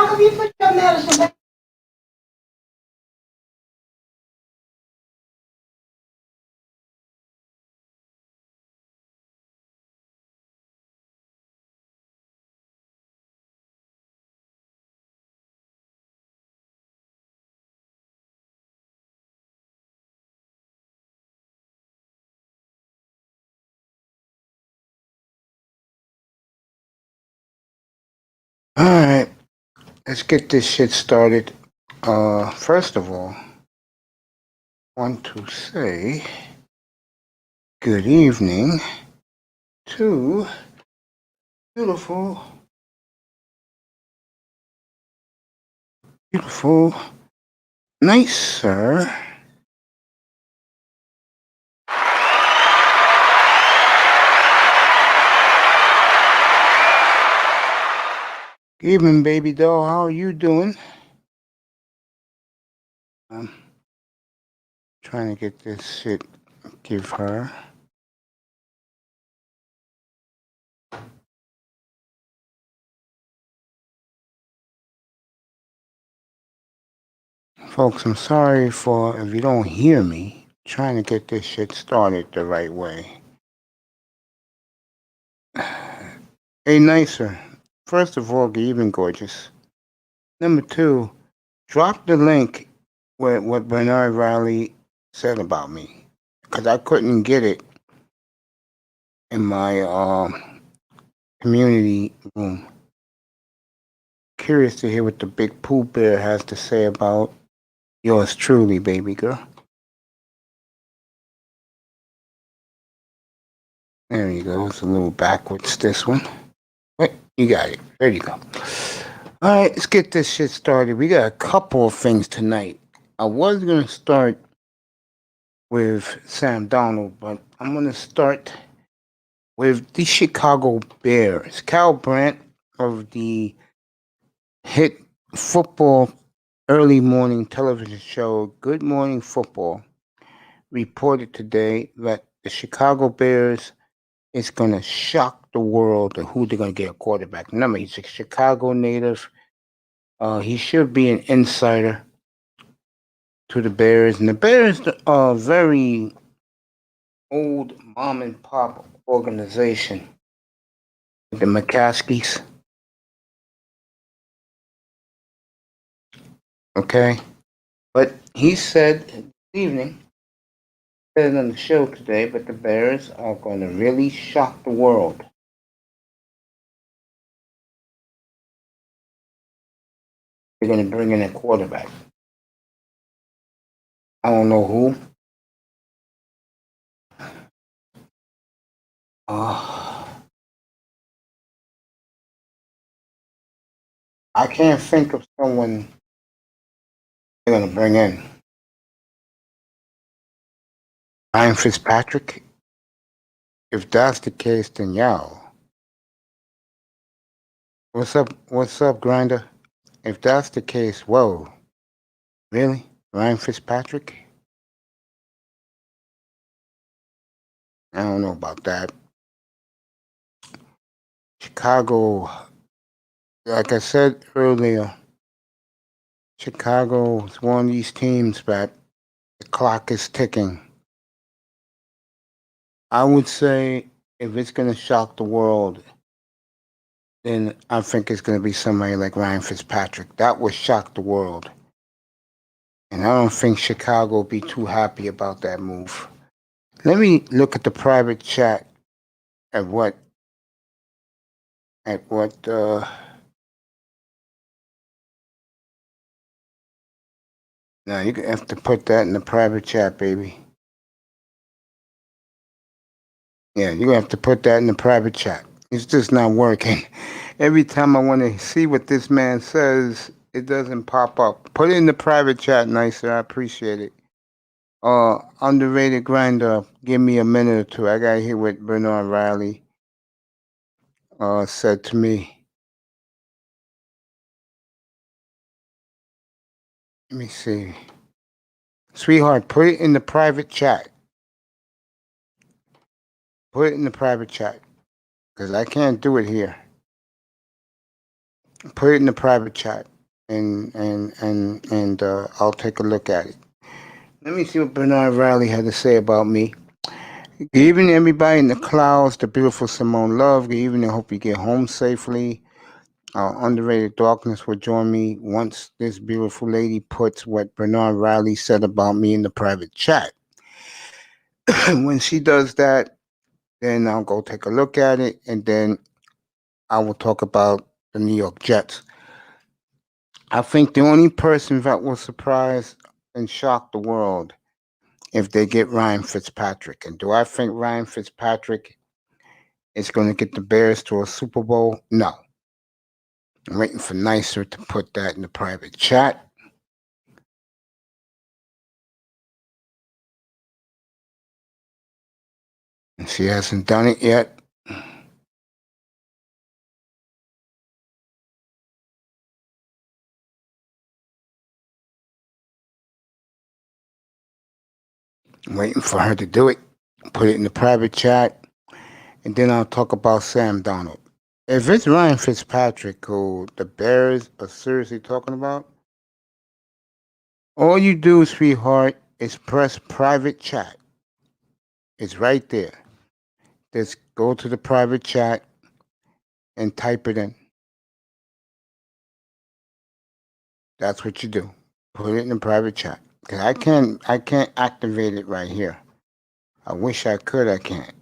come you put your medicine back? Alright, let's get this shit started. First of all, I want to say good evening to beautiful, beautiful, nicer. Good evening, baby doll. How are you doing? I'm trying to get this shit, give her. Folks, I'm sorry for if you don't hear me. Trying to get this shit started the right way. Hey, nicer. First of all, good evening, gorgeous. Number two, drop the link with what Bernard Riley said about me, because I couldn't get it in my community room. Curious to hear what the big Pooh Bear has to say about yours truly, baby girl. There you go. It's a little backwards, this one. But you got it. There you go. All right, let's get this shit started. We got a couple of things tonight. I was going to start with Sam Darnold, but I'm going to start with the Chicago Bears. Cal Brandt of the hit football early morning television show Good Morning Football reported today that the Chicago Bears is going to shock the world of who they're going to get a quarterback. Remember, he's a Chicago native. He should be an insider to the Bears. And the Bears are a very old mom and pop organization. The McCaskies. Okay? But he said this evening, said it on the show today, but the Bears are going to really shock the world. They're going to bring in a quarterback. I don't know who. I can't think of someone they're going to bring in. Ryan Fitzpatrick? If that's the case, then y'all. What's up, Grinder? If that's the case, whoa. Really? Ryan Fitzpatrick? I don't know about that. Chicago, like I said earlier, Chicago is one of these teams that the clock is ticking. I would say if it's going to shock the world, then I think it's going to be somebody like Ryan Fitzpatrick. That would shock the world. And I don't think Chicago will be too happy about that move. Let me look at the private chat at what now you have to put that in the private chat, baby. Yeah, you're gonna have to put that in the private chat. It's just not working. Every time I want to see what this man says, it doesn't pop up. Put it in the private chat, nicer. I appreciate it. Underrated Grinder, give me a minute or two. I gotta hear what Bernard Riley said to me. Let me see. Sweetheart, put it in the private chat. Put it in the private chat. Because I can't do it here. Put it in the private chat. and I'll take a look at it. Let me see what Bernard Riley had to say about me. Good evening, everybody in the clouds. The beautiful Simone Love. Good evening. I hope you get home safely. Underrated Darkness will join me once this beautiful lady puts what Bernard Riley said about me in the private chat. When she does that, then I'll go take a look at it, and then I will talk about the New York Jets. I think the only person that will surprise and shock the world if they get Ryan Fitzpatrick. And do I think Ryan Fitzpatrick is going to get the Bears to a Super Bowl? No. I'm waiting for Nicer to put that in the private chat. And she hasn't done it yet. I'm waiting for her to do it. Put it in the private chat. And then I'll talk about Sam Darnold. If it's Ryan Fitzpatrick who the Bears are seriously talking about, all you do, sweetheart, is press private chat. It's right there. Just go to the private chat and type it in. That's what you do. Put it in the private chat. Cause I can't activate it right here. I wish I could. I can't.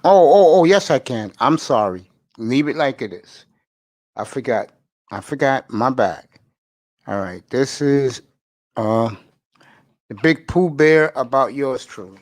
Oh, yes, I can. I'm sorry. Leave it like it is. I forgot. My bad. All right. This is the Big Pooh Bear about yours truly.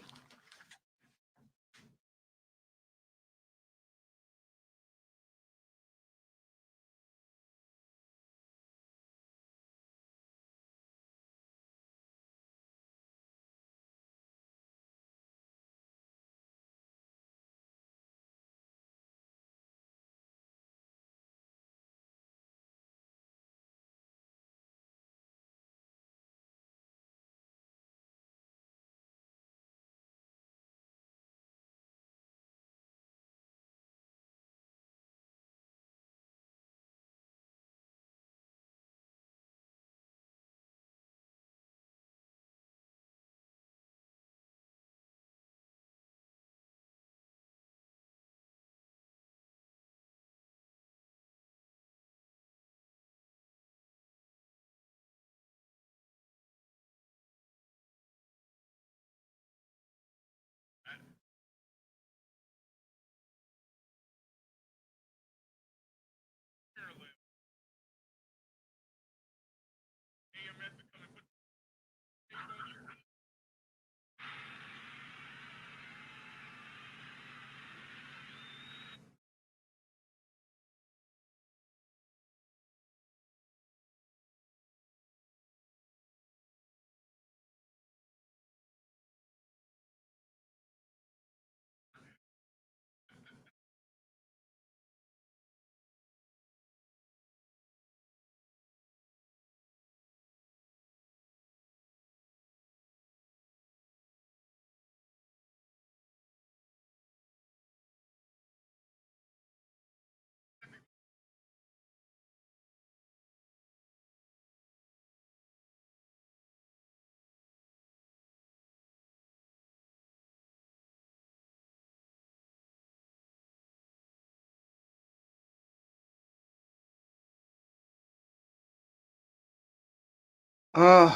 Uh,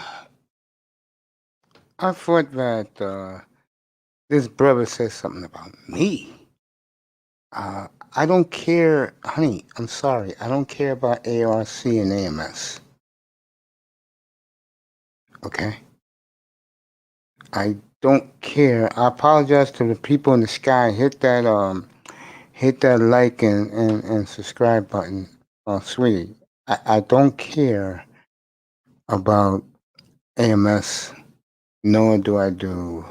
I thought that this brother said something about me. I don't care, honey. I'm sorry. I don't care about ARC and AMS. Okay. I don't care. I apologize to the people in the sky. Hit that like and subscribe button, sweetie. I don't care about AMS, nor do I do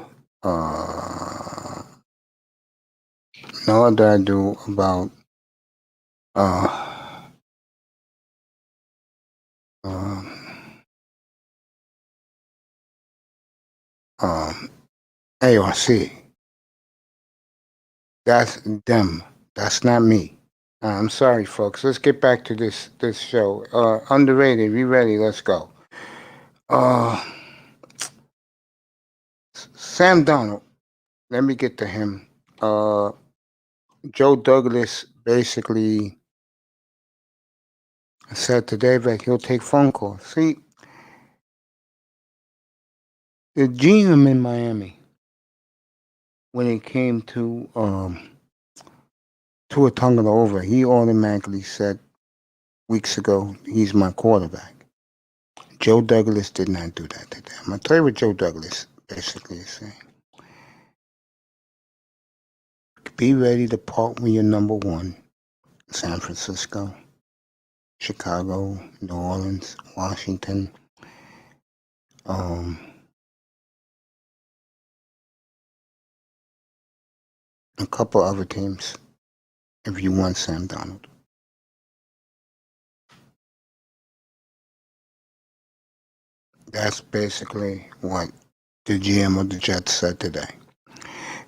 nor do I do about uh um ARC. That's them. That's not me. I'm sorry, folks. Let's get back to this show. Underrated. We ready? Let's go. Uh, Sam Donald. Let me get to him. Uh, Joe Douglas basically said today that he'll take phone calls. See, the GM in Miami, when it came to a Tagovailoa, he automatically said weeks ago he's my quarterback. Joe Douglas did not do that today. I'm gonna tell you what Joe Douglas basically is saying. Be ready to part with your number one. San Francisco, Chicago, New Orleans, Washington, um, a couple other teams if you want Sam Donald. That's basically what the GM of the Jets said today.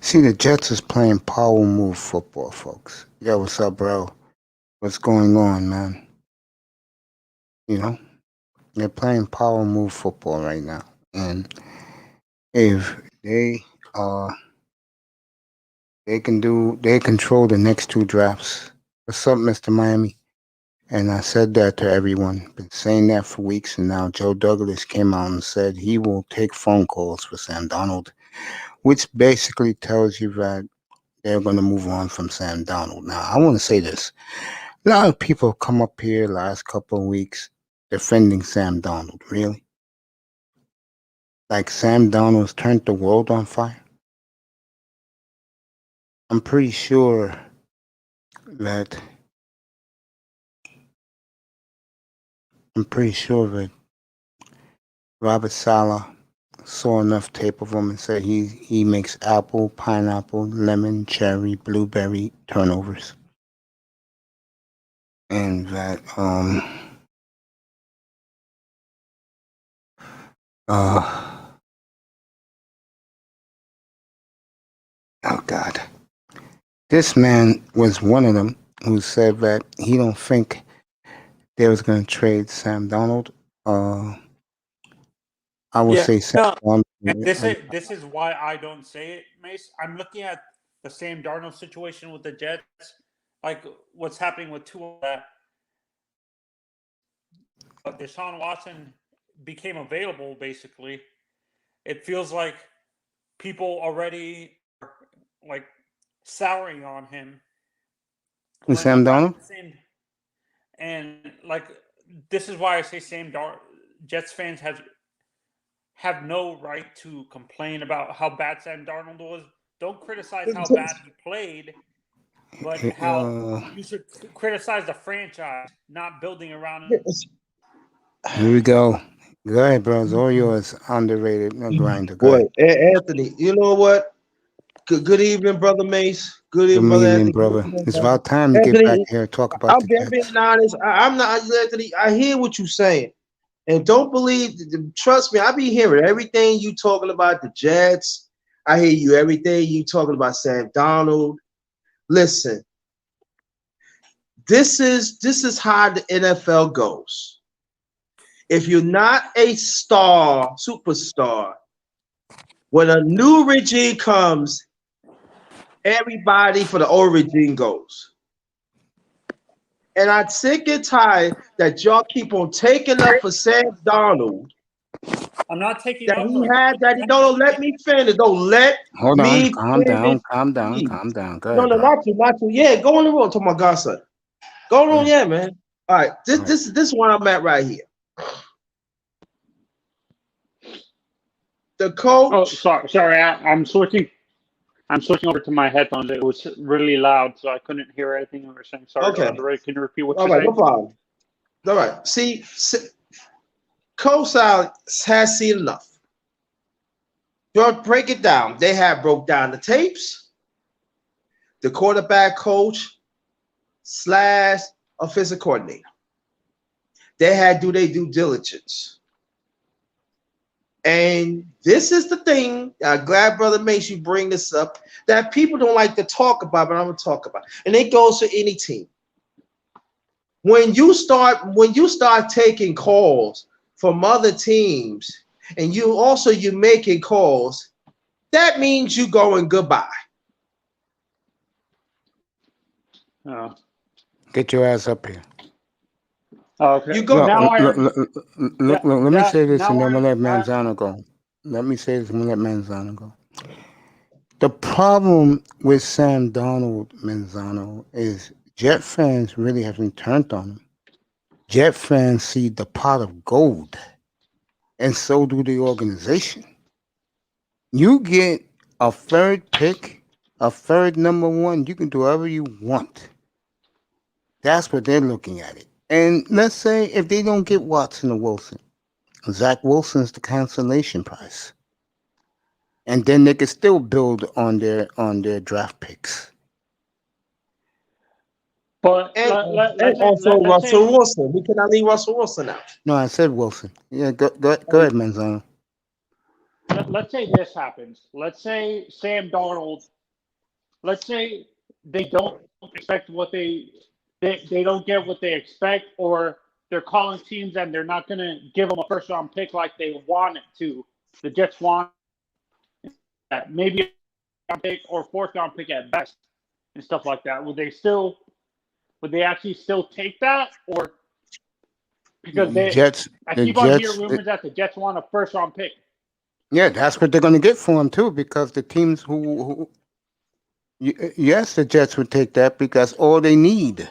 See, the Jets is playing power move football, folks. Yo, what's up, bro? What's going on, man? You know, they're playing power move football right now. And if uh they control the next two drafts. What's up, Mr. Miami? And I said that to everyone. Been saying that for weeks, and now Joe Douglas came out and said he will take phone calls for Sam Donald, which basically tells you that they're going to move on from Sam Donald. Now, I want to say this. A lot of people have come up here last couple of weeks defending Sam Donald. Really? Like Sam Donald's turned the world on fire? I'm pretty sure that Robert Saleh saw enough tape of him and said he makes apple, pineapple, lemon, cherry, blueberry turnovers. And that oh God. This man was one of them who said that he don't think they was gonna trade Sam Donald. I would Yeah, say Sam no, Donald. and this is why I don't say it, Mace. I'm looking at the Sam Darnold situation with the Jets, like what's happening with Tua. That Deshaun Watson became available. Basically, it feels like people already are like souring on him when a Sam guy Donald? the same. And like this is why I say Jets fans have no right to complain about how bad Sam Darnold was. Don't criticize how bad he played, but how you should criticize the franchise not building around him. Here we go. Go ahead, bro. It's all yours. Underrated. No grinder. Go Boy, ahead. Anthony, you know what? Good evening, brother Mace. Good Good evening, brother evening, Anthony. brother. It's about time to get back Anthony, here and talk about the I'm being Jets. honest. I'm not Anthony. I hear what you're saying, and don't believe. Trust me, I be hearing everything you talking about the Jets. I hear you everything you talking about Sam Donald. Listen, this is how the NFL goes. If you're not a star, superstar, when a new regime comes, everybody for the old regime goes. And I'm sick and tired that y'all keep on taking up for Sam Donald. I'm not taking That up he for him. had that he don't let me finish. Don't let Hold on. me Calm finish, down. Calm down. please. Calm down. Go No, ahead, no, bro. not you. Yeah, go on the road to my godson. Go on, Yeah. yeah, man. All right, this All right. this this is where I'm at right here. The Oh, coach. sorry. I'm switching. I'm switching over to my headphones. It was really loud, so I couldn't hear anything you were saying. Sorry, Okay. Andre. Can you repeat what All you're right, no saying? problem. All right. See, Coach Sal has seen enough. Don't break it down. They have broke down the tapes. The quarterback coach / offensive coordinator. They had to do their due diligence. And this is the thing. I'm glad Brother Mace you bring this up that people don't like to talk about, but I'm gonna talk about. And it goes to any team. when you start taking calls from other teams, and you making calls, that means you going goodbye. Oh. Get your ass up here. Okay. You go. Now Look, let me say this and then we'll let now Manzano go. Let me say this and we'll let Manzano go. The problem with Sam Darnold, Manzano, is Jet fans really haven't turned on him. Jet fans see the pot of gold, and so do the organization. You get a third pick, a third number one, you can do whatever you want. That's what they're looking at it. And let's say if they don't get Watson or Wilson, Zach Wilson's the cancellation price. And then they can still build on their draft picks. But And let's also say, Russell Wilson. We cannot leave Russell Wilson out. No, I said Wilson. Yeah, go ahead, Manzano. let's say this happens. Let's say Sam Darnold. Let's say they don't expect what they don't get what they expect, or they're calling teams and they're not going to give them a first round pick like they want it to. The Jets want maybe a round pick or fourth round pick at best and stuff like that. Would they actually still take that, or because I keep on hearing rumors that the Jets want a first round pick. Yeah, that's what they're going to get for him too, because the teams who yes, the Jets would take that because all they need.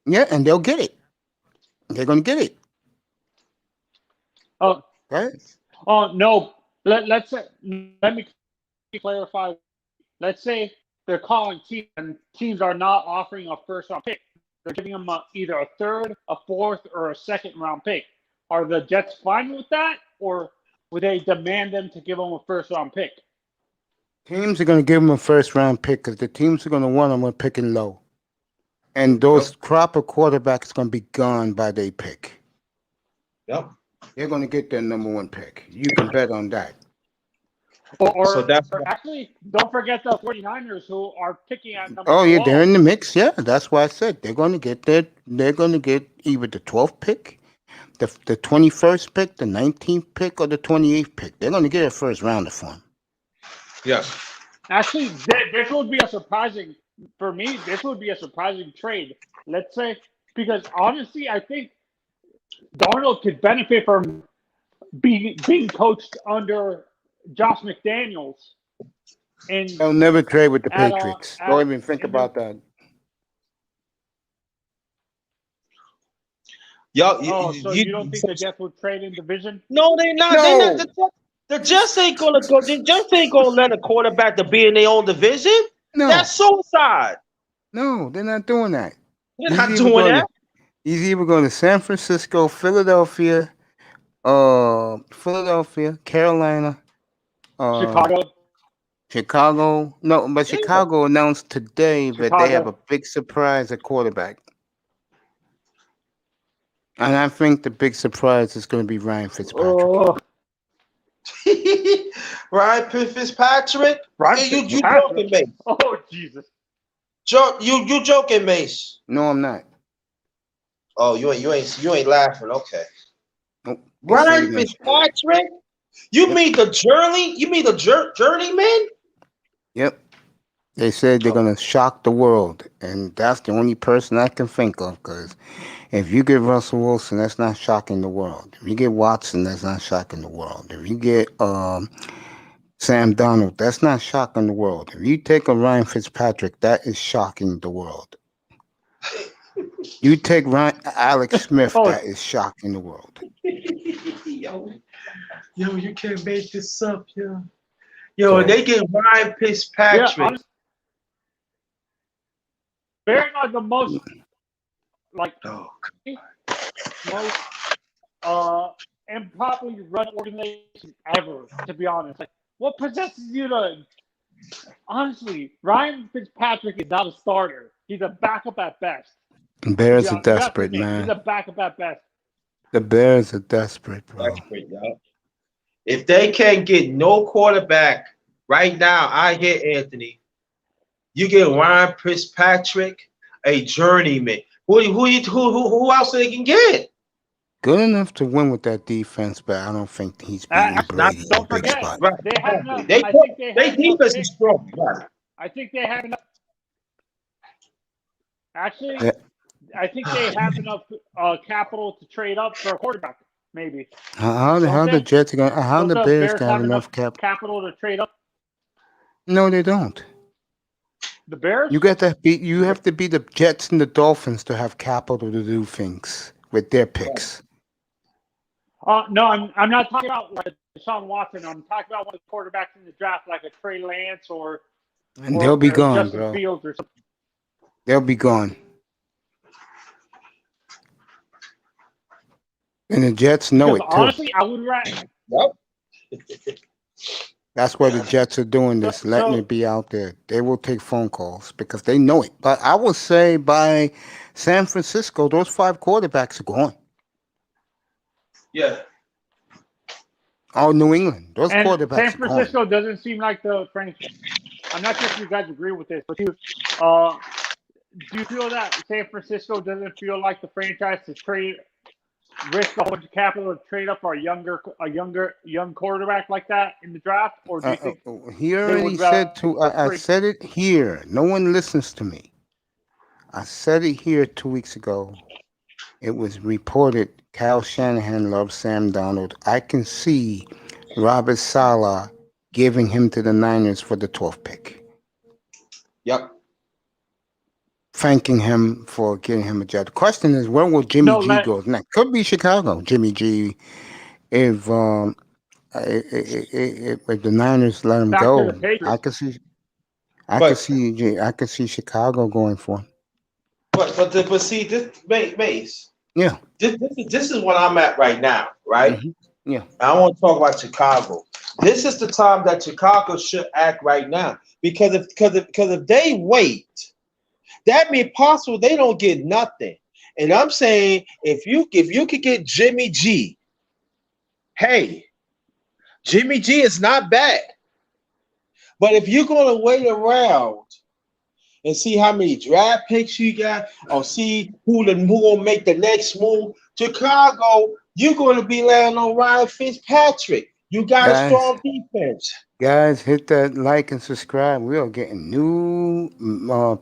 Yeah, and they'll get it. They're going to get it. Oh, right? Oh no. Let me clarify. Let's say they're calling teams and teams are not offering a first round pick. They're giving them either a third, a fourth, or a second round pick. Are the Jets fine with that, or would they demand them to give them a first round pick? Teams are going to give them a first round pick because the teams are going to want them when picking low. And those crop of quarterbacks going to be gone by their pick. Yep. They're going to get their number one pick. You can bet on that. Or actually, don't forget the 49ers who are picking at number 12. Yeah, they're in the mix. Yeah, that's why I said they're going to get either the 12th pick, the 21st pick, the 19th pick, or the 28th pick. They're going to get a first rounder for them. Yes. Actually, this would be a surprising trade. Let's say, because honestly, I think Darnold could benefit from being coached under Josh McDaniels. And they'll never trade with the Patriots. Don't even think about that. So you don't think the Jets would trade in division? No, they're not. No. They're not. The Jets ain't gonna go. The Jets ain't gonna let a quarterback to be in their own division. No. That's suicide. No, they're not doing that. They're not doing that. He's either going to San Francisco, Philadelphia, Carolina, Chicago. No, but Chicago announced today that they have a big surprise at quarterback. And I think the big surprise is going to be Ryan Fitzpatrick. Ryan Fitzpatrick? You joking, Mace? Oh, Jesus. You joking, Mace? No, I'm not. Oh, you ain't laughing. Okay. Nope. Ryan Fitzpatrick? You mean the journey? You mean the journeyman? Yep. They said they're going to shock the world, and that's the only person I can think of, because if you get Russell Wilson, that's not shocking the world. If you get Watson, that's not shocking the world. If you get Sam Darnold, that's not shocking the world. If you take a Ryan Fitzpatrick, that is shocking the world. You take Alex Smith, that is shocking the world. Yo, you can't make this up, yo. They get Ryan Fitzpatrick. Very much the most improperly run organization ever, to be honest. Like, what possesses you to? Honestly, Ryan Fitzpatrick is not a starter. He's a backup at best. Bears are desperate, man. He's a backup at best. The Bears are desperate, bro. Desperate, yo. If they can't get no quarterback right now, I hear Anthony. You get Ryan Fitzpatrick. a journeyman. Who else they can get? Good enough to win with that defense, but I don't think he's beating Not Brady in a Don't big forget, spot. right. they have enough. They I think they they have enough defense picks. is strong. Right. I think they have enough. Actually, Yeah. I think they have enough capital to trade up for a quarterback. Maybe. How Don't the they? Jets going? How Don't the the Bears Bears can have have enough enough capital to trade up? No, they don't. The Bears? You got to beat. You have to beat the Jets and the Dolphins to have capital to do things with their picks. No, I'm not talking about like Deshaun Watson. I'm talking about one of the quarterbacks in the draft, like a Trey Lance or And they'll be gone, Justin bro. Fields or something. They'll be gone. And the Jets know Because it too. honestly, I would rather. Yep. That's why the Jets are doing this, letting it be out there. They will take phone calls because they know it. But I would say by San Francisco, those 5 quarterbacks are gone. Yeah. Oh, New England, those And quarterbacks San are gone. Francisco doesn't seem like the franchise. I'm not sure if you guys agree with this, but do you feel that San Francisco doesn't feel like the franchise to risk a whole bunch of capital to trade up for a young quarterback like that in the draft, or do you think He already said to. I said it here. No one listens to me. I said it here 2 weeks ago. It was reported Kyle Shanahan loves Sam Darnold. I can see Robert Saleh giving him to the Niners for the 12th pick. Yep. Thanking him for getting him a job. The question is, where will Jimmy G go next? Could be Chicago. Jimmy G, if the Niners let him go, I could see Chicago going for him. But see this Mace. Yeah. This is what I'm at right now, right? Mm-hmm. Yeah. I want to talk about Chicago. This is the time that Chicago should act right now because if they wait, that means possible they don't get nothing. And I'm saying if you could get Jimmy G, hey, Jimmy G is not bad. But if you're gonna wait around and see how many draft picks you got, or see who will make the next move, Chicago, you're gonna be laying on Ryan Fitzpatrick. You got a strong defense. Guys, hit that like and subscribe. We are getting new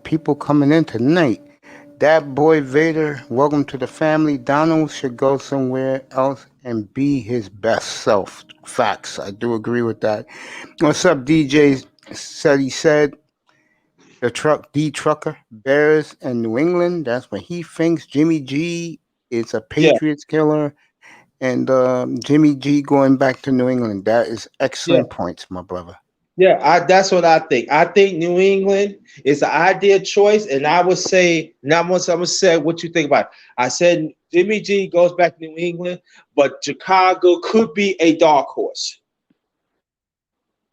people coming in tonight. That boy Vader, welcome to the family. Donald should go somewhere else and be his best self. Facts. I do agree with that. What's up, DJ? He said the trucker, Bears and New England. That's what he thinks. Jimmy G is a Patriots killer. And Jimmy G going back to New England. That is excellent points, my brother. Yeah, that's what I think. I think New England is the ideal choice, and I would say now. Once I'm gonna say what you think about it. I said Jimmy G goes back to New England, but Chicago could be a dark horse.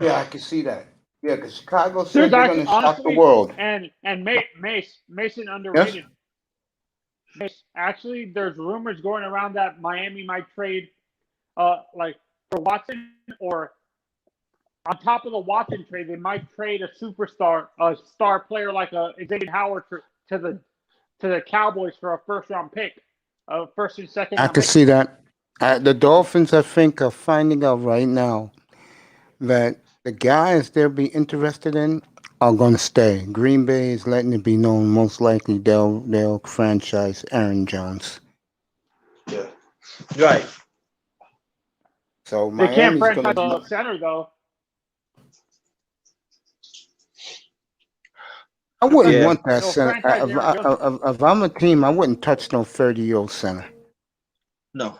Yeah, I can see that. Yeah, because Chicago said they're going to shock the world. And Mason underrated. Yes? Actually, there's rumors going around that Miami might trade, like for Watson, or on top of the Watson trade, they might trade a star player like Xavier Howard to the Cowboys for a first-round pick, first and second. I can see that. The Dolphins, I think, are finding out right now that the guys they'll be interested in are going to stay. Green Bay is letting it be known most likely they'll franchise Aaron Jones. Yeah, right. So they can't franchise the center though. I wouldn't want that center. If I'm a team, I wouldn't touch no 30-year-old center. No,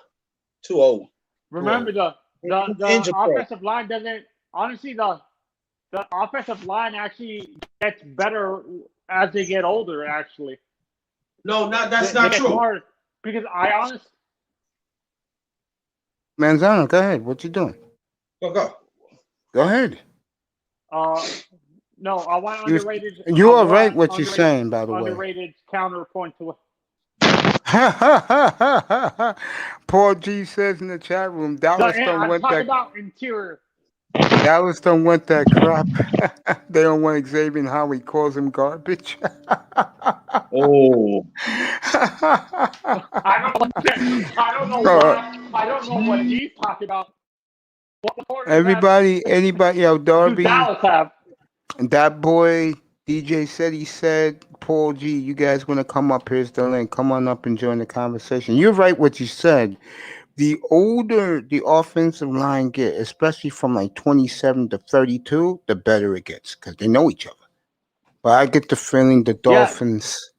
too old. Remember the offensive line doesn't. Honestly, the offensive line actually gets better as they get older. Actually, no, that's not true. Because I honestly, Manzano, go ahead. What you doing? Go ahead. No, I want underrated. You are right. What you're saying, by the way. Underrated counterpoint to what. Paul G says in the chat room, Dallas don't want that. About interior. Dallas don't want that crap. They don't want Xavier and how he calls him garbage. Oh, I don't I don't know Uh, why. I don't know what he's talking about. What quarterback anybody, yo, do Darby, Dallas have? that boy, DJ said he said, Paul G, you guys want to come up? Here's the link. Come on up and join the conversation. You're right what you said. The older the offensive line get, especially from like 27 to 32, the better it gets because they know each other. But I get the feeling the Yeah, Dolphins,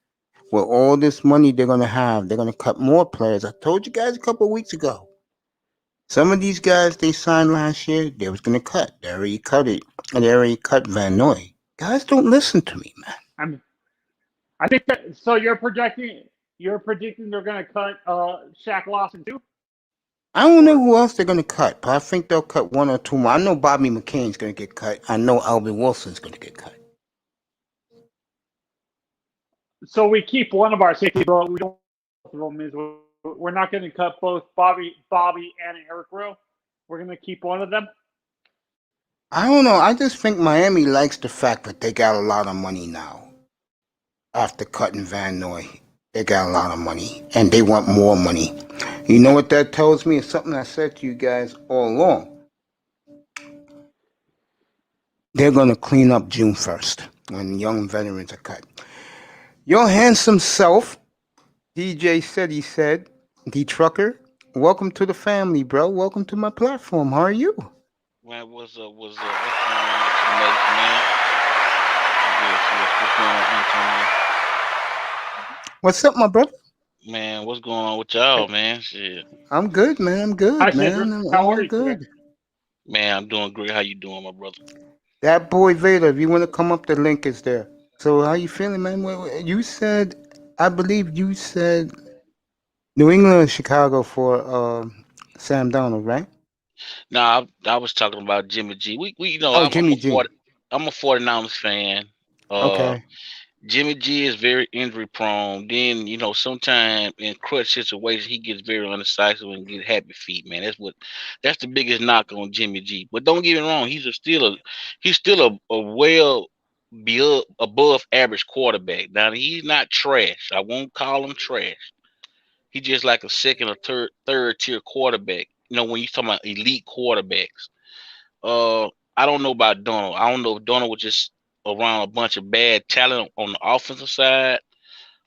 with all this money they're going to have, they're going to cut more players. I told you guys a couple of weeks ago. Some of these guys they signed last year, they was going to cut. They already cut it. And they already cut Van Noy. Guys don't listen to me, man. I'm. I think that. So you're projecting. You're predicting they're going to cut Shaq Lawson too. I don't know who else they're going to cut, but I think they'll cut one or two more. I know Bobby McCain's going to get cut. I know Alvin Wilson's going to get cut. So we keep one of our safety, but we don't. Both of them is we're not going to cut both Bobby and Eric Rowe. We're going to keep one of them. I don't know. I just think Miami likes the fact that they got a lot of money now. After cutting Van Noy, they got a lot of money, and they want more money. You know what that tells me? It's something I said to you guys all along. They're going to clean up June 1st when young veterans are cut. Your handsome self, DJ said he said, D Trucker, welcome to the family, bro. Welcome to my platform. How are you? Man, what's up? What's up? What's going on with you, mate, man? Yes, what's going on, Antonio? What's up, my brother? Man, what's going on with y'all, man? Shit. I'm good, man. I'm good, Hi, man. Cedric. I'm How are all you today? good. Man, I'm doing great. How you doing, my brother? That boy Vader, if you want to come up, the link is there. So how you feeling, man? You said, I believe you said New England or Chicago for Sam Donald, right? Nah, I was talking about Jimmy G. We you know, Oh, I'm Jimmy a G. 49ers fan. Uh, Okay. Jimmy G is very injury prone. Then sometimes in clutch situations he gets very undecisive and get happy feet. Man, that's the biggest knock on Jimmy G. But don't get me wrong, he's still a well be above average quarterback. Now he's not trash. I won't call him trash. He just like a second or third tier quarterback. When you talking about elite quarterbacks. Uh, I don't know about Donald. I don't know if Donald was just around a bunch of bad talent on the offensive side.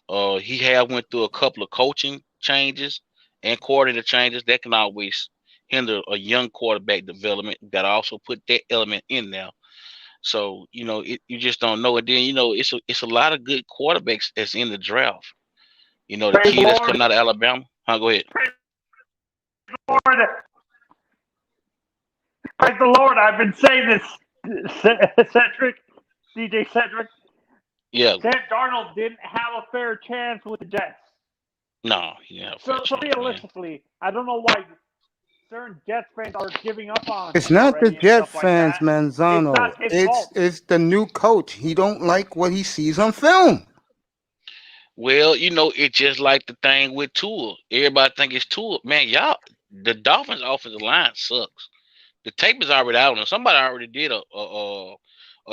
He had went through a couple of coaching changes and coordinator changes that can always hinder a young quarterback development. Got to also put that element in there. So you just don't know. And then it's a lot of good quarterbacks that's in the draft. The Praise the kid that's Lord. coming out of Alabama. Go ahead. Praise the Lord. Praise the Lord. I've been saying this, Cedric, DJ Cedric. Yeah. Sam Darnold didn't have a fair chance with the Jets. No, yeah. So realistically, I don't know why certain Jets fans are giving up on It's him not the already and Jet stuff like fans, that. Manzano. It's not his fault. It's the new coach. He don't like what he sees on film. Well, it's just like the thing with Tua. Everybody think it's Tua. Man, the Dolphins' offensive line sucks. The tape is already out, and somebody already did a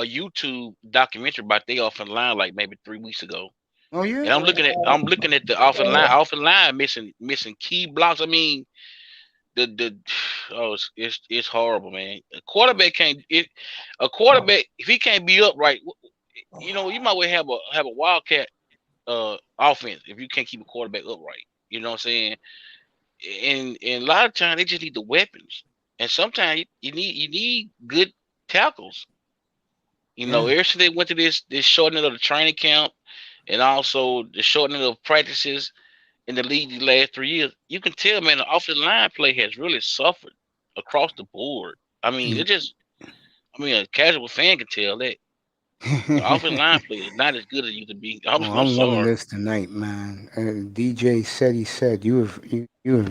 YouTube documentary about their offensive line like maybe 3 weeks ago. Oh And yeah. I'm looking at the offensive line missing key blocks. I mean, the oh it's horrible, man. A quarterback if he can't be upright, you might well have a wildcat offense if you can't keep a quarterback upright. You know what I'm saying? And a lot of times they just need the weapons, and sometimes you need good tackles. Yeah. Ever since they went to this shortening of the training camp and also the shortening of practices in the league these last 3 years, you can tell, man, the offensive line play has really suffered across the board. I mean, a casual fan can tell that the offensive line play is not as good as it used to be. I'm, Oh, I'm I'm loving sorry. this tonight, man. DJ said he said you have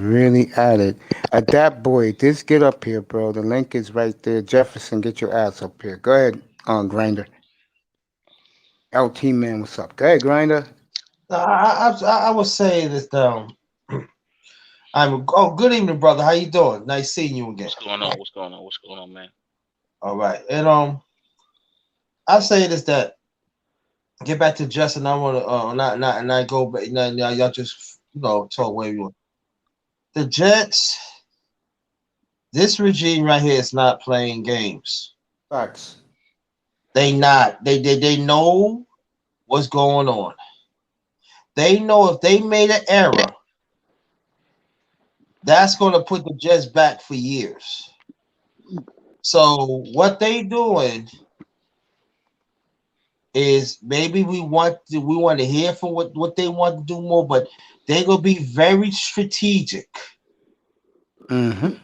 really added. Adapt boy, just get up here, bro. The link is right there. Jefferson, get your ass up here. Go ahead, Grinder. LT man, what's up? Go ahead, Grinder. I was saying this. Good evening, brother. How you doing? Nice seeing you again. What's going on? What's going on? What's going on, man? All right. And I say this that get back to Justin. I want to not go, but now y'all just talk where you want. The Jets. This regime right here is not playing games. Facts. They not. They know what's going on. They know if they made an error, that's going to put the Jets back for years. So what they doing is maybe we want to hear from what they want to do more, but they're gonna be very strategic. Mm-hmm.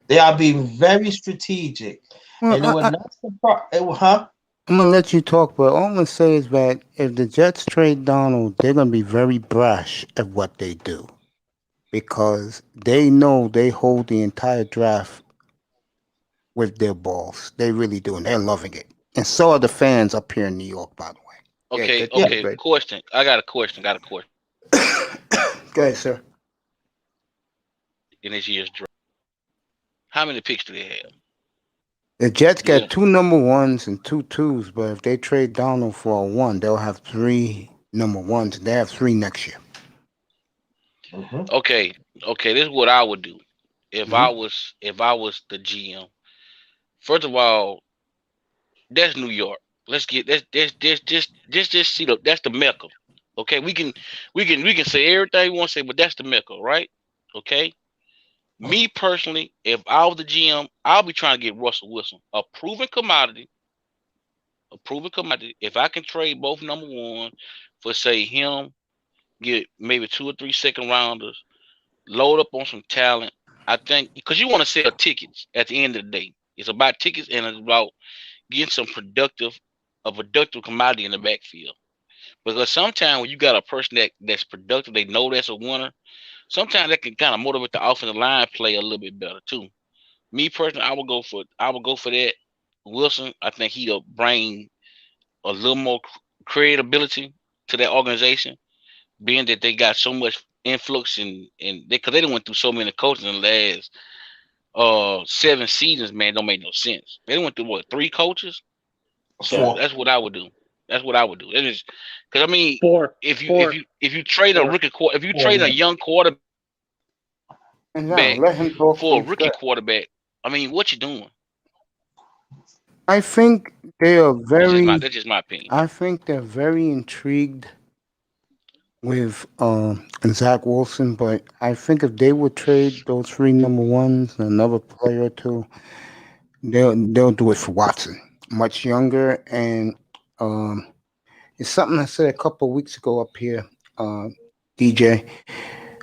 They are being very strategic, and it Well, will not surprise. Huh? I'm gonna let you talk, but all I'm gonna say is that if the Jets trade Donald, they're gonna be very brash at what they do because they know they hold the entire draft with their balls. They really do, and they're loving it. And so are the fans up here in New York, by the way. Yeah, Okay, yeah, okay. great. Question. I got a question. Go ahead, sir. In this year's draft, how many picks do they have? The Jets Yeah. got 2 number 1s and 2 2s, but if they trade Donald for a 1, they'll have 3 number 1s. They have 3 next year. Mm-hmm. Okay. This is what I would do if I Mm-hmm. was the GM. First of all, that's New York. Let's get just see that's the Mecca. Okay, we can say everything we want to say, but that's the Mecca, right? Okay. Me personally, if I was the GM, I'll be trying to get Russell Wilson, a proven commodity. If I can trade both number one for say him, get maybe 2 or 3 second rounders, load up on some talent. I think because you want to sell tickets at the end of the day. It's about tickets and it's about getting a productive commodity in the backfield. Because sometimes when you got a person that's productive, they know that's a winner. Sometimes that can kind of motivate the offensive line play a little bit better too. Me personally, I would go for that. Wilson, I think he'll bring a little more creativity to that organization, being that they got so much influx and because they done went through so many coaches in the last 7 seasons, man, don't make no sense. They went through what 3 coaches, so 4. that's what I would do. It is because I mean, Four. if you trade a rookie if you trade a young quarterback And now, let him talk, for a please. rookie quarterback, I mean, what you doing? I think they are very. That's just my opinion. I think they're very intrigued with Zach Wilson, but I think if they would trade those 3 number 1s and another player or 2, they'll do it for Watson. Much younger, and um, it's something I said a couple of weeks ago up here, DJ.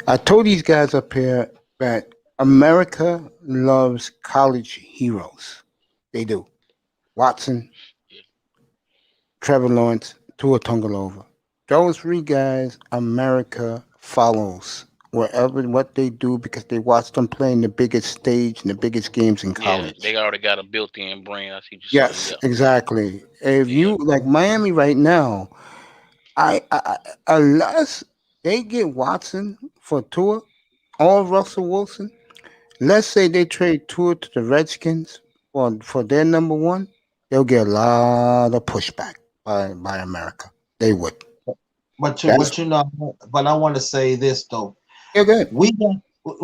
I told these guys up here that America loves college heroes. They do. Watson, Trevor Lawrence, Tua Tagovailoa. Those 3 guys, America follows wherever what they do because they watch them play in the biggest stage and the biggest games in Yeah, college. they already got a built-in brand. I see what you're Yes, saying. exactly. If Yeah. you like Miami right now, I unless they get Watson for Tua or Russell Wilson, let's say they trade Tua to the Redskins for their number 1, they'll get a lot of pushback by America. They would. But That's but I want to say this though. yeah, good. We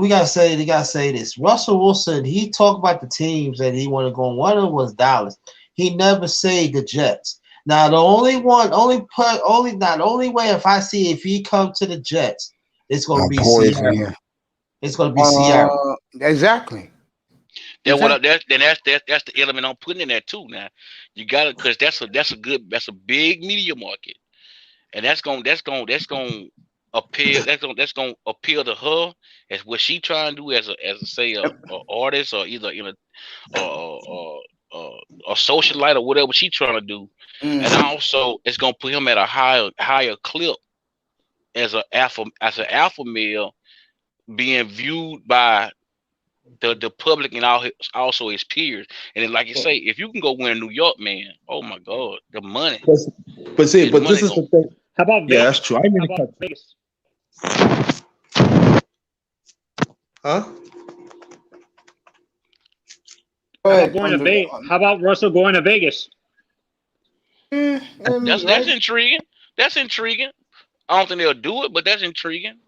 gotta say this. Russell Wilson, he talked about the teams that he wanted to go on. One of them was Dallas. He never said the Jets. Now the only way if he come to the Jets, it's gonna be Poison, Seattle. yeah. It's gonna be Seattle. Exactly. That's the element I'm putting in there too. Now you got it because that's a big media market, and that's gonna appeal to her as what she trying to do as a artist or either in a socialite or whatever she trying to do, and also it's gonna put him at a higher clip as an alpha male being viewed by the public and also his peers. And then, like you say, if you can go win New York, man, oh my God, the money. But this is the thing. How about Yeah, Vegas? that's true. I really How about Vegas? Huh? Go How about ahead, going to under, Vegas? How about Russell going to Vegas? I mean, That's right? intriguing. That's intriguing. I don't think they'll do it, but that's intriguing.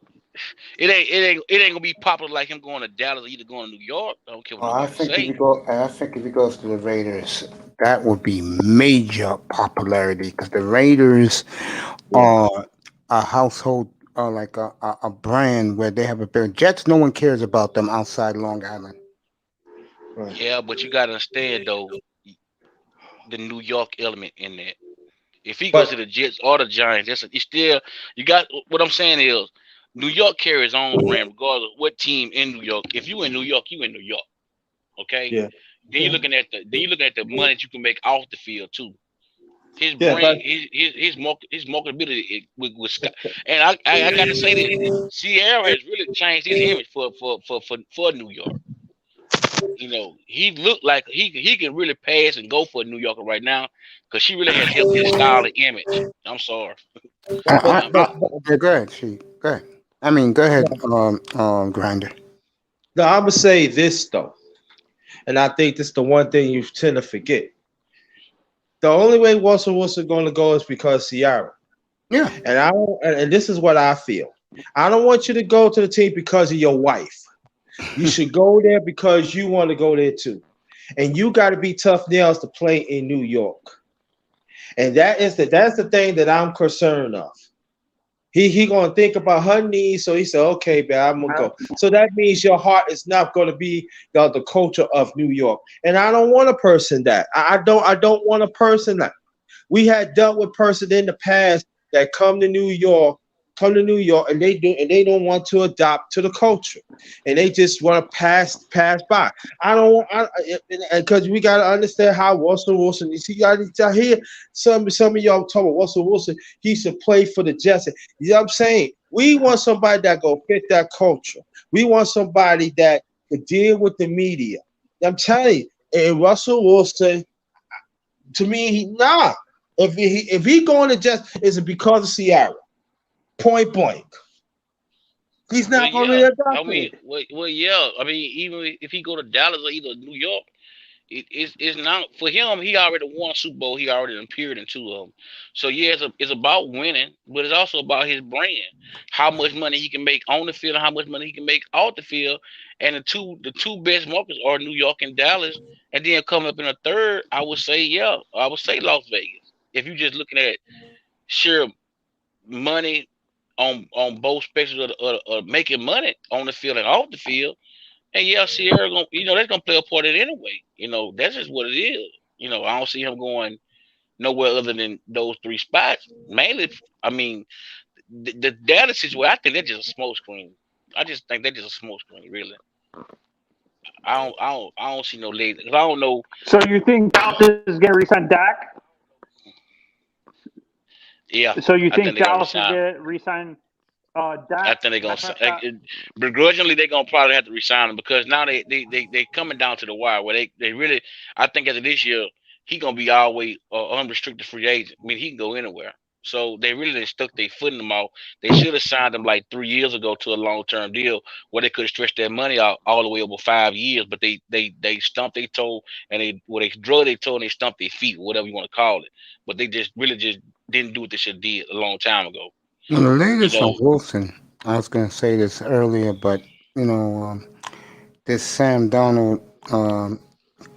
It ain't gonna be popular like him going to Dallas or either going to New York. I don't care what I nobody think if say. you go, I think if he goes to the Raiders, that would be major popularity because the Raiders Yeah. are a household, like a brand where they have a big Jets. No one cares about them outside Long Island. Right. Yeah, but you gotta understand though the New York element in that. If he goes to But the Jets or the Giants, it's still you got what I'm saying is New York carries his own brand regardless of what team in New York. If you in New York, you in New York. Okay. yeah, Then you looking at the money that you can make off the field too. His yeah, but brand, his marketability with Scott. And I got to say this, Sierra has really changed his image for New York. He looked like he can really pass and go for a New Yorker right now because she really has helped his style and image. I'm sorry. I, but I, I'm but, I, just but yeah, go ahead, she. Go ahead. I mean, go ahead, Grinder. no, I'm gonna say this though, and I think this is the one thing you tend to forget. The only way Russell Wilson going to go is because Ciara. Yeah. And I don't, and this is what I feel. I don't want you to go to the team because of your wife. You should go there because you want to go there too. And you got to be tough nails to play in New York. And that's the thing that I'm concerned of. He gonna think about her needs, so he said, "Okay, babe, I'm gonna go." So that means your heart is not gonna be the culture of New York, and I don't want a person that I don't want a person that we had dealt with person in the past that come to New York, and they don't want to adopt to the culture, and they just want to pass by. I don't want because we got to understand how Russell Wilson. You see, y'all hear some of y'all talking about Russell Wilson. He should play for the Jets. You know what I'm saying? We want somebody that go fit that culture. We want somebody that could deal with the media. I'm telling you, and Russell Wilson, to me, nah. If he going to Jets, is it because of Sierra? Point blank. He's well, not going to yeah. be I adopted. mean, well, yeah. I mean, even if he go to Dallas or either New York, it's not for him. He already won a Super Bowl. He already appeared in two of them. So yeah, it's about winning, but it's also about his brand, how much money he can make on the field, and how much money he can make off the field. And the two best markets are New York and Dallas. And then coming up in a third, I would say Las Vegas. If you're just looking at sheer money on both spectrums of making money on the field and off the field. And yeah, Sierra gonna that's gonna play a part in it anyway. That's just what it is. I don't see him going nowhere other than those three spots. Mainly, I mean, the data situation. I think that's just a smoke screen. I just think that's just a smoke screen. Really, I don't see no legs. 'Cause I don't know. So you think Dallas is going to resign Dak? Yeah, So you I think think they're gonna Dallas is resign. going to resign I Dak? think they're gonna Dak Prescott? begrudgingly they're gonna probably have to resign him because now they coming down to the wire where they really I think after this year he gonna be always unrestricted free agent. I mean he can go anywhere. So they really done stuck their foot in the mouth. They should have signed him like 3 years ago to a long term deal where they could have stretched their money out all the way over 5 years. But they stumped their toe and they drug their toe and they stumped their feet, whatever you want to call it. But they just really just didn't do what they should have did a long time ago. Well, the You latest on know, Wilson, I was going to say this earlier, but you know, this Sam Donald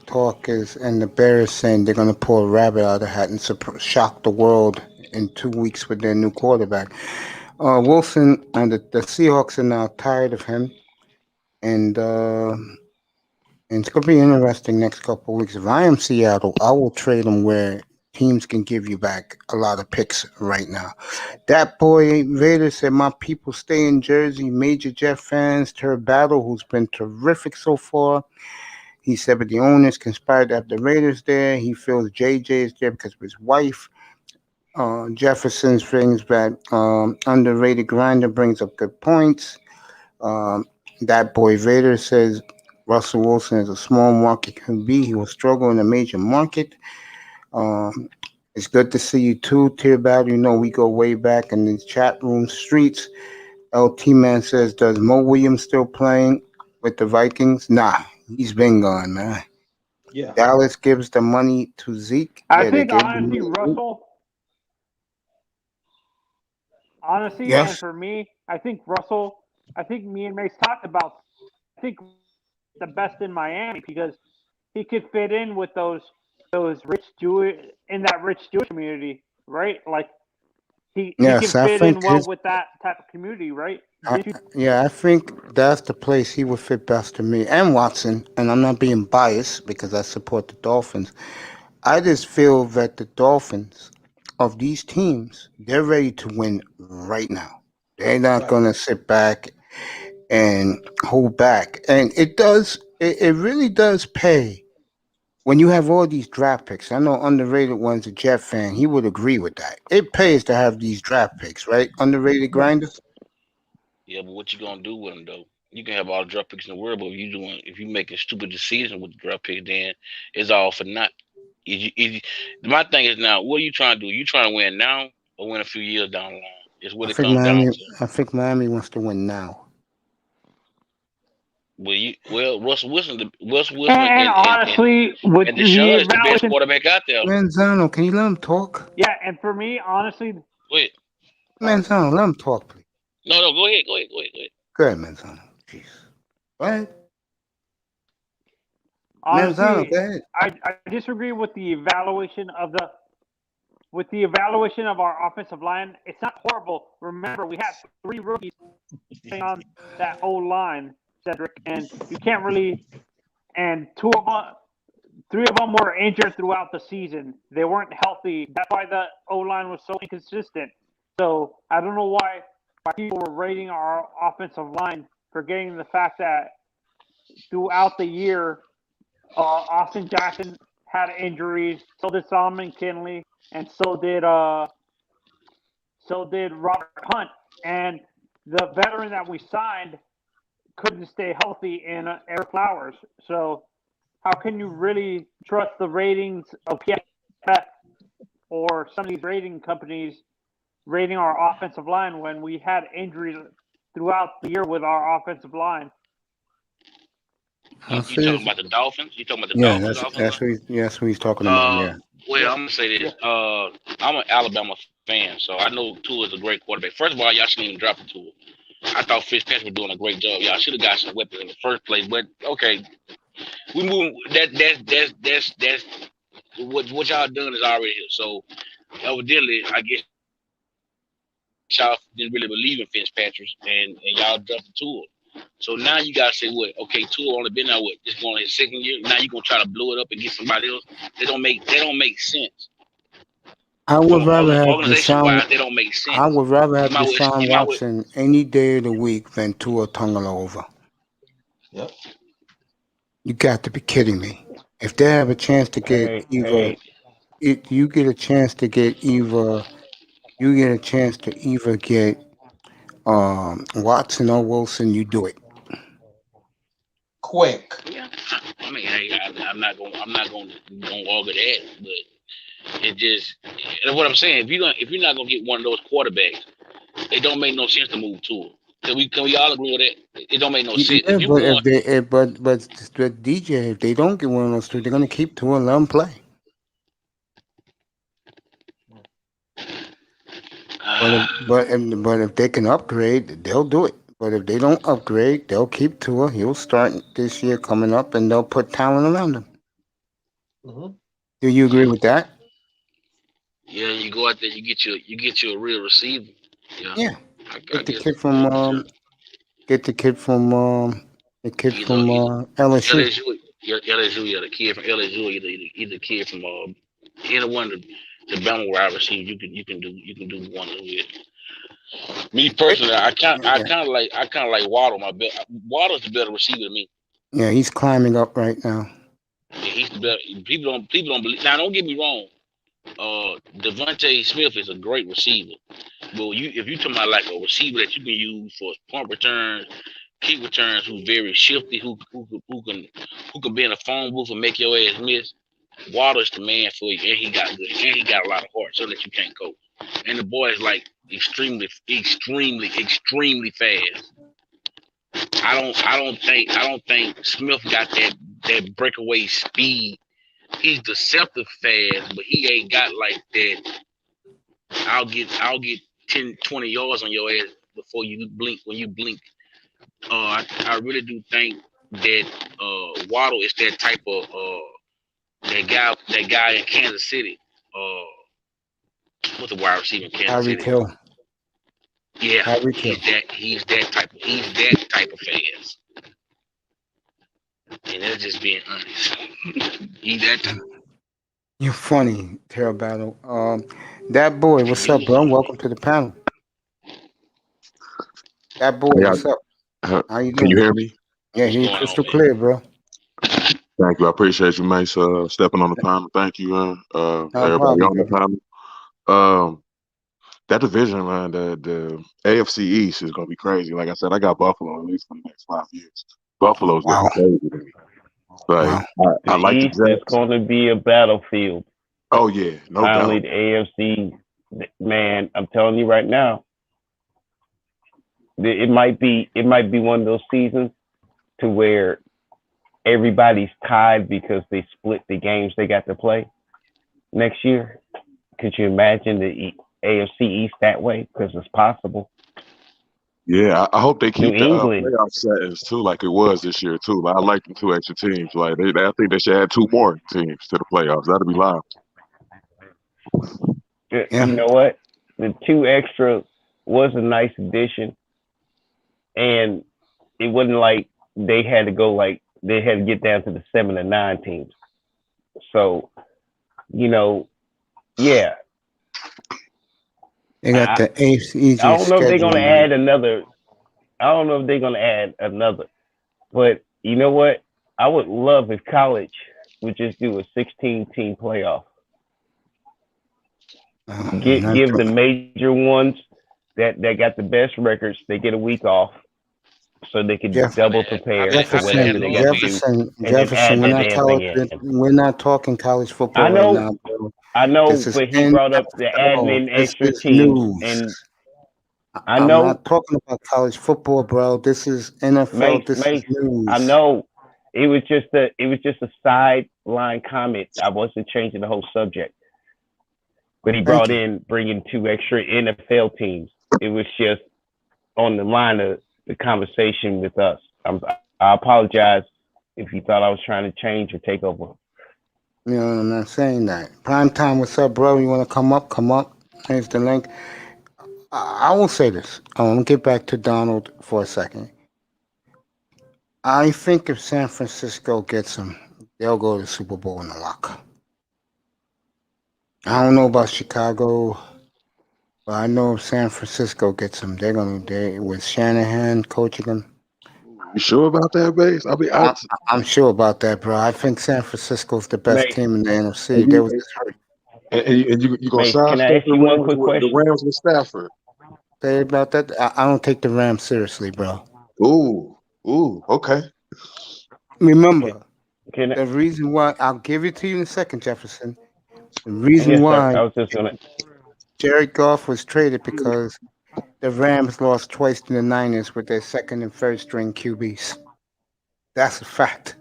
talk is, and the Bears saying they're going to pull a rabbit out of the hat and shock the world in 2 weeks with their new quarterback. Wilson and the Seahawks are now tired of him, and it's going to be interesting next couple of weeks. If I am Seattle, I will trade him where teams can give you back a lot of picks right now. That boy Vader said, "My people stay in Jersey." Major Jeff fans, Ter Battle, who's been terrific so far. He said, but the owners conspired to have the Raiders there. He feels JJ is there because of his wife. Jefferson brings back underrated grinder, brings up good points. Um, that boy Vader says Russell Wilson is a small market QB. He will struggle in a major market. Um, it's good to see you too, Tier Battle. You know, we go way back in these chat room streets. LT Man says, does Mo Williams still playing with the Vikings? Nah, he's been gone, man. Yeah. Dallas gives the money to Zeke. I Yeah, they think gave the honestly, money to Zeke. Russell. Honestly, and Yes. for me, I think Russell. I think me and Mace talked about. I think the best in Miami because he could fit in with those rich Jewish in that rich Jewish community, right? Like he can Yes, I fit in think well his. with that type of community, right? I, yeah, I think that's the place he would fit best to me and Watson. And I'm not being biased because I support the Dolphins. I just feel that the Dolphins of these teams, they're ready to win right now. They're not Right. going to sit back and hold back. And it really does pay when you have all these draft picks. I know underrated one's a Jet fan. He would agree with that. It pays to have these draft picks, right? Underrated grinder. Yes. Yeah, but what you gonna do with them though? You can have all the draft picks in the world, but if you making stupid decisions with the draft pick, then it's all for naught. My thing is now, what are you trying to do? You trying to win now or win a few years down the line? It's what I it think comes down Miami. to. I think Miami wants to win now. Russell Wilson And honestly, with and the Deshaun is the best evaluation, quarterback out there. Manzano, can you let him talk? yeah, and for me, honestly, Wait, Manzano, let him talk, please. no, go ahead. Go ahead, Manzano. Jeez. Go ahead. Manzano, honestly, go ahead. I disagree with the evaluation of our offensive line. It's not horrible. Remember, we had 3 rookies on that O line, Cedric, and you can't really. And 3 of them were injured throughout the season. They weren't healthy. That's why the O line was so inconsistent. So I don't know why people were rating our offensive line, forgetting the fact that throughout the year, Austin Jackson had injuries. So did Solomon Kinley, and so did Robert Hunt. And the veteran that we signed couldn't stay healthy in Eric Flowers. So how can you really trust the ratings of PFF or some of these rating companies rating our offensive line when we had injuries throughout the year with our offensive line? I'll You say talking this. about the Dolphins? You talking about the Yeah, Dolphins offense line? that's what he's talking about. Yeah. Well, I'm gonna say this. I'm an Alabama fan, so I know Tua is a great quarterback. First of all, y'all shouldn't even drop the Tua. I thought Fitzpatrick was doing a great job. Y'all should have got some weapons in the first place. But okay, we move. That's what y'all done is already here. So evidently, I guess y'all didn't really believe in Fitzpatrick, and y'all dropped the Tua. So now you gotta say what? Okay, Tua only been out what? This going his second year. Now you gonna try to blow it up and get somebody else? They don't make sense. I From would rather have organization Deshaun. wise, they don't make sense. I would rather have Deshaun You might well, Watson any day of the week than Tua Tagovailoa. Yep. You got to be kidding me. If they have a chance to get you get a chance to get get Watson or Wilson, you do it. Quick. yeah. I mean, hey, I'm not gonna argue that, but it just and what I'm saying. If you're not gonna get one of those quarterbacks, it don't make no sense to move to it. Can we all agree with that? It don't make no sense. Yeah, If you but want, but DJ, if they don't get one of those two, they're gonna keep Tua and let them play. But if they can upgrade, they'll do it. But if they don't upgrade, they'll keep Tua. He'll start this year coming up, and they'll put talent around him. Mm-hmm. Do you agree with that? yeah, you go out there, you get you a real receiver. Yeah, Yeah. I Get the guess. kid from Sure. get the kid from Either LSU. LSU, yeah, the kid from LSU, either kid from either one of the Bama wide receivers. You can do one of it. Me personally, I kind of like Waddle. Waddle's the better receiver than me. Yeah, he's climbing up right now. Yeah, he's the better. People don't believe. Now, don't get me wrong. Devontae Smith is a great receiver, but if you talking about like a receiver that you can use for punt returns, kick returns, who's very shifty, who can be in a phone booth and make your ass miss. Waddle's the man for you, and he got good, and he got a lot of heart, so that you can't coach. And the boy is like extremely fast. I don't think Smith got that breakaway speed he's deceptive fast, but he ain't got like that. I'll get 10, 20 yards on your ass before you blink. When you blink, I really do think that Waddle is that type of that guy in Kansas City. What's the wide receiver in Kansas Tyreek City? Hill. Yeah, Tyreek Hill. he's that type of fast. And that's just being honest. He's that type. You're funny, Terrell Battle. That boy, what's up, bro? Welcome to the panel. That boy, Yeah, what's up? How you can you doing? hear me? Yeah, What's he's going crystal on, man? clear, bro. Thank you. I appreciate you, Mace, stepping on the panel. Thank you, No everybody problem, on the brother. panel. That division, man, the AFC East is gonna be crazy. Like I said, I got Buffalo at least for the next 5 years. Buffalo's Wow. getting crazy to me. Like Wow. I The like the East is Jets. going to be a battlefield. Oh yeah, no Finally, doubt. the AFC, man, I'm telling you right now, it might be one of those seasons to where everybody's tied because they split the games they got to play next year. Could you imagine the AFC East that way? Because it's possible. Yeah, I hope they New keep the England, playoff settings too, like it was this year too. Like, I like the 2 extra teams. Like I think they should add 2 more teams to the playoffs. That'll be live. Yeah. you know what? The 2 extra was a nice addition, and it wasn't like they had to get down to the 7 or 9 teams. So, yeah. They got the AFC I easiest don't know if they're schedule. gonna add another. I don't know if they're gonna add another. But you know what? I would love if college would just do a 16-team playoff. Give the major ones that got the best records, they get a week off so they could double prepare whatever they got to do, and then add We're that not damn thing in. we're not talking college football I right know, now, bro. I know, This is but he brought up the adding in This extra is teams, news. and I I'm know, not talking about college football, bro. This is NFL. This is news. I know. It was just a sideline comment. I wasn't changing the whole subject, but he brought in bringing 2 extra NFL teams. It was just on the line of the conversation with us. I apologize if you thought I was trying to change or take over. You know, I'm not saying that. Prime time, what's up, bro? You want to come up? Come up. Here's the link. I will say this. I'm going to get back to Darnold for a second. I think if San Francisco gets him, they'll go to the Super Bowl in the lock. I don't know about Chicago, but I know if San Francisco gets him, they're going to, with Shanahan coaching them. You sure about that, Base? I'm sure about that, bro. I think San Francisco's the best team in the NFC. There was you gonna Mace, sign can I ask you one quick question? the Rams with Stafford? Say about that. I don't take the Rams seriously, bro. Ooh, okay. Remember, the reason why, I'll give it to you in a second, Jefferson. The reason Yes, sir. why I was just gonna. Jared Goff was traded because the Rams lost twice to the Niners with their second and third string QBs. That's a fact.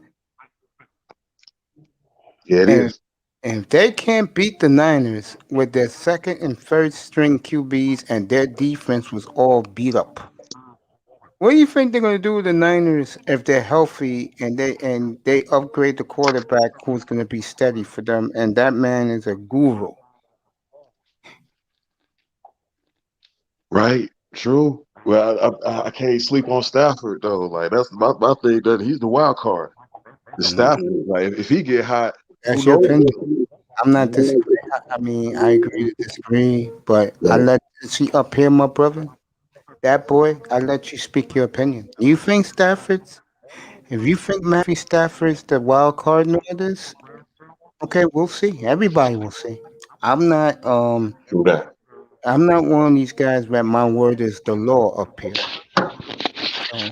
Yeah, it is. And if they can't beat the Niners with their second and third string QBs and their defense was all beat up, what do you think they're going to do with the Niners if they're healthy and they upgrade the quarterback who's going to be steady for them? And that man is a guru. Right. True. Well, I can't sleep on Stafford though. Like that's my thing. That he's the wild card. The Stafford. Like if he get hot, That's your opinion. I'm not disagreeing. I mean, I agree to disagree, but I let you see up here, my brother. That boy, I let you speak your opinion. You think Stafford's? If you think Matthew Stafford's the wild card in all this, okay, we'll see. Everybody will see. I'm not. True that. I'm not one of these guys that my word is the law up here. So,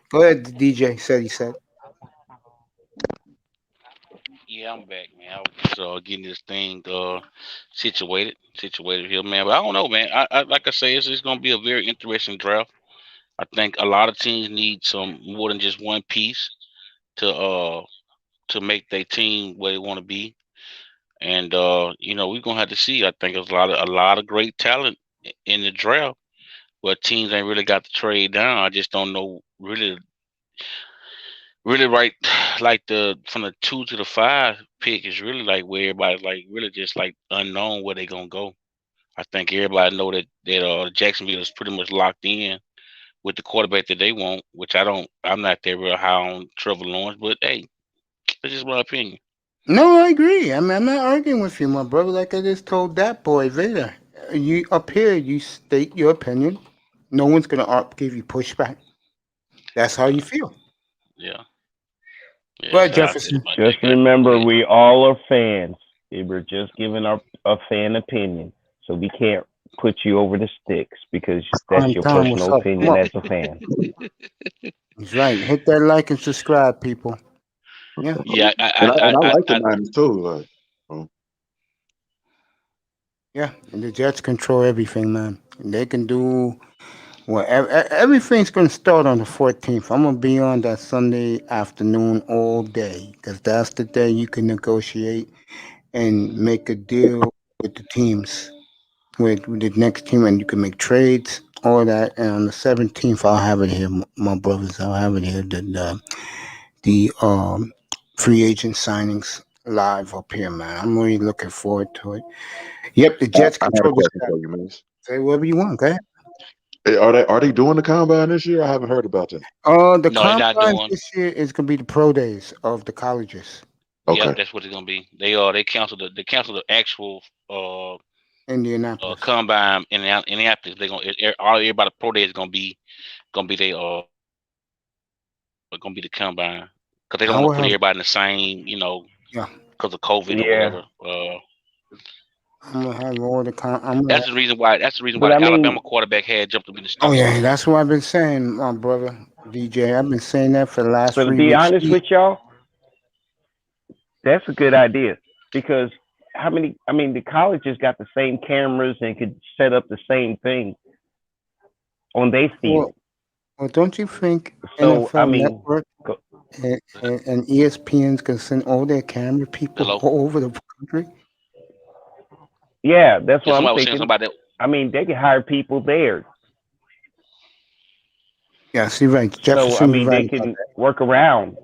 go ahead, the DJ said he said. Yeah, I'm back, man. I was just getting this thing situated here, man. But I don't know, man. I like I say, it's gonna be a very interesting draft. I think a lot of teams need some more than just one piece to make their team where they want to be. And we're gonna have to see. I think there's a lot of great talent in the draft, but teams ain't really got the trade down. I just don't know really right like the from the 2 to the 5 pick is really like where everybody's like really just like unknown where they gonna go. I think everybody know that Jacksonville is pretty much locked in with the quarterback that they want, which I'm not that real high on Trevor Lawrence, but hey, that's just my opinion. No, I agree. I'm not arguing with you, my brother. Like I just told that boy Vader, you up here, you state your opinion. No one's gonna give you pushback. That's how you feel. Yeah. Yeah, Go that's ahead, how I feel Jefferson. about Just that guy. Go remember, ahead. we all are fans. We're just giving a fan opinion, so we can't put you over the sticks because that's Prime your time. What's personal up? Come opinion up. as a fan. He's right. Hit that like and subscribe, people. Yeah. Yeah, And I like the I Niners too. Like, Yeah, and the Jets control everything, man. And they can do whatever. Everything's going to start on the 14th. I'm going to be on that Sunday afternoon all day because that's the day you can negotiate and make a deal with the teams, with the next team, and you can make trades, all that. And on the 17th, I'll have it here, my brothers. I'll have it here. The free agent signings live up here, man. I'm really looking forward to it. Yep, the I, Jets I had a control the question stat. for you, man. Say whatever you want. Go ahead. Hey, are they doing the combine this year? I haven't heard about that. The No, they're not combine doing. this year is gonna be the pro days of the colleges Yep, Okay. that's what it's gonna be. They canceled the actual in Indianapolis. combine in Indianapolis. They're gonna everybody pro day is gonna be they gonna be the combine because they don't I want will to put have everybody in the same yeah. because of COVID or Yeah, whatever. I'm gonna have all the That's the reason why. That's the reason why but I the mean, Alabama quarterback had jumped up in the Oh starting yeah, lineup. that's what I've been saying, my brother DJ. I've been saying that for the last but to 3 be weeks. honest with y'all, that's a good idea because how many? I mean, the colleges got the same cameras and could set up the same thing on their Well, field. well, don't you think So I NFL mean, Network go, and ESPN's can send all their camera people Hello. all over the country? yeah, that's Yeah, what I'm somebody was saying thinking. something about that. I mean, they could hire people there. Yes, you're right. So I Jefferson, you're mean, right they about can that. work around.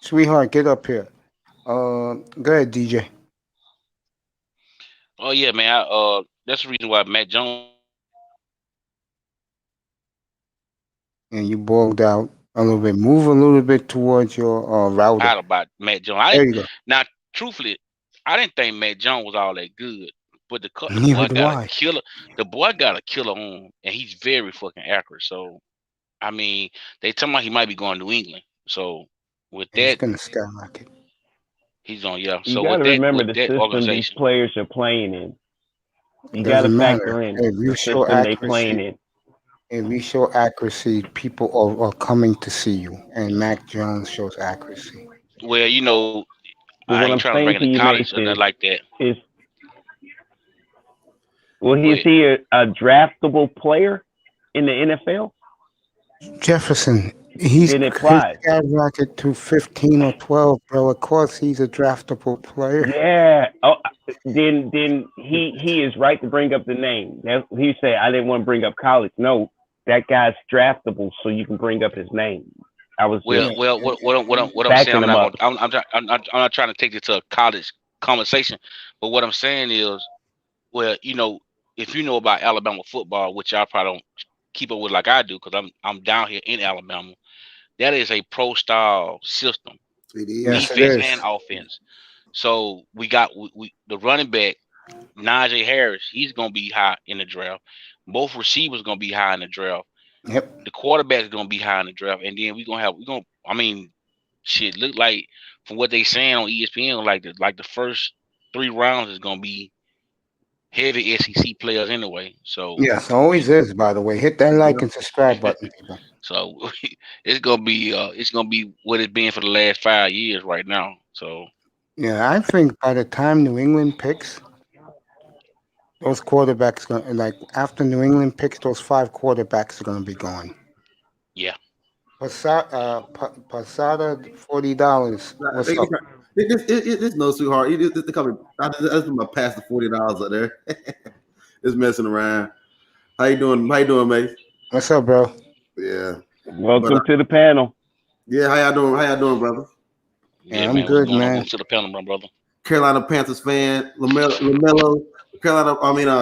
Sweetheart, get up here. Go ahead, DJ. Oh yeah, man. That's the reason why Matt Jones And you bogged out a little bit. Move a little bit towards your router. out about Matt Jones. I There didn't you go. now truthfully, I didn't think Matt Jones was all that good, but the Neither boy do got a I. killer. The boy got a killer arm, and he's very fucking accurate. So I mean, they talking about he might be going to New England. So with He's that, gonna skyrocket. he's on yeah. You So got to remember with the that system these organization, players are playing in. It You got to doesn't matter. factor in If you the show system they accuracy, playing in. if you show accuracy, people are coming to see you. And Mac Jones shows accuracy. well, But I what ain't I'm trying to bring saying it to to you, college Mace, or nothing like that. is well, Go is ahead. he a draftable player in the NFL? Jefferson, he's Then it his applies. skyrocket to 15 or 12, bro. Of course, he's a draftable player. Yeah. Oh, then he is right to bring up the name. He say I didn't want to bring up college. No, that guy's draftable, so you can bring up his name. I was just Yeah, Well, what I'm saying, backing him up. I'm not trying to take it to a college conversation, but what I'm saying is, well, if you know about Alabama football, which I probably don't keep up with like I do, because I'm down here in Alabama. That is a pro style system, It yes, is. it defense and is. offense. So we got the running back Najee Harris. He's gonna be high in the draft. Both receivers gonna be high in the draft. Yep. The quarterback is gonna be high in the draft, and then we gonna. I mean, shit. Look like from what they saying on ESPN, like the first 3 rounds is gonna be heavy SEC players anyway. So Yes, always is, by the way. Hit that like yeah. and subscribe button, people. So it's gonna be what it's been for the last 5 years right now. So Yeah, I think by the time New England picks, those quarterbacks going like after New England picks, those 5 quarterbacks are gonna be gone. yeah, Pasada, $40. I What's think up? It's no sweetheart. It's coming. I just put my past the $40 up there. It's messing around. How you doing? How you doing, mate? What's up, bro? Yeah. Welcome to the panel. Yeah. How y'all doing? How y'all doing, brother? Yeah, I'm man, good, what's going on? man. Welcome to the panel, my brother. Carolina Panthers fan, LaMelo.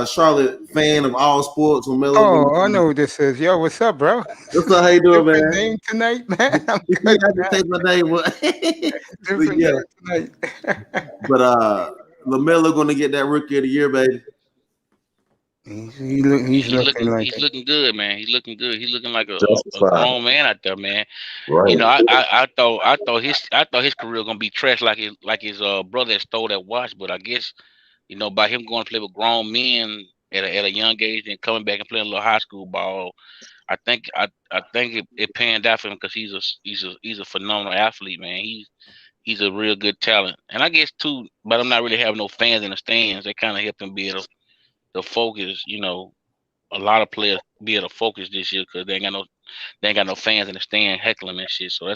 Charlotte fan of all sports. LaMelo. Oh, I know what this is. Yo, what's up, bro? What's up? How you doing, Different man? name tonight, man. I'm Yeah, good, I just man. changed my name, but Different yeah. name tonight. But LaMelo gonna get that Rookie of the Year, baby. He's looking like He's it. looking good, man. He's looking good. He's looking like a Justified. grown man out there, man. Right. You know, I thought his career gonna be trash like his brother that stole that watch, but I guess, you know, by him going to play with grown men at a young age and coming back and playing a little high school ball, I think it panned out for him because he's a phenomenal athlete, man. He's a real good talent, and I guess too, but I'm not really having no fans in the stands. They kind of help him be able to focus. You know, a lot of players be able to focus this year because they ain't got no fans in the stand heckling and shit. So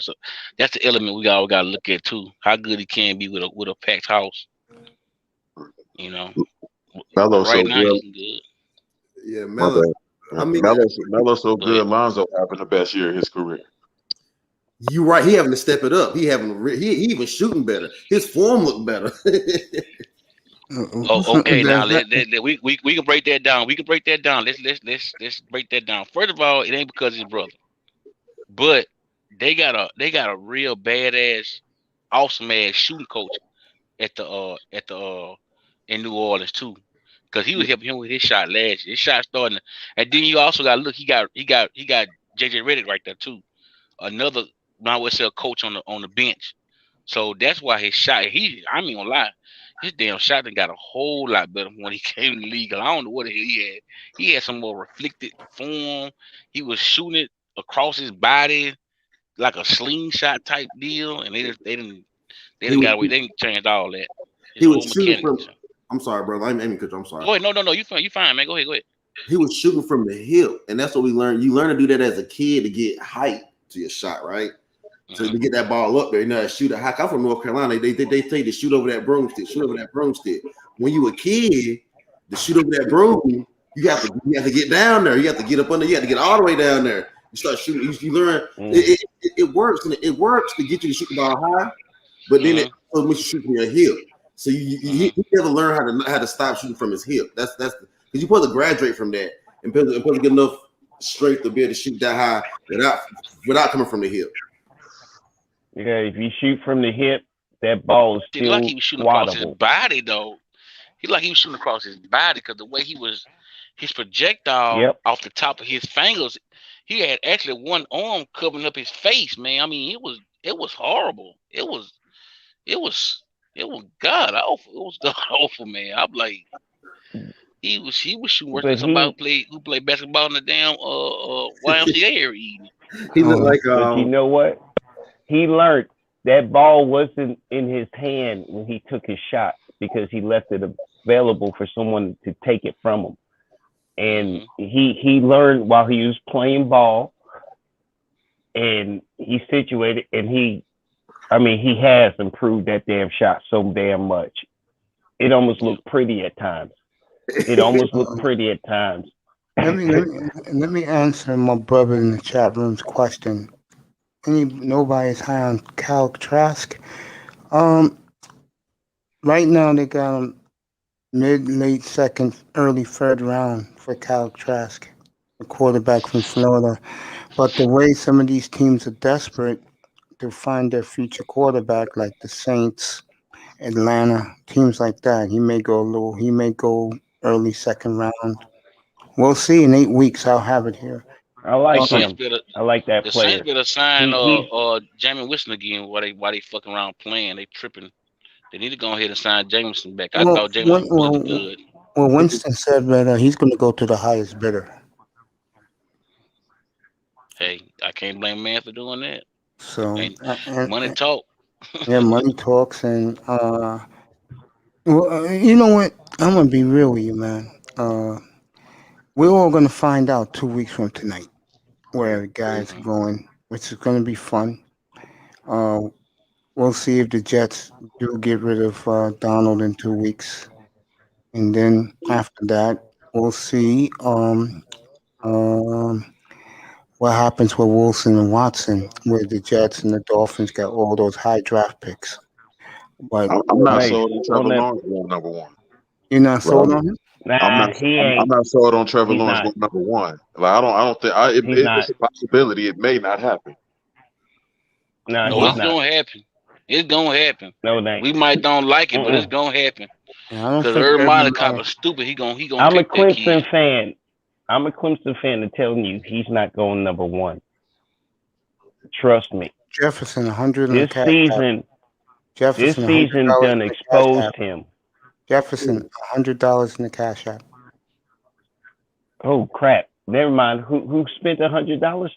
that's the element we got to look at too. How good he can be with a packed house. You know, Melo's right so now good. he's good. Yeah, My Melo. bad. I mean, Melo's so Go good. ahead. Lonzo having the best year of his career. you right. He having to step it up. He even shooting better. His form look better. Oh, okay. Now That's we can break that down. We can break that down. Let's break that down. First of all, it ain't because his brother, but they got a real badass, awesome ass shooting coach at the in New Orleans too, because he was helping him with his shot last year. His shot starting, and then you also got to look. He got JJ Redick right there too. Another, I would say, a coach on the bench. So that's why his shot. I ain't gonna lie, his damn shot done got a whole lot better when he came in the league. I don't know what the hell he had. He had some more reflected form. He was shooting it across his body like a slingshot type deal, and they didn't got away. They didn't change all that. His He was whole shooting from. mechanics. I'm sorry, brother. I'm aiming because I'm sorry. Go ahead. No. You fine, man. Go ahead. He was shooting from the hip, and that's what we learned. You learn to do that as a kid to get height to your shot, right? So to get that ball up there, you know, shoot it high. I'm from North Carolina. They say to shoot over that broomstick. When you a kid, to shoot over that broom, you have to get down there. You have to get up under. You have to get all the way down there. You start shooting. You learn it works, and it works to get you to shoot the ball high, but then it makes you shoot from your hip. So you never learn how to stop shooting from his hip. That's because you're supposed to graduate from that and supposed to get enough strength to be able to shoot that high without coming from the hip. Yeah, if you shoot from the hip, that ball is still like he was shooting across his swattable. body though. He was shooting across his body because the way his projectile off the top of his fingers, he had actually one arm covering up his face, man. I mean, it was horrible. It was god awful. It was god awful, man. I'm like, he was shooting worse than somebody who played basketball in the damn YMCA every evening. He looked like But you know what? He learned that ball wasn't in his hand when he took his shot because he left it available for someone to take it from him. And he learned while he was playing ball, and he situated, and he has improved that damn shot so damn much. It almost looked pretty at times. Let me answer my brother in the chat room's question. Nobody's high on Cal Trask. Right now they got him late second, early third round for Cal Trask, a quarterback from Florida. But the way some of these teams are desperate to find their future quarterback, like the Saints, Atlanta, teams like that, he may go early second round. We'll see in 8 weeks. I'll have it here. I like him. I like that the player. Saints better sign Jameis Winston again. Why they fucking around playing? They tripping. They need to go ahead and sign Jameson back. I thought Jameson was good. Well, Winston said that he's going to go to the highest bidder. Hey, I can't blame man for doing that. So money talk. Yeah, money talks, and you know what? I'm gonna be real with you, man. We're all gonna find out 2 weeks from tonight where the guys are going, which is gonna be fun. We're we'll see if the Jets do get rid of Donald in 2 weeks, and then after that, we'll see what happens with Wilson and Watson, where the Jets and the Dolphins got all those high draft picks. But I'm not Nice. sold on Trevor On that, Lawrence going number one. you're not Well, sold on him? I'm nah, not. he I'm ain't. not sold on Trevor He's Lawrence not. going number one. Like I don't think. He's not. It's a possibility. It may not happen. No, No, he's it's not. gonna happen. It's gonna happen. No, it ain't. We might don't like it, but it's Mm-mm. gonna happen. Yeah, I don't Because think Urban Urban Meyer kind Meyer. of stupid. He gonna I'm a pick that kid. Clemson fan. I'm a Clemson fan and telling you he's not going number one. Trust me. Jefferson, 100 in the This cash app. season, Jefferson, this season $100 done in the cash exposed app. him. Jefferson, $100 in the cash app. Oh crap! Never mind. Who spent $100?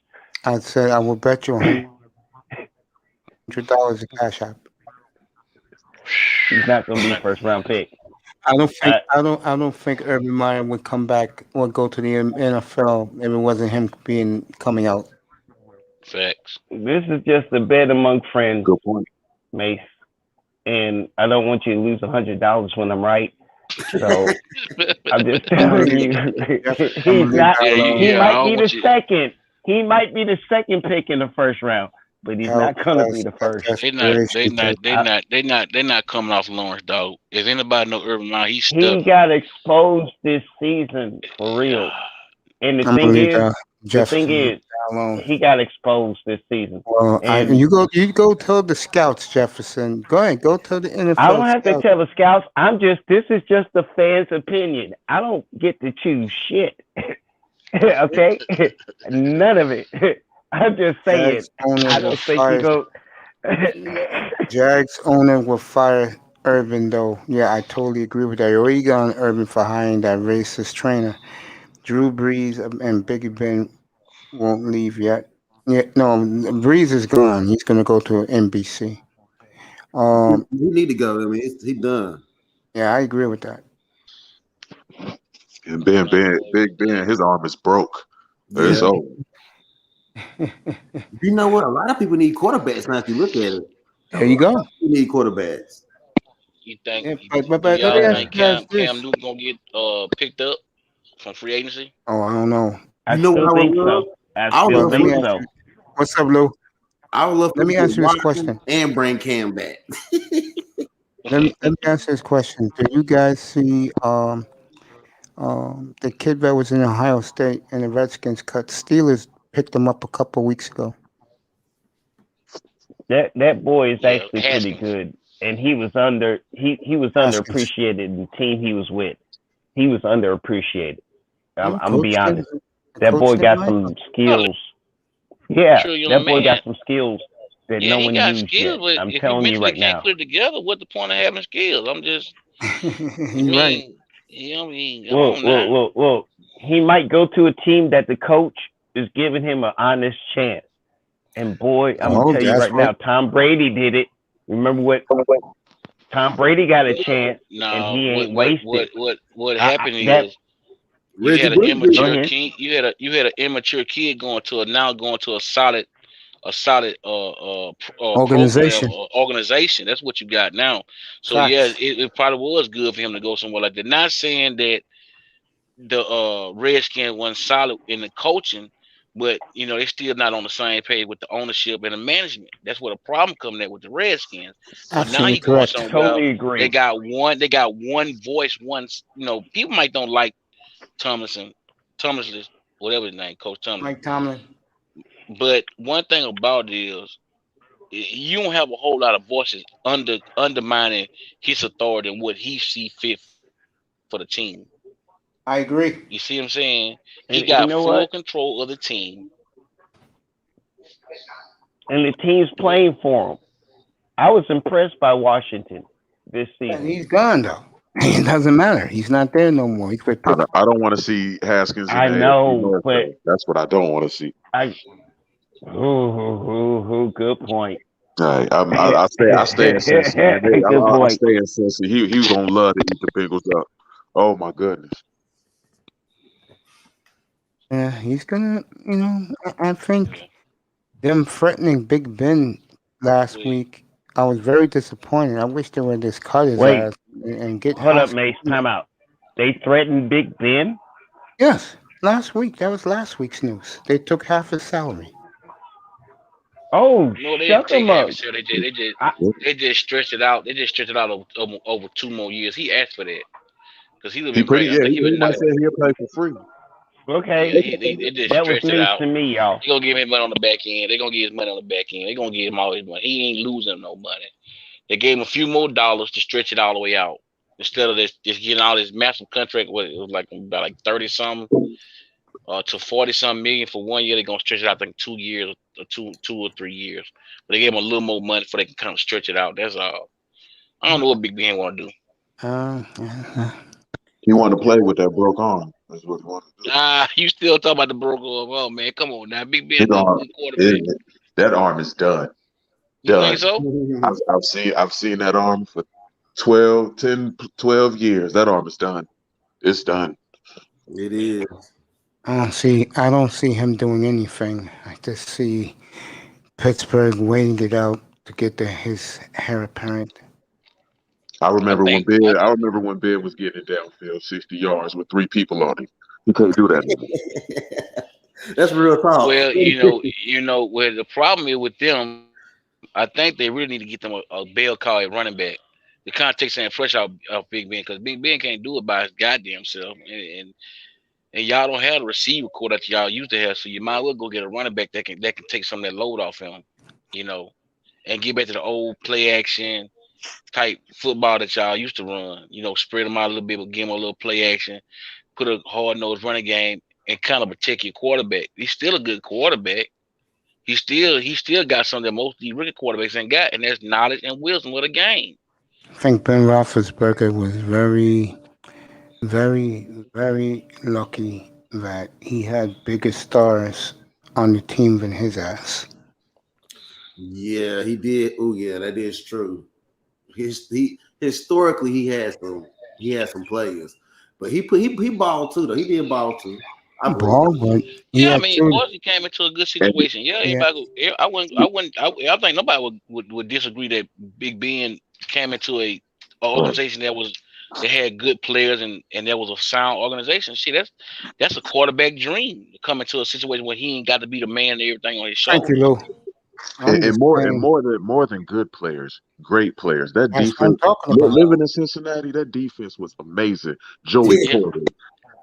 I said I will bet you $100 in cash app. He's not going to be first round pick. I don't think I, I don't think Urban Meyer would come back or go to the NFL if it wasn't him coming out. Facts. this is just a bet among friends, Good point. Mace. And I don't want you to lose $100 when I'm right. So I'm just telling you, he's not. that Yeah, alone. He I might don't be the want you. second. He might be the second pick in the first round, but he's Help, not gonna be the first. that's They not. desperation too. They not coming off Lawrence, dog. If anybody know Urban Meyer, he's He stubborn. got exposed this season for real. And I'm gonna leave Jefferson is, alone. he got exposed this season. Well, And you go tell the scouts, Jefferson. Go ahead, go tell the NFL. I don't have to scouts. tell the scouts. This is just the fans' opinion. I don't get to choose shit. Okay? None of it. I'm just saying. Jags owner I will don't think fire. you go. Jags owner will fire Urban though. Yeah, I totally agree with that. You already got on Urban for hiring that racist trainer. Drew Brees and Biggie Ben won't leave yet. Yeah, no, Brees is gone. He's gonna go to NBC. He need to go. I mean, he done. Yeah, I agree with that. And Big Ben, his arm is broke. It's Yeah. over. You know what? A lot of people need quarterbacks now. If you look at it, There you go. you need quarterbacks. You think? Yeah, Do but let me y'all ask think you guys Cam this. Newton gonna get picked up from free agency? Oh, I don't know. I You know still what I think would love? so. I I would still love Let me think ask so. you. What's up, Lou? I would love Let me to ask you this get question. Watson and bring Cam back. Let me ask this question. Do you guys see the kid that was in Ohio State and the Redskins cut? Steelers picked him up a couple weeks ago. That boy is Yeah, actually pretty Haskins. good, and he was Haskins. underappreciated in the team he was with. He was underappreciated. I'm gonna be Coach honest. didn't- That Coach boy didn't got like some him. skills. Yeah, Sure, young that boy man. got some skills that Yeah, no he one got used skills, yet. but I'm if you telling you mentally right can't now. put it together, what the point of having skills? I'm just, I You're right. mean, come on now. Look. He might go to a team that the coach is giving him an honest chance. And boy, I'm Oh, gonna tell you that's right now, Tom Brady did it. Remember what Tom Brady got a chance, and No, he ain't wasted. what happened That is you had an Reggie Bush did Go immature ahead. kid. You had an immature kid going to a solid Organization. program organization. That's what you got now. So Facts. yeah, it probably was good for him to go somewhere like that. Not saying that the Redskins wasn't solid in the coaching, but they're still not on the same page with the ownership and the management. That's where the problem coming at with the Redskins. So now Absolutely he going correct. somewhere. Totally They agree. got one voice, people might don't like Tomlinson, whatever his name, Coach Tomlinson. Mike Tomlin. But one thing about it is you don't have a whole lot of voices undermining his authority and what he see fit for the team. I agree. You see what I'm saying? He And you got know full what? control of the team. And the team's playing for him. I was impressed by Washington this And season. he's gone though. It doesn't matter. He's not there no more. He's with I Pittsburgh. don't want to see Haskins in I the AFC know, North, but though. That's what I don't want to see. Good point. Right. I stay in Cincy, man. Good I point. stay in Cincy. He was gonna love to eat the Bengals up. Oh my goodness. Yeah, he's gonna. I think them threatening Big Ben last Wait. week I was very disappointed. I wish they would just cut his Wait, ass and get hold up, house. Mace. Time out. They threatened Big Ben. Yes, last week. That was last week's news. They took half his salary. Oh, No, they didn't shut take them half up. a share. I, They just stretched it out. They just stretched it out over 2 more years. He asked for that because he would have He been pretty great. I yeah. think He he would pretty much not. said he'll play for free. okay, Yeah, they just that was stretched it news out. to me, y'all. They gonna give him money on the back end. They gonna give his money on the back end. They gonna give him all his money. He ain't losing no money. They gave him a few more dollars to stretch it all the way out instead of just getting all this massive contract. What it was like about like 30 something to 40 something million for 1 year. They're gonna stretch it out, I think 2 years or 2 or 3 years. But they gave him a little more money so they can kind of stretch it out. That's all. I don't know what Big Ben want to do. Uh, He wanted to play with that broke arm. That's what he wanted to do. You still talking about the broke arm? Oh man, come on now. Big Ben, His good, arm, good quarterback. that arm is done. You think Done. so? I've seen that arm for 12 years. That arm is done. It's done. It is. I don't see him doing anything. I just see Pittsburgh waiting it out to get his heir apparent. I remember think- when Ben was getting it downfield 60 yards with 3 people on him. He can't do that anymore. That's real talk. Well, where the problem is with them, I think they really need to get them a bell cow at running back. The kind of take some fresh out of Big Ben because Big Ben can't do it by his goddamn self, and y'all don't have the receiver core that y'all used to have, so you might as well go get a running back that can take some of that load off him, and get back to the old play action type football that y'all used to run. Spread them out a little bit, but give them a little play action, put a hard nosed running game, and kind of protect your quarterback. He's still a good quarterback. He still got something that most of these rookie quarterbacks ain't got, and that's knowledge and wisdom of the game. I think Ben Roethlisberger was very, very, very lucky that he had bigger stars on the team than his ass. Yeah, he did. Oh, yeah, that is true. Historically he had some players, but he balled too though. He did ball too. But he Yeah, I had mean, two. of course, he came into a good situation. Yeah, everybody. I think nobody would disagree that Big Ben came into a organization that had good players and that was a sound organization. Shit, that's a quarterback dream to come into a situation where he ain't got to be the man and everything on his show. Thank you, Lou. And more than good players, great players. That That's what I'm defense, talking about. living in Cincinnati, that defense was amazing. Joey Porter,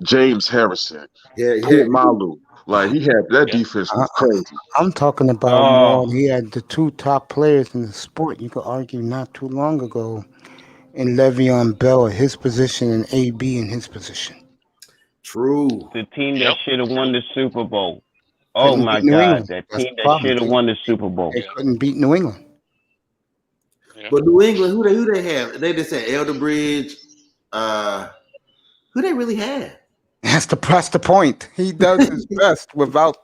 James Harrison, Kid Malu. Like he had that defense was crazy. I'm talking about more. He had the 2 top players in the sport. You could argue not too long ago in Le'Veon Bell at his position and AB in his position. True. The team that should have won the Super Bowl. Oh Couldn't my beat New God, England. that That's team the that problem. should have won the Super Bowl. They couldn't beat New England. But New England, who they have? They just said Elder Bridge. Who they really had? That's the point. He does his best without.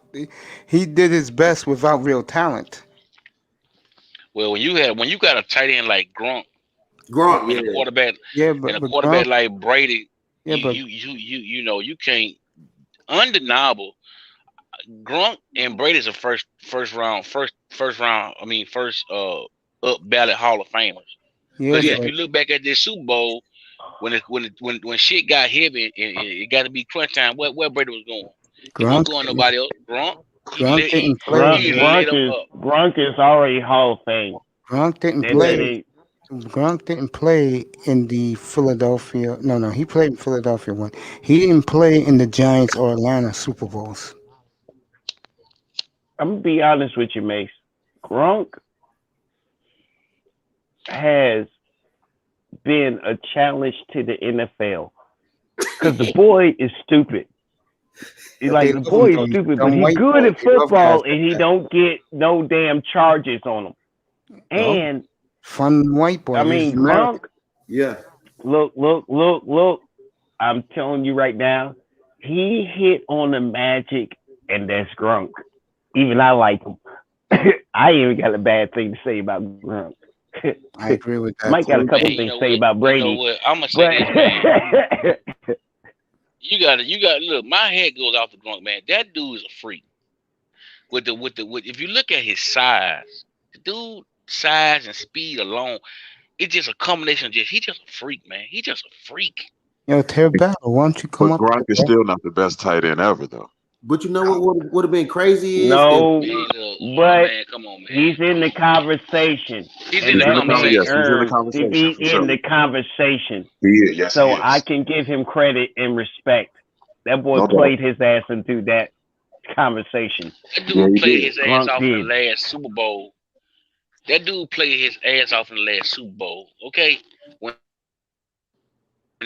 He did his best without real talent. Well, when you got a tight end like Gronk, and a quarterback, Gronk, like Brady, Yeah, but you can't undeniable. Gronk and Brady's a first round up ballot Hall of Famers. yeah, Because if you look back at this Super Bowl, when shit got heavy and it got to be crunch time, where Brady was going? He wasn't going nobody else. Gronk didn't play. Gronk is already Hall of Fame. Gronk didn't play. Gronk didn't play in the Philadelphia. No, he played in Philadelphia one. He didn't play in the Giants or Atlanta Super Bowls. I'm gonna be honest with you, Mace. Gronk has been a challenge to the NFL because the boy is stupid. The boy is stupid, but he's good at football and he don't get no damn charges on him. And fun white boy. I mean, Gronk. Yeah. Look. I'm telling you right now, he hit on the magic, and that's Gronk. Even I like him. I ain't even got a bad thing to say about Gronk. I agree with that. Mike got a couple things to say about Brady. I'm gonna say this, man. You got look. My head goes off the Gronk, man. That dude is a freak. If you look at his size, the dude size and speed alone, it's just a combination of he's just a freak, man. He's just a freak. Yo, Terry Battle, why don't you come But up? Gronk is still not the best tight end ever, though. But you know what would have been crazy is No, Man, look, but man, come on, man. he's in the conversation. He's And in the that conversation. man Yes, he's in the earned to conversation, be for sure. in the conversation. He is, yes, So he is. I can give him credit and respect. That boy No doubt. played his ass into that conversation. That dude Yeah, he played did. his ass Gronk off in did. the last Super Bowl. That dude played his ass off in the last Super Bowl. Okay, when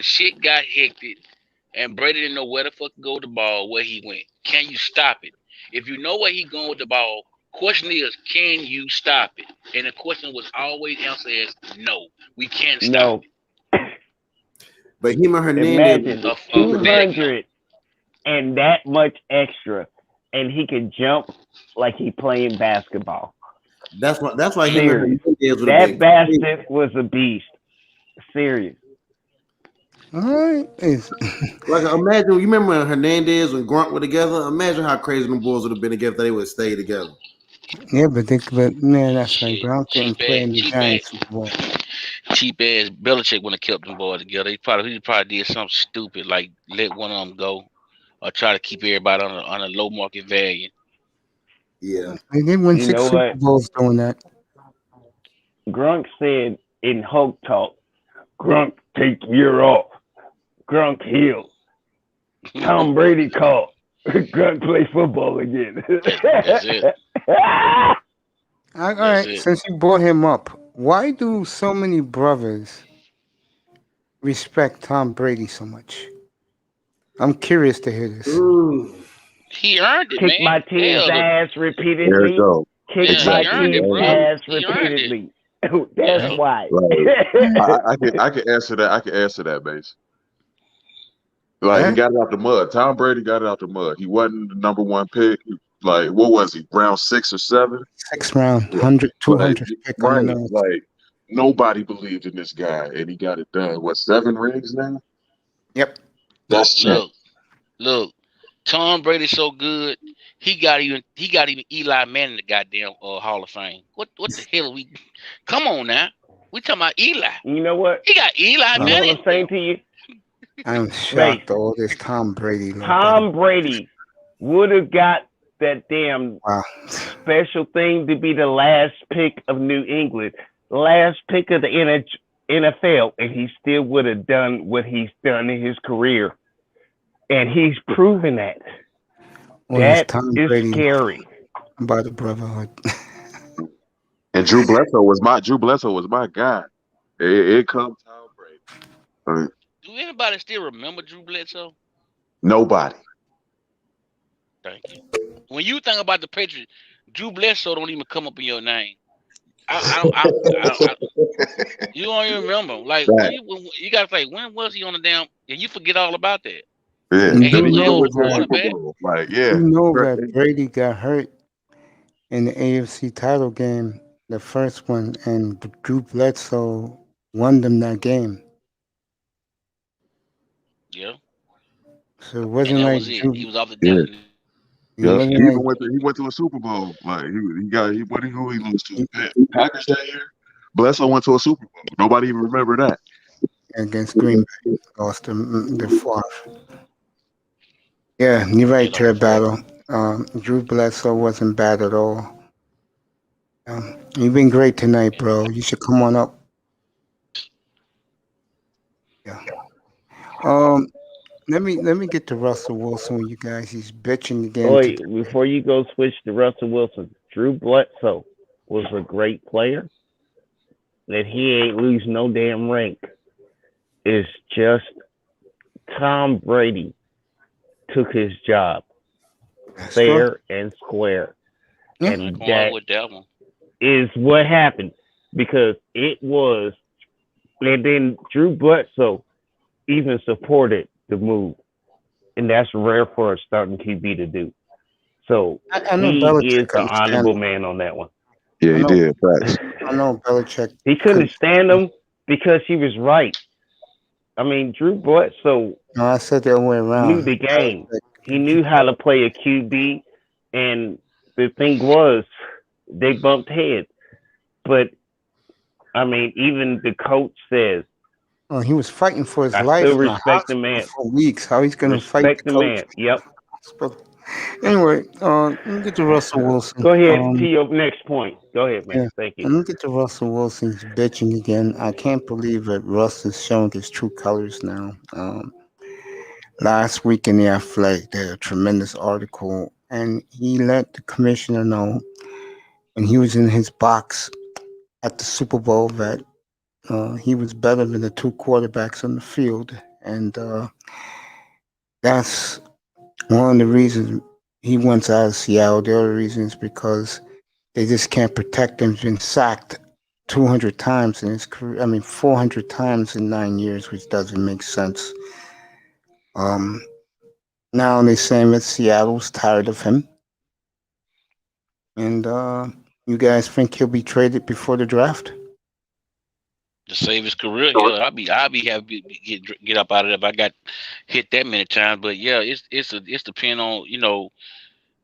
shit got hectic and Brady didn't know where the fuck to go with the ball, where he went. Can you stop it? If you know where he going with the ball, question is, can you stop it? And the question was always answered as no, we can't stop No, but him and Hernandez. imagine it. 200 and that much extra, and he can jump like he playing basketball. That's why him and Serious. Hernandez would That have been bastard was a beast. Serious. All right. like imagine you remember when Hernandez and Grunt were together. Imagine how crazy them boys would have been together if they would stay together. Yeah, but man, that's right. Gronk didn't Cheap play ass, in the cheap Giants ass. Super Bowl. Cheap ass Belichick wouldn't have kept them boys together. He probably did something stupid like let one of them go or try to keep everybody on a low market value. Yeah. They did win You 6 know Super what? Bowls doing that. Grunk said in Hulk talk, Grunk take year off. Grunk heal. Tom Brady called. Grunk play football again. That's it. All right, it. since you brought him up, why do so many brothers respect Tom Brady so much? I'm curious to hear this. Ooh. He earned it, Kick man. my team's Hell, ass There you repeatedly. go. Kick Yeah, my he earned it, team's bro. ass He earned it. repeatedly. That's Yeah. why. Right. I can answer that. I can answer that, base. Like Yeah. he got it out the mud. Tom Brady got it out the mud. He wasn't the number one pick. Like what was he? Round 6 or 7? 6th round, 100, 200 pick on Right. the nose. Like nobody believed in this guy, and he got it done. What 7 rings now? Yep. That's check. Look. Tom Brady's so good. He got even Eli Manning the goddamn Hall of Fame. What the hell are we? Come on now. We talking about Eli. You know what? He got Eli You know Manning. what I'm saying to you? I'm shocked all this Tom Brady. Tom Brady would have got that damn Wow. special thing to be the last pick of New England, last pick of the NFL, and he still would have done what he's done in his career. And he's proven that. Well, That Tom is Brady scary. by the brotherhood. And Drew Bledsoe was my guy. It comes Tom Brady. Do anybody still remember Drew Bledsoe? Nobody. Thank you. When you think about the Patriots, Drew Bledsoe don't even come up in your name. You don't even remember. Like Right. you gotta say, when was he on the damn? And you forget all about that. Yeah. You he do was know the that, quarterback. Like, yeah. you know that Brady got hurt in the AFC title game, the first one, and Drew Bledsoe won them that game. Yeah. So it And wasn't that like was it. Drew, He was off the Yeah. depth. it Yeah, wasn't he like even went to a Super Bowl. Like who he lost to? Packers that year. Bledsoe went to a Super Bowl. Nobody even remember that. against Green Bay, lost the fourth. Yeah, you're right, Terry Battle. Drew Bledsoe wasn't bad at all. You've been great tonight, bro. You should come on up. Yeah. Let me get to Russell Wilson with you guys. He's bitching again. Wait, before you go switch to Russell Wilson, Drew Bledsoe was a great player. That he ain't lose no damn rank. It's just Tom Brady took his job fair and square. Yeah. And Going that with that one. is what happened because it was, and then Drew Bledsoe even supported the move, and that's rare for a starting QB to do. So I know he Belichick is the honorable man on that one. Yeah, he did. Facts. I know Belichick. He couldn't stand him because he was right. I mean, Drew Bledsoe No, I said the other way around. knew the game. He knew how to play a QB, and the thing was, they bumped heads. But I mean, even the coach says, Oh, he was fighting for his I life still in the respect the hospital man. for weeks. How he's going to fight Respect the the coach? man. Yep. Anyway, let me get to Russell Wilson. Go ahead to your next point. Go ahead, man. Yeah, Thank let you. me get to Russell Wilson. He's bitching again. I can't believe that Russ is showing his true colors now. Last week in the Athletic, they had a tremendous article, and he let the commissioner know, and he was in his box at the Super Bowl, that he was better than the two quarterbacks on the field, and that's one of the reasons he wants out of Seattle. The other reason is because they just can't protect him. He's been sacked 200 times in his career. I mean, 400 times in 9 years, which doesn't make sense. Now they're saying that Seattle's tired of him, and you guys think he'll be traded before the draft? To save his career, yeah, I'll be happy to get up out of there if I got hit that many times. But yeah, it's depending on,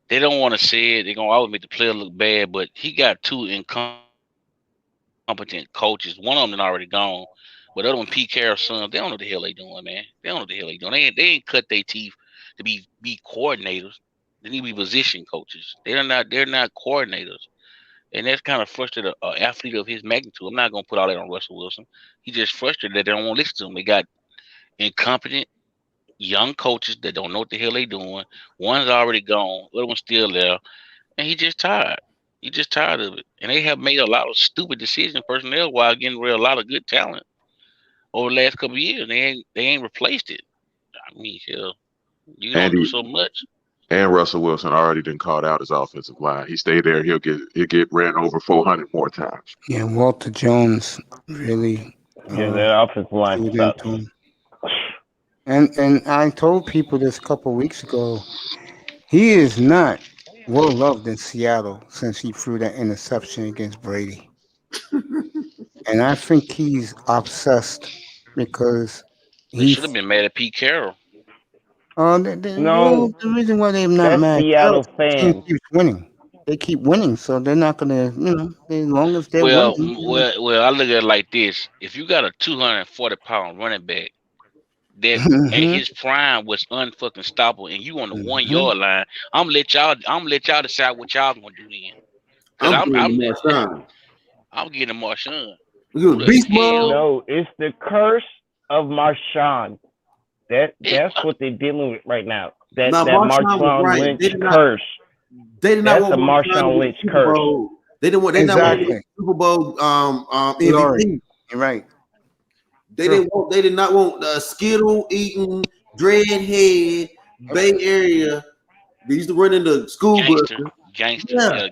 they don't want to say it. They're gonna always make the player look bad. But he got two incompetent coaches. One of them already gone, but the other one, Pete Carroll's son, they don't know what the hell they doing, man. They don't know what the hell they doing. They ain't cut their teeth to be coordinators. They need to be position coaches. They're not coordinators. And that's kind of frustrated an athlete of his magnitude. I'm not going to put all that on Russell Wilson. He's just frustrated that they don't want to listen to him. They got incompetent young coaches that don't know what the hell they doing. One's already gone. The other one's still there. And he's just tired. He's just tired of it. And they have made a lot of stupid decisions personnel while getting rid of a lot of good talent over the last couple of years. They ain't replaced it. I mean, hell, you can only do so much. And Russell Wilson already done called out his offensive line. He stayed there. He'll get ran over 400 more times. Yeah, Walter Jones really. Yeah, that offensive line sucks. And I told people this a couple of weeks ago. He is not well loved in Seattle since he threw that interception against Brady. And I think he's obsessed because They should have been mad at Pete Carroll. No, the reason why they're not mad, Seattle fans keeps winning. They keep winning, so they're not gonna, as long as they're winning. Well, I look at it like this: if you got a 240-pound running back that at his prime was unfucking stoppable, and you on the 1 yard line, I'm gonna let y'all decide what y'all gonna do then. I'm getting Marshawn. Beast mode. No, it's the curse of Marshawn. That's what they're dealing with right now. That Marshawn Lynch curse. They did not want the Marshawn Lynch curse. They didn't want. They not want the Super Bowl MVP. You're right. They didn't want. They did not want Skittle eating, dreadhead, Bay Area. They used to run into school buses. Gangster.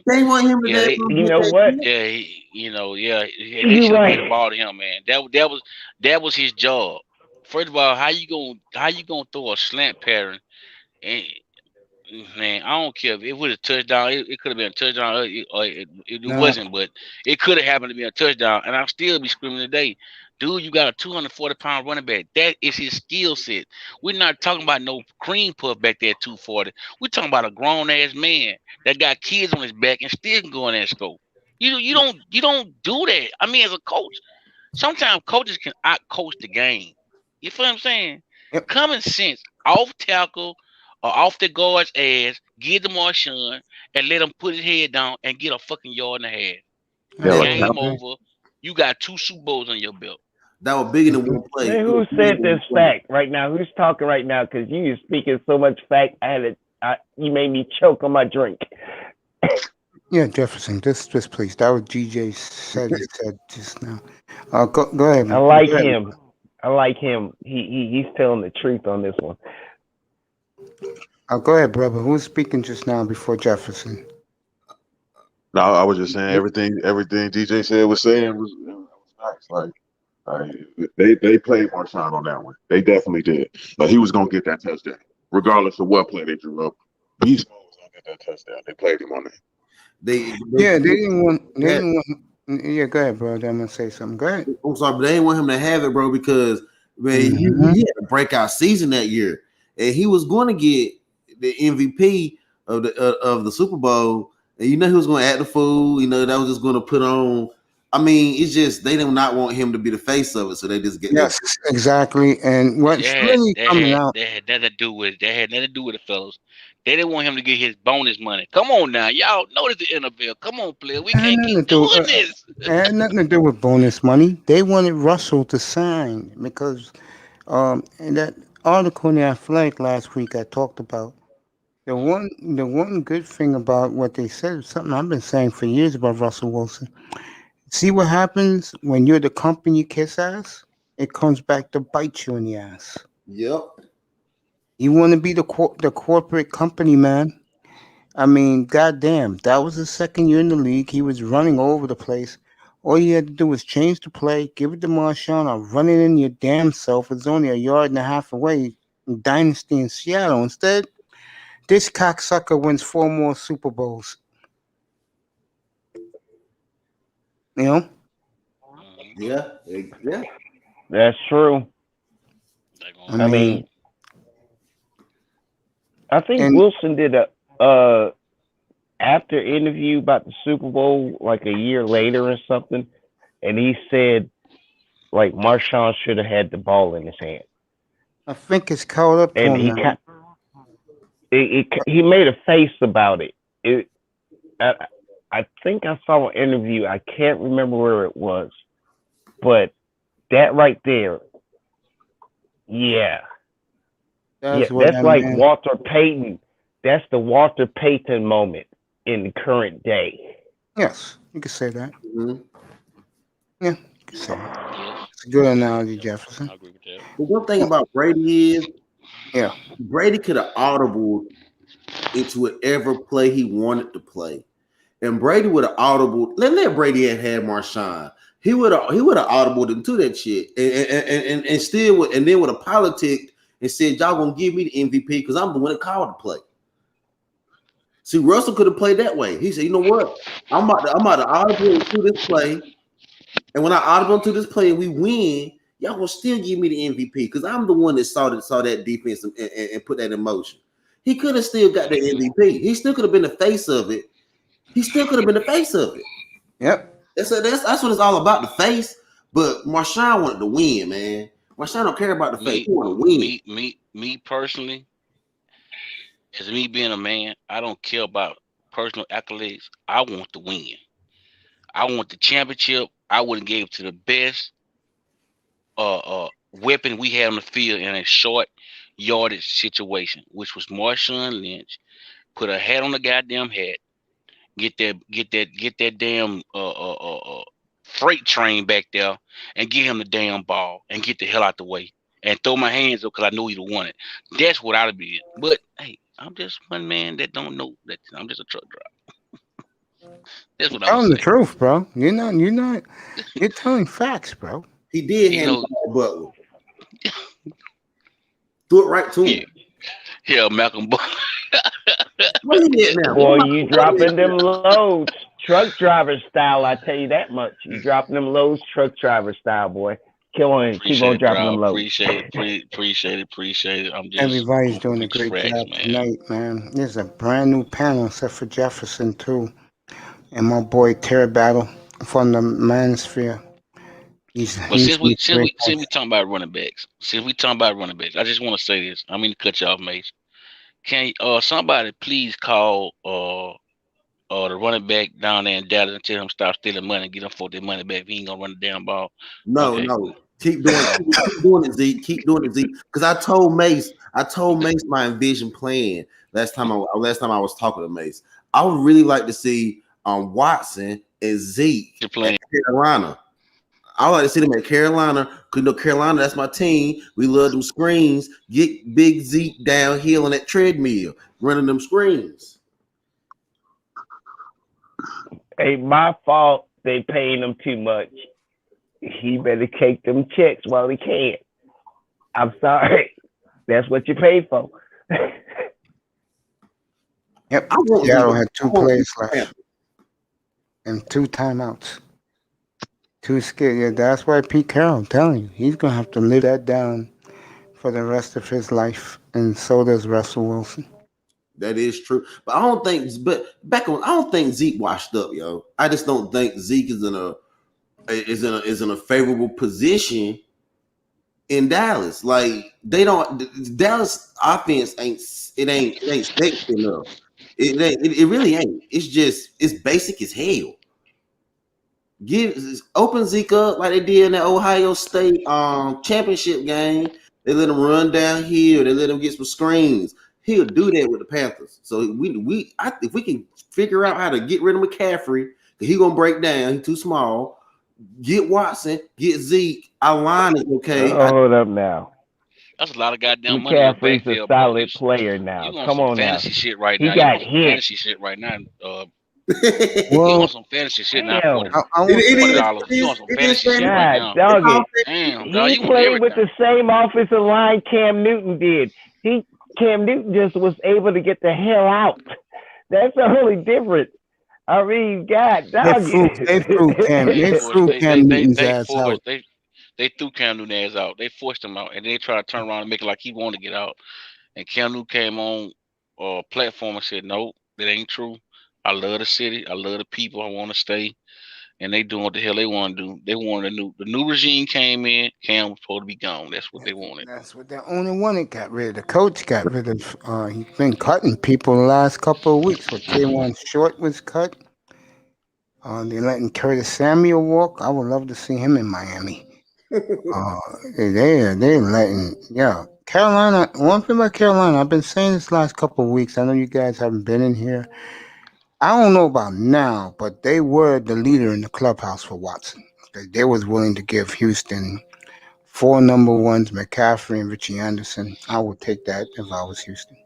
They want him to. You know what? Yeah, They should You're have right. made the ball to him, man. That was his job. First of all, how you gonna throw a slant pattern? And man, I don't care if it was a touchdown. It could have been a touchdown. It wasn't, but it could have happened to be a touchdown. And I'll still be screaming today, dude. You got a 240-pound running back. That is his skill set. We're not talking about no cream puff back there at 240. We're talking about a grown ass man that got kids on his back and still can go in there and score. You don't do that. I mean, as a coach, sometimes coaches can out coach the game. You feel what I'm saying? Yep. Common sense, off tackle or off the guard's ass, give the Marshawn and let him put his head down and get a fucking yard and a half. Game over. You got 2 Super Bowls on your belt. That was bigger than one play. Man, who said this fact right now? Who's talking right now? Because you are speaking so much fact. You made me choke on my drink. Yeah, Jefferson, just please. That was GJ said just now. Go ahead. I like him. I like him. He's telling the truth on this one. Go ahead, brother. Who was speaking just now before Jefferson? No, I was just saying everything DJ said was nice. Like they played Marshawn on that one. They definitely did. But he was gonna get that touchdown, regardless of what play they drew up. Beast Mode was gonna get that touchdown. They played him on that. They didn't want. Yeah, go ahead, bro. I'm gonna say something. Go ahead. I'm sorry, but they didn't want him to have it, bro, because he had a breakout season that year, and he was going to get the MVP of the Super Bowl. And you know he was going to act the fool. You know that was just going to put on. I mean, it's just they do not want him to be the face of it, so they just get. Yes, exactly. And what's really coming out. That had nothing to do with it. That had nothing to do with it, fellas. They didn't want him to get his bonus money. Come on now, y'all notice the NFL. Come on, player. We can't keep doing this. It had nothing to do with bonus money. They wanted Russell to sign because in that article in the Athletic last week I talked about the one good thing about what they said, something I've been saying for years about Russell Wilson. See what happens when you're the company you kiss ass? It comes back to bite you in the ass. Yep. You want to be the corporate company man. I mean, goddamn, that was his second year in the league. He was running all over the place. All you had to do was change the play, give it to Marshawn, or run it in your damn self. It's only a yard and a half away in Dynasty in Seattle. Instead, this cocksucker wins 4 more Super Bowls. You know? Yeah. Yeah. That's true. I mean, I think Wilson did a after interview about the Super Bowl like a year later or something, and he said like Marshawn should have had the ball in his hand. I think it's caught up to and him he made a face about it. I think I saw an interview. I can't remember where it was, but that right there, yeah. That's like Walter Payton. That's the Walter Payton moment in the current day. Yes, you could say that. Mm-hmm. Yeah, you could say that. It's a good analogy, Jefferson. I agree with that. The one thing about Brady is, yeah, Brady could have audible into whatever play he wanted to play, and Brady would have audible. Let Brady had Marshawn. He would have audibled into that shit, and still would, and then would have politicked and said, "Y'all gonna give me the MVP because I'm the one that called the play." See, Russell could have played that way. He said, "You know what? I'm about to audible into this play, and when I audible into this play and we win, y'all gonna still give me the MVP because I'm the one that saw that defense and put that in motion." He could have still got the MVP. He still could have been the face of it. Yep. That's what it's all about, the face. But Marshawn wanted to win, man. Marshawn don't care about the face. He want to win. Me personally, as me being a man, I don't care about personal accolades. I want to win. I want the championship. I would have gave it to the best weapon we had on the field in a short yardage situation, which was Marshawn Lynch. Put a hat on the goddamn hat. Get that damn freight train back there and get him the damn ball and get the hell out the way and throw my hands up because I know he'd have won it. That's what I'd be. But hey, I'm just one man that don't know that I'm just a truck driver. That's what I'm telling saying. the truth, bro. You're telling facts, bro. He did hand the ball, but threw it right to him. Yeah, Malcolm. What he did now? Boy, you dropping them loads, truck driver style. I tell you that much. You dropping them loads, truck driver style, boy. Keep on dropping them loads. Appreciate it. I'm just Everybody's doing a great job tonight, man. There's a brand new panel except for Jefferson too, and my boy Terry Battle from the Manosphere. Since we talking about running backs, I just want to say this. I mean to cut you off, Mace. Can somebody please call the running back down there in Dallas and tell him stop stealing money and get him for their money back if he ain't gonna run the damn ball? No. Keep doing it, Zeke. Keep doing it, Zeke. Because I told Mace my envision plan last time I was talking to Mace. I would really like to see Watson and Zeke at Carolina. I would like to see them at Carolina because Carolina, that's my team. We love them screens. Get big Zeke downhill on that treadmill, running them screens. Ain't my fault they paying him too much. He better take them checks while he can. I'm sorry. That's what you paid for. Yep. Seattle had 2 plays left and 2 timeouts. 2 scared. Yeah, that's why Pete Carroll, I'm telling you, he's gonna have to live that down for the rest of his life, and so does Russell Wilson. That is true. But I don't think I don't think Zeke washed up, yo. I just don't think Zeke is in a favorable position in Dallas. Like Dallas offense ain't sexy enough. It really ain't. It's basic as hell. Open Zeke up like they did in that Ohio State championship game. They let him run down here. They let him get some screens. He'll do that with the Panthers. So if we can figure out how to get rid of McCaffrey, he's gonna break down. He's too small. Get Watson, get Zeke. Our line is okay. Hold up now. That's a lot of goddamn money. McCaffrey's a solid player now. Come on now. Shit right he now. got hit. Fantasy shit right now. Well, you want some fantasy shit now? $40. You want some fantasy shit right now? Damn, dog. He played with the same offensive line Cam Newton did. Cam Newton just was able to get the hell out. That's the only difference. I mean, God, dog. They threw Cam Newton's ass out. They threw Cam Newton ass out. They forced him out, and then they tried to turn around and make it like he wanted to get out. And Cam Newton came on platform and said, "Nope, that ain't true. I love the city. I love the people. I want to stay." And they doing what the hell they want to do. They wanted the new regime came in. Cam was supposed to be gone. That's what they wanted. That's what they only wanted. Got rid of the coach. Got rid of. He's been cutting people the last couple of weeks. What K1 Short was cut. They're letting Curtis Samuel walk. I would love to see him in Miami. They're letting Carolina. One thing about Carolina, I've been saying this last couple of weeks. I know you guys haven't been in here. I don't know about now, but they were the leader in the clubhouse for Watson. They was willing to give Houston 4 number ones, McCaffrey and Richie Anderson. I would take that if I was Houston.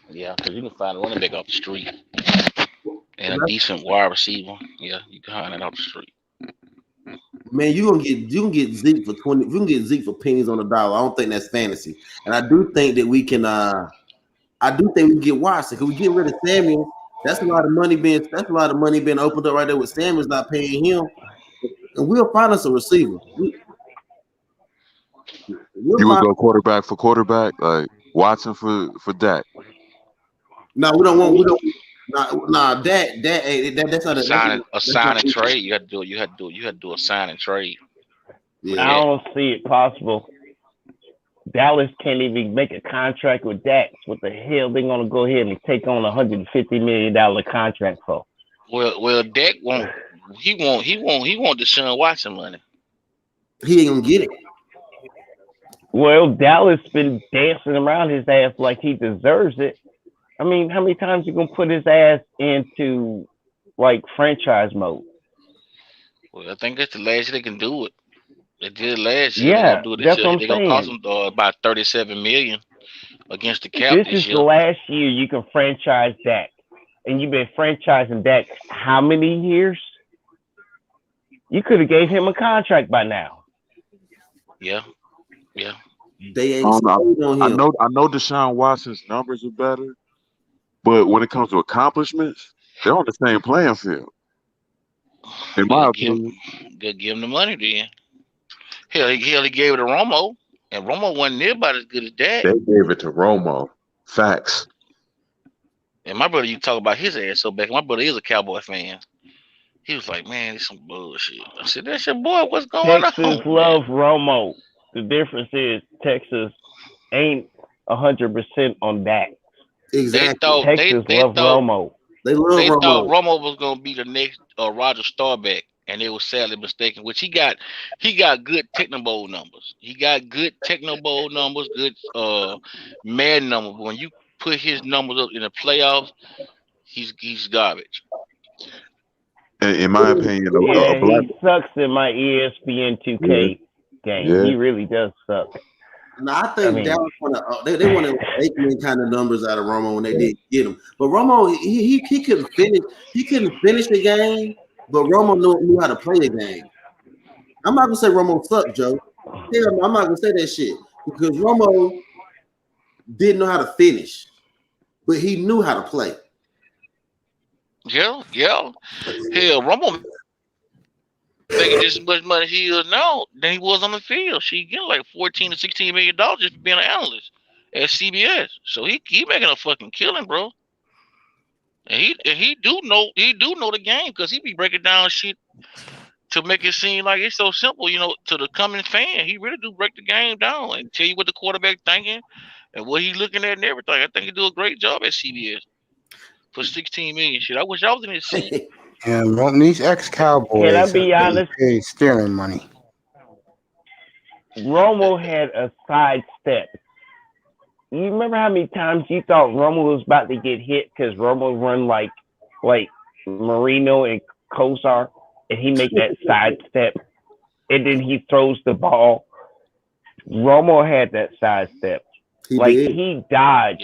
Yeah, because you can find a running back off the street and a decent wide receiver. Yeah, you can find it off the street. Man, you can get Zeke for 20. You can get Zeke for pennies on the dollar. I don't think that's fantasy, and I do think that we can. Get Watson. Because we get rid of Samuel. That's a lot of money being opened up right there with Samuel's not paying him, and we'll find us a receiver. You would go quarterback for quarterback, like Watson for Dak. No, we don't want. We don't. Nah, that's not a sign and trade. You had to do a sign and trade. Yeah. I don't see it possible. Dallas can't even make a contract with Dak. What the hell they gonna go ahead and take on $150 million contract for? Well, Dak won't. He want Deshaun Watson money. He ain't gonna get it. Well, Dallas been dancing around his ass like he deserves it. I mean, how many times you gonna put his ass into like franchise mode? Well, I think that's the last year they can do it. They did it last year. Yeah, they're gonna cost them about $37 million against the cap this year. This is the last year you can franchise Dak, and you've been franchising Dak how many years? You could have gave him a contract by now. Yeah. They ain't on him. I know Deshaun Watson's numbers are better, but when it comes to accomplishments, they're on the same playing field. In my opinion, give him the money then. Hell, he gave it to Romo, and Romo wasn't near about as good as Dak. They gave it to Romo. Facts. And my brother, you talk about his ass so back. My brother is a Cowboy fan. He was like, "Man, it's some bullshit." I said, "That's your boy. What's going on?" Texas love Romo. The difference is Texas ain't 100% on Dak. Exactly. Texas love Romo. They thought Romo was gonna be the next Roger Staubach, and they were sadly mistaken. Which he got good Techno Bowl numbers. He got good Techno Bowl numbers, good Madden numbers. But when you put his numbers up in the playoffs, he's garbage. In my opinion, he sucks in my ESPN 2K game. Yeah. He really does suck. No, I think Dallas they wanted Aikman kind of numbers out of Romo when they did get him. But Romo, he couldn't finish. He couldn't finish the game. But Romo knew how to play the game. I'm not gonna say Romo sucked, Joe. Yeah, I'm not gonna say that shit because Romo didn't know how to finish, but he knew how to play. Yeah. Hell, Romo making just as much money he is now than he was on the field. She getting like $14 to $16 million just for being an analyst. at CBS. So he making a fucking killing, bro. And he do know the game because he be breaking down shit to make it seem like it's so simple, to the coming fan. He really do break the game down and tell you what the quarterback thinking and what he looking at and everything. I think he do a great job at CBS for 16 million shit. I wish I was in his seat. Yeah, well, these ex-Cowboys Can I are be getting honest? paid stealing money. Romo had a sidestep. You remember how many times you thought Romo was about to get hit because Romo run like Marino and Kosar, and he make that sidestep, and then he throws the ball. Romo had that sidestep. He dodged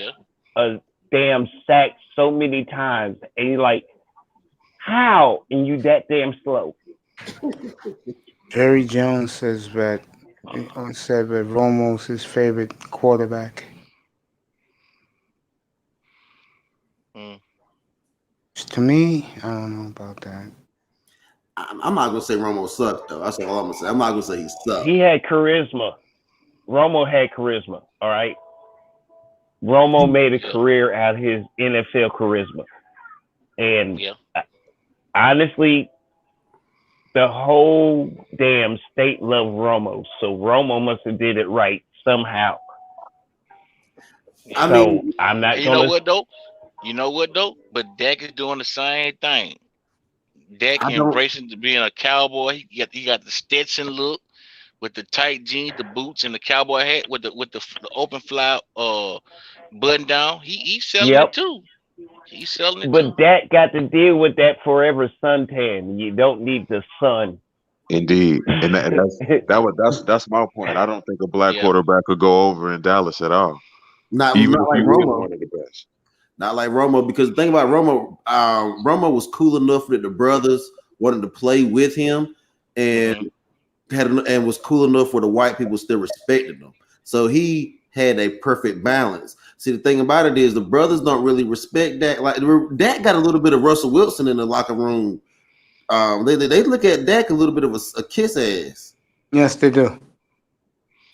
a damn sack so many times, and you're like, how? And you that damn slow. Jerry Jones said that Romo's his favorite quarterback. To me, I don't know about that. I'm not gonna say Romo sucked though. That's all I'm gonna say. I'm not gonna say he sucked. He had charisma. Romo had charisma. All right. Romo made a career out of his NFL charisma, and honestly, the whole damn state loved Romo. So Romo must have did it right somehow. I'm not you gonna. You know what though? But Dak is doing the same thing. Dak embracing being a cowboy. He got the Stetson look with the tight jeans, the boots, and the cowboy hat with the open fly button down. He's selling it too. He's selling it too. But Dak got to deal with that forever suntan. You don't need the sun. Indeed, and that's my point. I don't think a black quarterback could go over in Dallas at all. Not like Romo. One of the best. Not like Romo, because the thing about Romo, Romo was cool enough that the brothers wanted to play with him, and was cool enough where the white people still respected him. So he had a perfect balance. See, the thing about it is the brothers don't really respect Dak. Like Dak got a little bit of Russell Wilson in the locker room. They look at Dak a little bit of a kiss ass. Yes, they do.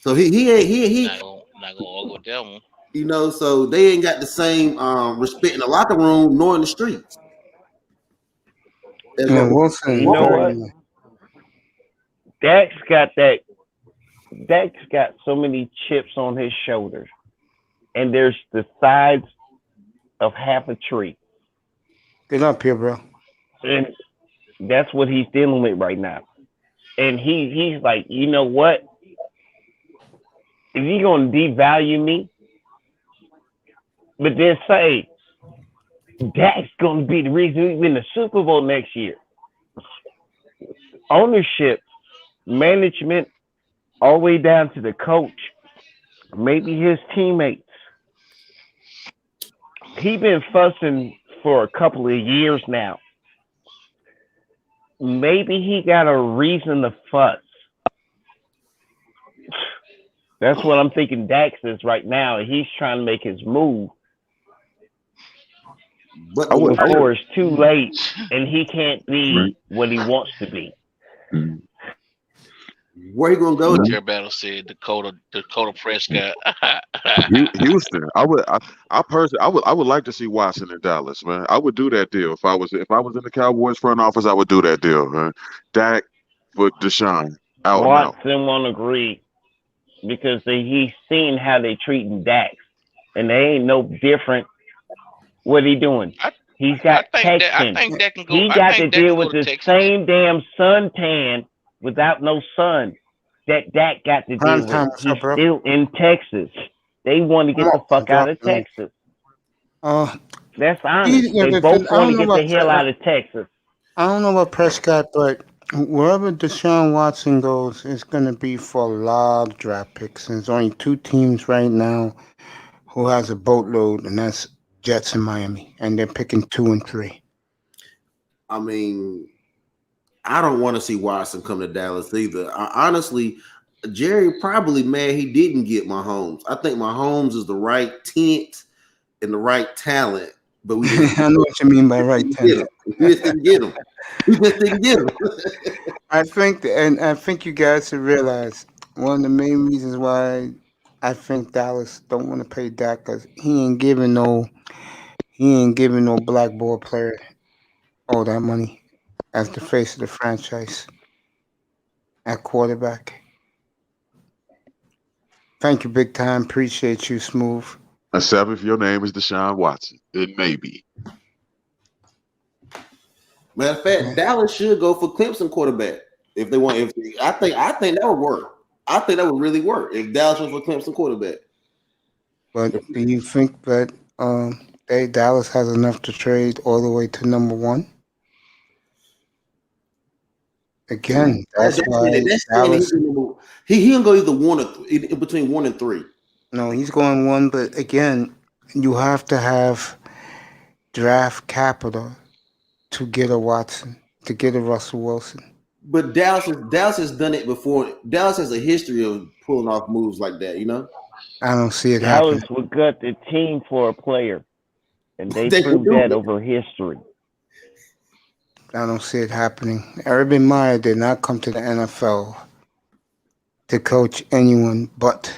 So he not gonna argue with that one. So they ain't got the same respect in the locker room nor in the streets. Wilson, you know what? Dak's got so many chips on his shoulders, and there's the sides of half a tree. Get up here, bro. And that's what he's dealing with right now. And he's like, you know what? If you're gonna devalue me, but then say Dak's gonna be the reason we win the Super Bowl next year. Ownership, management, all the way down to the coach, maybe his teammates. He's been fussing for a couple of years now. Maybe he got a reason to fuss. That's what I'm thinking Dax is right now. He's trying to make his move. But before it's too late and he can't be what he wants to be. Where you gonna go? Jerry Battle said Dakota Prescott. Houston. I personally would like to see Watson in Dallas, man. I would do that deal if I was in the Cowboys front office. I would do that deal, man. Dak for Deshaun. Watson won't agree because he's seen how they treating Dak, and they ain't no different. What he doing? He's got Texans. He got to deal with the same damn suntan without no sun that Dak got to deal with. He's still in Texas. They want to get the fuck out of Texas. That's honest. They both want to get the hell out of Texas. I don't know about Prescott, but wherever Deshaun Watson goes, it's going to be for a lot of draft picks. There's only two teams right now who has a boatload, and that's Jets in Miami, and they're picking 2 and 3. I mean, I don't want to see Watson come to Dallas either. Honestly, Jerry probably mad he didn't get Mahomes. I think Mahomes is the right tent and the right talent, but we didn't I know what you mean by right talent. We just didn't get him. We just didn't get him. I think you guys should realize one of the main reasons why I think Dallas don't want to pay Dak because he ain't giving no black ball player all that money as the face of the franchise at quarterback. Thank you, big time. Appreciate you, Smooth. Except if your name is Deshaun Watson, it may be. Matter of fact, Dallas should go for Clemson quarterback if they want. I think that would work. I think that would really work if Dallas went for Clemson quarterback. But do you think that Dallas has enough to trade all the way to number one? Again, that's why Dallas. He can go either one or between 1 and 3. No, he's going one, but again, you have to have draft capital to get a Watson, to get a Russell Wilson. But Dallas has done it before. Dallas has a history of pulling off moves like that, you know? I don't see it Dallas happening. would gut the team for a player, and they proved that over history. I don't see it happening. Urban Meyer did not come to the NFL to coach anyone but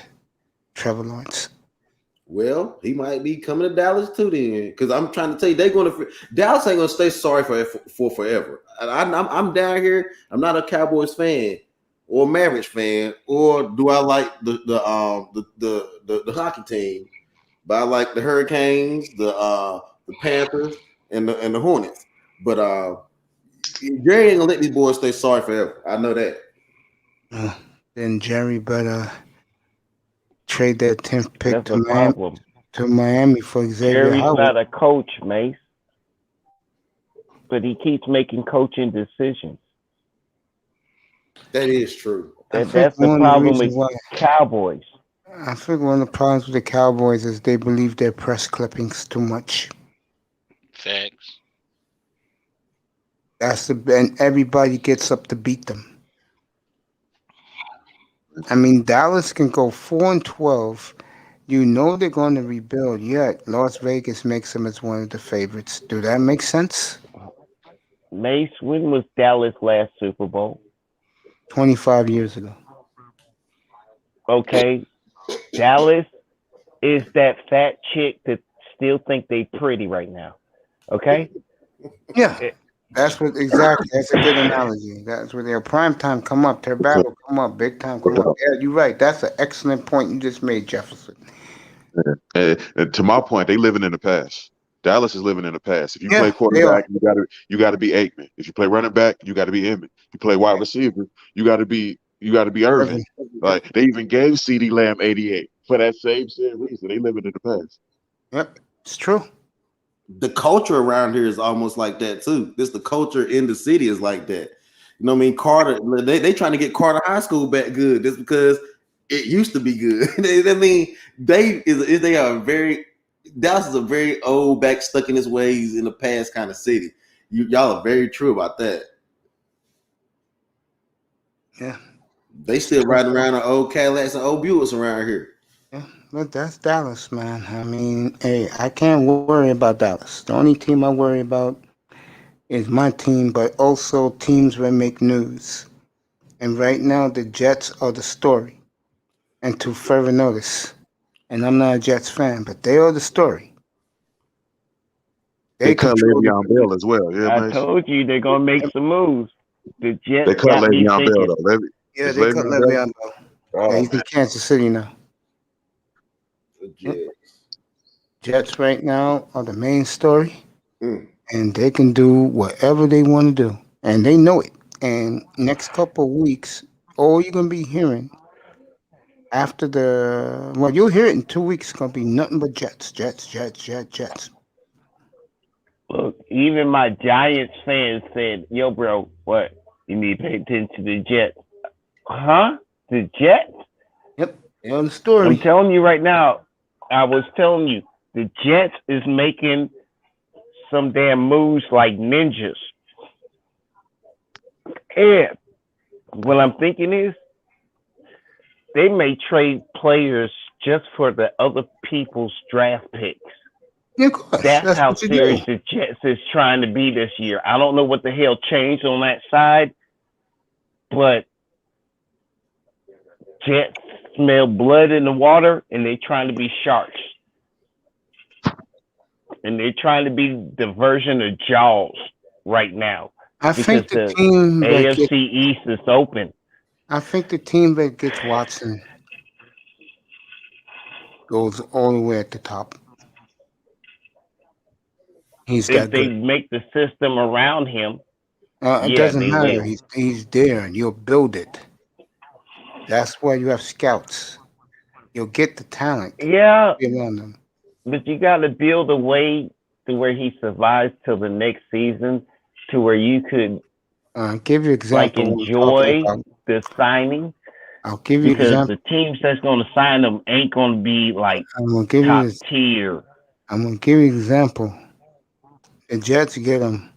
Trevor Lawrence. Well, he might be coming to Dallas too then, because I'm trying to tell you, Dallas ain't gonna stay sorry for forever. I'm down here. I'm not a Cowboys fan or Mavericks fan, or do I like the hockey team? But I like the Hurricanes, the Panthers, and the Hornets. But Jerry ain't gonna let these boys stay sorry forever. I know that. Then Jerry better trade that 10th pick That's to Miami for Xavier Jerry's Howard. not a coach, Mace, but he keeps making coaching decisions. That is true. That's the problem with Cowboys. I think one of the problems with the Cowboys is they believe their press clippings too much. Facts. And everybody gets up to beat them. I mean, Dallas can go 4-12. You know they're going to rebuild, yet Las Vegas makes them as one of the favorites. Do that make sense? Mace, when was Dallas last Super Bowl? 25 years ago. Okay. Dallas is that fat chick that still think they pretty right now. Okay? Yeah. That's what exactly. That's a good analogy. That's where their prime time come up, their battle come up, big time come up. Yeah, you're right. That's an excellent point you just made, Jefferson. And to my point, they living in the past. Dallas is living in the past. If you play quarterback, you got to be Aikman. If you play running back, you got to be Emmett. If you play wide receiver, you got to be Irvin. Like they even gave CeeDee Lamb 88 for that same reason. They living in the past. Yep, it's true. The culture around here is almost like that too. The culture in the city is like that. You know what I mean? Carter, they trying to get Carter High School back good just because it used to be good. I mean, Dallas is a very old, back stuck in his ways in the past kind of city. Y'all are very true about that. Yeah. They still riding around on old Cadillacs and old Buicks around here. Yeah, but that's Dallas, man. I mean, hey, I can't worry about Dallas. The only team I worry about is my team, but also teams that make news. And right now, the Jets are the story. And to further notice, and I'm not a Jets fan, but they are the story. They cut Le'Veon Bell as well. Yeah, I told you they're gonna make some moves. The Jets they cut Le'Veon Bell though. Yeah, they cut Le'Veon Bell. Yeah, he's in Kansas City now. Jets right now are the main story, and they can do whatever they want to do, and they know it. And next couple of weeks, all you're gonna be hearing after you'll hear it in 2 weeks. It's gonna be nothing but Jets. Look, even my Giants fans said, "Yo, bro, what? You need to pay attention to the Jets." Huh? The Jets? Yep, they're the story. I'm telling you right now. I was telling you, the Jets is making some damn moves like ninjas. And what I'm thinking is they may trade players just for the other people's draft picks. Yeah, of course. That's how serious the Jets is trying to be this year. I don't know what the hell changed on that side, but Jets smell blood in the water, and they're trying to be sharks. And they're trying to be the version of Jaws right now. I Because think the the team that AFC gets, East is open. I think the team that gets Watson goes all the way at the top. He's If that they good. make the system around him, It yeah, doesn't they matter. will. He's there, and you'll build it. That's why you have scouts. You'll get the talent Yeah, around them. but you got to build a way to where he survives till the next season, to where you could I'll give you an like example. What we're talking enjoy about. the signing, I'll give you an because example. the teams that's going to sign them ain't going to be like I'm gonna give you. top tier. I'm gonna give you an example. The Jets get them.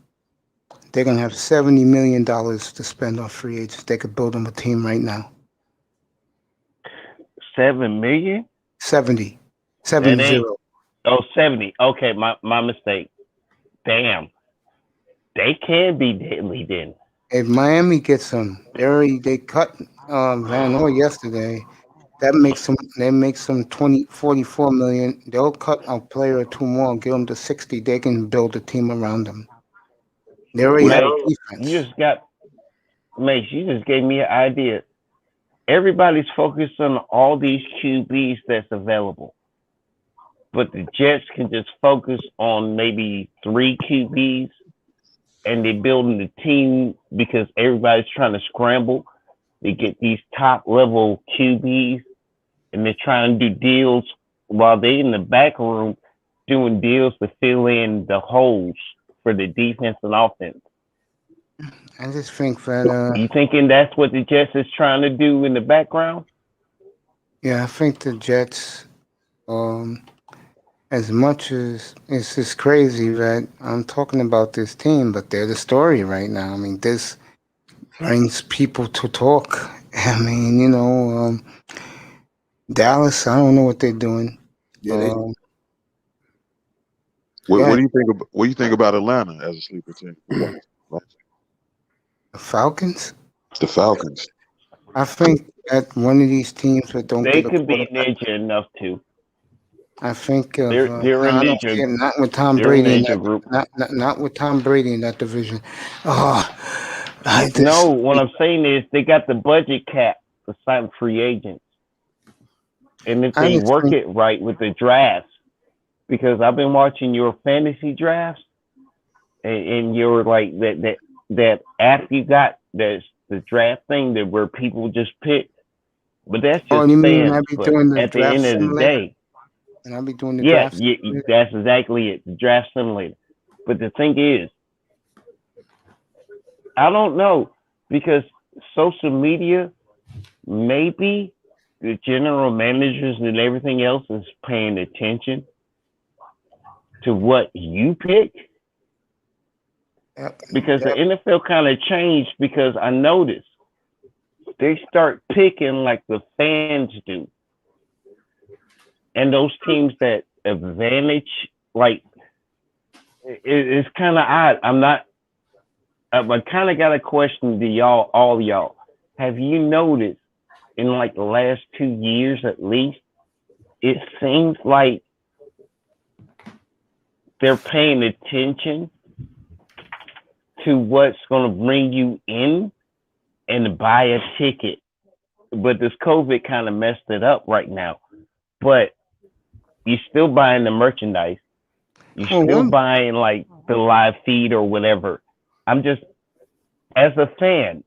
They're gonna have $70 million to spend on free agents. They could build them a team right now. 7 million? 70. That 70 ain't. zero. Oh, 70. Okay, my mistake. Damn. They can be deadly then. If Miami gets them, they cut Van Noy yesterday. That makes them. They make some 44 million. They'll cut a player or two more and give them to 60. They can build a team around them. They already have Mace, a you defense. you just gave me an idea. Everybody's focused on all these QBs that's available. But the Jets can just focus on maybe 3 QBs, and they're building the team because everybody's trying to scramble. They get these top level QBs, and they're trying to do deals while they're in the back room doing deals to fill in the holes for the defense and offense. I just think that You thinking that's what the Jets is trying to do in the background? I think the Jets, as much as it's just crazy that I'm talking about this team, but they're the story right now. I mean, this brings people to talk. I mean, Dallas, I don't know what they're doing. Yeah, they, What do you think? What do you think about Atlanta as a sleeper team? The Falcons? The Falcons. I think that one of these teams that don't They get a could be quarterback. ninja enough too. I think of They're no, a I don't see ninja. it. Not with Tom They're a Brady in ninja that. group. Not with Tom Brady in that division. No, what I'm saying is they got the budget cap to sign free agents, and if I they just work think it right with the drafts, because I've been watching your fantasy drafts, and you're like that app you got, that's the draft thing that where people just pick, but that's Oh, just you mean I fans. be But doing the at the draft end of the simulator? day, And I'll be doing the yeah, draft. that's exactly it, the draft simulator. But the thing is, I don't know, because social media, maybe the general managers and everything else is paying attention to what you pick, because the NFL kind of changed, because I noticed they start picking like the fans do. And those teams that advantage, like, it's kind of odd. I kind of got a question to y'all, all y'all. Have you noticed in like the last 2 years at least, it seems like they're paying attention to what's going to bring you in and buy a ticket. But this COVID kind of messed it up right now. But you're still buying the merchandise. You're still buying like the live feed or whatever. I'm just, as a fan,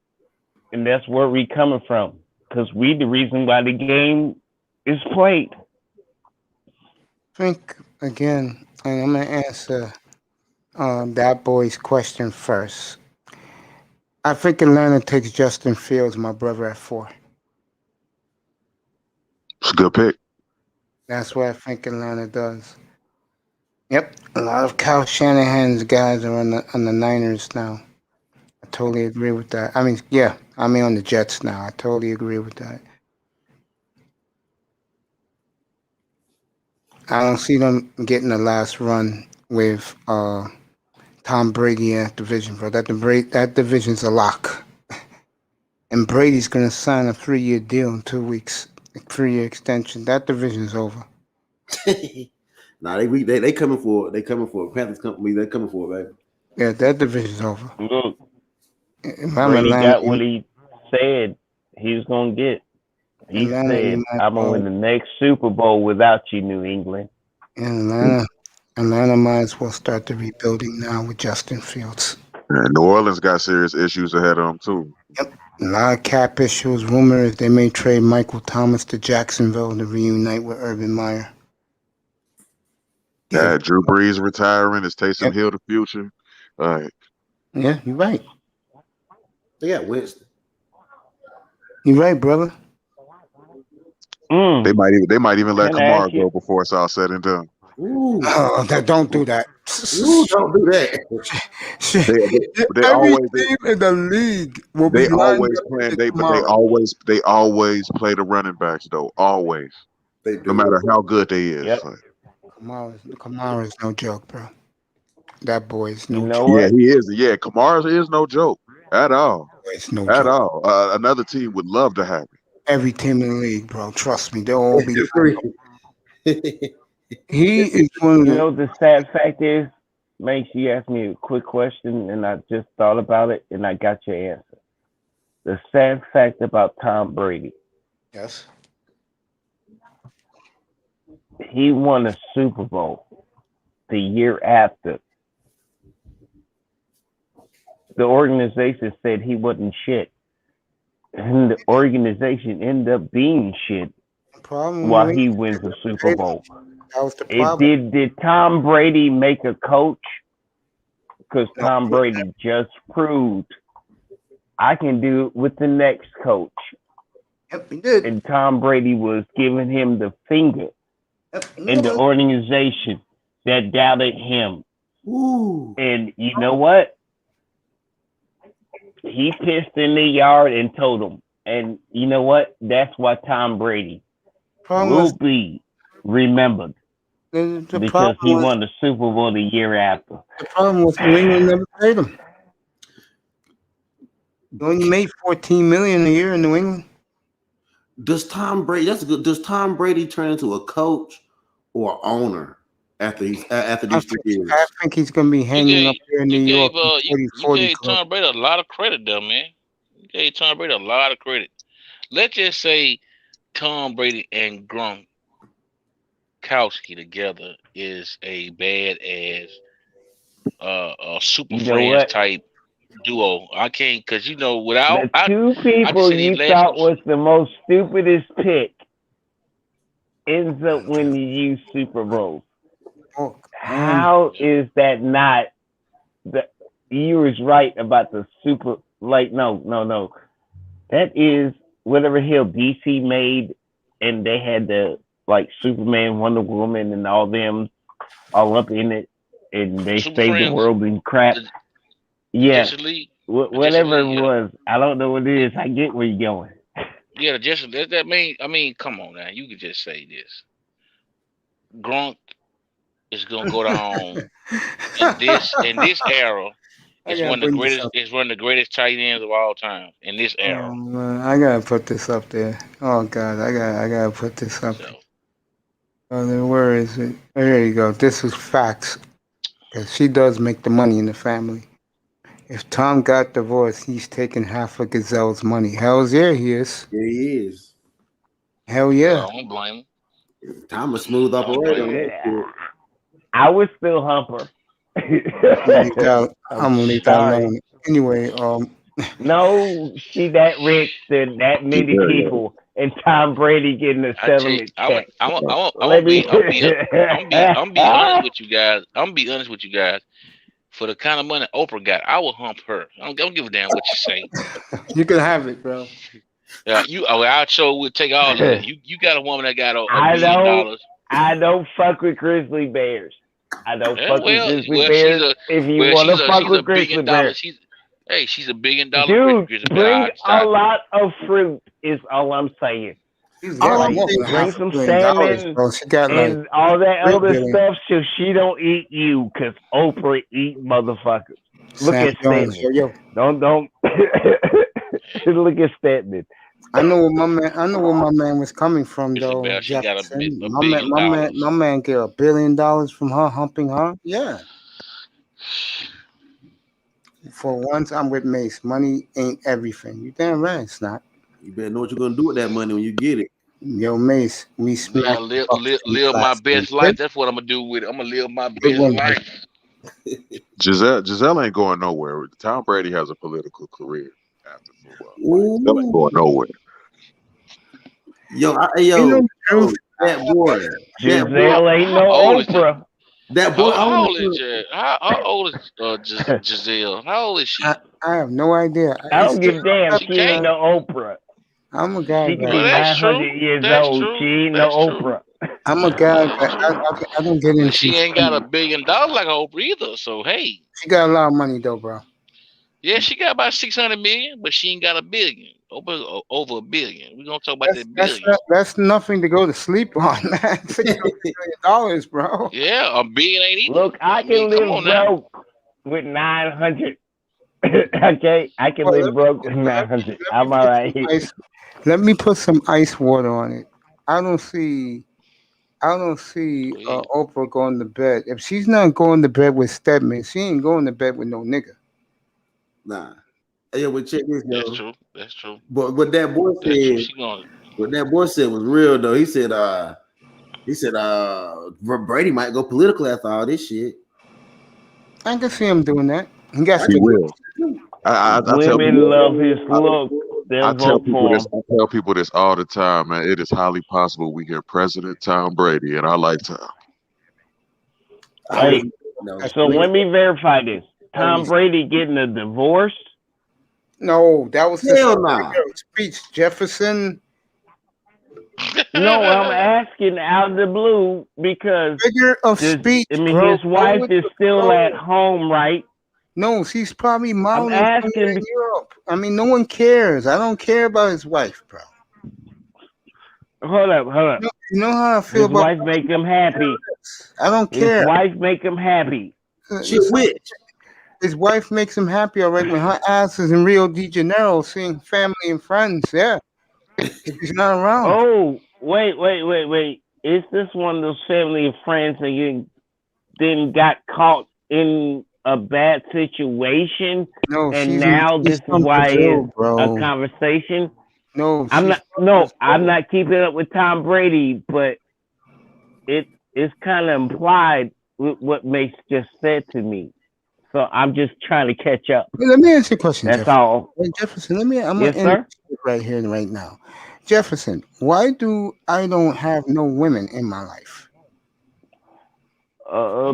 and that's where we coming from, because we the reason why the game is played. Think again, and I'm gonna answer that boy's question first. I think Atlanta takes Justin Fields, my brother, at 4. It's a good pick. That's what I think Atlanta does. Yep, a lot of Kyle Shanahan's guys are on the Niners now. I totally agree with that. I mean, on the Jets now. I totally agree with that. I don't see them getting the last run with Tom Brady in that division, bro. That division's a lock. And Brady's going to sign a 3-year deal in 2 weeks. 3-year extension. That division's over. Nah, they coming for Panthers company. They coming for it, baby. Yeah, that division's over. Look, If I'm Brady Atlanta, got what he said he was gonna get. He Atlanta, said, you might "I'm gonna win the next Super Bowl without you, New England." Atlanta might as well start the rebuilding now with Justin Fields. And New Orleans got serious issues ahead of them too. Yep. A lot of cap issues. Rumor is they may trade Michael Thomas to Jacksonville to reunite with Urban Meyer. Yeah, Drew Brees retiring is Taysom Hill the future. All right. Yeah, you're right. They got Winston. You're right, brother. They might even let Can I ask Kamara you- go before it's all said and done. Ooh. Don't do that. Ooh, don't do that. They Every always team in the league will they be lined always up play with they Kamara. always play the running backs though. Always. They do. No matter how good they is. Yep. Like, Kamara is no joke, bro. That boy is no You know joke. yeah, what? he is. Yeah, Kamara is no joke at all. It's no At joke. all. Another team would love to have him. Every team in the league, bro. Trust me, they'll all be. He is one of You the. know the sad fact is, Mace, you asked me a quick question and I just thought about it and I got your answer. The sad fact about Tom Brady, Yes. he won a Super Bowl the year after. The organization said he wasn't shit. And the organization ended up being shit Problem while with he it, wins a Super Bowl. that was the It problem. did Tom Brady make a coach? Because No. Tom Brady just proved I can do it with the next coach. Yep, he did. And Tom Brady was giving him the finger Yep, he in the was. organization that doubted him. Ooh. And you know what? He pissed in the yard and told him. And you know what? That's why Tom Brady Problem will was, be remembered the because problem he was, won the Super Bowl the year after. the problem was New England never paid him. He only made $14 million a year in New England. Does Tom Brady? That's good. Does Tom Brady turn into a coach or owner after these 3 years? I think he's going to be hanging up here in New York. You 40 gave club. Tom Brady a lot of credit, though, man. You gave Tom Brady a lot of credit. Let's just say Tom Brady and Gronkowski together is a badass, a super You know friends what? type duo. I can't, cause The two people said you these last thought ones- was the most stupidest pick ends up winning you Super Bowls. Oh, How is that not? You was right about the super. Like no. That is whatever hell DC made, and they had the like Superman, Wonder Woman, and all them all up in it, and they Super saved the Friends. world and crap. Yeah, Justice League. whatever it League, yeah. was, I don't know what it is. I get where you're going. Yeah, that mean. I mean, come on now. You could just say this. Gronk is gonna go down in this era. It's one of the greatest tight ends of all time in this era. Oh, man, I gotta put this up there. Oh God, I gotta put this up. So, Oh, then where is it? There you go. This is facts. Cause she does make the money in the family. If Tom got divorced, he's taking half of Gazelle's money. Hell's yeah, he is. Yeah, he is. Hell yeah. I don't blame him. Tom a smooth operator. I would still hump her. I'm gonna leave that sorry. alone. Anyway, No, she that rich than that many Yeah. people, and Tom Brady getting a settlement check. I'm Let me- be honest with you guys. I'm gonna be honest with you guys. For the kind of money Oprah got, I will hump her. I don't give a damn what you say. you can have it, bro. Yeah, I sure would take all of it. You got a woman that got a I $1 know. billion. I don't fuck with grizzly bears. I don't Yeah, fuck with grizzly bears. If you want to fuck with grizzly bears, She's $1 billion dude, grizzly bring bear. a lot of fruit. Is all I'm saying. She's got got more more than than bring half a some billion dollars, salmon bro. She got like and all that $3 other billion. stuff, so she don't eat you, cause Oprah eat motherfuckers. Look Sam at Jones. Stedman. Yo, Don't look at Stedman. I know where my man was coming from, though. Isabel, she got a Jefferson. $1 billion. My man get $1 billion from her humping her. Yeah. For once, I'm with Mace. Money ain't everything. You damn right, it's not. You better know what you're gonna do with that money when you get it. Yo, Mace, we Yeah, smacked live my best life. That's what I'm gonna do with it. I'm gonna live my Good best one, life. Giselle ain't going nowhere. Tom Brady has a political career after football. Ooh. Giselle ain't going nowhere. Yo, that boy. Giselle ain't no Oprah. That boy. How old is Giselle? How old is she? I have no idea. I don't give a damn. She ain't no Oprah. I'm a guy. She can be 900 years old. She ain't no Oprah. I'm a guy. I don't get into. She ain't got $1 billion like Oprah either. So hey, she got a lot of money though, bro. Yeah, she got about 600 million, but she ain't got $1 billion. Over $1 billion. We're gonna talk about that billion. That's nothing to go to sleep on, man. $600 million, bro. Yeah, $1 billion ain't either. Look, I can live broke with 900. Okay, I can live broke with 900. I'm all right. Let me put some ice water on it. I don't see Oprah going to bed. If she's not going to bed with Stedman, she ain't going to bed with no nigga. Nah. Yeah, but check this, yo. That's true. But what that boy said was real though. He said Brady might go political after all this shit. I can see him doing that. He will. I Women love his look. I tell people this all the time, man. It is highly possible we get President Tom Brady, and I like Tom. Hey, so let me verify this. Tom Brady getting a divorce? No, that was the speech, Jefferson. No, I'm asking out of the blue because figure of speech. His wife is still at home, right? No, she's probably modeling I'm asking in Europe. I mean, no one cares. I don't care about his wife, bro. Hold up. You know how I feel about his wife make him happy. I don't care. His wife make him happy. She's witch. His wife makes him happy already when her ass is in Rio de Janeiro seeing family and friends. Yeah. If he's not around. Oh, wait. Is this one of those family and friends that you then got caught in a bad situation? No, and now this is why it's a conversation? No, I'm not keeping up with Tom Brady, but it's kind of implied with what Mace just said to me. So I'm just trying to catch up. Let me ask you a question. That's all. Hey, Jefferson, I'm going to end right here and right now. Jefferson, why do I don't have no women in my life?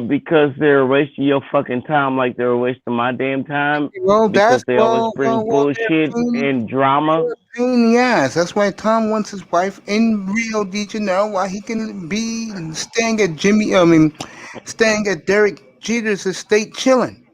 Because they're wasting your fucking time like they're wasting my damn time. Well, because they always bring bullshit and drama. Pain in the ass. That's why Tom wants his wife in Rio de Janeiro while he can be staying at Derek Jeter's estate chilling.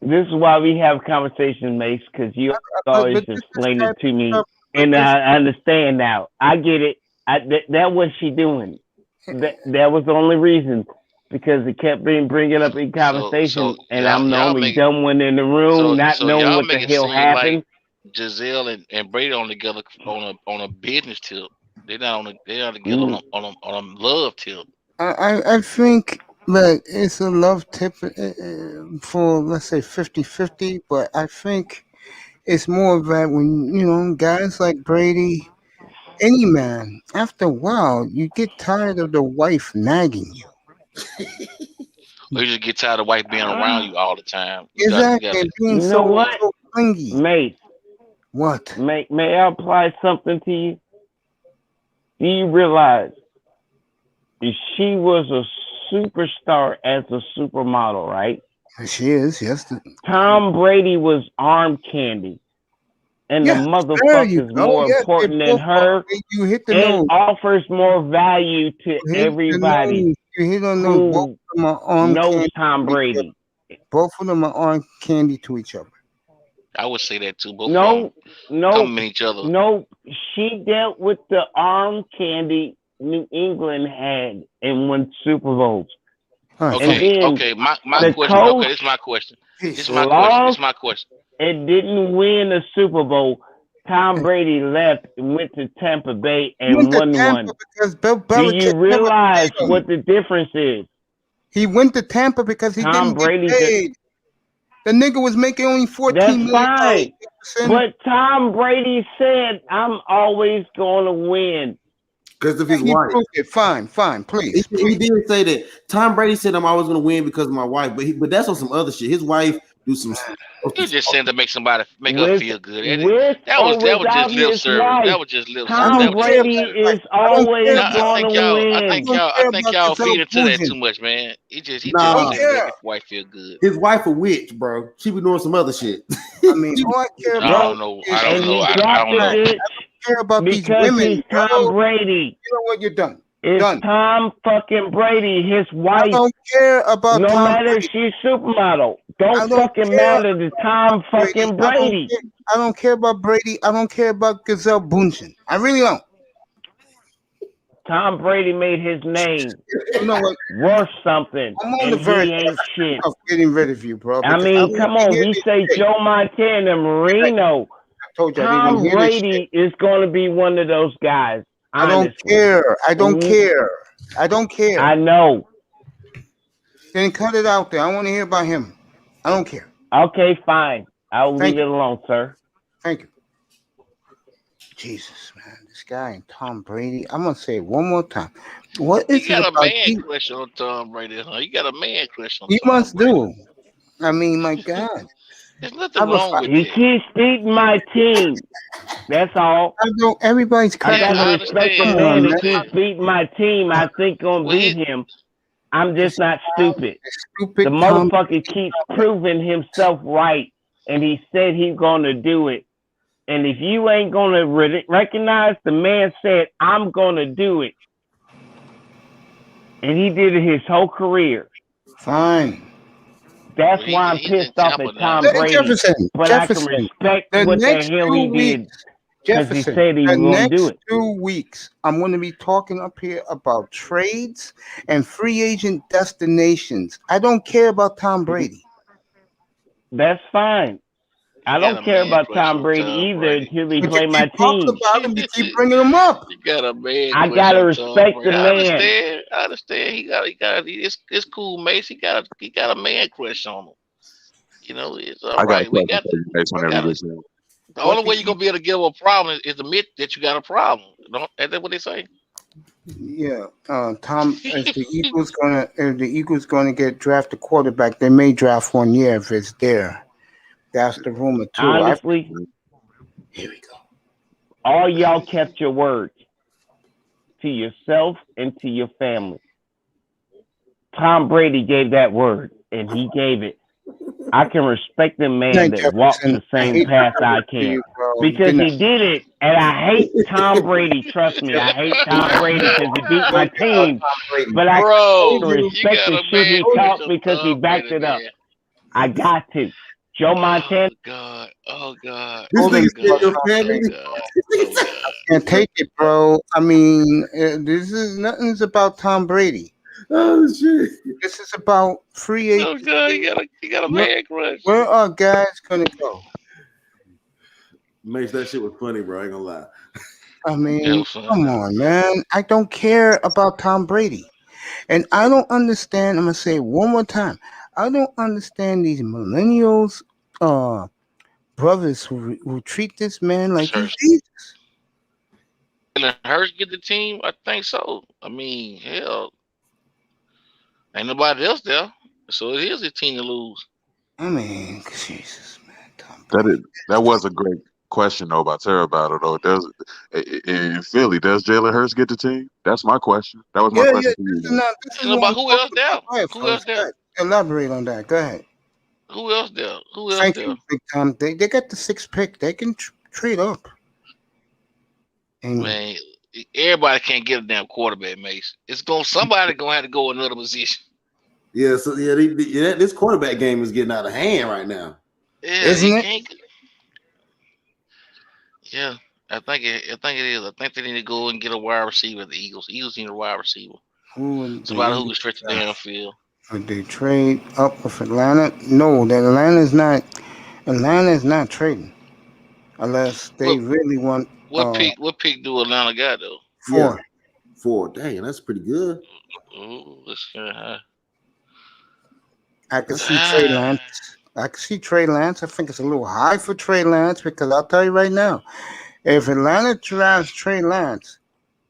This is why we have conversations, Mace, because you always explain it to me, and I understand now. I get it. That was she doing. That was the only reason, because it kept bringing up in conversation, and I'm the only dumb one in the room, not knowing what the hell happened. Like Giselle and Brady on together on a business tip. They're together on a love tip. I think that it's a love tip for, let's say, 50-50, but I think it's more of that when, guys like Brady, any man, after a while, you get tired of the wife nagging you. Or you just get tired of wife being around you all the time. Exactly. You know what? Mate. What? May I apply something to you? Do you realize if she was a superstar as a supermodel, right? She is, yes. Tom Brady was arm candy. And the motherfucker is more important than her. You hit the and nose. Offers more value to everybody you hit on those. Both of them are arm knows Tom Brady. Both of them are arm candy to each other. I would say that too. Both of them compliment each other. No, she dealt with the arm candy New England had and won Super Bowls. Okay. My question. Okay, this is my question. This is my question. It didn't win a Super Bowl. Tom Brady left and went to Tampa Bay He and went to won Tampa one. because Bill Do Belichick you never realize paid him. what the difference is? He went to Tampa because he Tom didn't Brady get paid. The nigga was making only $14 That's million. fine. Listen, But Tom Brady said, I'm always going to win. Because of his he wife. proved it. Fine, please. He did say that. Tom Brady said, I'm always going to win because of my wife. But that's on some other shit. His wife do some You just saying to make somebody her With, feel good. with That or was without just lip his service. wife, That was just lip service. Tom That was just Brady lip service. is always Nah, going to win. I think y'all feed into that too much, man. He just Nah. said to make his wife feel good. His wife a witch, bro. She be doing some other shit. I mean, all I care I about don't know. is And he I dropped don't know. the bitch care about these because women, he's Tom bro. Brady. You know what? You're done. It's Done. Tom fucking Brady, his I wife. don't care about No Tom matter Brady. if she's supermodel. I Don't don't fucking care matter to Tom fucking Brady. I don't care about Brady. I don't care about Gazelle Bunchen. I really don't. Tom Brady made his name You know what? worth something, I'm on and the verge he ain't shit. of getting rid of you, bro. I because mean, don't come wanna on. hear We this say shit. Joe Montana, Marino. I told you I didn't Tom want to hear this shit. Brady is going to be one of those guys. I don't Honestly. care. I don't Mhm. care. I don't care. I know. Then cut it out there. I want to hear about him. I don't care. Okay, fine. I'll Thank leave it alone, sir. Thank you. Jesus, man. This guy and Tom Brady. I'm going to say it one more time. What is You it got a about man crush on Tom Brady, huh? You got a man crush on You Tom must Brady. do. I mean, my God. There's nothing wrong with He that. keeps beating my team. That's all. I don't. Everybody's I cracking gotta I up. respect the understand. man man. that keeps beating my team. I think gonna Well, beat him. I'm just not stupid. Stupid The Tom. motherfucker keeps proving himself right, and he said he's gonna do it. And if you ain't gonna recognize the man said, I'm gonna do it. And he did it his whole career. Fine. That's Well, why I'm he's in pissed off Tampa at now. Tom Brady. Jefferson. But I can respect The what the next hell 2 he did weeks. because he Jefferson. said he The was gonna do next it. 2 weeks, I'm going to be talking up here about trades and free agent destinations. I don't care about Tom Brady. That's fine. I Got don't a care man about crush Tom on Brady Tom either Brady. until he But play you my keep talking team. about him. You keep bringing him up. You got a man I crush gotta on Tom respect Brady. the I man. understand. I understand. It's cool, Mace. He got a man crush on him. You know, it's all I got a right. We question got for you, Mace, whenever you got get there. the What only way did you're gonna be able to give a problem is admit that you got a problem. Don't is that what they say? Yeah, Tom. If the Eagles gonna get draft a quarterback, they may draft one year if it's there. That's the rumor too. Honestly, Here we go. all y'all kept your word to yourself and to your family. Tom Brady gave that word, and he gave it. I can respect the man Thank that walks Jefferson. the I same hate to path do I it to can you, bro. because Good he night. did it. And I hate Tom Brady. Trust me, I hate Tom Brady because he beat my team. But I Bro, can you respect got the a shit man he crush talked on because he Tom backed Brady, it up. man. I got to. Joe Montana. Oh God. Oh God. This Hold nigga on, said your God. family. Oh God. Oh God. Can't take it, bro. I mean, this is nothing's about Tom Brady. Oh shit. This is about free Oh agents. God. You got a man crush. Where are guys gonna go? Mace, that shit was funny, bro. I ain't gonna lie. I mean, Yeah, son. come on, man. I don't care about Tom Brady. And I don't understand. I'm gonna say it one more time. I don't understand these millennials, brothers who treat this man like he's Hurts. Jesus. Jalen Hurts get the team? I think so. I mean, hell, ain't nobody else there, so it is a team to lose. I mean, Jesus, man, Tom Brady. That was a great question though about Terra Battle though. In Philly, does Jalen Hurts get the team? That's my question. That was my Yeah, question yeah. to you. This is Ain't what nobody I'm who else talking there? about. Go ahead, Who else fellas. Go there? ahead. Elaborate on that. Go ahead. Who else there? Who else Thank there? you, Big Tom. They got the 6th pick. They can trade up. And Man, everybody can't get a damn quarterback, Mace. Somebody gonna have to go another position. Yeah, so this quarterback game is getting out of hand right now. Yeah, isn't you it? can't. Yeah, I think it is. I think they need to go and get a wide receiver. The Eagles. Eagles need a wide receiver. Who would Somebody who the can stretch the damn field. Would they trade up with Atlanta? No, that Atlanta is not trading. unless they What really want what pick do Atlanta got though? Yeah, 4. 4. Dang, that's pretty good. Ooh, that's kind of high. I could That's see Trey Lance. I could see Trey Lance. I think it's a little high for Trey Lance because I'll tell you right now, if Atlanta drafts Trey Lance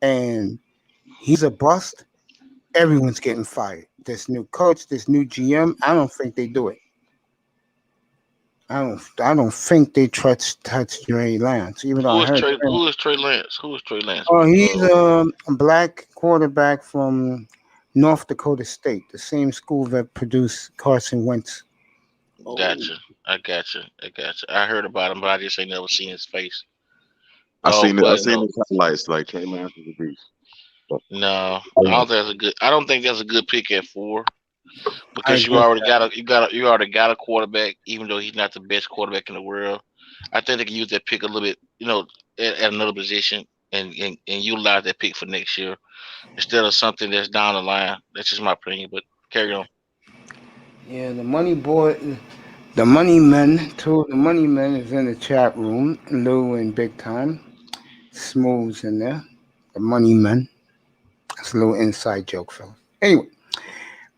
and he's a bust, everyone's getting fired. This new coach, this new GM, I don't think they do it. I don't think they touch Trey Lance, even though I heard. Who is Trey Lance? Who is Trey Lance? Oh, he's a black quarterback from North Dakota State, the same school that produced Carson Wentz. Gotcha. I gotcha. I heard about him, but I just ain't never seen his face. I Oh, seen it. I but seen no, the highlights. Like Trey Lance is a beast. But, no, I don't think that's a good pick at 4 I because agree. you already got a quarterback, even though he's not the best quarterback in the world. I think they can use that pick a little bit, at another position and utilize that pick for next year instead of something that's down the line. That's just my opinion, but carry on. Yeah, the money boy, the money men, two of the money men is in the chat room. Lou and Big Time. Smooth's in there. The money men. That's a little inside joke, fellas. Anyway,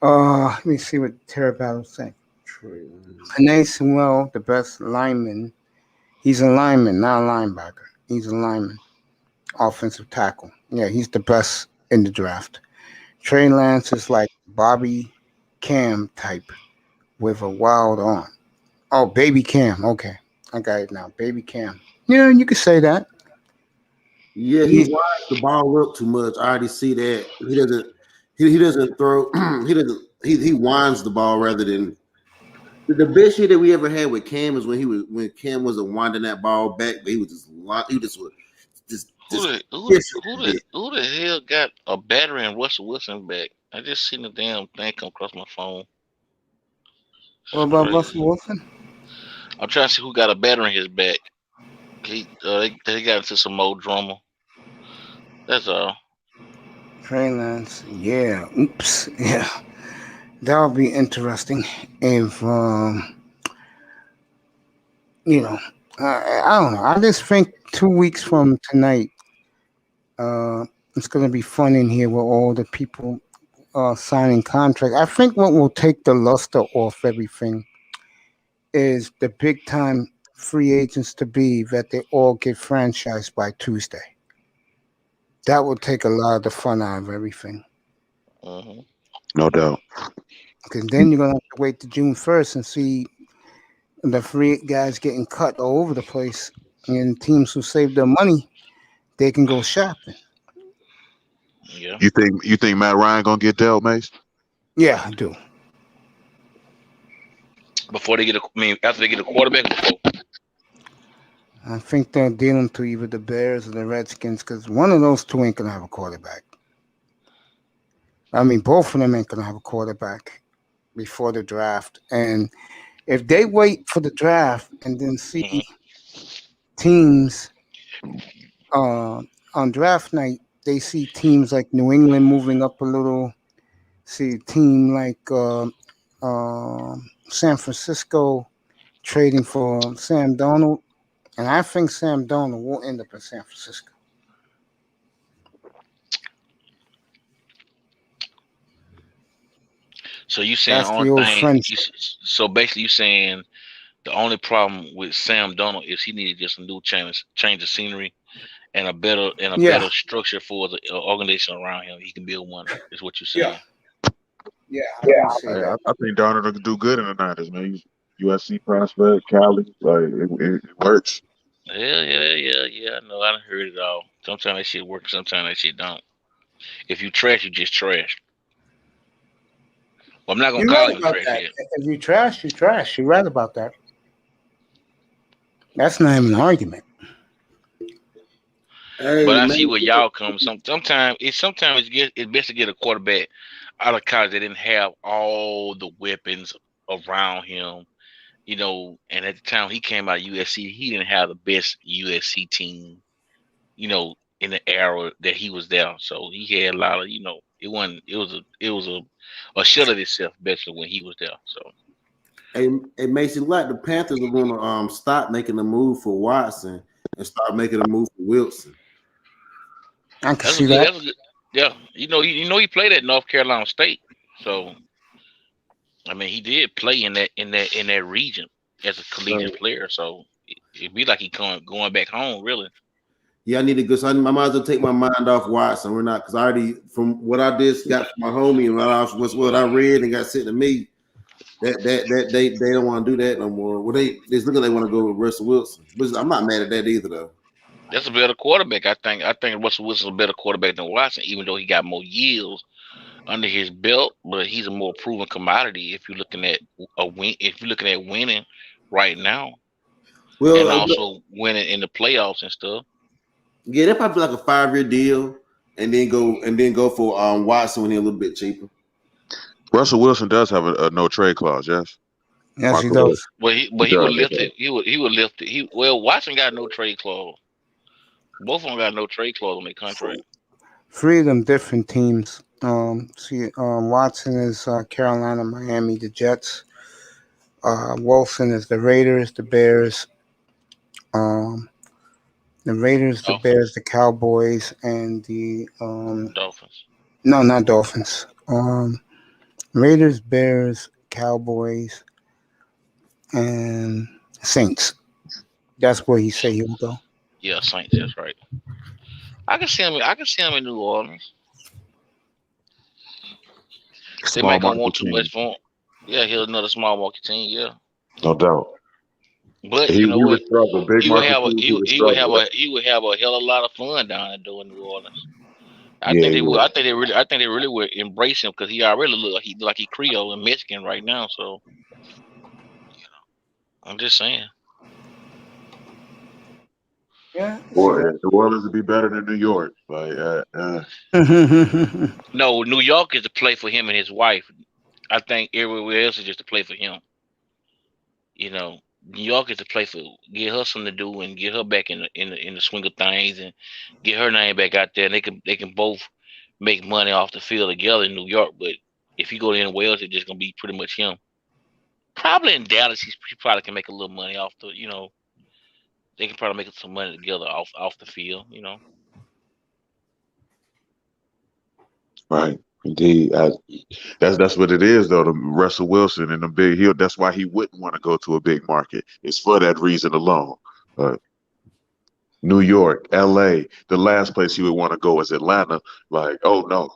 let me see what Terra Battle's saying. Panay Sewell, the best lineman. He's a lineman, not a linebacker. He's a lineman. Offensive tackle. Yeah, he's the best in the draft. Trey Lance is like Bobby Cam type with a wild arm. Oh, Baby Cam. Okay, I got it now. Baby Cam. Yeah, you could say that. Yeah, he He's winds the ball up too much. I already see that. He doesn't throw he winds the ball rather than the best year that we ever had with Cam is when Cam wasn't winding that ball back, but he just was just Who the hell got a battery and Russell Wilson back? I just seen the damn thing come across my phone. what It's about crazy. Russell Wilson? I'm trying to see who got a battery in his back. They got into some more drama. That's all. Trey Lance. Yeah. Oops. Yeah. That would be interesting if you know. I don't know. I just think 2 weeks from tonight, it's gonna be fun in here with all the people signing contracts. I think what will take the luster off everything is the big time free agents to be that they all get franchised by Tuesday. That will take a lot of the fun out of everything. Hmm. no doubt. Because then you're gonna have to wait to June 1st and see the free guys getting cut all over the place. And teams who save their money, they can go shopping. Yeah. You think Matt Ryan gonna get dealt, Mace? Yeah, I do. Before they after they get a quarterback. Before. I think they're dealing to either the Bears or the Redskins because one of those two ain't gonna have a quarterback. I mean, both of them ain't gonna have a quarterback before the draft. And if they wait for the draft and then see Hmm. teams on draft night, they see teams like New England moving up a little. See a team like San Francisco trading for Sam Darnold, and I think Sam Darnold will end up in San Francisco. So you saying That's only the old thing? friendship. So basically, you saying the only problem with Sam Donald is he needed just a new change of scenery and a Yeah, better structure for the organization around him. He can build one. Is what you're yeah, saying? yeah. I do say I, that. I think Darnold will do good in the Niners, man. He's USC prospect, Cali, like it works. Yeah. I know. I done heard it all. Sometimes that shit works. Sometimes that shit don't. If you trash, you just trash. Well, I'm not gonna You're call right him about trash that. yet. If you trash, you trash. You're right about that. That's not even an argument. But Hey I man, see where y'all come. Sometimes it's best to get a quarterback out of college that didn't have all the weapons around him. And at the time he came out of USC, he didn't have the best USC team. In the era that he was there, so he had a lot of. It wasn't. It was a shell of itself, basically when he was there. So it makes it like the Panthers are going to stop making a move for Watson and start making a move for Wilson. I can see that. That's a good. Yeah, he played at North Carolina State, so I mean he did play in that region as a collegiate player. So it'd be like he going back home, really. Yeah, I need to go. So I might as well take my mind off Watson. We're not because I already from what I just got from my homie and what I read and got sent to me. That they don't want to do that no more. Well, they look like they want to go with Russell Wilson, but I'm not mad at that either though. That's a better quarterback. I think Russell Wilson's a better quarterback than Watson, even though he got more years under his belt. But he's a more proven commodity if you're looking at winning right now, Well, and also winning in the playoffs and stuff. Yeah, that probably like a 5-year deal, and then go for Watson when he's a little bit cheaper. Russell Wilson does have a no trade clause, yes. Yes, he does. But he would lift it. He would lift it. Watson got no trade clause. Both of them got no trade clause on their contract. 3 of them different teams. Watson is Carolina, Miami, the Jets. Wilson is the Raiders, the Bears. The Raiders, the Bears, the Cowboys, and the Dolphins. No, not Dolphins. Raiders, Bears, Cowboys, and Saints. That's where he said he would go. Yeah, Saints. That's right. I can see him in New Orleans. They might gonna want too much for him. Yeah, he's another small market team. Yeah, no doubt. But he would have a hell of a lot of fun down there in New Orleans. I think they really would embrace him because he already look like he Creole and Mexican right now. So, I'm just saying. Yeah. Boy, New Orleans would be better than New York. No, New York is a play for him and his wife. I think everywhere else is just a play for him. New York is a place to get her something to do and get her back in the swing of things and get her name back out there. And they can both make money off the field together in New York. But if you go to anywhere else, it's just gonna be pretty much him. Probably in Dallas, he probably can make a little money off the. They can probably make some money together off the field. Right. Indeed, that's what it is though. The Russell Wilson and the big hill. That's why he wouldn't want to go to a big market. It's for that reason alone. New York, L.A. The last place he would want to go is Atlanta. Like, oh no.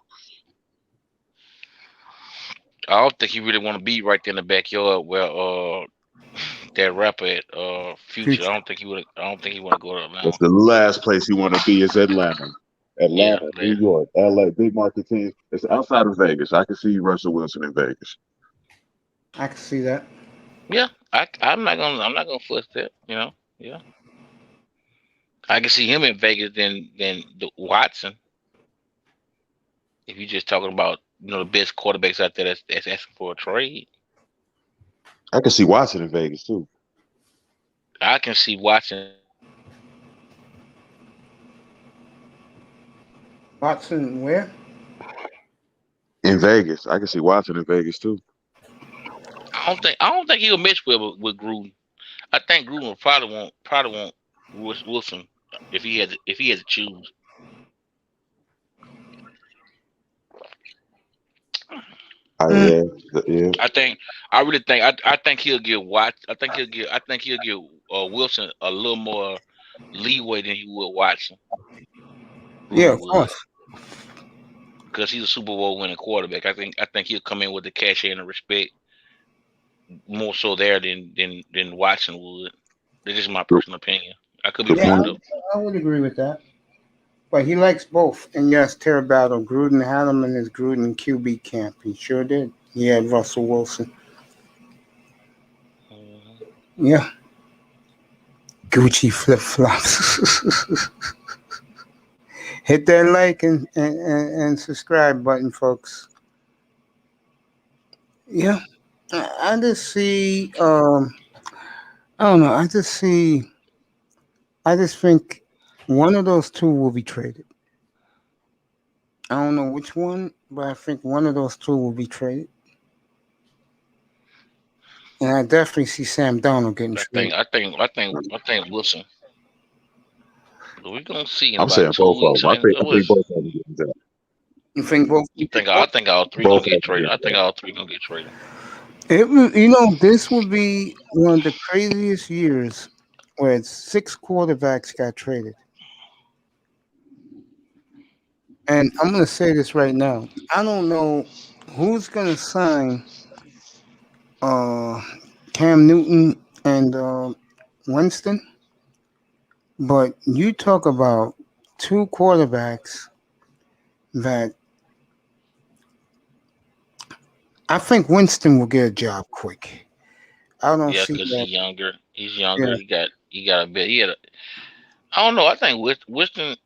I don't think he really want to be right there in the backyard where that rapper at Future. I don't think he want to go to Atlanta. That's the last place he want to be is Atlanta. Atlanta, New York, LA, big market teams. It's outside of Vegas. I can see Russell Wilson in Vegas. I can see that. Yeah, I'm not gonna fuss that. Yeah. I can see him in Vegas than the Watson. If you're just talking about the best quarterbacks out there that's asking for a trade. I can see Watson in Vegas too. I can see Watson. Watson where? In Vegas. I can see Watson in Vegas too. I don't think he'll mesh well with Gruden. I think Gruden will probably want Wilson if he had to choose. Yeah. I think he'll give Wilson a little more leeway than he would Watson. Yeah, of course. Because he's a Super Bowl winning quarterback. I think he'll come in with the cachet and the respect more so there than Watson would. That's just my personal opinion. I could be wrong though. I would agree with that. But he likes both. And yes, Terry Battle, Gruden had him in his Gruden QB camp. He sure did. He had Russell Wilson. Yeah. Gucci flip-flops. Hit that like and subscribe button, folks. Yeah. I just see, I don't know. I just think one of those two will be traded. I don't know which one, but I think one of those two will be traded. And I definitely see Sam Darnold getting traded. I think Wilson. We're gonna see in I'm about saying 2 both of weeks. them. I Man, think both of them getting drafted. You think both? I think all three Both gonna of get them traded. I getting think drafted. all three gonna get traded. This would be one of the craziest years where 6 quarterbacks got traded. And I'm going to say this right now. I don't know who's going to sign Cam Newton and Winston, but you talk about 2 quarterbacks that I think Winston will get a job quick. I don't Yeah, see because that. he's younger. He's Yeah, younger. He got a bit. He had a, I don't know. I think Winston.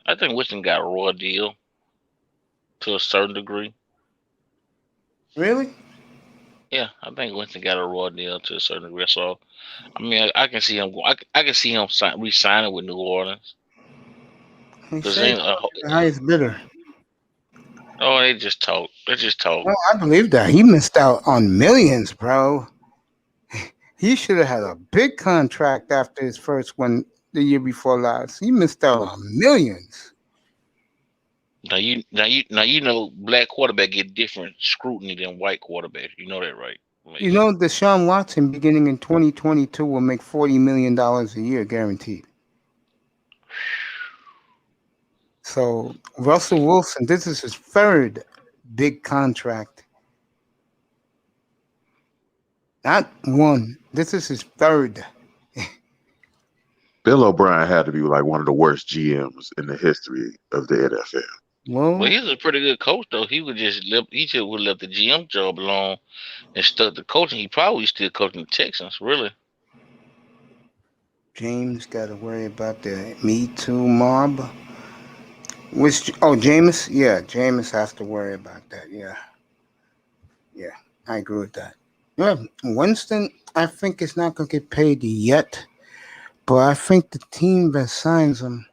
I think Winston got a raw deal to a certain degree. really? Yeah, I think Winston got a raw deal to a certain degree. So I mean, I can see him. I can see him re-signing with New Orleans He because said the highest bidder. oh, they just talk. They just talk. No, I believe that. He missed out on millions, bro. He should have had a big contract after his first one the year before last. He missed out on millions. Now you know black quarterback get different scrutiny than white quarterback. You know that, right? You Mace? know, Deshaun Watson beginning in 2022 will make $40 million a year guaranteed. So Russell Wilson, this is his third big contract. Not one. This is his third. Bill O'Brien had to be like one of the worst GMs in the history of the NFL. Well, Well, he's a pretty good coach though. He just would left the GM job alone and stuck to coaching. He probably still coaching the Texans, really. James got to worry about the Me Too mob. Jameis? Yeah, Jameis has to worry about that. Yeah, I agree with that. Yeah, Winston, I think is not going to get paid yet, but I think the team that signs him,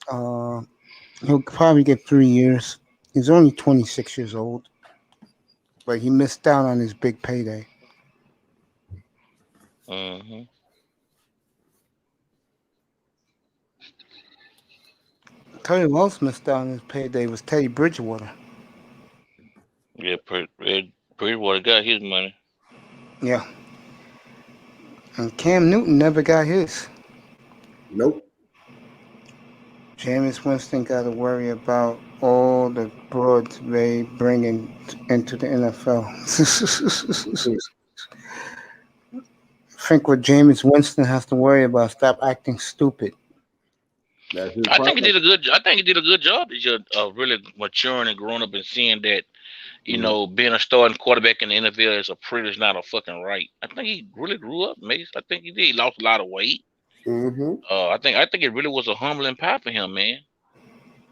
he'll probably get 3 years. He's only 26 years old, but he missed out on his big payday. Mm-hmm. Tell you who else missed out on his payday was Teddy Bridgewater. Yeah, Bridgewater got his money. Yeah. And Cam Newton never got his. Nope. Jameis Winston got to worry about all the broads they bring into the NFL. I think what Jameis Winston has to worry about, stop acting stupid. That's his I think he problem. did a good. I think he did a good job this year of really maturing and growing up and seeing that being a starting quarterback in the NFL is a privilege, not a fucking right. I think he really grew up, Mace. I think he did. He lost a lot of weight. Mm-hmm. I think it really was a humbling path for him, man.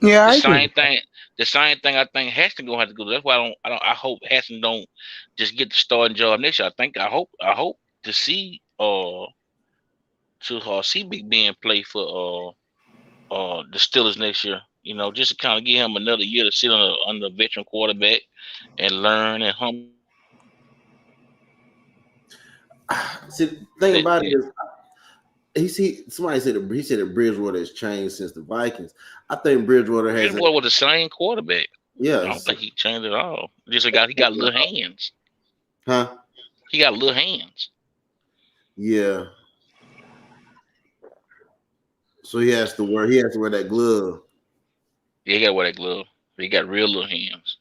Yeah, The I same agree. thing. The same thing. I think Haston gonna have to go. That's why I hope Haston don't just get the starting job next year. I hope to see see Big Ben play for the Steelers next year. You know, just to kind of give him another year to sit under a veteran quarterback and learn and humble. See, the thing about it is, somebody said that Bridgewater has changed since the Vikings. I think Bridgewater has. Bridgewater was the same quarterback. I Yeah. don't think he changed at all. Just he got little hands. Huh? He got little hands. Yeah. So he has to wear that glove. Yeah, he got to wear that glove. He got real little hands.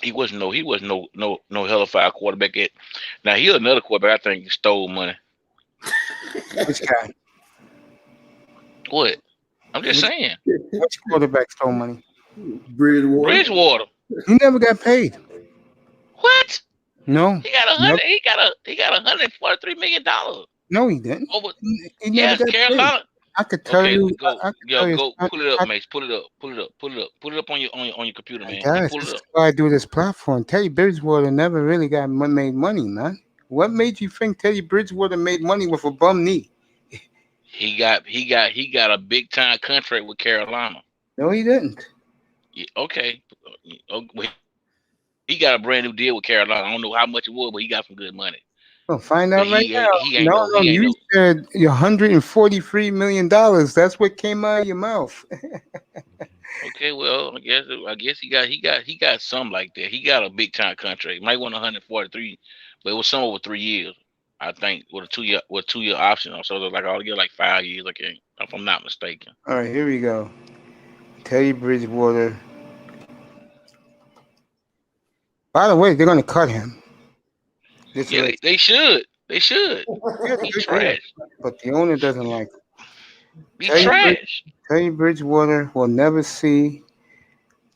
He was no hellfire quarterback yet. Now he's another quarterback I think stole money. Which guy? What? I'm just saying. Which quarterback stole money? Bridgewater. He never got paid. What? No. He got $143 million. No, he didn't. Over. He never Yes, got paid. Carolina. I could tell Okay, you. go. I could Yo, tell you. go. Pull it up, Mace. Pull it up. Pull it up on your computer, man. Guys, Pull this it is up. why I do this platform. Teddy Bridgewater never really made money, man. What made you think Teddy Bridgewater made money with a bum knee? He got a big time contract with Carolina. No, he didn't. Yeah, okay. Well, he got a brand new deal with Carolina. I don't know how much it was, but he got some good money. Well, find But out right now. he ain't No, no no, he ain't you no. said $143 million. That's what came out of your mouth. Okay, well, I guess he got something like that. He got a big time contract. He might want 143, but it was some over 3 years. I think with a 2 year option or so. Like I'll get like 5 years. Okay, if I'm not mistaken. All right, here we go. Teddy Bridgewater. By the way, they're going to cut him. This Yeah, is they should. They should. yeah, He good deal. trash. But the owner doesn't like it. He Teddy, trash. Teddy Bridgewater will never see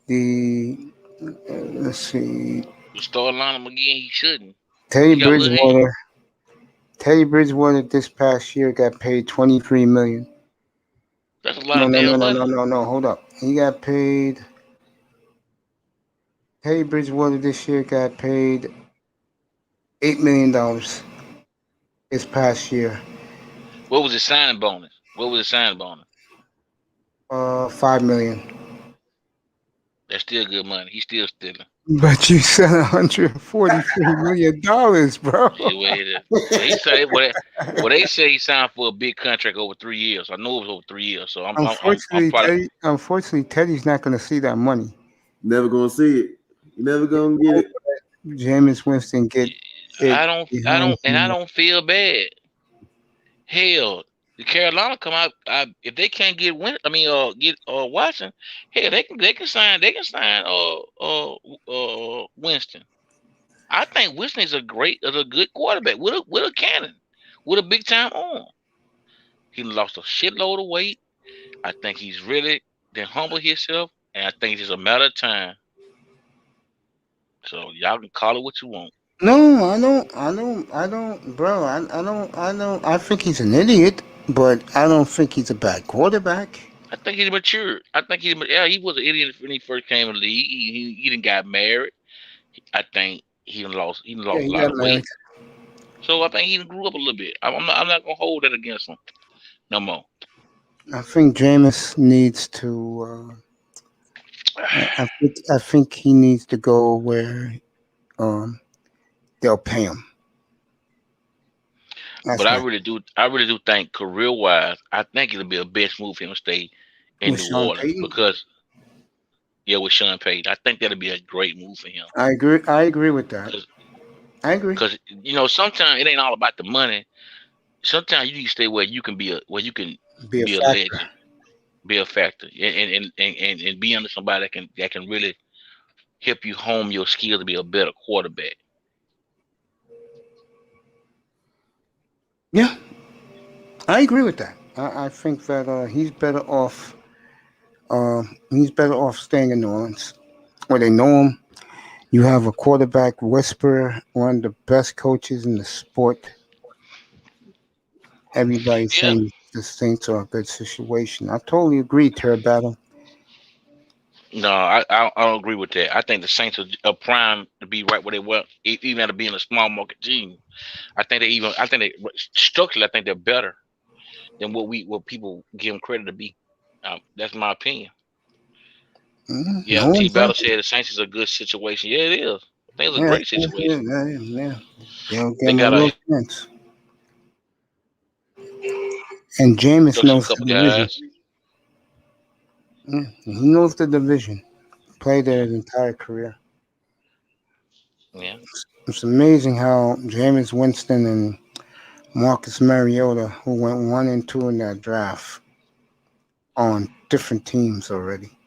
the. Let's see. You start line him again. He shouldn't. Teddy He got a little hand. Bridgewater. Teddy Bridgewater this past year got paid $23 million. That's a lot No, of no, no, damn no, money. no, no, no. Hold up. He got paid. Teddy Bridgewater this year got paid $8 million this past year. What was his signing bonus? What was his signing bonus? $5 million. That's still good money. He's still stealing. But you said $143 million, bro. Yeah, well, well, he said well, they say he signed for a big contract over 3 years. I know it was over 3 years, so I'm probably. Unfortunately, Teddy's not going to see that money. Never gonna see it. You never gonna get it. Jameis Winston get it. I don't feel bad. Hell, the Carolina come out. If they can't get Watson, hell, they can sign Winston. I think Winston is a good quarterback with a cannon, with a big time arm. He lost a shitload of weight. I think he's really then humbled himself, and I think it's just a matter of time. So y'all can call it what you want. No, I don't, bro. I think he's an idiot, but I don't think he's a bad quarterback. I think he's matured. He was an idiot when he first came in the league. He didn't got married. I think he lost a lot of weight. So I think he grew up a little bit. I'm not gonna hold that against him no more. I think Jameis needs to. I think he needs to go where they'll pay him. But I really do think career wise, I think it'll be a best move for him to stay in New Orleans because with Sean Payton, I think that'll be a great move for him. I agree with that. I agree because sometimes it ain't all about the money. Sometimes you need to stay where you can be a legend, be a factor, and be under somebody that can really help you hone your skill to be a better quarterback. Yeah, I agree with that. I think that he's better off. He's better off staying in New Orleans, where they know him. You have a quarterback whisperer, one of the best coaches in the sport. Everybody's saying the Saints are a good situation. I totally agree, Terry Battle. No, I don't agree with that. I think the Saints are primed to be right where they were, even at being a small market team. I think they structurally, I think they're better than what people give them credit to be. That's my opinion. T. Battle said the Saints is a good situation. Yeah, it is. I think it's a great situation. They got a chance. And Jameis knows the division. He knows the division. Played there his entire career. Yeah. It's amazing how Jameis Winston and Marcus Mariota, who went 1 and 2 in that draft, on different teams already.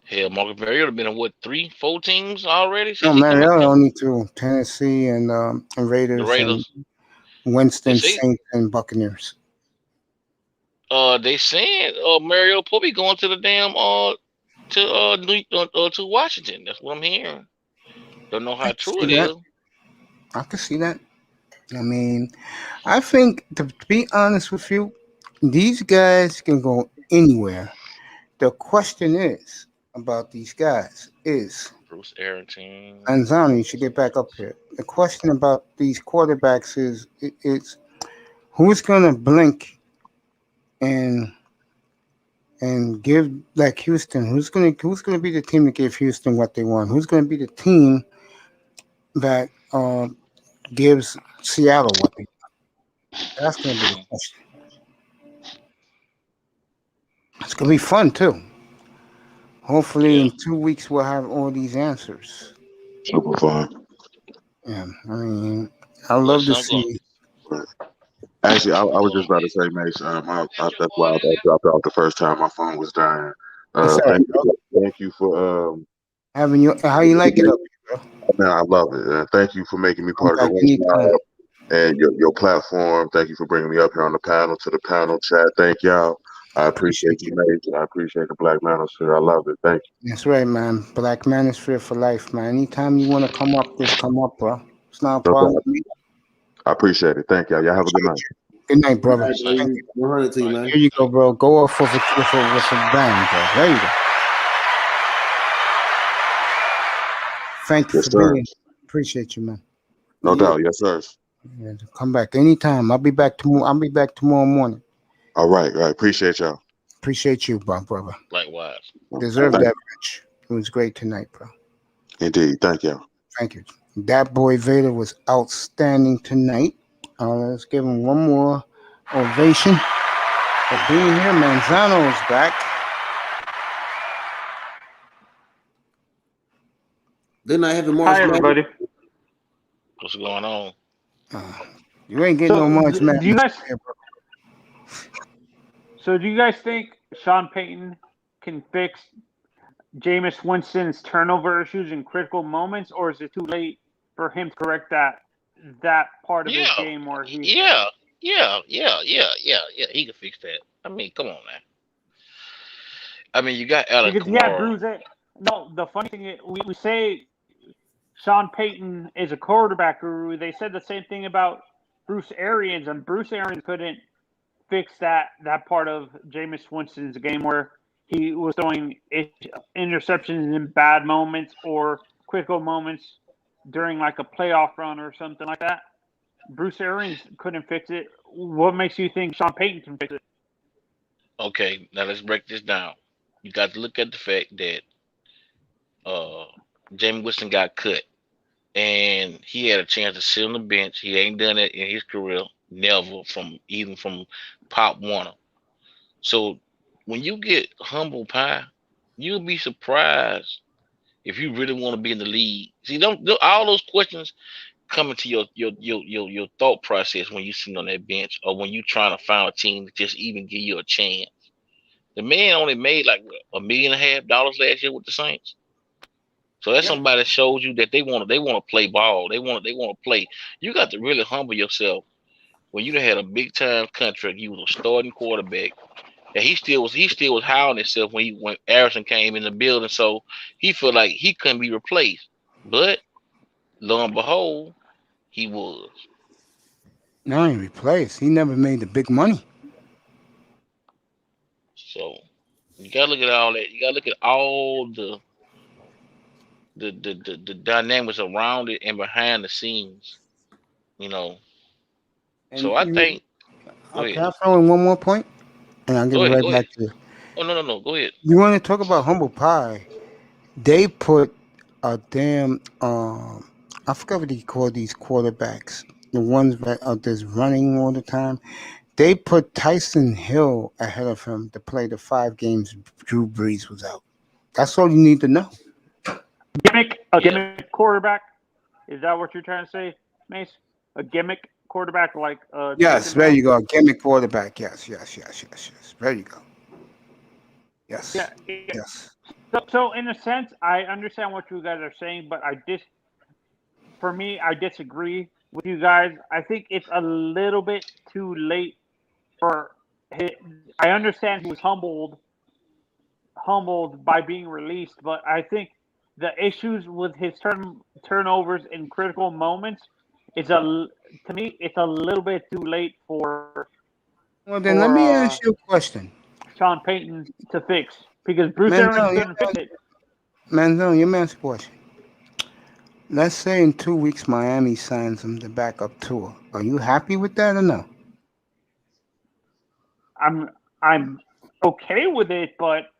Hell, Marcus Mariota been on 3, 4 teams already? No, Mariota only 2: Tennessee and Raiders. The Raiders. And Winston, Saints, and Buccaneers. They saying Mariota probably going to the damn to Washington. That's what I'm hearing. Don't know how true it is. I can see that. I mean, I think to be honest with you, these guys can go anywhere. The question is about these guys is Bruce Arrington. Anzano, you should get back up here. The question about these quarterbacks is who's gonna blink and and give like Houston. Who's gonna be the team to give Houston what they want? Who's gonna be the team that gives Seattle what they want? That's gonna be the question. It's gonna be fun too. Hopefully, Yeah. in 2 weeks we'll have all these answers. Super fun. Yeah, I mean, I Well, love to some going. see. Actually, I was just about to say, Mace. That's why I dropped out the first time. My phone was dying. It's all right, bro. Thank you for Having you, how you like it up here, bro? Man, I love it. Thank you for making me Come part of back the Win anytime. Lab and your platform. Thank you for bringing me up here on the panel to the panel chat. Thank y'all. I appreciate you, Mace. I appreciate the Black Manosphere. I love it. Thank you. That's right, man. Black Manosphere for life, man. Anytime you want to come up, just come up, bro. It's not a No problem doubt. with me. I appreciate it. Thank y'all. Y'all have a good night. Good night, brother. All right, baby. 100 to you, man. Here you go, bro. Go off with a bang, bro. There you go. Thank you Yes, for sir. being. Appreciate you, man. No doubt. Yes, sir. Yeah, come back anytime. I'll be back tomorrow. I'll be back tomorrow morning. All right. All right. Appreciate y'all. Appreciate you, brother. Likewise. Deserve Thank that, Rich. It was great tonight, bro. Indeed. Thank you. Thank you. That boy Vader was outstanding tonight. Let's give him one more ovation for being here. Manzano is back. Then I have the March Hi, everybody. What's going on? You ain't getting So, no March do you Madness. guys? So, do you guys think Sean Payton can fix Jameis Winston's turnover issues in critical moments, or is it too late for him to correct that part of his Yeah. game where he? Yeah. He can fix that. I mean, come on now. I mean, you got Alec Because he had Kamara. bruises. No, the funny thing is, we say Sean Payton is a quarterback guru. They said the same thing about Bruce Arians, and Bruce Arians couldn't fix that part of Jameis Winston's game where he was throwing interceptions in bad moments or critical moments during like a playoff run or something like that. Bruce Arians couldn't fix it. What makes you think Sean Payton can fix it? Okay, now let's break this down. You got to look at the fact that Jameis Winston got cut, and he had a chance to sit on the bench. He ain't done it in his career, never even from Pop Warner. So when you get humble pie, you'll be surprised if you really want to be in the league. See, don't all those questions come into your thought process when you sitting on that bench or when you trying to find a team to just even give you a chance. The man only made like $1.5 million last year with the Saints. So that's somebody that shows you that they want to play ball. They want to play. You got to really humble yourself when you had a big time contract. You was a starting quarterback. And he still was high on himself when Harrison came in the building. So he felt like he couldn't be replaced. But lo and behold, he was. No, he replaced. He never made the big money. So you gotta look at all that. You gotta look at all the dynamics around it and behind the scenes. You know. And So I think. Go can ahead. I throw in one more point? And I'll give it right Go back ahead. to you. Oh no. Go ahead. You want to talk about humble pie? They put a damn I forgot what they call these quarterbacks. The ones that are just running all the time. They put Tyson Hill ahead of him to play the 5 games Drew Brees was out. That's all you need to know. Gimmick quarterback? Is that what you're trying to say, Mace? A gimmick quarterback like Yes, there you go. Gimmick quarterback. Yes. There you go. Yes. Yeah. Yes. So in a sense, I understand what you guys are saying, but for me, I disagree with you guys. I think it's a little bit too late for his, I understand he was humbled by being released, but I think the issues with his turnovers in critical moments to me it's a little bit too late for. Well, then let me ask you a question. Sean Payton to fix because Bruce Arians couldn't fix it. Manzone, you ask a question. Let's say in 2 weeks Miami signs him the backup tour. Are you happy with that or no? I'm okay with it, but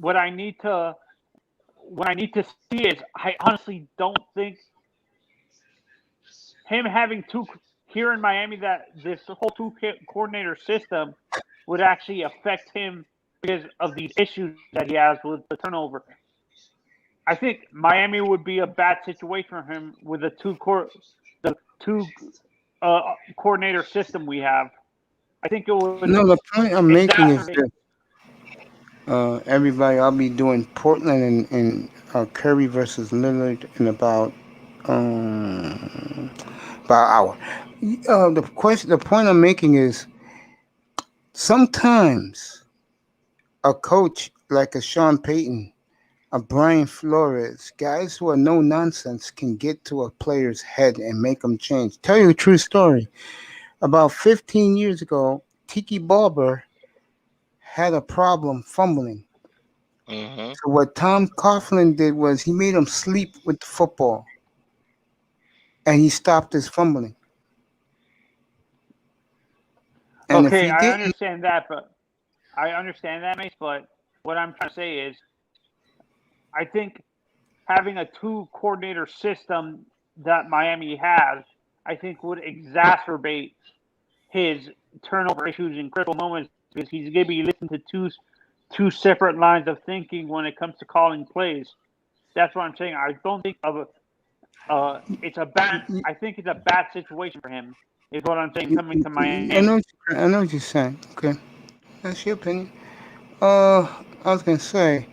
what I need to see is I honestly don't think him having two here in Miami, that this whole two coordinator system would actually affect him because of these issues that he has with the turnover. I think Miami would be a bad situation for him with the two coordinator system we have. I think it would. No, the point I'm making is exacerbate. that everybody, I'll be doing Portland and Curry versus Lillard in about an hour. The point I'm making is sometimes a coach like a Sean Payton, a Brian Flores, guys who are no nonsense can get to a player's head and make them change. Tell you a true story. About 15 years ago, Tiki Barber had a problem fumbling. Mm-hmm. So what Tom Coughlin did was he made him sleep with the football, and he stopped his fumbling. And if Okay, he I didn't, understand that, Mace. But what I'm trying to say is, I think having a two coordinator system that Miami has, I think would exacerbate his turnover issues in critical moments because he's going to be listening to two separate lines of thinking when it comes to calling plays. That's what I'm saying. I don't think it's a bad. I think it's a bad situation for him. Is what I'm saying. Coming to Miami. I know what you're saying. Okay, that's your opinion. I was gonna say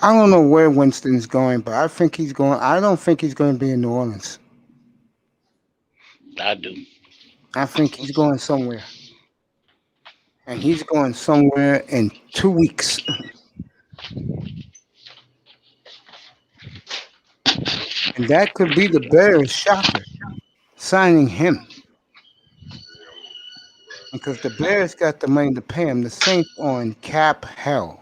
I don't know where Winston's going, but I think he's going. I don't think he's going to be in New Orleans. I do. I think he's going somewhere, and he's going somewhere in 2 weeks. And that could be the Bears' shocker, signing him. Because the Bears got the money to pay him. The Saints on cap hell.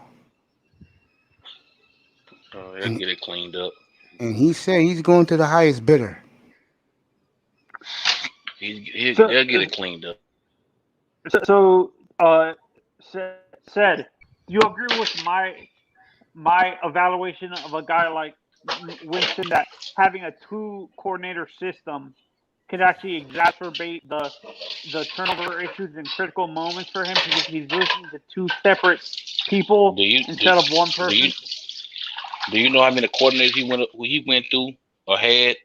They'll get it cleaned up. And he said he's going to the highest bidder. They'll get it cleaned up. Said, do you agree with my evaluation of a guy like Winston that having a two coordinator system can actually exacerbate the turnover issues in critical moments for him because he's listening to two separate people instead of one person? Do you know how many coordinators he went through or had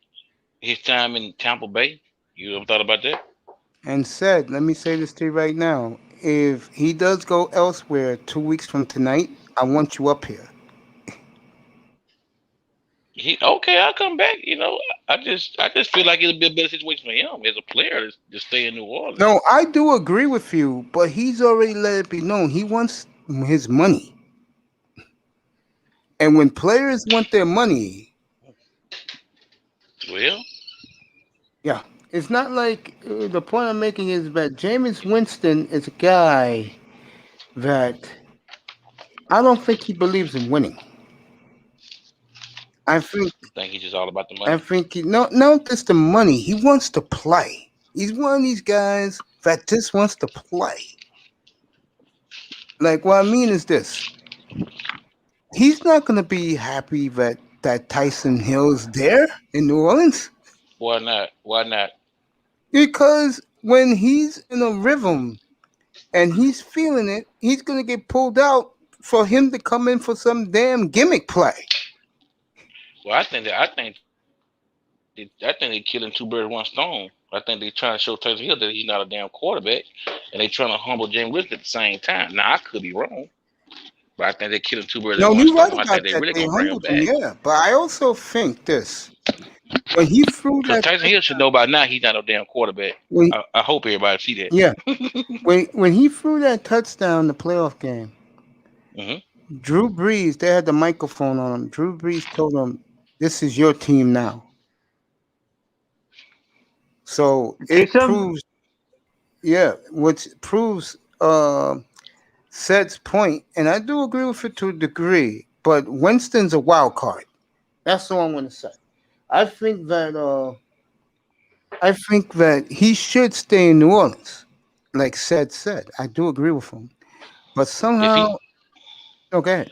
his time in Tampa Bay? You ever thought about that? And said, let me say this to you right now. If he does go elsewhere 2 weeks from tonight, I want you up here. Okay, I'll come back. I just feel like it'll be a better situation for him as a player to stay in New Orleans. No, I do agree with you, but he's already let it be known he wants his money. And when players want their money, well, yeah, it's not like the point I'm making is that Jameis Winston is a guy that I don't think he believes in winning. I think he's just all about the money. I think not just the money. He wants to play. He's one of these guys that just wants to play. Like what I mean is this: he's not going to be happy that Tyson Hill's there in New Orleans. Why not? Why not? Because when he's in a rhythm and he's feeling it, he's going to get pulled out for him to come in for some damn gimmick play. Well, I think they're killing two birds with one stone. I think they're trying to show Tyson Hill that he's not a damn quarterback, and they're trying to humble James Winston at the same time. Now, I could be wrong, but I think they're killing two birds with one stone. Right I think they're really going to bring him back. Yeah, but I also think this. When he threw that, Tyson Hill should know by now he's not a damn quarterback. I hope everybody see that. Yeah. when he threw that touchdown in the playoff game, Drew Brees, they had the microphone on him. Drew Brees told him, "This is your team now." So it proves, which proves Sed's point, and I do agree with it to a degree. But Winston's a wild card. That's all I'm going to say. I think that he should stay in New Orleans, like Sed said. I do agree with him. But If somehow, he, okay.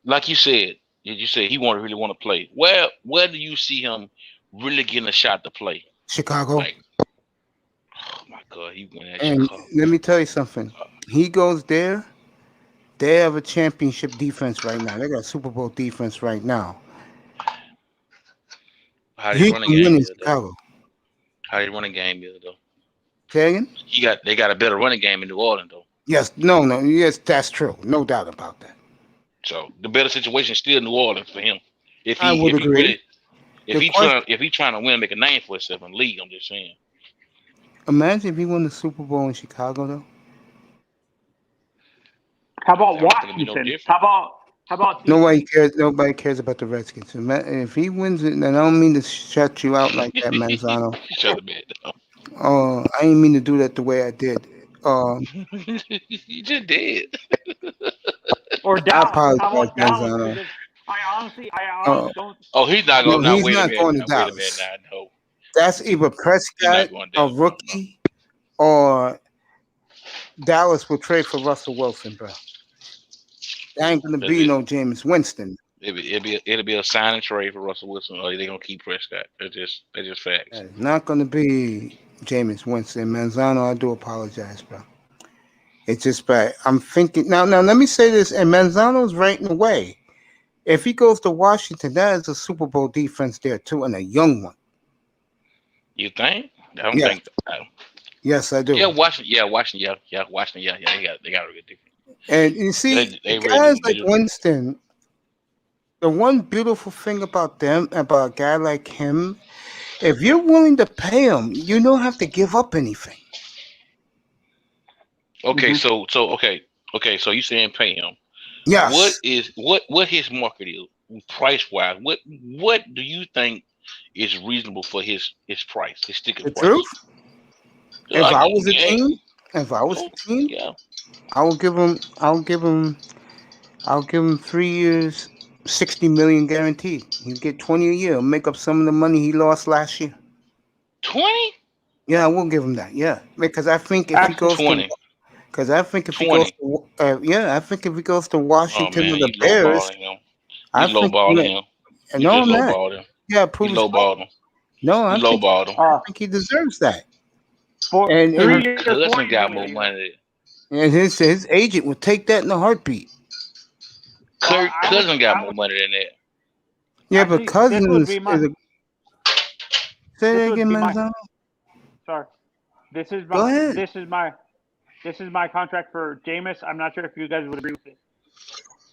like you said he really want to play. Where do you see him really getting a shot to play? Chicago. Like, oh my God, he went at And Chicago. let me tell you something. He goes there. They have a championship defense right now. They got a Super Bowl defense right now. How they He running can win game in is though. Chicago. How they running game is though. Say again? They got a better running game in New Orleans though. Yes. No. Yes, that's true. No doubt about that. So the better situation is still New Orleans for him. If I would agree. he trying to win and make a name for himself in the league, I'm just saying. Imagine if he won the Super Bowl in Chicago, though. How about I don't think it'd be no Washington? different. How about Nobody DC? cares. Nobody cares about the Redskins. If he wins it, then I don't mean to shut you out like that, Manzano. Shut the bed down. I didn't mean to do that the way I did. You just did. Or I Dallas? How apologize, about Dallas? Manzano. Because I honestly don't. Oh, he's not No, going. Now he's wait a not minute. going to Now wait a minute. Dallas. Now no, That's either he's not Prescott, going a down. rookie, or Dallas will trade for Russell Wilson, bro. There ain't gonna be no Jameis Winston. It'll be a sign and trade for Russell Wilson, or they gonna keep Prescott. That's just facts. It's not gonna be Jameis Winston. Manzano, I do apologize, bro. It's just bad. I'm thinking now. Let me say this, and Manzano's right in the way. If he goes to Washington, that is a Super Bowl defense there too, and a young one. You think? I don't Yeah. think. Yes, I do. Yeah, Washington. Yeah, Washington. Yeah, they got a good defense. And you see, They guys really like do. Winston, the one beautiful thing about them, about a guy like him, if you're willing to pay him, you don't have to give up anything. Okay, Mhm. so you saying pay him? Yes. What his market is price wise? What do you think is reasonable for his price? His sticker The price? truth? If I was a Yeah, team, yeah. I'll give him 3 years, 60 million guaranteed. He'll get 20 a year. He'll make up some of the money he lost last year. 20? Yeah, I will give him that. Yeah, because I think if he goes to, 20. because I think if he goes 20. to, I think if he goes to Oh Washington man, or the you Bears, lowballing him. I You think lowballing him. You no, just I'm not. lowballed him. Yeah, You prove his point. lowballed him. No, You I think lowballed him. I think he deserves that. For And 3 years, Cousin 40 got more million. money. and his agent would take that in a heartbeat. Cousin got more money than that. Yeah, Actually, but Cousins this would be my- is a. Say this that would again, be my- Manzano. Sorry, this is Go my ahead. this is my contract for Jameis. I'm not sure if you guys would agree with this.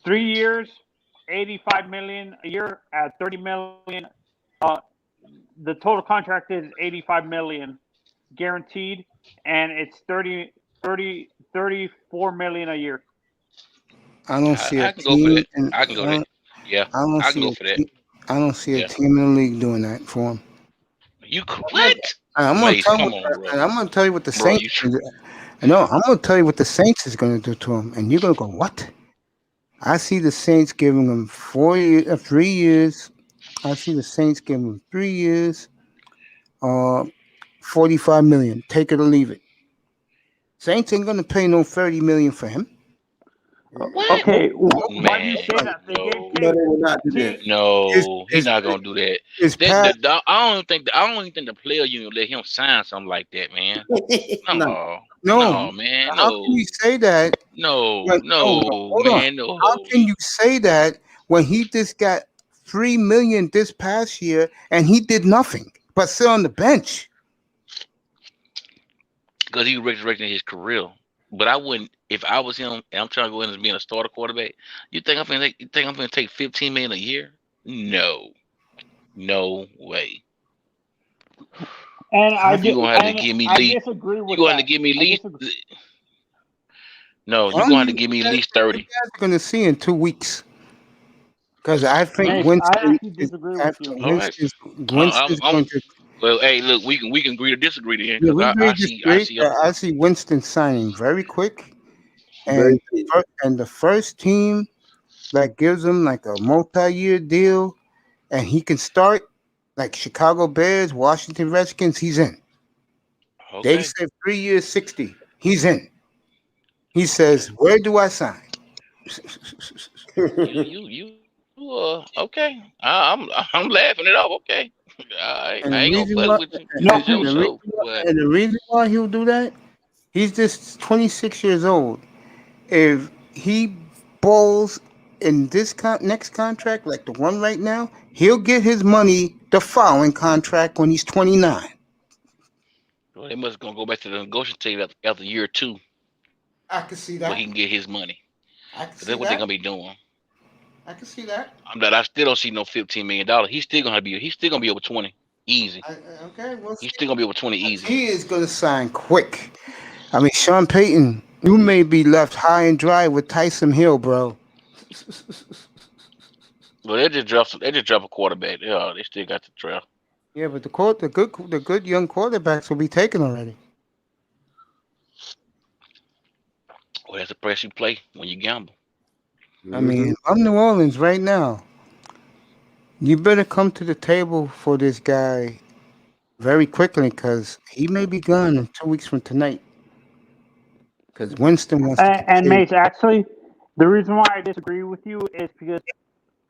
3 years, 85 million a year at 30 million. The total contract is 85 million guaranteed, and it's 34 million a year. I don't see I a can go for team. that. I can go that. Yeah, I don't I see can go a for that. team. I don't see a Yeah. team in the league doing that for him. What? And I'm gonna Mace, tell come you. on, bro. And I'm gonna tell you what the Bro, Saints. No, I'm gonna tell you what the Saints is gonna do to him, and you're gonna go, what? I see the Saints giving him 3 years. I see the Saints giving him 3 years, 45 million. Take it or leave it. Saints ain't gonna pay no 30 million for him. What? Okay, why do you Man, say that? They no. gave No, they will not do that. No, he's His- not gonna do that. his That, past- I don't even think the player union let him sign something like that, man. No. No, man, How no, can you say that? no, Hold on. man, no. How can you say that when he just got 3 million this past year and he did nothing but sit on the bench? Because he was resurrecting his career. But I wouldn't, if I was him and I'm trying to go in as being a starter quarterback. You think I'm gonna take 15 million a year? No way. And You gonna have to give me I least. disagree with You gonna have that. to give me I least. disagree. No, you're gonna have to give me at least 30. You guys are going to see in 2 weeks. Because I think Mace, Winston. I actually disagree with you. All right. Winston's going to. Well, hey, look, we can agree to disagree then. Yeah, 'Cause we I agree see, to I see. I see Winston signing very quick, Very and the first team that gives him like a multi-year deal, and he can start like Chicago Bears, Washington Redskins. He's in. Okay. They said 3 years, 60. He's in. He says, "Where do I sign?" Okay. I'm laughing it off. Okay. And I the ain't gonna reason fuss why, with you. No, It's your see, show. But and the reason why he'll do that, he's just 26 years old. If he balls in this next contract, like the one right now, he'll get his money the following contract when he's 29. well, they must gonna go back to the negotiating table after year two, I can see where he that. can get his money. I can Cause see that's what they're that. gonna be doing. I can see that. I still don't see no $15 million. He's still gonna be over 20. Easy. Okay, we'll He's see. still gonna be over 20 easy. He is going to sign quick. I mean, Sean Payton, you may be left high and dry with Tyson Hill, bro. Well, they just drop a quarterback. Yeah, they still got the draft. Yeah, but the good young quarterbacks will be taken already. Well, that's the price you play when you gamble. I mean, I'm New Orleans right now. You better come to the table for this guy very quickly because he may be gone in 2 weeks from tonight. Because Winston wants to get and paid. Mace, actually, the reason why I disagree with you is because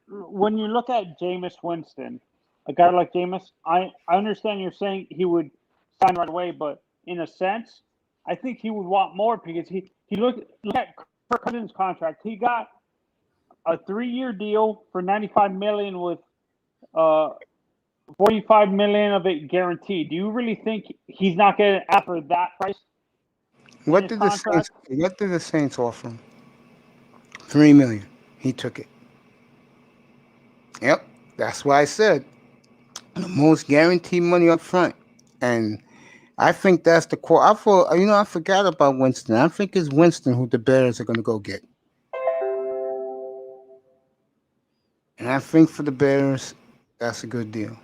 when you look at Jameis Winston, a guy like Jameis, I understand you're saying he would sign right away, but in a sense, I think he would want more because he look at Kirk Cousins' contract. He got a 3-year deal for $95 million with uh, $45 million of it guaranteed. Do you really think he's not going to ask for that price in What his did the contract? Saints? What did the Saints offer him? $3 million. He took it. Yep, that's why I said the most guaranteed money up front, and I think that's the core. I forgot about Winston. I think it's Winston who the Bears are going to go get, and I think for the Bears, that's a good deal.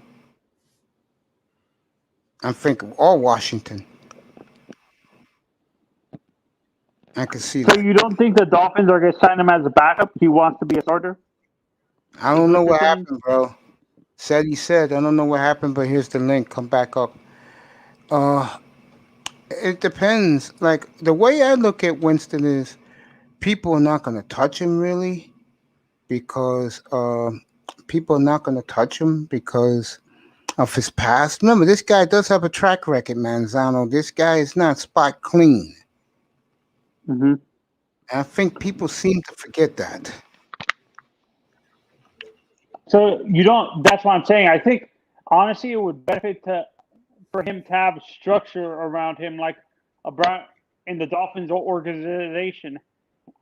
I think all Washington. I can see So that. you don't think the Dolphins are going to sign him as a backup? He wants to be a starter. I Is don't know what you're what saying? happened, bro. Said he said. I don't know what happened, but here's the link. Come back up. Uh, it depends. Like the way I look at Winston is, people are not going to touch him really because people are not going to touch him because of his past. Remember, this guy does have a track record, Manzano. This guy is not spot clean. Mm-hmm. I think people seem to forget that. So you don't. That's what I'm saying. I think honestly, it would benefit for him to have structure around him, like around in the Dolphins organization.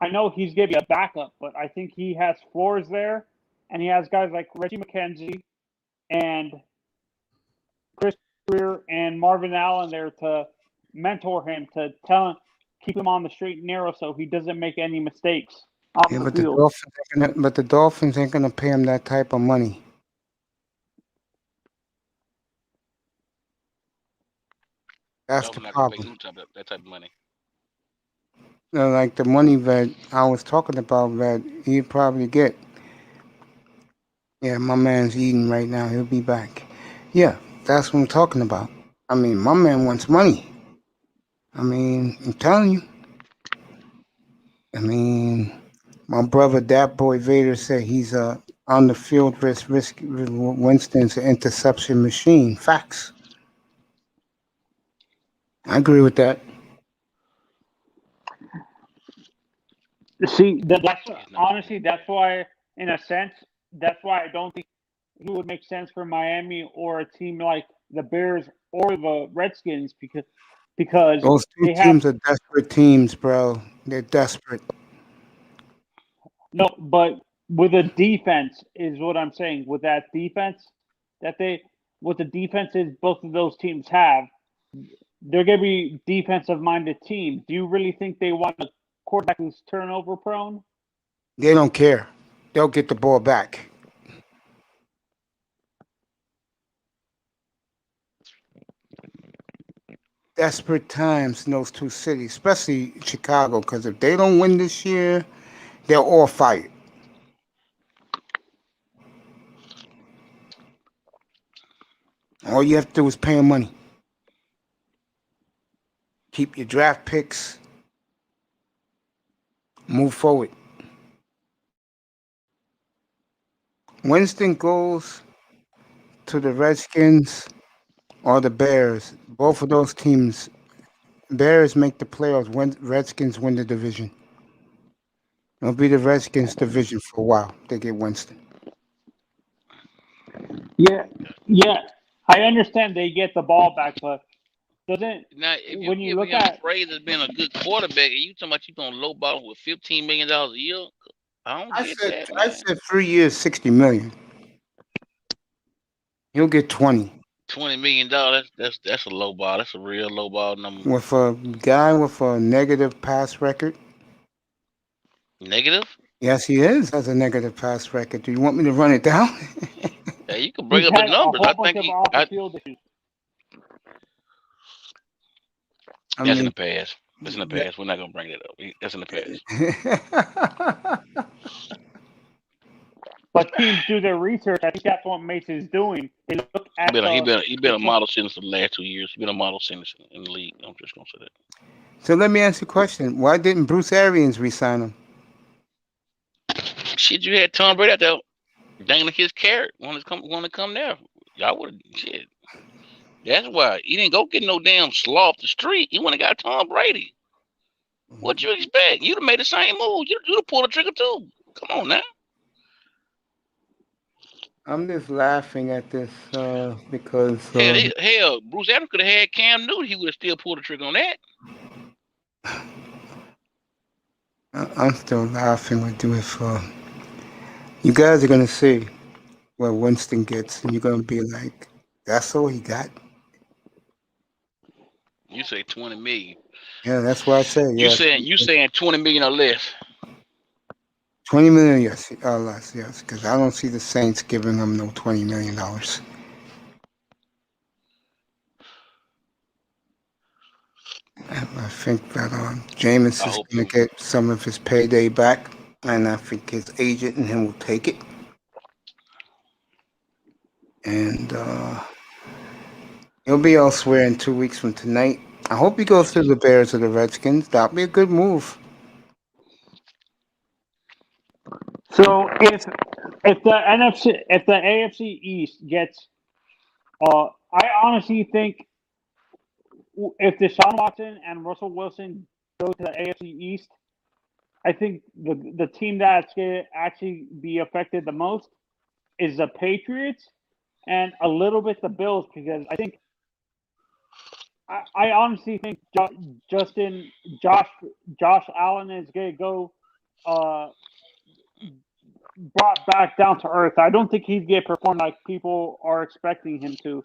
I know he's going to be a backup, but I think he has floors there, and he has guys like Reggie McKenzie and Chris Greer and Marvin Allen there to mentor him, to tell him, keep him on the straight and narrow so he doesn't make any mistakes off Yeah, the but field. the Dolphins ain't gonna pay him that type of money. That's the Dolphins not gonna pay problem. who that type of money. Like the money that I was talking about that he'd probably get. Yeah, my man's eating right now. He'll be back. Yeah, that's what I'm talking about. I mean, my man wants money. I mean, I'm telling you. I mean, my brother, that boy Vader, said he's on the field risk. Winston's an interception machine. Facts. I agree with that. See, that's He's not. honestly, that's why, in a sense, that's why I don't think he would make sense for Miami or a team like the Bears or the Redskins because Those two they have teams are desperate teams, bro. They're desperate. no, but with a defense is what I'm saying. With that defense that what the defenses both of those teams have, they're going to be defensive minded teams. Do you really think they want a quarterback who's turnover prone? They don't care. They'll get the ball back. Desperate times in those two cities, especially Chicago, because if they don't win this year, they'll all fight. All you have to do is pay them money. Keep your draft picks. Move forward. Winston goes to the Redskins or the Bears. Both of those teams, Bears make the playoffs. Redskins win the division. It'll be the Redskins division for a while. They get Winston. Yeah. I understand they get the ball back, but doesn't Now, if you when you give look him at praise as being a good quarterback, and you talking about you gonna lowball him with $15 million a year, I don't get that, I man. said 3 years, $60 million. He'll get 20 $20 million, that's a low ball. That's a real low ball number. with a guy with a negative pass record. Negative? Yes, he is. Has a negative pass record. Do you want me to run it down? Yeah, you can bring he's up the had a numbers. whole I bunch think of off the field issues. I that's in mean, the past. That's in the past. We're not gonna bring that up. That's in the past. But teams do their research. I think that's what Mace is doing. They look at He been a model citizen for the last 2 years. He's been a model citizen in the league. I'm just gonna say that. So let me ask you a question. Why didn't Bruce Arians re-sign him? Shit, you had Tom Brady out there dangling his carrot. Want to come there? Y'all would shit. That's why he didn't go get no damn slaw off the street. He went and got Tom Brady. What you expect? You'd have made the same move. You'd have pulled the trigger too. Come on now. I'm just laughing at this because Hell, Bruce Adams could have had Cam Newton. He would have still pulled the trigger on that. I'm still laughing with you. If you guys are gonna see what Winston gets, and you're gonna be like, "That's all he got." You say 20 million. Yeah, that's what I say. You Yes. saying 20 million or less. 20 million, yes, less, yes, because I don't see the Saints giving him no $20 million. I think that Jameis is going to get some of his payday back, and I think his agent and him will take it. And he'll be elsewhere in 2 weeks from tonight. I hope he goes to the Bears or the Redskins. That'll be a good move. So if the AFC East gets, I honestly think if Deshaun Watson and Russell Wilson go to the AFC East, I think the team that's going to actually be affected the most is the Patriots and a little bit the Bills, because I honestly think Josh Allen is going to go brought back down to earth. I don't think he's going to perform like people are expecting him to.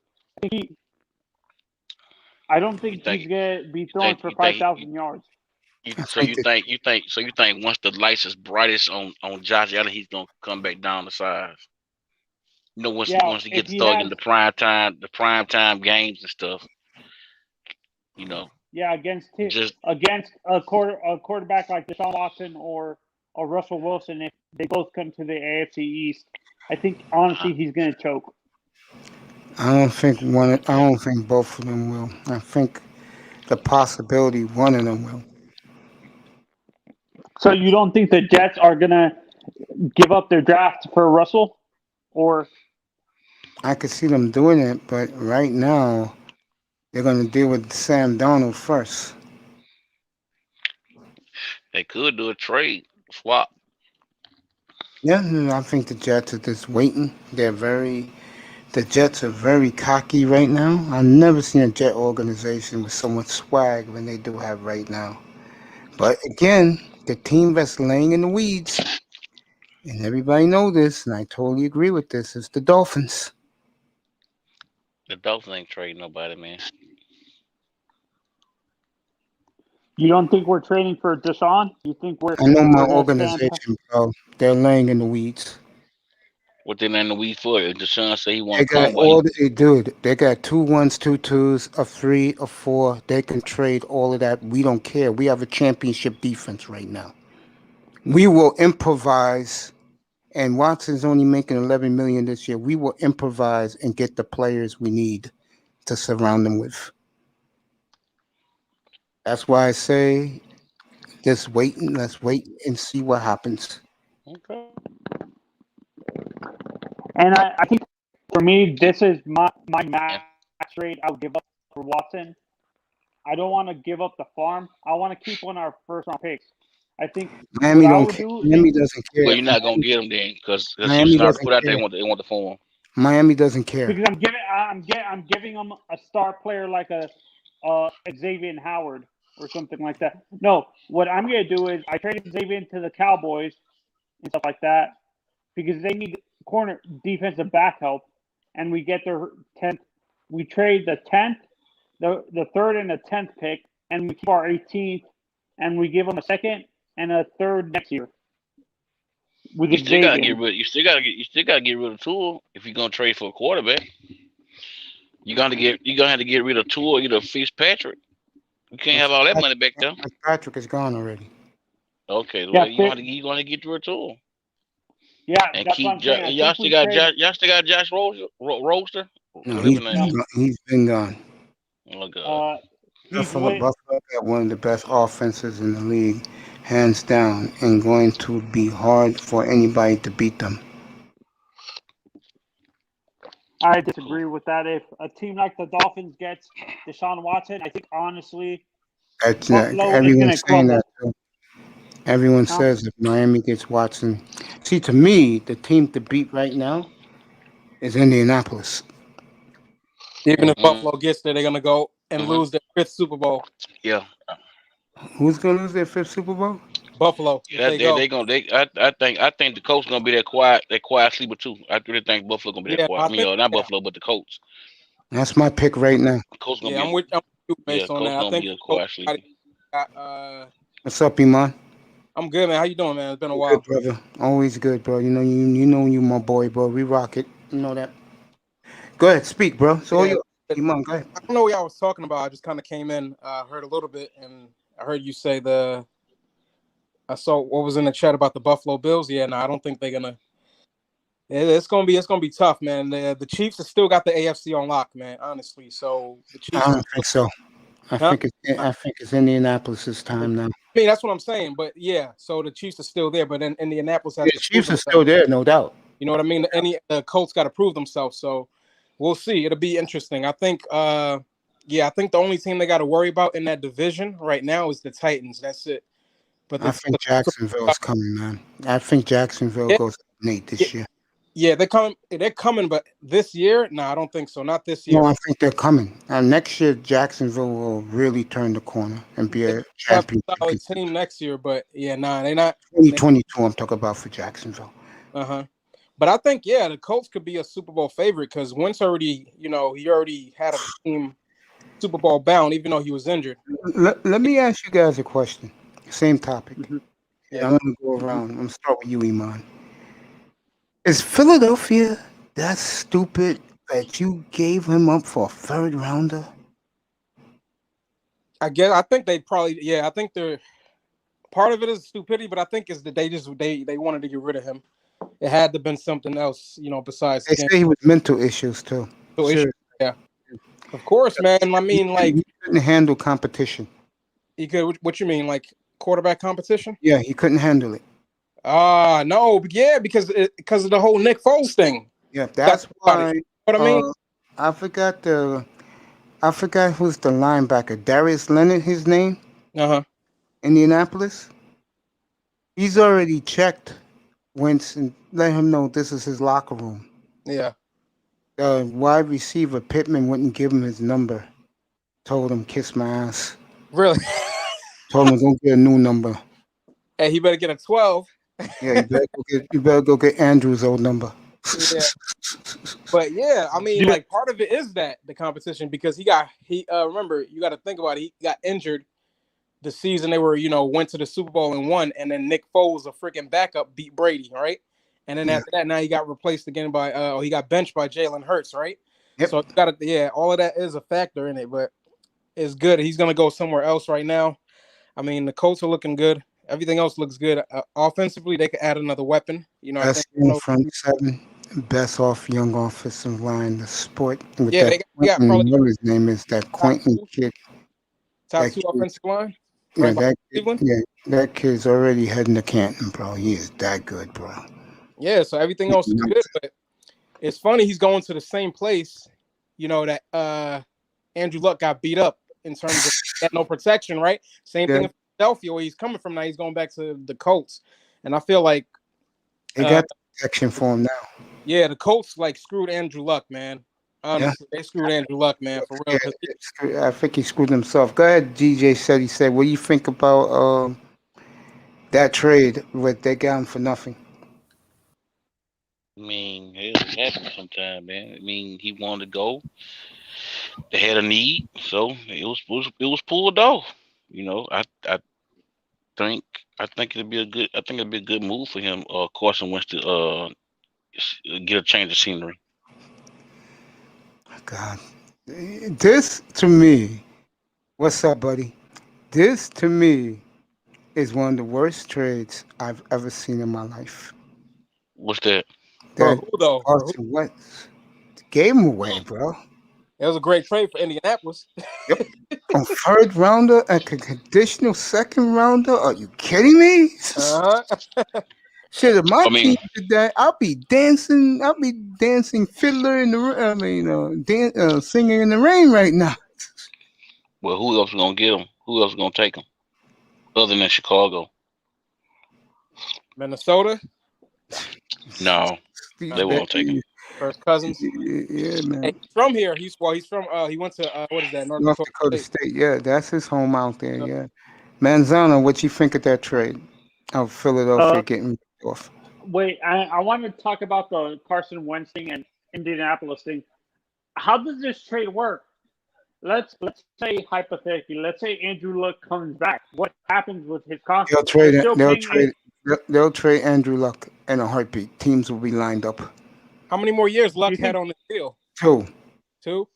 I don't think he's going to be throwing for 5,000 yards. So you think once the lights is brightest on Josh Allen, he's gonna come back down the size. You know, once he gets started in the prime time games and stuff. You know. Yeah, against a quarterback like Deshaun Watson or Russell Wilson, if they both come to the AFC East, I think honestly he's going to choke. I don't think both of them will. I think the possibility one of them will. So you don't think the Jets are going to give up their draft for Russell? Or I could see them doing it, but right now they're going to deal with Sam Darnold first. They could do a trade swap. Yeah, I think the Jets are just waiting. The Jets are very cocky right now. I've never seen a Jet organization with so much swag than they do have right now. But again, the team that's laying in the weeds, and everybody knows this, and I totally agree with this, is the Dolphins. The Dolphins ain't trading nobody, man. you don't think we're trading for Deshaun? You think we're? I know my organization, bro. They're laying in the weeds. What they laying in the weeds for? Deshaun say he want They to come. got all they do. They got 2 1s, 2 2s, a 3, a 4. They can trade all of that. We don't care. We have a championship defense right now. We will improvise, and Watson's only making $11 million this year. We will improvise and get the players we need to surround them with. That's why I say Just waiting. Let's wait and see what happens. Okay. And I think for me, this is my max rate I would give up for Watson. I don't want to give up the farm. I want to keep one of our first round picks. I think Miami what I don't would care. do Miami is doesn't care. Well, you're not gonna get them then, because Miami Houston already doesn't put out care. they want the form. Miami doesn't care. because I'm giving them a star player like a Xavier Howard or something like that. No, what I'm gonna do is I traded Xavier to the Cowboys and stuff like that because they need corner defensive back help, and we get their 10th. We trade the 10th, the 3rd and the 10th pick, and we keep our 18th, and we give them a 2nd and a 3rd next year. With You still gotta Xavier. get rid. You still gotta get rid of Tool if you're gonna trade for a quarterback. You're gonna have to get rid of Tool or either Fitzpatrick. You can't have all that money back there. Patrick is gone already. Okay, Yeah, well, you're gonna get rid of Tool. Yeah, And that's keep what I'm saying. I y'all think still we got trade. Y'all still got Josh Roaster. No, Whatever his name is. he's been gone. Oh God. He's Buffalo with. got one of the best offenses in the league, hands down, and going to be hard for anybody to beat them. I disagree with that. If a team like the Dolphins gets Deshaun Watson, I think honestly, That's Buffalo is everyone's going to saying crumble. that. Too. Everyone says if Miami gets Watson. See, to me, the team to beat right now is Indianapolis. Even if Buffalo gets there, they're gonna go and lose their 5th Super Bowl. Yeah. Who's gonna lose their 5th Super Bowl? Buffalo. Yeah, I think the Colts gonna be that quiet sleeper too. I really think Buffalo gonna be that quiet. Buffalo, but the Colts. That's my pick right now. Colts gonna I'm with you based on that. I think be a quiet sleeper. What's up, Iman? I'm good, man. How you doing, man? It's been a while. Good, brother. Always good, bro. You know you my boy, bro. We rock it. You know that. Go ahead, speak, bro. So Iman, go ahead. I don't know what y'all was talking about. I just kind of came in, heard a little bit, and I heard you say I saw what was in the chat about the Buffalo Bills. Yeah, no, I don't think they're gonna. It's gonna be tough, man. The Chiefs have still got the AFC on lock, man. Honestly, so the Chiefs. I don't think so. I think it's Indianapolis' time now. I mean, that's what I'm saying. But yeah, so the Chiefs are still there, but then Indianapolis has the Chiefs are still there, no doubt. You know what I mean? The Colts got to prove themselves, so we'll see. It'll be interesting. I think I think the only team they got to worry about in that division right now is the Titans. That's it. But I think Jacksonville is coming, man. I think Jacksonville goes 8 this year. Yeah, they're coming, but this year, no, I don't think so. Not this year. No, I think they're coming. Next year, Jacksonville will really turn the corner and be a champion. Solid team next year, but yeah, they're not. 2022, I'm talking about for Jacksonville. But I think the Colts could be a Super Bowl favorite because Wentz already, he already had a team Super Bowl bound, even though he was injured. Let me ask you guys a question. Same topic. Yeah. I'm gonna go around. I'm gonna start with you, Iman. Is Philadelphia that stupid that you gave him up for a 3rd rounder? I think they probably, I think they're part of it is stupidity, but I think it's that they wanted to get rid of him. It had to have been something else, besides. They say he was mental issues too. Yeah, of course, man. I mean, he couldn't handle competition. He could. What you mean, like quarterback competition? Yeah, he couldn't handle it. No, because of the whole Nick Foles thing. Yeah, that's why. What I mean? I forgot who's the linebacker. Darius Leonard, his name. Indianapolis. He's already checked Wentz and let him know this is his locker room. Yeah. The wide receiver Pittman wouldn't give him his number. Told him kiss my ass. Really? Told him don't get a new number. Hey, he better get a 12. Yeah, you better go get Andrew's old number. Yeah. But yeah, I mean, like part of it is that the competition because he remember you got to think about it. He got injured the season they were went to the Super Bowl and won, and then Nick Foles, a freaking backup, beat Brady, right? And then after that, now he got replaced again by he got benched by Jalen Hurts, right? Yep. So all of that is a factor in it, but it's good. He's gonna go somewhere else right now. I mean, the Colts are looking good. Everything else looks good. Offensively, they could add another weapon. Best in front seven, best off young offensive line, the sport. With they got probably his name is that Quentin kid. Top 2 offensive line. Yeah, Right behind that Cleveland. yeah, that kid's already heading to Canton, bro. He is that good, bro. Yeah, so everything else is good, but it's funny he's going to the same place, that Andrew Luck got beat up in terms of that no protection, right? Same thing in Philadelphia where he's coming from now. He's going back to the Colts. And I feel like They got the protection for him now. Yeah, the Colts like screwed Andrew Luck, man. Honestly, they screwed Andrew Luck, man, for real. I think he screwed himself. Go ahead, DJ said. He said, "What do you think about that trade? What they got him for nothing?" I mean, it happens sometimes, man. I mean, he wanted to go. They had a need, so it was pulled off. I think it'd be a good move for him. Carson Wentz to get a change of scenery. God, this to me, what's up, buddy? This to me is one of the worst trades I've ever seen in my life. What's that? For who though? Carson Wentz gave him away, bro. It was a great trade for Indianapolis. Yep. A third rounder, a conditional second rounder. Are you kidding me? Shit, if my team did that, I'll be dancing. I'll be dancing fiddler in the singing in the rain right now. Well, who else is gonna get him? Who else is gonna take him? Other than Chicago, Minnesota. No, they won't take him. First Cousins. Yeah, man. Hey, he's from here. He went to what is that? North Dakota State. Yeah, that's his home out there. Yeah, Manzano, what you think of that trade of Philadelphia getting off? Wait, I want to talk about the Carson Wentz thing and Indianapolis thing. How does this trade work? Let's say hypothetically, let's say Andrew Luck comes back. What happens with his contract? They'll trade Andrew Luck in a heartbeat. Teams will be lined up. How many more years Luck had on the deal? 2. 2?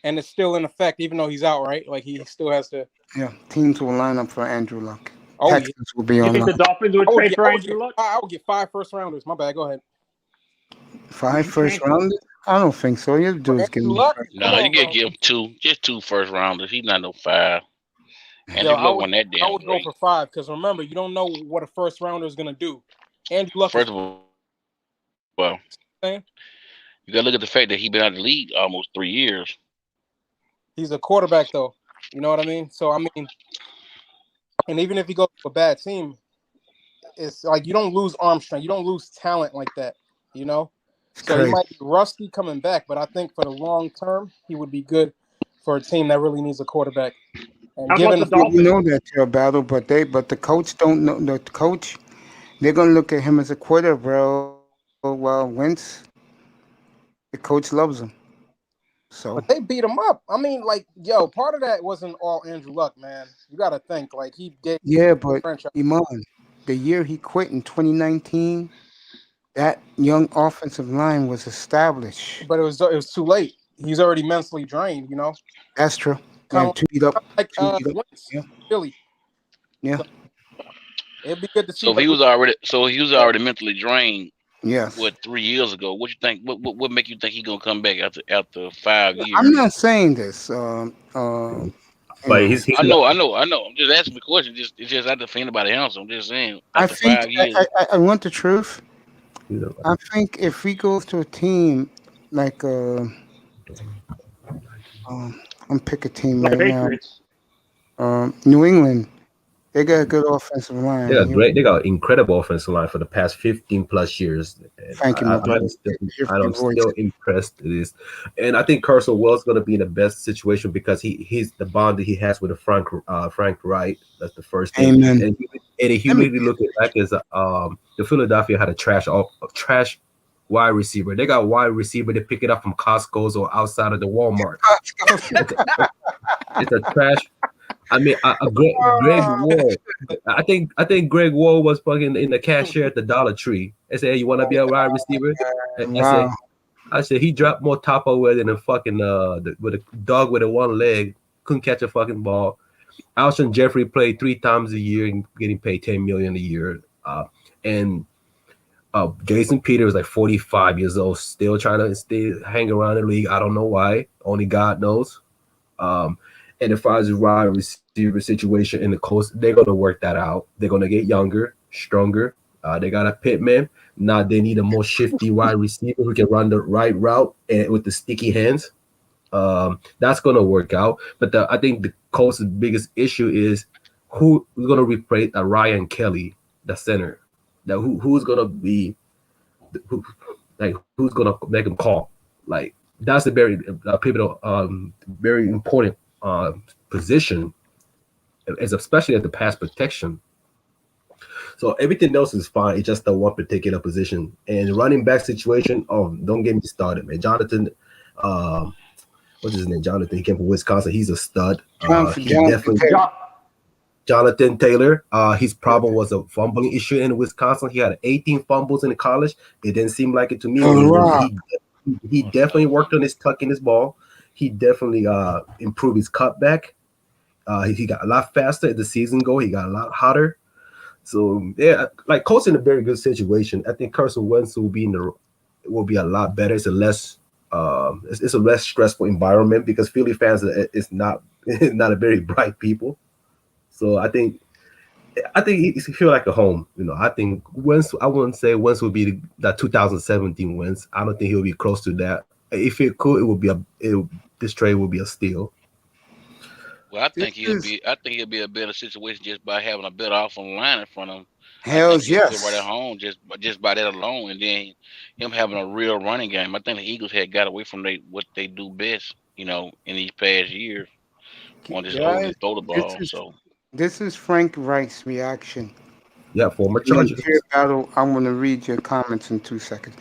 And it's still in effect, even though he's out, right? Like he still has to. Yeah, teams will line up for Andrew Luck. Oh, Texans will be on. You think the Dolphins would trade for Andrew Luck? I would get 5 first rounders. My bad. Go ahead. 5 first rounders? I don't think so. You dudes give me. No, you gotta give him 2, just 2 first rounders. He's not no 5. And I would go for 5 because remember, you don't know what a first rounder is gonna do. Andrew Luck. First of all, well, you gotta look at the fact that he's been out of the league almost 3 years. He's a quarterback, though. You know what I mean? So I mean, and even if he goes to a bad team, it's like you don't lose arm strength, you don't lose talent like that. You know. So he might be rusty coming back, but I think for the long term, he would be good for a team that really needs a quarterback. And you know that you're a battle, but the coach don't know. The coach, they're gonna look at him as a quitter, bro. Well, Wentz, the coach loves him. So but they beat him up. I mean, like, part of that wasn't all Andrew Luck, man. You got to think like he did. Yeah, but Iman, the year he quit in 2019. That young offensive line was established. But it was too late. He's already mentally drained, you know? That's true. And to beat up. Like Philly. Yeah. So it'd be good to see. So he was already mentally drained. Yes. 3 years ago? What you think? What make you think he's gonna come back after 5 years? I'm not saying this. But I know. I'm just asking the question. It's just I don't think anybody else. I'm just saying. I think 5 years. I want the truth. I think if he goes to a team like I'm pick a team right now. New England, they got a good offensive line. They got great. They got incredible offensive line for the past 15 plus years. Thank you, I'm still impressed with this, and I think Carson Wentz is going to be in the best situation because he's the bond that he has with Frank Wright. That's the first thing. Amen. And if you really look at back as the Philadelphia had a trash wide receiver. They got wide receiver. They pick it up from Costco's or outside of the Walmart. It's a trash. I mean, Greg Wall. I think Greg Wall was fucking in the cashier at the Dollar Tree. I said, hey, "You want to be a wide receiver?" And I said he dropped more Tupperware than a fucking with a dog with a one leg. Couldn't catch a fucking ball. Alshon Jeffrey played 3 times a year and getting paid $10 million a year. And Jason Peters was like 45 years old, still trying to hang around the league. I don't know why. Only God knows. And as far as wide receiver situation in the Colts, they're gonna work that out. They're gonna get younger, stronger. They got a Pittman. Now they need a more shifty wide receiver who can run the right route and with the sticky hands. That's gonna work out. But I think the Colts' biggest issue is who's gonna replace Ryan Kelly, the center. That who's gonna be who, like who's gonna make him call? Like that's a very pivotal, very important position, as especially at the pass protection. So everything else is fine. It's just the one particular position and running back situation. Oh, don't get me started, man. Jonathan, what's his name? Jonathan. He came from Wisconsin. He's a stud. Jonathan Taylor. His problem was a fumbling issue in Wisconsin. He had 18 fumbles in college. It didn't seem like it to me. He definitely worked on his tucking his ball. He definitely improved his cutback. He got a lot faster as the season go. He got a lot hotter. So yeah, like Colts in a very good situation. I think Carson Wentz will be a lot better. It's a less stressful environment because Philly fans is not a very bright people. So I think he feel like a home. You know, I think Wentz. I wouldn't say Wentz would be that 2017 Wentz. I don't think he'll be close to that. If it could, it would be this trade would be a steal. Well, I think he'll be a better situation just by having a better offensive line in front of him. Hells yes. Right at home, just by that alone, and then him having a real running game. I think the Eagles had got away from what they do best, you know, in these past years. On this throw the ball. This is Frank Reich's reaction. Yeah, former Chargers. I'm going to read your comments in 2 seconds.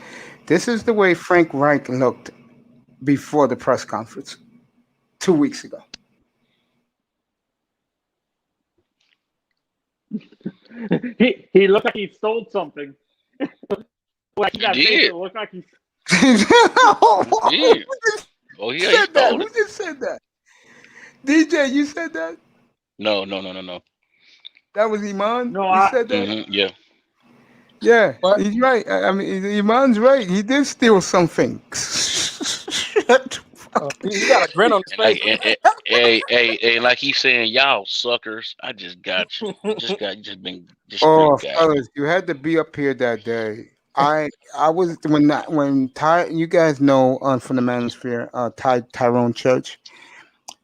This is the way Frank Reich looked before the press conference 2 weeks ago. He looked like he stole something. Like that face, it looked like he did. Oh, yeah, he said that. Who just said that? DJ, you said that? No. That was Iman? No, I said that? Mm-hmm, yeah. Yeah, he's right. I mean, Iman's right. He did steal something. He got a grin on his face. Hey, like he's saying, y'all suckers. I just got you. Fellas, you had to be up here that day. I was when Ty, you guys know from the Manosphere, Tyrone Church.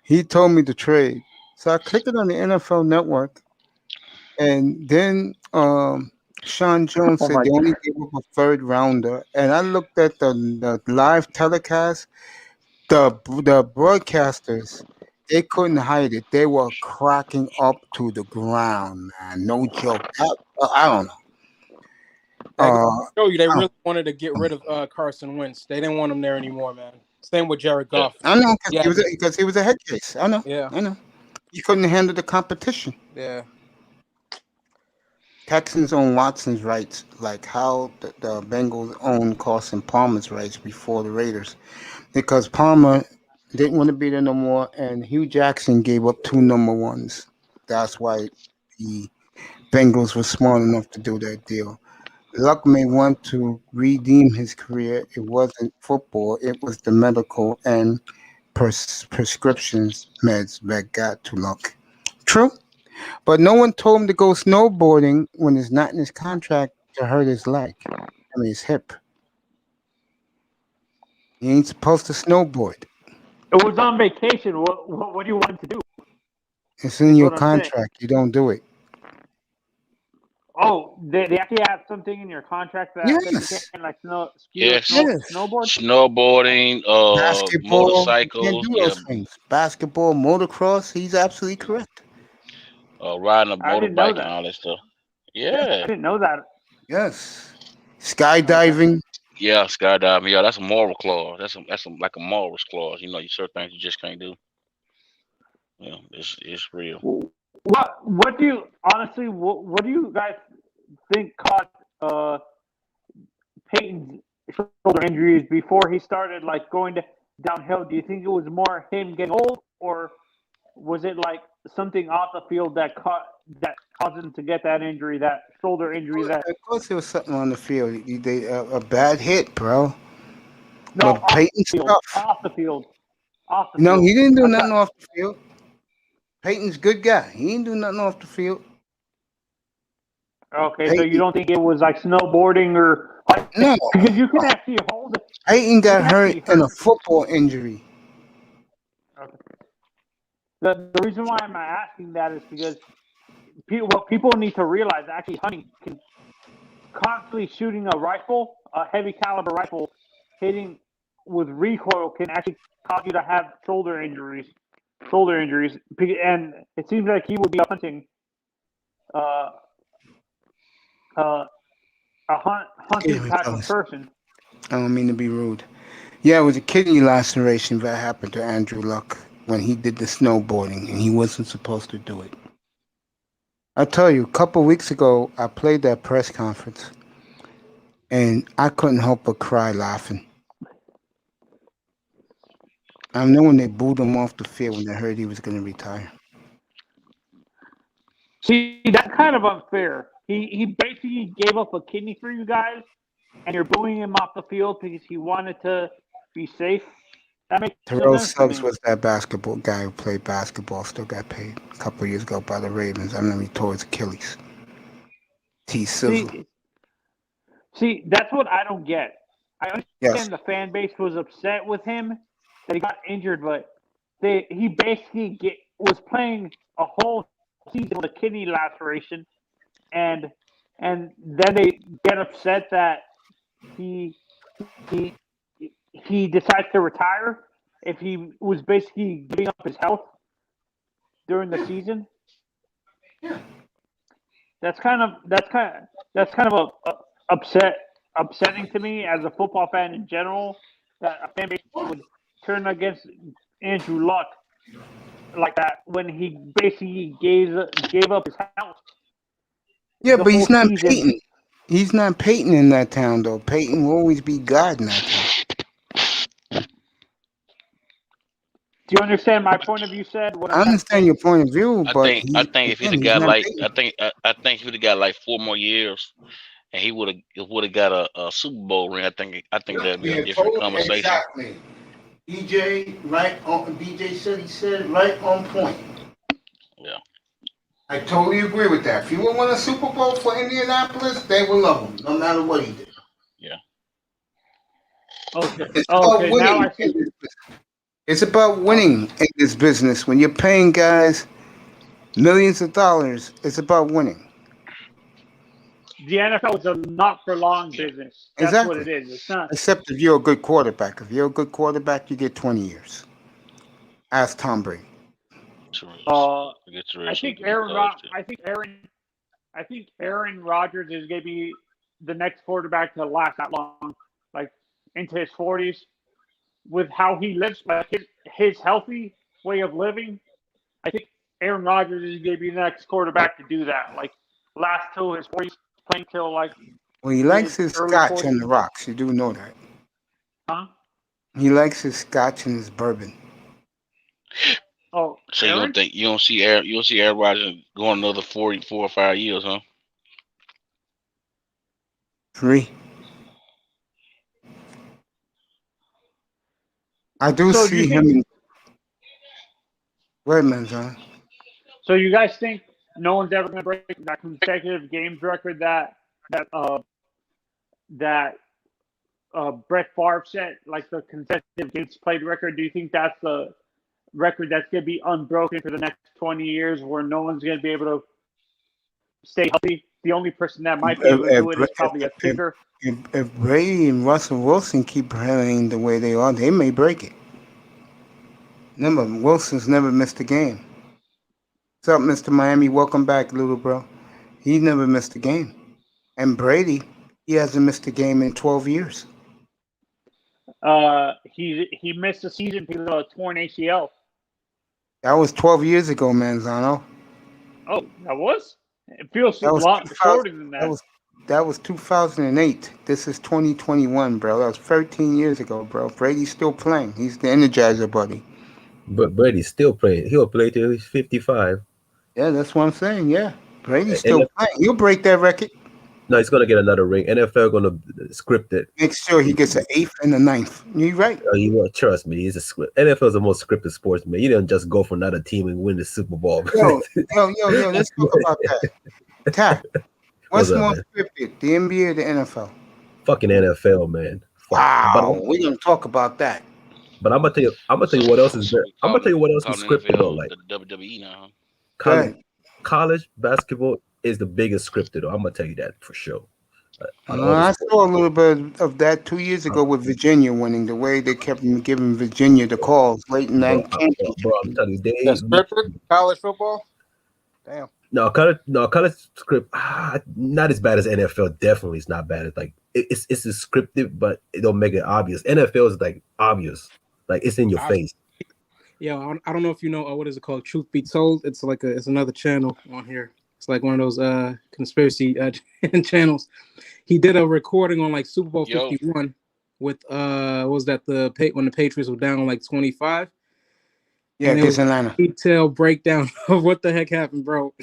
He told me to trade, so I clicked it on the NFL Network, and then Sean Jones said they only gave up a third rounder, and I looked at the live telecast. The broadcasters, they couldn't hide it. They were cracking up to the ground, man. No joke. I don't know. Show you, they really wanted to get rid of Carson Wentz. They didn't want him there anymore, man. Same with Jared Goff. I know, because he was a head case. I know. Yeah. I know. He couldn't handle the competition. Yeah. Texans own Watson's rights, like how the Bengals own Carson Palmer's rights before the Raiders. Because Palmer didn't want to be there no more, and Hugh Jackson gave up 2 number ones. That's why the Bengals were smart enough to do that deal. Luck may want to redeem his career. It wasn't football. It was the medical and prescriptions meds that got to Luck. True. But no one told him to go snowboarding when it's not in his contract to hurt his leg. His hip. He ain't supposed to snowboard. It was on vacation. What do you want him to do? It's in your contract. You don't do it. Oh, they actually have something in your contract that you can like snowboard? Snowboarding, basketball, motorcycles. You can't do those things. Basketball, motocross. He's absolutely correct. Riding a motorbike and all that stuff. Yeah. I didn't know that. Yes. Skydiving. Yeah, skydiving. Yeah, that's a moral clause. That's like a morals clause. You know, you certain things you just can't do. You know, it's real. What do you honestly? What do you guys think caused Peyton's shoulder injuries before he started like going downhill? Do you think it was more him getting old, or was it like something off the field that caused him to get that injury, that shoulder injury? Of course, there was something on the field. A bad hit, bro. No, but Peyton off the field. No, he didn't do nothing off the field. Peyton's a good guy. He ain't do nothing off the field. Okay, so you don't think it was like snowboarding or like No. because you can actually hold it. Peyton got hurt in a football injury. Okay. The reason why I'm asking that is because what people need to realize actually hunting can constantly shooting a rifle, a heavy caliber rifle, hitting with recoil can actually cause you to have shoulder injuries. And it seems like he would be a hunting type of person. I don't mean to be rude. Yeah, it was a kidney laceration that happened to Andrew Luck when he did the snowboarding, and he wasn't supposed to do it. I'll tell you, a couple weeks ago, I played that press conference, and I couldn't help but cry laughing. I know when they booed him off the field when they heard he was going to retire. See, that's kind of unfair. He basically gave up a kidney for you guys, and you're booing him off the field because he wanted to be safe. That makes Terrell sense. Suggs was that basketball guy who played basketball, still got paid a couple of years ago by the Ravens. I remember he tore his Achilles. T. Sizzle. See, that's what I don't get. I understand the fan base was upset with him that he got injured, but he basically was playing a whole season with a kidney laceration, and then they get upset that he decides to retire if he was basically giving up his health during the season. Yeah. That's kind of upsetting to me as a football fan in general that a fan base would turn against Andrew Luck like that when he basically gave up his health. Yeah, but he's not Peyton. He's not Peyton in that town, though. Peyton will always be God in that town. Do you understand my point of view? I understand your point of view, but I think if he'd have got I think he would have got like 4 more years, and he would have got a Super Bowl ring. I think that'd be a different conversation. Exactly. DJ said right on point. Yeah. I totally agree with that. If he would win a Super Bowl for Indianapolis, they would love him, no matter what he did. Yeah. Okay. Now I see. It's about winning in this business. When you're paying guys millions of dollars, it's about winning. The NFL is a not-for-long business. That's exactly what it is. It's not. Except if you're a good quarterback. If you're a good quarterback, you get 20 years. Ask Tom Brady. I think Aaron Rodgers is going to be the next quarterback to last that long, like into his 40s, with how he lives, like his healthy way of living. I think Aaron Rodgers is going to be the next quarterback to do that, like last till his 40s, playing till like. Well, he likes his scotch and the rocks. You do know that. Huh? He likes his scotch and his bourbon. Oh, so you don't see Aaron Rodgers going another 4 or 5 years, huh? 3. I do see him. Wait a minute, John. So you guys think no one's ever going to break that consecutive games record that Brett Favre set, like the consecutive games played record? Do you think that's the record that's going to be unbroken for the next 20 years, where no one's going to be able to stay healthy? The only person that might be able to do it is probably a kicker. If Brady and Russell Wilson keep playing the way they are, they may break it. Remember, Wilson's never missed a game. What's up, Mr. Miami? Welcome back, little bro. He never missed a game. And Brady, he hasn't missed a game in 12 years. He missed a season because of a torn ACL. That was 12 years ago, Manzano. Oh, that was? It feels a lot shorter than that. That was 2008. This is 2021, bro. That was 13 years ago, bro. Brady's still playing. He's the Energizer buddy. But Brady's still playing. He'll play till he's 55. Yeah, that's what I'm saying. Yeah. Brady's still playing. He'll break that record. No, he's gonna get another ring. NFL gonna script it. Make sure he gets an 8th and a 9th. You right? You won't trust me. He's a script. NFL is the most scripted sports, man. You don't just go for another team and win the Super Bowl. Yo. Let's talk about that. Tack. What's up, more man? scripted, the NBA or the NFL? Fucking NFL, man. Fuck. Wow, we're gonna talk about that. But I'm gonna tell you what else is there. I'm gonna tell you what else is scripted though. Like the WWE now. College basketball is the biggest scripted. Though. I'm gonna tell you that for sure. I saw a little bit of that 2 years ago with Virginia winning. The way they kept giving Virginia the calls late in that game. Bro, I'm telling you, That's scripted college football. Damn. No, college script not as bad as NFL. Definitely, it's not bad. It's like it's scripted, but it don't make it obvious. NFL is like obvious, like it's in your face. Yeah, I don't know if you know what is it called? Truth Be Told. It's like it's another channel on here. It's like one of those conspiracy channels. He did a recording on like Super Bowl 51 with what was that when the Patriots were down like 25. Yeah, against Atlanta. Detailed breakdown of what the heck happened, bro.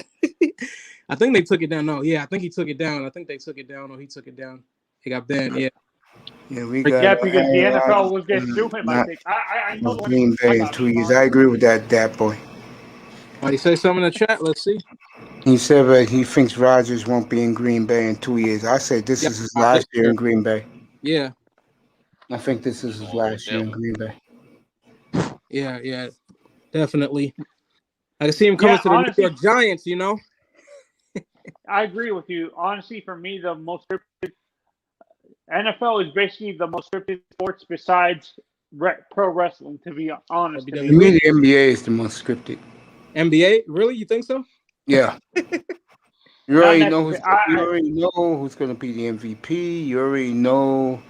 I think they took it down. No, yeah, I think he took it down. I think they took it down, or he took it down. He got banned. Yeah. Yeah, we But got. yeah, because the NFL was getting to him. I think. I know Green Bay in 2 years. I agree with that boy. Why you say something in the chat? Let's see. He said that he thinks Rodgers won't be in Green Bay in 2 years. I say this is his last year in Green Bay. Yeah. I think this is his last year in Green Bay. Yeah, definitely. I can see him coming to the New York Giants, you know? I agree with you. Honestly, for me, the most scripted NFL is basically the most scripted sports besides pro wrestling, to be honest. To me, the NBA is the most scripted. NBA? Really? You think so? Yeah. You already know who's going to be the MVP. You already know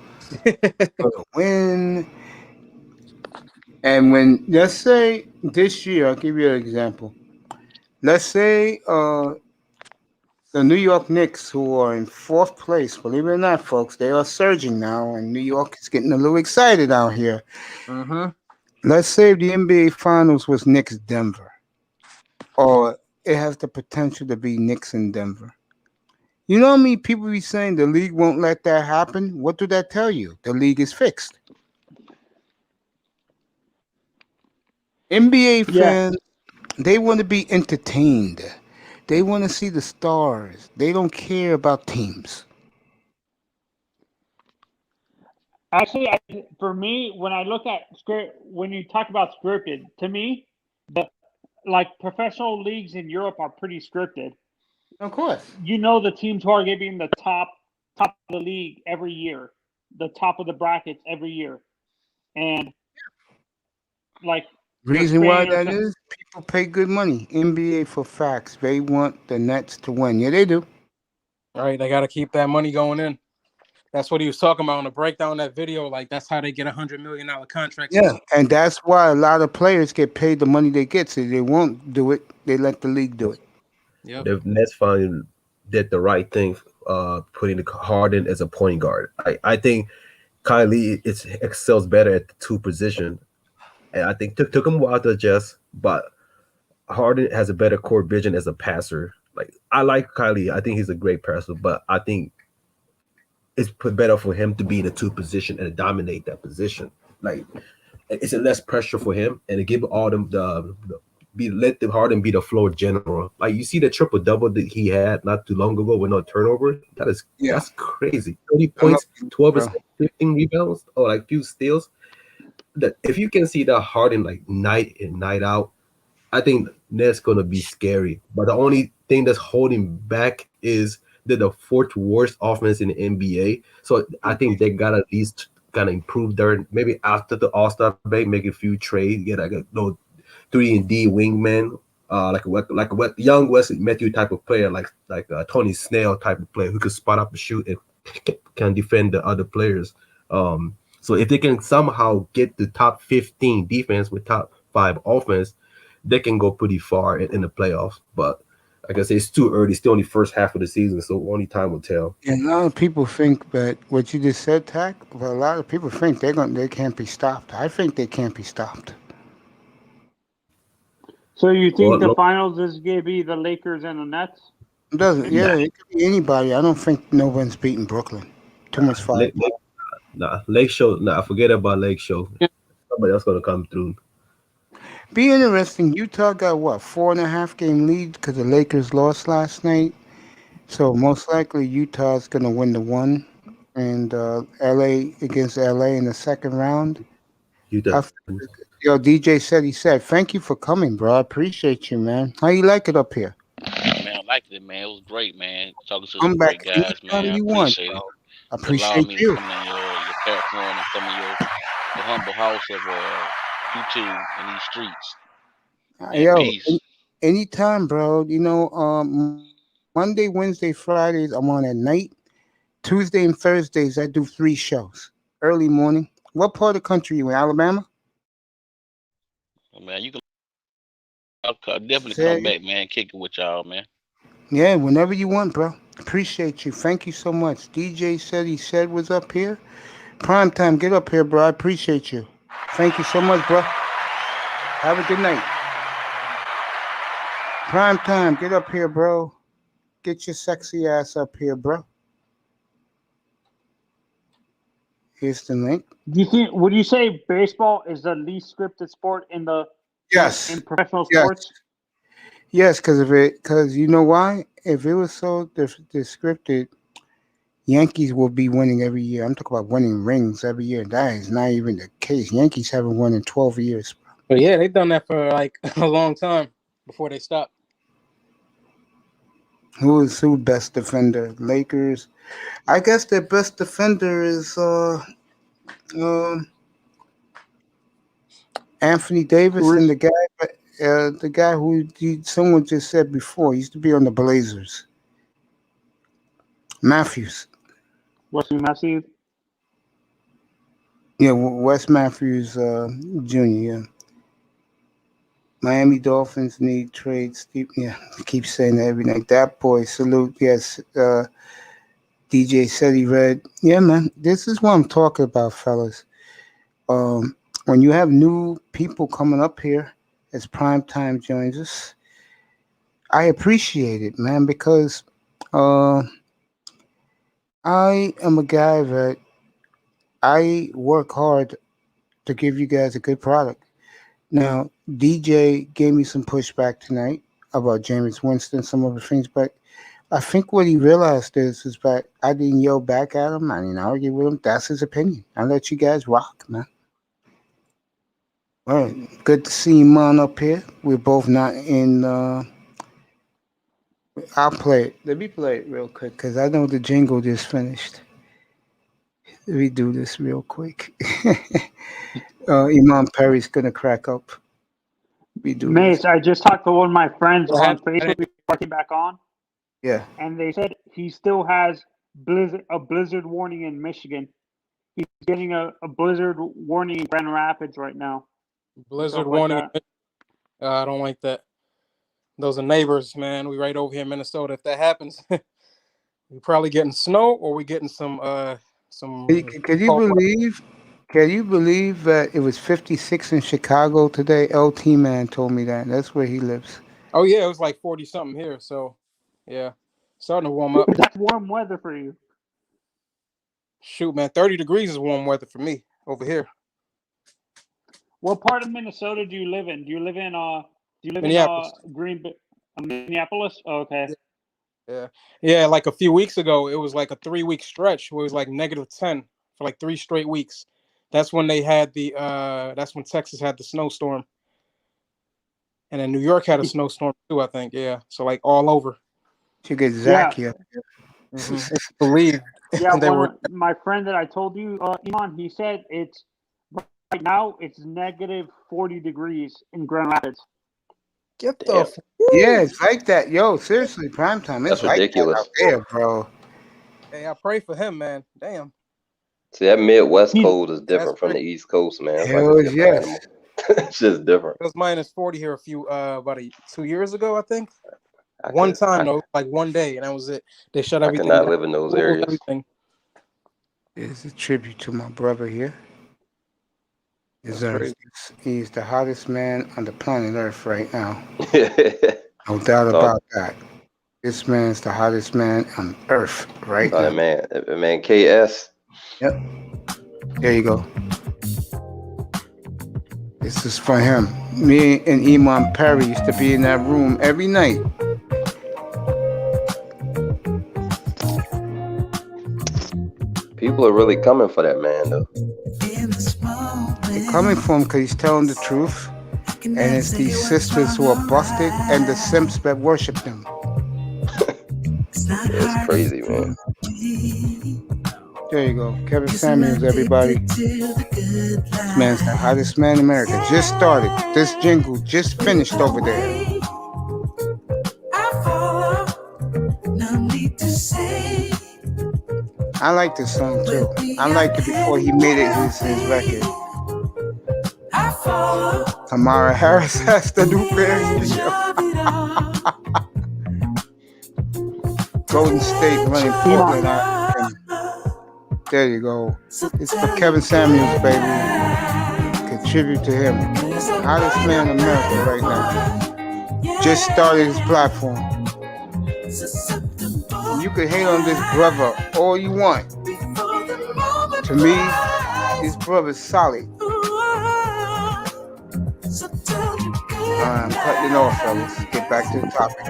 who's going to win. And when, let's say this year, I'll give you an example. Let's say the New York Knicks, who are in 4th place, believe it or not, folks, they are surging now, and New York is getting a little excited out here. Let's say the NBA Finals was Knicks Denver, or it has the potential to be Knicks in Denver. You know how many people be saying the league won't let that happen? What do that tell you? The league is fixed. NBA fans, they want to be entertained. They want to see the stars. They don't care about teams. Actually, for me, when I look at when you talk about scripted, to me, like professional leagues in Europe are pretty scripted. Of course. You know the teams who are getting the top of the league every year, the top of the brackets every year. And like reason why that is, people pay good money. NBA for facts. They want the Nets to win. Yeah, they do. All right, they got to keep that money going in. That's what he was talking about on the breakdown of that video. Like, that's how they get $100 million contracts. Yeah, and that's why a lot of players get paid the money they get. So they won't do it. They let the league do it. Yep. The Nets finally did the right thing, putting Harden as a point guard. I think Kylie excels better at the 2 position. And I think took him a while to adjust, but Harden has a better court vision as a passer. Like, I like Kylie. I think he's a great passer, but I think it's better for him to be in a 2 position and dominate that position. Like, it's a less pressure for him, and to give all them let the Harden be the floor general. Like, you see the triple double that he had not too long ago with no turnover. That's crazy. 30 points, 12 15 rebounds, or like few steals. That if you can see the Harden like night in, night out, I think that's gonna be scary. But the only thing that's holding back is they're the 4th worst offense in the NBA. So I think they gotta at least kind of improve their, maybe after the All-Star break, make a few trades, get like a 3-and-D wingman, like a young Wesley Matthews type of player, like a Tony Snell type of player who can spot up and shoot and can defend the other players. So if they can somehow get the top 15 defense with top 5 offense, they can go pretty far in the playoffs. But like I say, it's too early. It's still only first half of the season, so only time will tell. And a lot of people think that what you just said, Tack, but a lot of people think they can't be stopped. I think they can't be stopped. So you think the finals is going to be the Lakers and the Nets? It doesn't. Yeah, it could be anybody. I don't think no one's beating Brooklyn. Too much fire. Lake Show. Nah, forget about Lake Show. Somebody else gonna come through. Be interesting. Utah got what 4.5 game lead because the Lakers lost last night. So most likely Utah's gonna win the one, and LA against LA in the second round. Utah. Yo, DJ said he said thank you for coming, bro. I appreciate you, man. How you like it up here? Man, I liked it, man. It was great, man. Talking to Come some back great guys, man. anytime I you want, appreciate bro. it. I For allowing appreciate me to you. come in your platform and come in your humble house of YouTube and these streets. Man, Yo, peace. anytime, bro. You know, Monday, Wednesday, Fridays, I'm on at night. Tuesday and Thursdays, I do 3 shows. Early morning. What part of the country you in? Alabama? Man, I'll definitely Say come it. back, man, kick it with y'all, man. Yeah, whenever you want, bro. Appreciate you. Thank you so much. DJ said he said was up here. Prime time, get up here, bro. I appreciate you. Thank you so much, bro. Have a good night. Prime time, get up here, bro. Get your sexy ass up here, bro. Here's the link. Do you think? Would you say baseball is the least scripted sport in Yes. in professional Yes. sports? Yes, because you know why? If it was so scripted, Yankees will be winning every year. I'm talking about winning rings every year. That is not even the case. Yankees haven't won in 12 years. But yeah, they've done that for like a long time before they stopped. Who best defender? Lakers. I guess their best defender is Anthony Davis and the guy who someone just said before he used to be on the Blazers. Matthews. Wesley Matthews. Yeah, Wes Matthews Jr. Yeah. Miami Dolphins need trades. Yeah, keep saying that every night. That boy, salute. Yes, DJ said he read. Yeah, man, this is what I'm talking about, fellas. When you have new people coming up here as Primetime joins us, I appreciate it, man, because I am a guy that I work hard to give you guys a good product. Now, DJ gave me some pushback tonight about Jameis Winston, some other things, but I think what he realized is that I didn't yell back at him. I didn't argue with him. That's his opinion. I let you guys rock, man. All right. Good to see Iman up here. We're both not in. I'll play it. Let me play it real quick because I know the jingle just finished. Let me do this real quick. Imam Perry's going to crack up. We do Mace, this. I just talked to one of my friends What on happened? Facebook before I came back on, Yeah. and they said he still has a blizzard warning in Michigan. He's getting a blizzard warning in Grand Rapids right now. Blizzard Stuff like warning. that. I don't like that. Those are neighbors, man. We right over here in Minnesota. If that happens, we probably getting snow or we getting some. Can you believe? Can you believe that it was 56 in Chicago today? LT Man told me that. That's where he lives. Oh yeah, it was like 40 something here. So yeah, starting to warm up. That's warm weather for you. Shoot, man, 30 degrees is warm weather for me over here. What part of Minnesota do you live in? Do you live in Minneapolis. Minneapolis? Oh, okay. Yeah. Like a few weeks ago, it was like a 3-week stretch where it was like -10 for like 3 straight weeks. That's when they had that's when Texas had the snowstorm. And then New York had a snowstorm too, I think. Yeah. So like all over. You get Zach here. Believe. Yeah, they were. my friend that I told you, Iman, he said it's right now it's -40 degrees in Grand Rapids. Get the Yeah, it's like that. Yo, seriously, primetime. It's That's like ridiculous. that out there, bro. Hey, I pray for him, man. Damn. See, that Midwest cold is different from the East Coast, man. It's like a Hell different yes. animal. It's just different. It was -40 here about 2 years ago, I think. I One could- time I- though, like one day, and that was it. They shut I everything cannot down. live in those Closed areas. everything. It's a tribute to my brother here. That's crazy. He's the hottest man on the planet Earth right now. No doubt Dog. about that. This man's the hottest man on earth right Oh, now. that man KS. Yep. There you go. This is for him. Me and Iman Perry used to be in that room every night. People are really coming for that man, though. They're coming for him because he's telling the truth. And it's these sisters who are busted and the simps that worship them. It's crazy, man. There you go. Kevin Samuels, everybody. This man's the hottest man in America. Just started. This jingle just finished over there. I like this song too. I liked it before he made it his record. Tamara Harris has the new Bears. Golden State running Portland. There you go. It's for Kevin Samuels, baby. Contribute to him. Hottest man in America right now. Just started his platform. You can hate on this brother all you want. To me, this brother's solid. I'm cutting it off, fellas. Get back to the topic.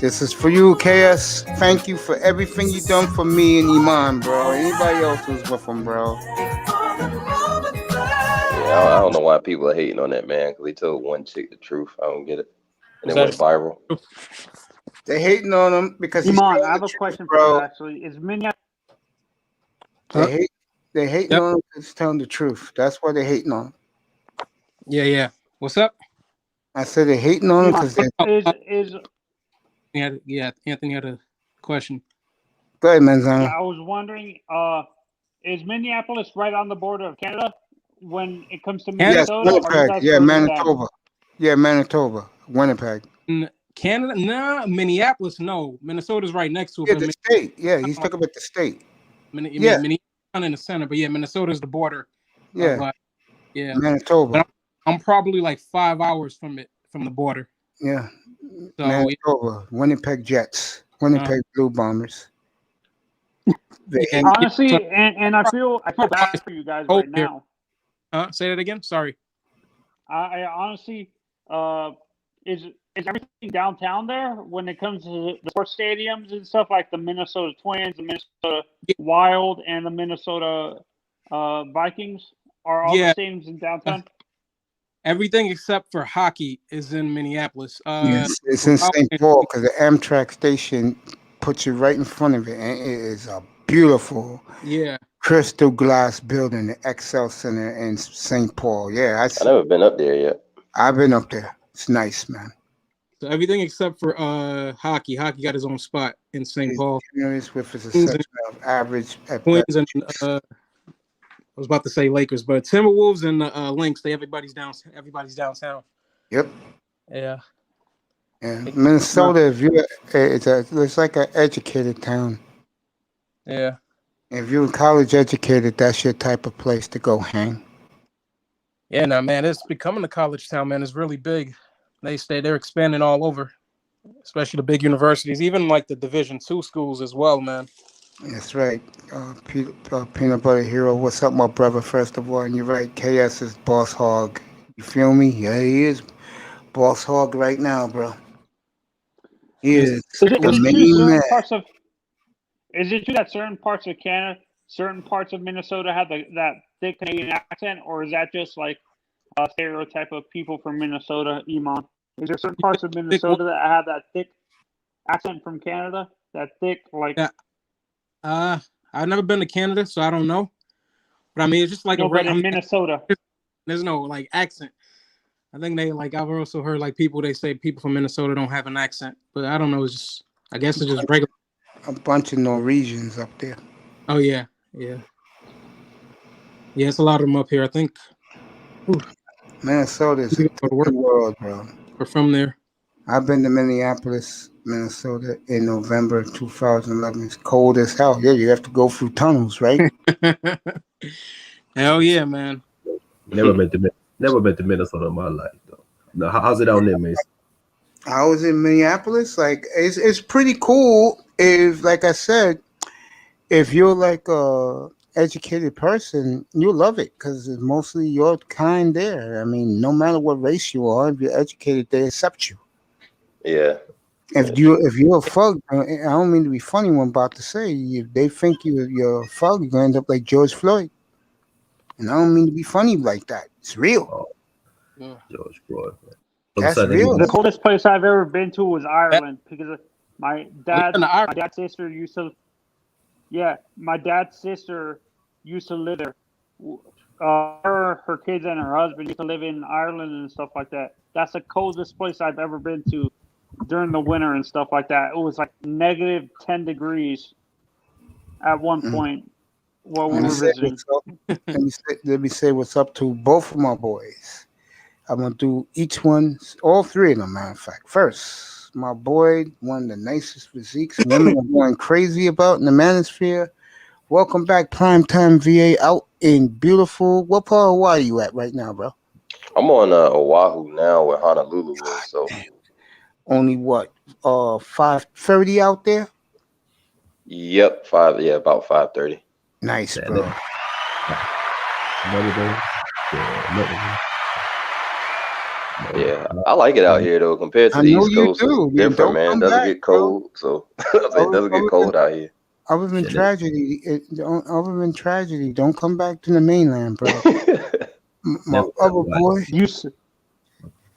This is for you, KS. Thank you for everything you done for me and Iman, bro. Anybody else who's with him, bro. Yeah, I don't know why people are hating on that man because he told one chick the truth. I don't get it. And it went viral. They hating on him because he's Iman, I have a question for you, actually. Is Minneapolis... They hating on him because he's telling the truth. That's why they hating on him. Yeah. What's up? I said they hating on him because Anthony had a question. Go ahead, Manzana. Yeah, I was wondering, is Minneapolis right on the border of Canada when it comes to Minnesota? Yes, Winnipeg. Yeah, Manitoba. Yeah, Manitoba. Winnipeg. Canada? Nah, Minneapolis, no. Minnesota's right next to it. Yeah, the state. Yeah, he's talking about the state. Minneapolis in the center, but yeah, Minnesota's the border. Yeah. Manitoba. But I'm probably like 5 hours from the border. Yeah. So, Manitoba. Winnipeg Jets. Winnipeg Blue Bombers. Honestly, and I feel bad for you guys right now. Say that again? Sorry. I honestly, is everything downtown there when it comes to the sports stadiums and stuff like the Minnesota Twins, the Minnesota Wild, and the Minnesota Vikings? Are all the stadiums in downtown? Everything except for hockey is in Minneapolis. Yes, it's in St. Paul because the Amtrak station puts you right in front of it, and it is a beautiful crystal glass building, the XL Center in St. Paul. Yeah, I've never been up there yet. I've been up there. It's nice, man. So everything except for hockey. Hockey got his own spot in St. Paul. With his assessment of average. Twins and I was about to say Lakers, but Timberwolves and Lynx. Everybody's downtown. Yep. Yeah. And Minnesota, it's like an educated town. Yeah. If you're college educated, that's your type of place to go hang. Yeah, now, man, it's becoming a college town, man. It's really big. They're expanding all over, especially the big universities, even like the Division II schools as well, man. That's right. Peanut Butter Hero, what's up, my brother, first of all? And you're right, KS is Boss Hog. You feel me? Yeah, he is Boss Hog right now, bro. He is the main man. Is it true that certain parts of Canada, certain parts of Minnesota have that thick Canadian accent, or is that just like a stereotype of people from Minnesota, Iman? Is there certain parts of Minnesota that have that thick accent from Canada? That thick, like... I've never been to Canada, so I don't know. But I mean, it's just like in Minnesota. There's no like accent. I think I've also heard like they say people from Minnesota don't have an accent, but I don't know. I guess it's just regular. A bunch of Norwegians up there. Oh yeah. It's a lot of them up here. I think. Minnesota is a good world, bro. We're from there. I've been to Minneapolis, Minnesota in November 2011. It's cold as hell. Yeah, you have to go through tunnels, right? Hell yeah, man. Never been to Minnesota in my life, though. Now, how's it out there, Mason? I was in Minneapolis. Like it's pretty cool. If like I said, if you're like a educated person, you'll love it because it's mostly your kind there. I mean, no matter what race you are, if you're educated, they accept you. Yeah. If you're a fug, I don't mean to be funny. What I'm about to say, if they think you're a fug, you're gonna end up like George Floyd. And I don't mean to be funny like that. It's real. Oh, Yeah. George Floyd. That's Sometimes real. The coldest place I've ever been to was Ireland because my In dad's Ireland. sister used to. Yeah, my dad's sister used to live there. Her kids and her husband used to live in Ireland and stuff like that. That's the coldest place I've ever been to during the winter and stuff like that. It was like negative 10 degrees at one point while we Let me were say visiting. what's up. Let me say what's up to both of my boys. I'm gonna do each one, all three of them. Matter of fact, first, my boy, one of the nicest physiques women are going crazy about in the manosphere. Welcome back, Primetime VA, out in beautiful. What part of Hawaii you at right now, bro? I'm on Oahu now, where Honolulu is. So Only what? 5:30 out there. yep, about 5:30. Nice, Yeah, bro. Another day. Yeah, another day. Yeah, I like it out here though. Compared to I the know East you Coast, do. it's Man, different, don't man. It come doesn't back, get bro. cold, so it doesn't get cold out here. Other than Yeah, tragedy, don't come back to the mainland, bro. My never other why. boy, Have you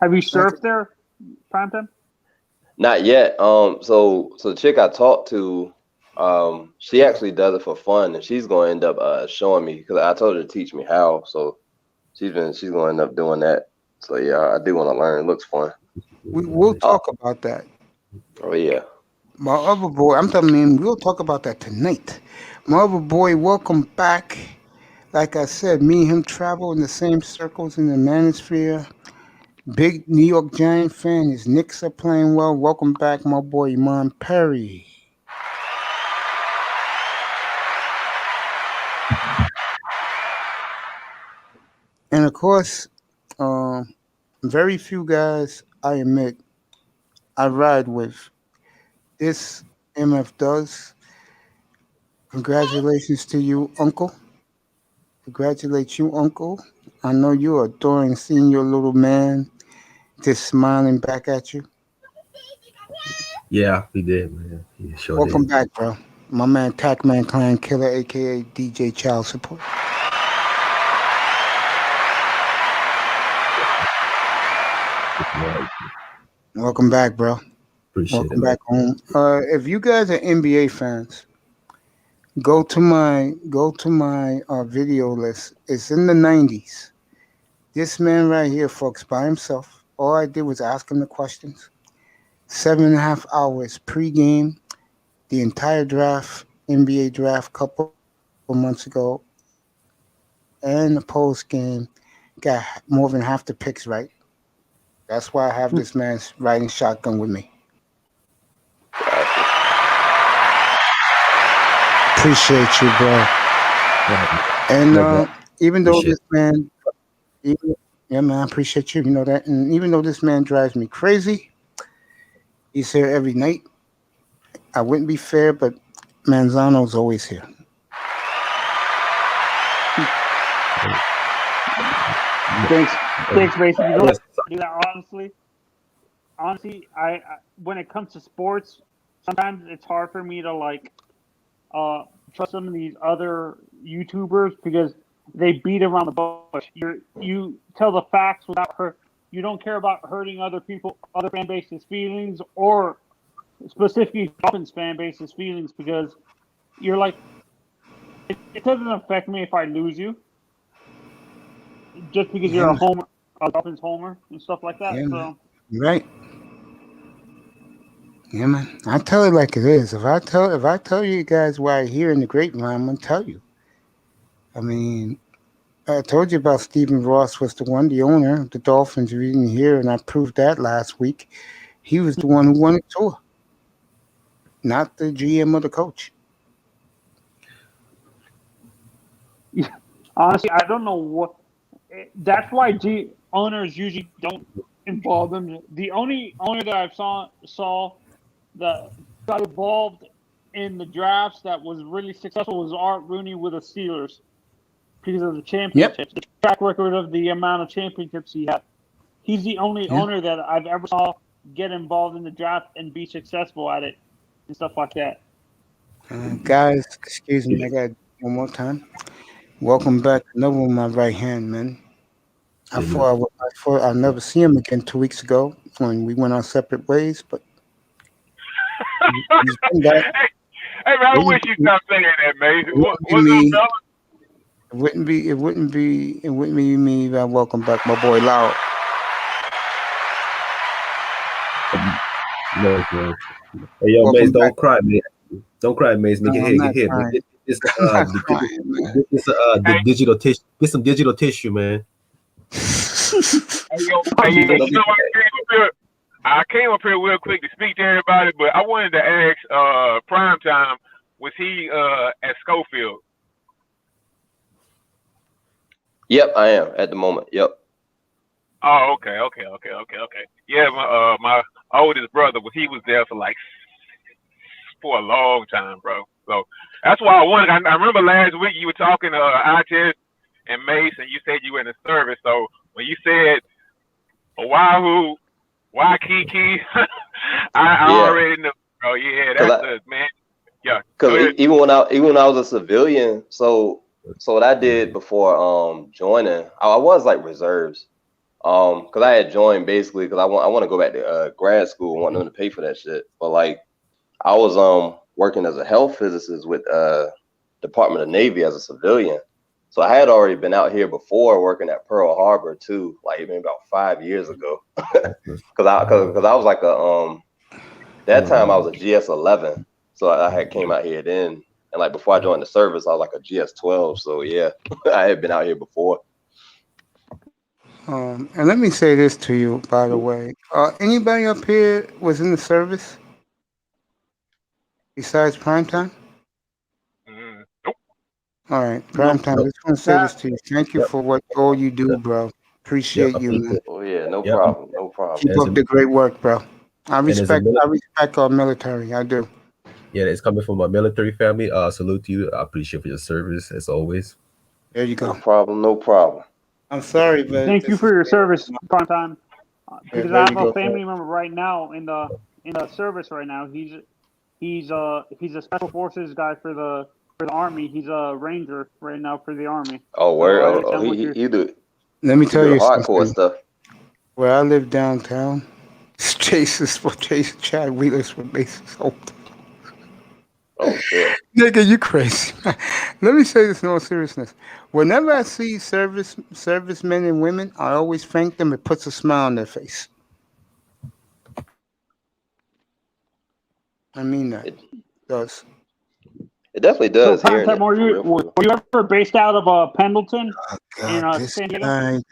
like, surfed there, Primetime? Not yet. So the chick I talked to, she actually does it for fun, and she's going to end up showing me because I told her to teach me how. So she's going to end up doing that. So yeah, I do want to learn. It looks fun. we'll talk about that. Oh yeah. My other boy, I'm telling you, we'll talk about that tonight. My other boy, welcome back. Like I said, me and him travel in the same circles in the manosphere. Big New York Giant fan. His Knicks are playing well. Welcome back, my boy, Iman Perry. And of course, very few guys, I admit, I ride with. This MF does. Congratulations to you, Uncle. Congratulate you, Uncle. I know you're adoring seeing your little man just smiling back at you. Yeah, he did, man. He sure Welcome did. back, bro. My man, Tackman Clan Killer, aka DJ Child Support. Welcome back, bro. Appreciate it, Welcome man. back home. If you guys are NBA fans, go to my video list. It's in the 90s. This man right here, folks, by himself. All I did was ask him the questions. 7.5 hours pregame, the entire draft, NBA draft, couple months ago, and the post game, got more than half the picks right. That's why I have this man riding shotgun with me. Appreciate you, bro. And even though this man, yeah, man, I appreciate you. You know that. And even though this man drives me crazy, he's here every night. I wouldn't be fair, but Manzano's always here. Thanks, Mason. You know what? Do that honestly, I when it comes to sports, sometimes it's hard for me to trust some of these other YouTubers because they beat around the bush. You tell the facts without hurt. You don't care about hurting other people, other fan bases' feelings, or specifically Dolphins fan bases' feelings because you're like, it doesn't affect me if I lose you, just because you're a Dolphins homer and stuff like that. Yeah, So you're right. Yeah, man. I tell it like it is. If I tell you guys what I hear in the grapevine, I'm gonna tell you. I mean, I told you about Stephen Ross was the one, the owner of the Dolphins. You didn't hear, and I proved that last week. He was the one who won the tour, not the GM or the coach. honestly, I don't know what. That's why owners usually don't involved in it. The only owner that I saw that got involved in the drafts that was really successful was Art Rooney with the Steelers because of the championships, the track record of the amount of championships he had. He's the only owner that I've ever saw get involved in the draft and be successful at it and stuff like that. Guys, excuse me, I got one more time. Welcome back. Another one, my right hand, man. I thought I'll never see him again 2 weeks ago when we went our separate ways, but he's been back. Hey man, I wish you stopped saying that, man. What's me. up, It wouldn't be me that welcome back my boy Lau. No, bro. Hey, yo, Maze, don't cry, man. Don't cry, Maze. Man, get hit. It's the digital tissue. Get some digital tissue, man. I came up here real quick to speak to everybody, but I wanted to ask Primetime, was he at Schofield? Yep, I am at the moment. Yep. Oh, okay. Yeah, my oldest brother he was there for a long time, bro. So that's why I wanted. I remember last week you were talking to Artist and Mace, and you said you were in the service. So when you said Oahu, Waikiki, I already know, bro. Yeah, that's the man. Yeah. Because even when I was a civilian, so what I did before joining, I was like reserves. Because I had joined basically because I want to go back to grad school and want them to pay for that shit. But like I was working as a health physicist with Department of Navy as a civilian. So I had already been out here before working at Pearl Harbor too, like maybe about 5 years ago. Because I was like that time I was a GS-11, so I had came out here then, and like before I joined the service, I was like a GS-12. So yeah, I had been out here before. And let me say this to you, by the way. Anybody up here was in the service besides Primetime? Nope. All right, Primetime. I just want to say this to you. Thank you for all you do, bro. Appreciate you, man. Oh yeah, no problem. Keep up the great work, bro. I respect our military. I do. Yeah, it's coming from my military family. Salute to you. I appreciate for your service as always. There you go. No problem. I'm sorry, but thank you for your service, Primetime. Because I have a family member right now in the service right now. He's a special forces guy for the Army. He's a ranger right now for the Army. Oh, where? He do. Let me tell you hardcore stuff. Where I live downtown, Chase Chad Wheelers with Macy's Hope. Oh shit. Nigga, you crazy. Let me say this in all seriousness. Whenever I see servicemen and women, I always thank them. It puts a smile on their face. I mean that. It does. It definitely does. So, Primetime, were you ever based out of Pendleton? Oh, God, in San Diego?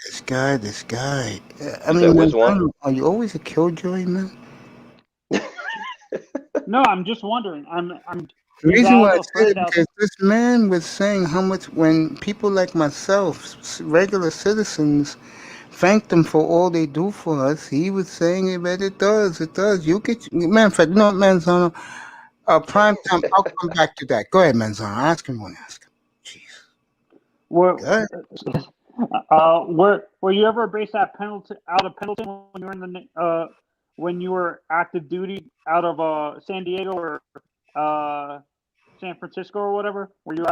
This guy. I mean, which one? Are you always a killjoy, man? No, I'm just wondering. The reason why I said it because this man was saying how much when people like myself, regular citizens, thank them for all they do for us, he was saying it, but it does. You get, man, in fact, no, Manzano, Primetime, I'll come back to that. Go ahead, Manzano. Ask him one. Jeez. Were you ever based out of Pendleton when you were in when you were active duty out of San Diego or San Francisco or whatever? Were you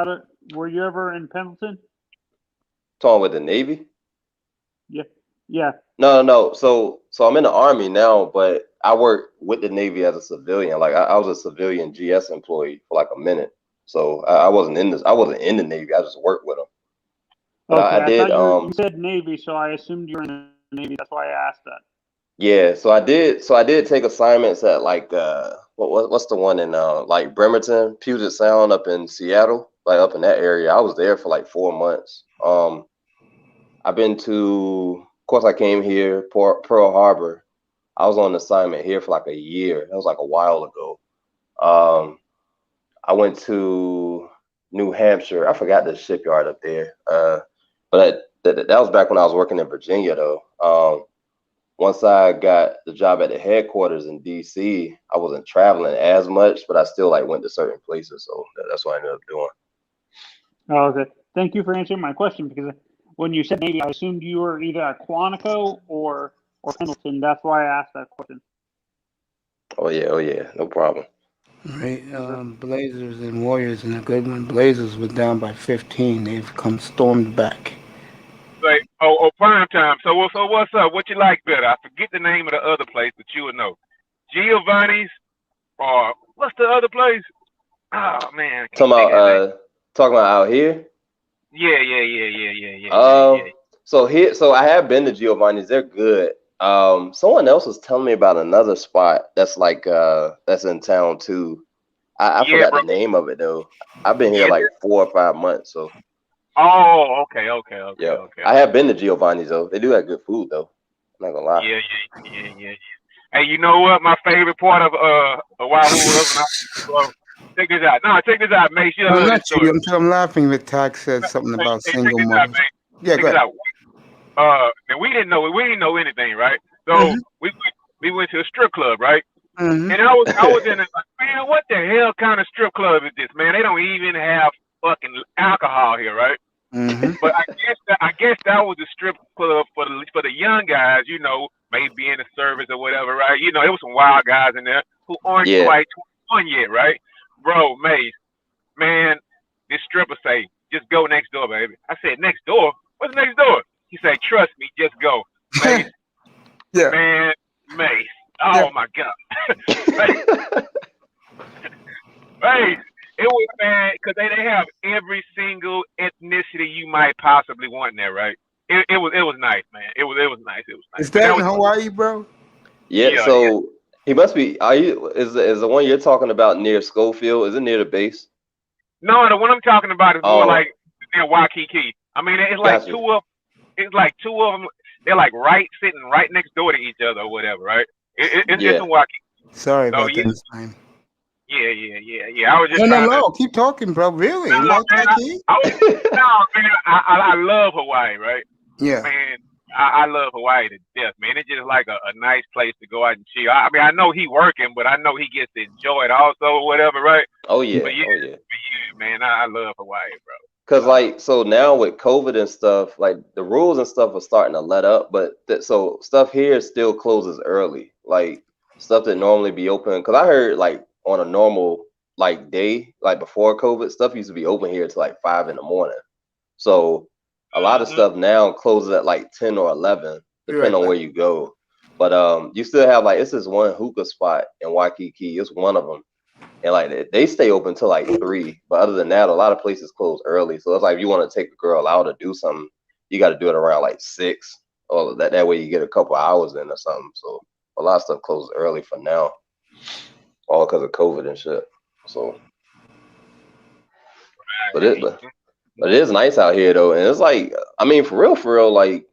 ever in Pendleton? Talking with the Navy? Yeah. No. So I'm in the Army now, but I work with the Navy as a civilian. Like I was a civilian GS employee for like a minute. So I wasn't in the Navy. I just worked with them. But okay, I did. You said Navy, so I assumed you were in the Navy. That's why I asked that. Yeah, so I did take assignments at like what's the one in like Bremerton, Puget Sound up in Seattle, like up in that area. I was there for like 4 months. I've been to, of course I came here, Pearl Harbor. I was on assignment here for like a year. That was like a while ago. I went to New Hampshire. I forgot the shipyard up there. But that was back when I was working in Virginia though. once I got the job at the headquarters in DC, I wasn't traveling as much, but I still like went to certain places. So that's what I ended up doing. Oh, okay. Thank you for answering my question, because when you said Navy, I assumed you were either at Quantico or Pendleton. That's why I asked that question. Oh yeah, no problem. Right, Blazers and Warriors in a good one. Blazers were down by 15. They've come stormed back. Like, prime time. So what's up? What you like better? I forget the name of the other place, but you would know. Giovanni's, or what's the other place? Oh man. Talking about out here? Yeah. So I have been to Giovanni's. They're good. Someone else was telling me about another spot that's like that's in town too. I forgot the name of it though. I've been here like 4 or 5 months, so. Oh, okay. Yeah. I have been to Giovanni's though. They do have good food though. I'm not gonna lie. Yeah. Hey, you know what? My favorite part of Oahu was check this out. No, check this out, mate. I'm laughing that Tax said something about single mothers. Yeah, go ahead. And we didn't know anything, right? So we went to a strip club, right? And I was in it like, man, what the hell kind of strip club is this, man? They don't even have fucking alcohol here, right? But I guess that was a strip club for the young guys, you know, maybe in the service or whatever, right? You know, there was some wild guys in there who aren't quite 21 yet, right? Bro, Mace, man, this stripper say, just go next door, baby. I said, next door? What's next door? He said, trust me, just go. Mace, man, Mace. Oh my God. Mace. It was bad because they have every single ethnicity you might possibly want in there, right? It was nice, man. It was nice. It was nice. Is that in Hawaii, bro? Yeah. So he must be. Is the one you're talking about near Schofield? Is it near the base? No, the one I'm talking about is more like near Waikiki. I mean, it's like Gotcha. two of them. They're like sitting right next door to each other or whatever, right? It's just in Waikiki. Sorry about that this time. Yeah. I was just no. Keep talking, bro. Really? No, man, I love Hawaii, right? Yeah. Man, I love Hawaii to death, man. It's just like a nice place to go out and chill. I mean, I know he working, but I know he gets to enjoy it also or whatever, right? Oh yeah. But man, I love Hawaii, bro. Cause like so now with COVID and stuff, like the rules and stuff are starting to let up, but so stuff here still closes early. Like stuff that normally be open. Cause I heard like on a normal like day, like before COVID, stuff used to be open here till like 5 in the morning. So a lot of stuff now closes at like 10 or 11, depending on where you go. But you still have like it's this one hookah spot in Waikiki. It's one of them, and like they stay open till like 3. But other than that, a lot of places close early. So it's like if you want to take a girl out or do something, you got to do it around like 6. Or that way you get a couple hours in or something. So a lot of stuff closes early for now, all because of COVID and shit. So, but it is nice out here though, and it's like I mean for real, like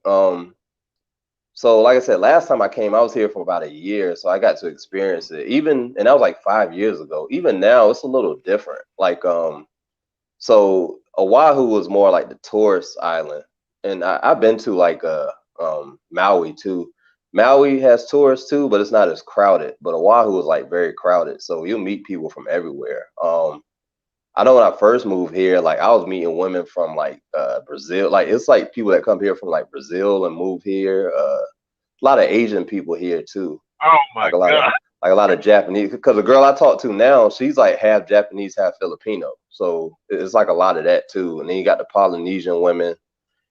so like I said, last time I came, I was here for about a year, so I got to experience it. And that was like 5 years ago. Even now, it's a little different. Like so Oahu was more like the tourist island, and I've been to like Maui too. Maui has tourists too, but it's not as crowded. But Oahu is like very crowded, so you'll meet people from everywhere. I know when I first moved here, like I was meeting women from like Brazil. Like it's like people that come here from like Brazil and move here. A lot of Asian people here too. Oh my God! Like a lot of Japanese. Because the girl I talk to now, she's like half Japanese, half Filipino. So it's like a lot of that too. And then you got the Polynesian women.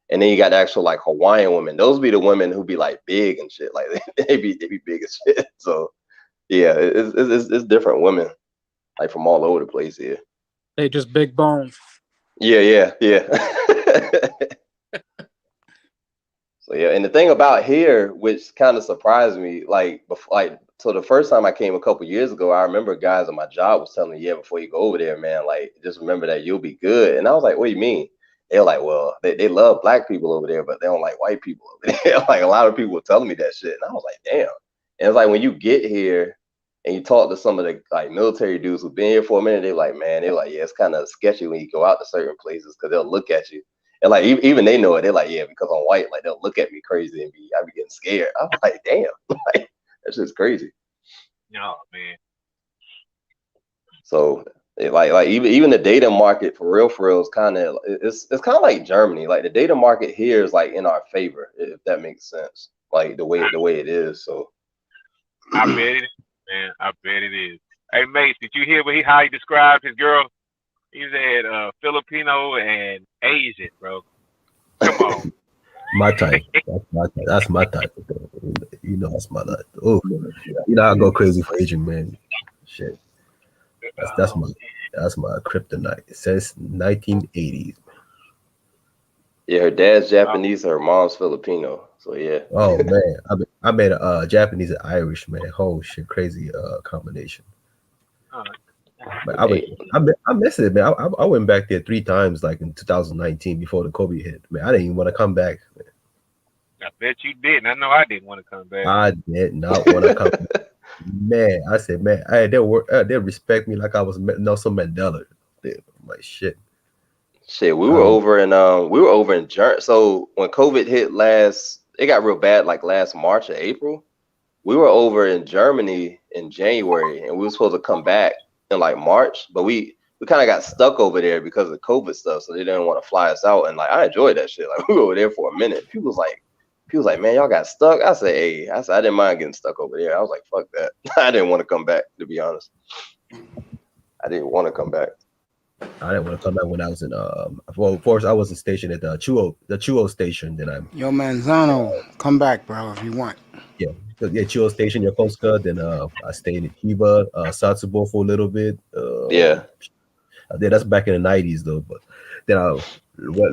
And then you got the actual like Hawaiian women. Those be the women who be like big and shit. Like they be big as shit. So yeah, it's different women, like from all over the place here. They just big bones. Yeah. So yeah, and the thing about here, which kind of surprised me, so the first time I came a couple years ago, I remember guys at my job was telling me, yeah, before you go over there, man, like just remember that you'll be good. And I was like, what do you mean? They're like, well, they love black people over there, but they don't like white people over there. Like a lot of people were telling me that shit. And I was like, damn. And it's like when you get here and you talk to some of the like military dudes who've been here for a minute, they're like, yeah, it's kind of sketchy when you go out to certain places because they'll look at you. And like even they know it. They're like, yeah, because I'm white. Like they'll look at me crazy and I be getting scared. I'm like, damn, like that's just crazy. Oh man. So like even the data market for real is kind of it's kind of like Germany. Like the data market here is like in our favor, if that makes sense. Like the way it is. So I bet it is, man. I bet it is. Hey, Mace, did you hear how he described his girl? He said Filipino and Asian, bro. Come on. My type. That's my type. You know, that's my type. Oh, you know, I go crazy for Asian man. Shit. That's my kryptonite since 1980s. yeah, her dad's Japanese, her mom's Filipino. So yeah. Oh man, I made a Japanese and Irish man. Oh shit, crazy combination. But I miss it, man. I went back there 3 times, like in 2019 before the COVID hit. Man, I didn't even want to come back. Man. I bet you didn't. I know I didn't want to come back. I did not want to come back. Man, I said, man, they respect me like I was Nelson Mandela. I'm like shit. Shit, we were over in Germany. So when COVID hit it got real bad like last March or April. We were over in Germany in January, and we were supposed to come back in like March, but we kind of got stuck over there because of COVID stuff, so they didn't want to fly us out. And like I enjoyed that shit. Like we were over there for a minute. People was like, man, y'all got stuck. I said, hey, I didn't mind getting stuck over there. I was like, fuck that. I didn't want to come back, to be honest. I didn't want to come back. I didn't want to come back when I was in well, first I was stationed at the Chuo station. Then Yo, Manzano, come back, bro, if you want. Yeah, Chuo station, Yokosuka. Then I stayed in Hiba, Satsubo for a little bit. Yeah, that's back in the 90s though. But then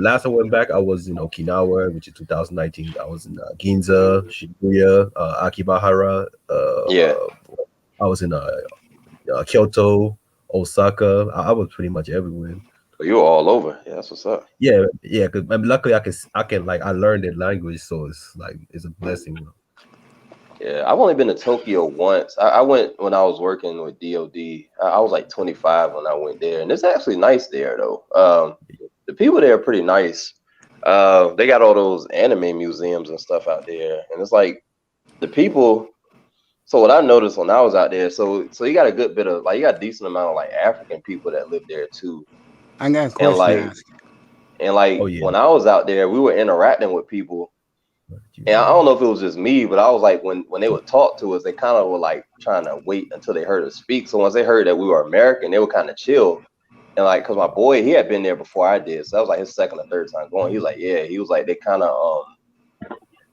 last I went back, I was in Okinawa, which is 2019. I was in Ginza, Shibuya, Akibahara. Yeah. I was in Kyoto, Osaka. I was pretty much everywhere. So you were all over. Yeah, that's what's up. Yeah. Cause luckily I can like I learned the language, so it's a blessing. Yeah, I've only been to Tokyo once. I went when I was working with DOD. I was like 25 when I went there, and it's actually nice there though. The people there are pretty nice. They got all those anime museums and stuff out there, and it's like the people. So what I noticed when I was out there, so you got a good bit of you got a decent amount of like African people that live there too. I got a question. When I was out there, we were interacting with people. And I don't know if it was just me, but I was like, when they would talk to us, they kind of were like trying to wait until they heard us speak. So once they heard that we were American, they were kind of chill. And like, cause my boy, he had been there before I did, so that was like his second or third time going. He was like, yeah, he was like, they kind of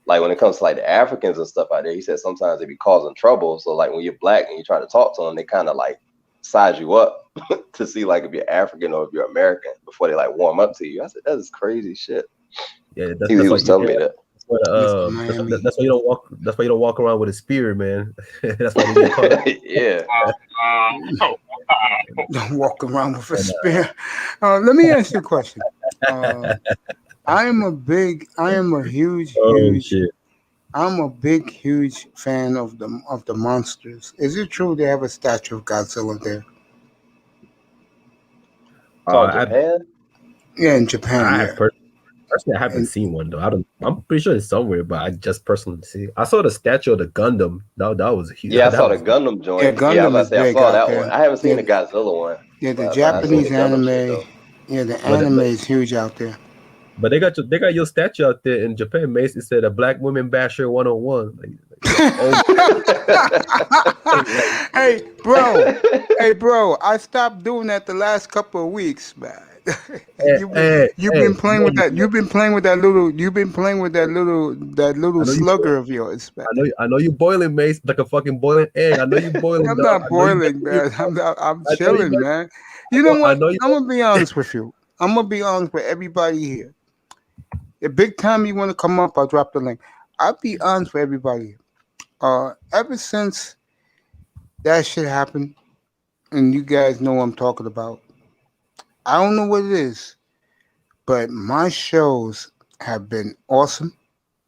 like when it comes to like the Africans and stuff out there, he said sometimes they be causing trouble. So like when you're black and you're trying to talk to them, they kind of like size you up to see like if you're African or if you're American before they like warm up to you. I said, that is crazy shit. Yeah, he was telling me that. That's why you don't walk. That's why you don't walk around with a spear, man. That's why you get caught. Yeah. Don't walk around with a spear. Let me ask you a question. I am a huge fan of the monsters. Is it true they have a statue of Godzilla there? Japan? Yeah, in Japan. Personally, I haven't seen one though. I'm pretty sure it's somewhere, but I just personally see it. I saw the statue of the Gundam. That was huge. Yeah, I saw the Gundam joint. Yeah, Gundam I saw that one. I haven't seen the Godzilla one. Yeah, the Japanese anime. Yeah, the anime is huge out there. But they got your statue out there in Japan, Mace. It said a black woman basher 101. Hey, bro, I stopped doing that the last couple of weeks, man. You've been playing with that little slugger of yours, man. I know you boiling, Mace, like a fucking boiling egg. I know you boiling. I'm not boiling, man. I'm chilling, man. You know what? I'm gonna be honest with you. I'm gonna be honest with everybody here. The big time you want to come up, I'll drop the link. I'll be honest with everybody. Ever since that shit happened, and you guys know what I'm talking about, I don't know what it is, but my shows have been awesome.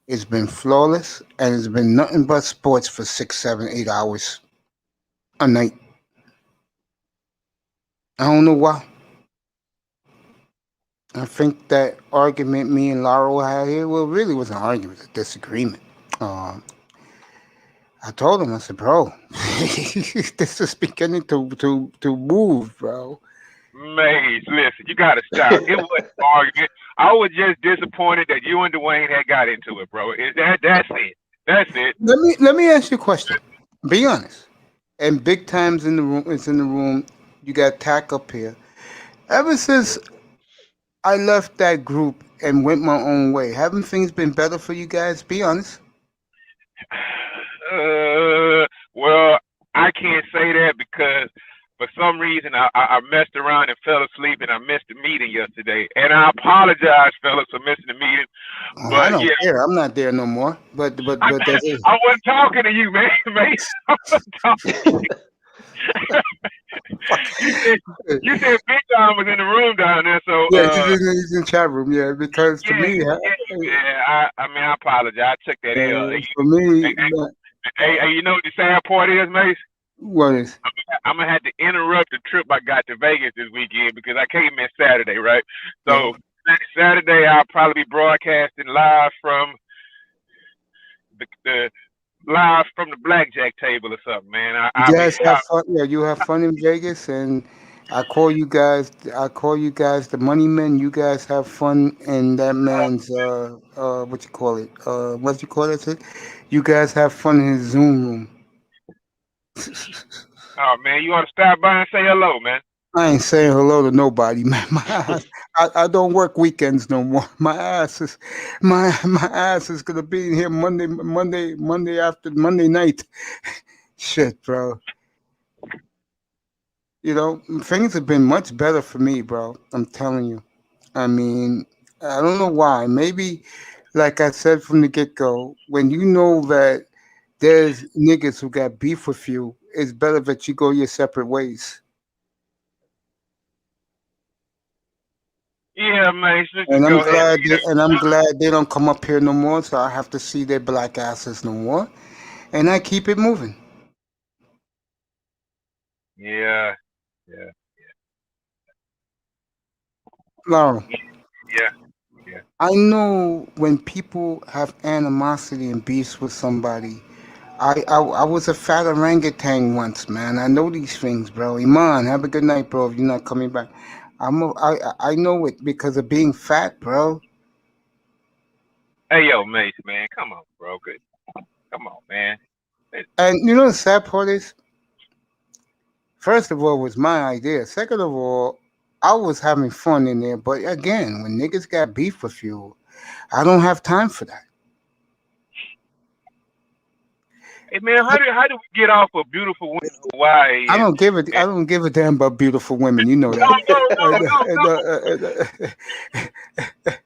It's been flawless, and it's been nothing but sports for 6, 7, 8 hours a night. I don't know why. I think that argument me and Laurel had here, well, really was an argument, a disagreement. Um, I told him, I said, bro, this is beginning to move, bro. Maze, listen, you gotta stop. It wasn't an argument. I was just disappointed that you and Dwayne had got into it, bro. That's it. That's it. Let me ask you a question. Be honest. And big times in the room. It's in the room. You got Tack up here. Ever since I left that group and went my own way, haven't things been better for you guys? Be honest. Well, I can't say that because for some reason I messed around and fell asleep and I missed the meeting yesterday. And I apologize, fellas, for missing the meeting. Oh, But I don't yeah, care. I'm not there no more. But that's it. I wasn't talking to you, man. I wasn't talking to you. you said Big Time was in the room down there, so Yeah, he's in chat room. Yeah, because to me, I mean, I apologize. I took that L. for me, Hey, you know what the sad part is, Mace? what is? I'm gonna have to interrupt the trip I got to Vegas this weekend because I came in Saturday, right? So Saturday I'll probably be broadcasting live from the blackjack table or something, man. You guys have fun. Yeah, you have fun in Vegas, and I call you guys the money men. You guys have fun in that man's what you call it? What you call it? You guys have fun in his Zoom room. Oh man, you ought to stop by and say hello, man. I ain't saying hello to nobody, man. My ass, I don't work weekends no more. My ass is gonna be in here Monday night. Shit, bro. You know, things have been much better for me, bro. I'm telling you. I mean, I don't know why. Maybe, like I said from the get-go, when you know that there's niggas who got beef with you, it's better that you go your separate ways. Yeah, man. And I'm glad they don't come up here no more, so I have to see their black asses no more. And I keep it moving. Yeah. Laurel. Yeah. I know when people have animosity and beefs with somebody. I was a fat orangutan once, man. I know these things, bro. Iman, have a good night, bro. If you're not coming back, I know it because of being fat, bro. Hey, yo, Mace, man, come on, bro. Good. Come on, man. And you know the sad part is, first of all, it was my idea. Second of all, I was having fun in there. But again, when niggas got beef with you, I don't have time for that. Hey man, how do we get off of beautiful women in Hawaii? I don't give a damn about beautiful women. You know that.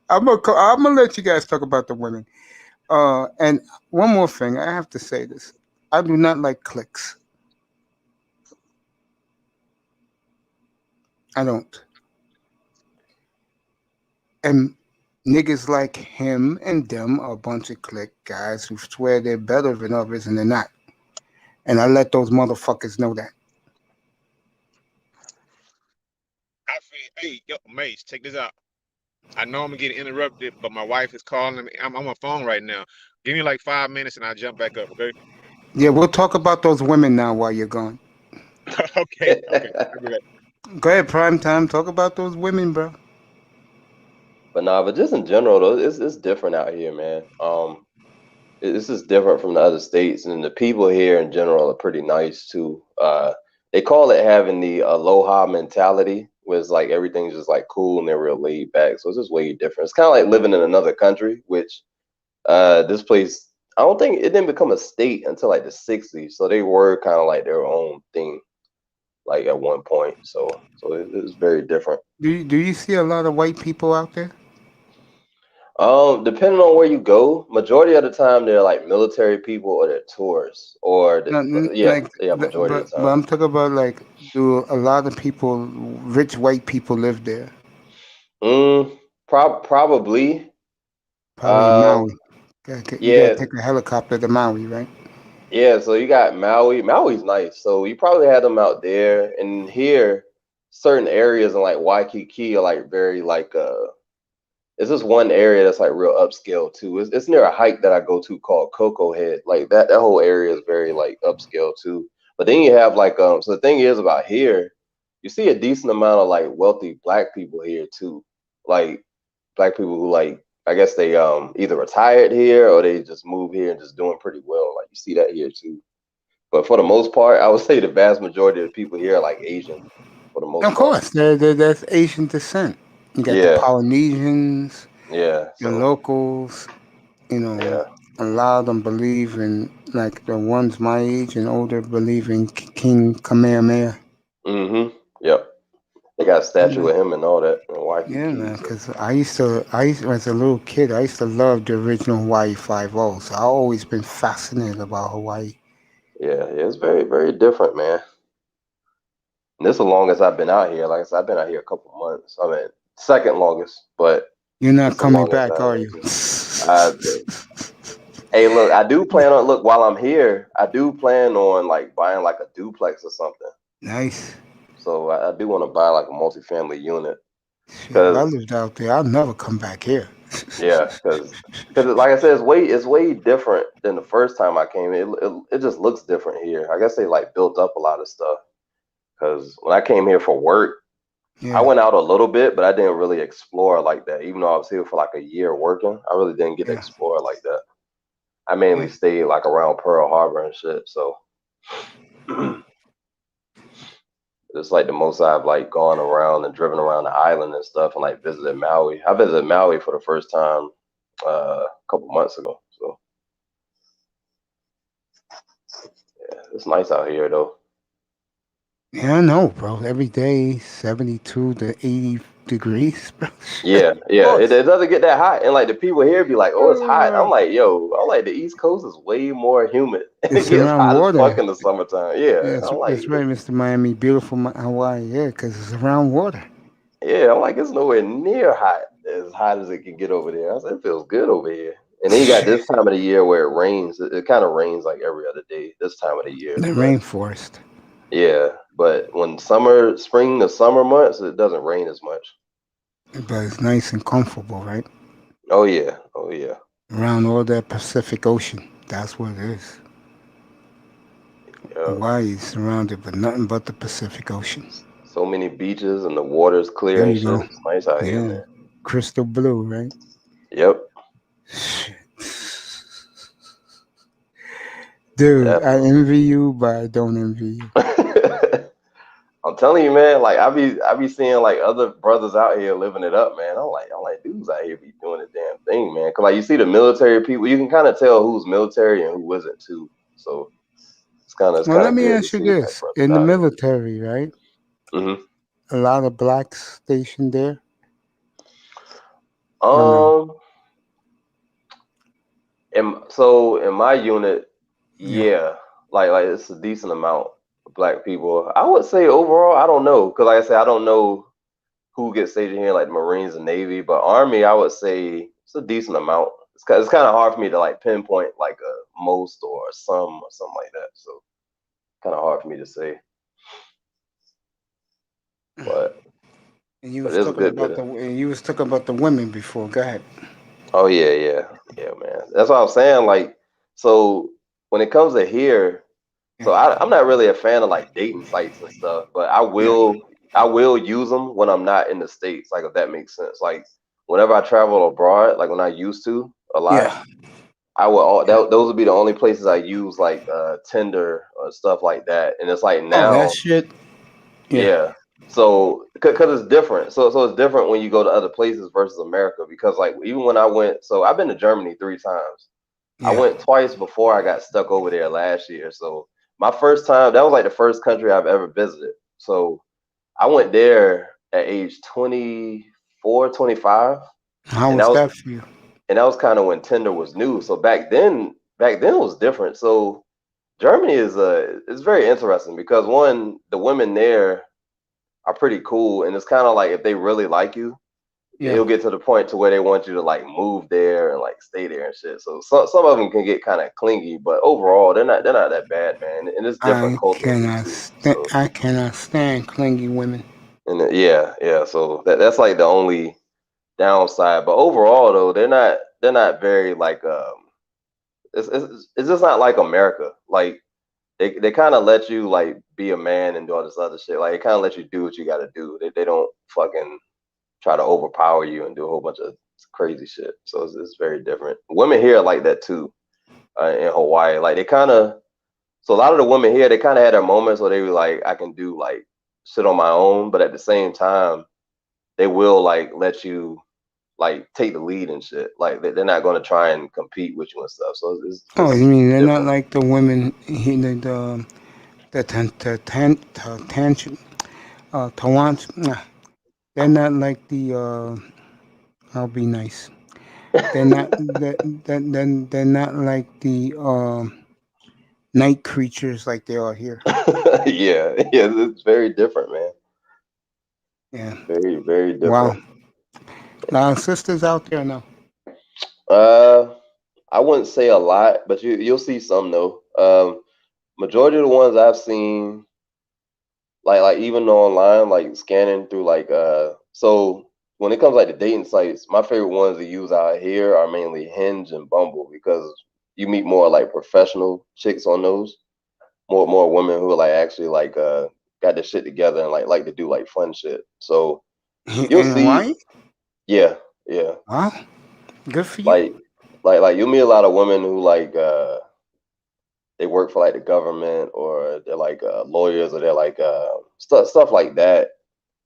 I'm gonna let you guys talk about the women. And one more thing, I have to say this: I do not like cliques. I don't. And niggas like him and them are a bunch of clique guys who swear they're better than others and they're not. And I let those motherfuckers know that. Hey, yo, Mace, check this out. I know I'm gonna get interrupted, but my wife is calling me. I'm on my phone right now. Give me like 5 minutes and I'll jump back up, okay? Yeah, we'll talk about those women now while you're gone. Okay. Go ahead, prime time. Talk about those women, bro. But just in general though, it's different out here, man. This is different from the other states, and the people here in general are pretty nice too. They call it having the aloha mentality, where it's like everything's just like cool and they're real laid back. So it's just way different. It's kind of like living in another country, which this place, I don't think it didn't become a state until like the 60s. So they were kind of like their own thing, like at one point. So it was very different. Do you see a lot of white people out there? Depending on where you go, majority of the time they're like military people or they're tourists or majority of the time. But I'm talking about like, do a lot of people, rich white people, live there? Probably. Maui. You gotta take a helicopter to Maui, right? Yeah, so you got Maui. Maui's nice, so you probably had them out there. And here, certain areas in like Waikiki are like very like it's just one area that's like real upscale too. It's near a hike that I go to called Cocoa Head. Like that whole area is very like upscale too. But then you have like so the thing is about here, you see a decent amount of like wealthy black people here too. Like black people who like I guess they either retired here or they just moved here and just doing pretty well. Like you see that here too. But for the most part, I would say the vast majority of the people here are like Asian for the most Of part. course, that's Asian descent. You got the Yeah, Polynesians, yeah. the So locals. You know, yeah. a lot of them believe in, like the ones my age and older, believe in King Kamehameha. Mm-hmm. Yep. They got a statue Yeah, of him and all that in yeah, Waikiki. man. So Because as a little kid, I used to love the original Hawaii 5-0. So I always been fascinated about Hawaii. yeah, it's very, very different, man. And this is the longest I've been out here. Like I said, I've been out here a couple months. I mean, second longest, but You're not it's the coming longest back, I've are been you? here. Hey, look, I do plan on look while I'm here. I do plan on like buying like a duplex or something. Nice. So I do want to buy like a multifamily unit Shit, if I because lived out there, I'd never come back here. yeah, because like I said, it's way different than the first time I came. It just looks different here. I guess they like built up a lot of stuff. Because when I came here for work, I Yeah, went out a little bit, but I didn't really explore like that. Even though I was here for like a year working, I really didn't get to yeah, explore like that. I mainly yeah. stayed like around Pearl Harbor and shit. So it's like the most I've like gone around and driven around the island and stuff and like visited Maui. I visited Maui for the first time a couple months ago. So yeah, it's nice out here though. Yeah, I know, bro. Every day, 72 to 80 degrees, bro. Yeah, Of yeah. It course. doesn't get that hot. And like the people here be like, oh, it's hot. I'm like, yo, I'm like the East Coast is way more humid. It It's gets around hot as fuck water. in the summertime. Yeah. Yeah, I'm like, that's right, Mr. Miami. Beautiful Hawaii. Yeah, because it's around water. yeah, I'm like, it's nowhere near hot as it can get over there. I said, it feels good over here. And then you got this time of the year where it rains. It kind of rains like every other day this time of the year. The But rainforest. yeah, but when spring to summer months, it doesn't rain as much. But it's nice and comfortable, right? Oh yeah, oh yeah. Around all that Pacific Ocean. That's what it is. Yeah. Hawaii is surrounded by nothing but the Pacific Ocean. So many beaches and the water's clear There and you shit. go. It's nice out here, Yeah. man. Crystal blue, right? Yep. Dude, I Definitely. envy you, but I don't envy you. I'm telling you, man. Like I be seeing like other brothers out here living it up, man. I'm like dudes out here be doing the damn thing, man. Cause like you see the military people, you can kind of tell who's military and who isn't too. So it's kind Well, let of me good to ask you see like this. brothers In the out military, right? here. Mm-hmm. A lot of blacks stationed there? Or no? So in my unit, Yeah. yeah, like it's a decent amount of black people. I would say overall, I don't know, cause like I said, I don't know who gets stationed here, like the Marines and Navy, but Army, I would say it's a decent amount. It's kind of hard for me to like pinpoint like a most or some or something like that. So kind of hard for me to say, but And you but was it's a talking good about bit of. the women before. Go ahead. Oh yeah, man. That's what I'm saying. Like, so when it comes to here, so I'm not really a fan of like dating sites and stuff, but I Yeah. will use them when I'm not in the States. Like if that makes sense. Like whenever I travel abroad, like when I used to a lot, Yeah. I would those would be the only places I use like Tinder or stuff like that. And it's like Oh, that now, shit. Yeah. yeah. So because it's different. So it's different when you go to other places versus America because like even when I went, so I've been to Germany 3 times. I Yeah. went twice before I got stuck over there last year. So my first time, that was like the first country I've ever visited. So I went there at age 24, 25, How and was that for you? that was kind of when Tinder was new. So back then it was different. So Germany is very interesting because one, the women there are pretty cool, and it's kind of like if they really like you, Yeah. it'll get to the point to where they want you to like move there and like stay there and shit. So some of them can get kind of clingy, but overall they're not that bad, man. And it's different culturally too. So I cannot stand clingy women. And yeah. So that's like the only downside. But overall, though, they're not very like it's just not like America. Like they kind of let you like be a man and do all this other shit. Like they kind of let you do what you got to do. They don't fucking try to overpower you and do a whole bunch of crazy shit. So it's very different. Women here are like that too in Hawaii. Like they kind of. So a lot of the women here, they kind of had their moments where they were like, I can do like shit on my own, but at the same time, they will like let you like take the lead and shit. Like they're not going to try and compete with you and stuff. So it's Oh, you mean they're not different. like the women here, Tawans? They're not like the. I'll be nice. They're not. They're not like the night creatures like they are here. Yeah, it's very different, man. Yeah. Very, very Wow. different. Now, sisters out there now. I wouldn't say a lot, but you'll see some though. Majority of the ones I've seen, like even online, like scanning through like so when it comes like to dating sites, my favorite ones to use out here are mainly Hinge and Bumble because you meet more like professional chicks on those. More women who are like actually like got their shit together and like to do like fun shit. So you'll In see, Hawaii? yeah. Wow. Good for you. Like you'll meet a lot of women who like they work for like the government or they're like lawyers or they're like stuff like that,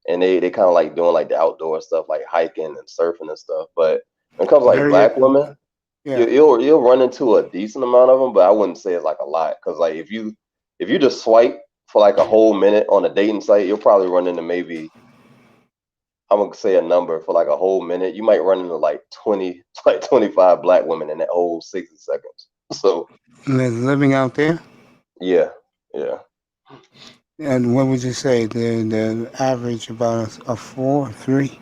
and they kind of like doing like the outdoor stuff like hiking and surfing and stuff. But when it comes to like Very. black women, Yeah. you'll run into a decent amount of them, but I wouldn't say it's like a lot because like if you just swipe for like a whole minute on a dating site, you'll probably run into maybe, I'm gonna say a number for like a whole minute. You might run into like 20, like 25 black women in that whole 60 seconds. So And they're living out there. yeah. And what would you say the average about a 4, 3?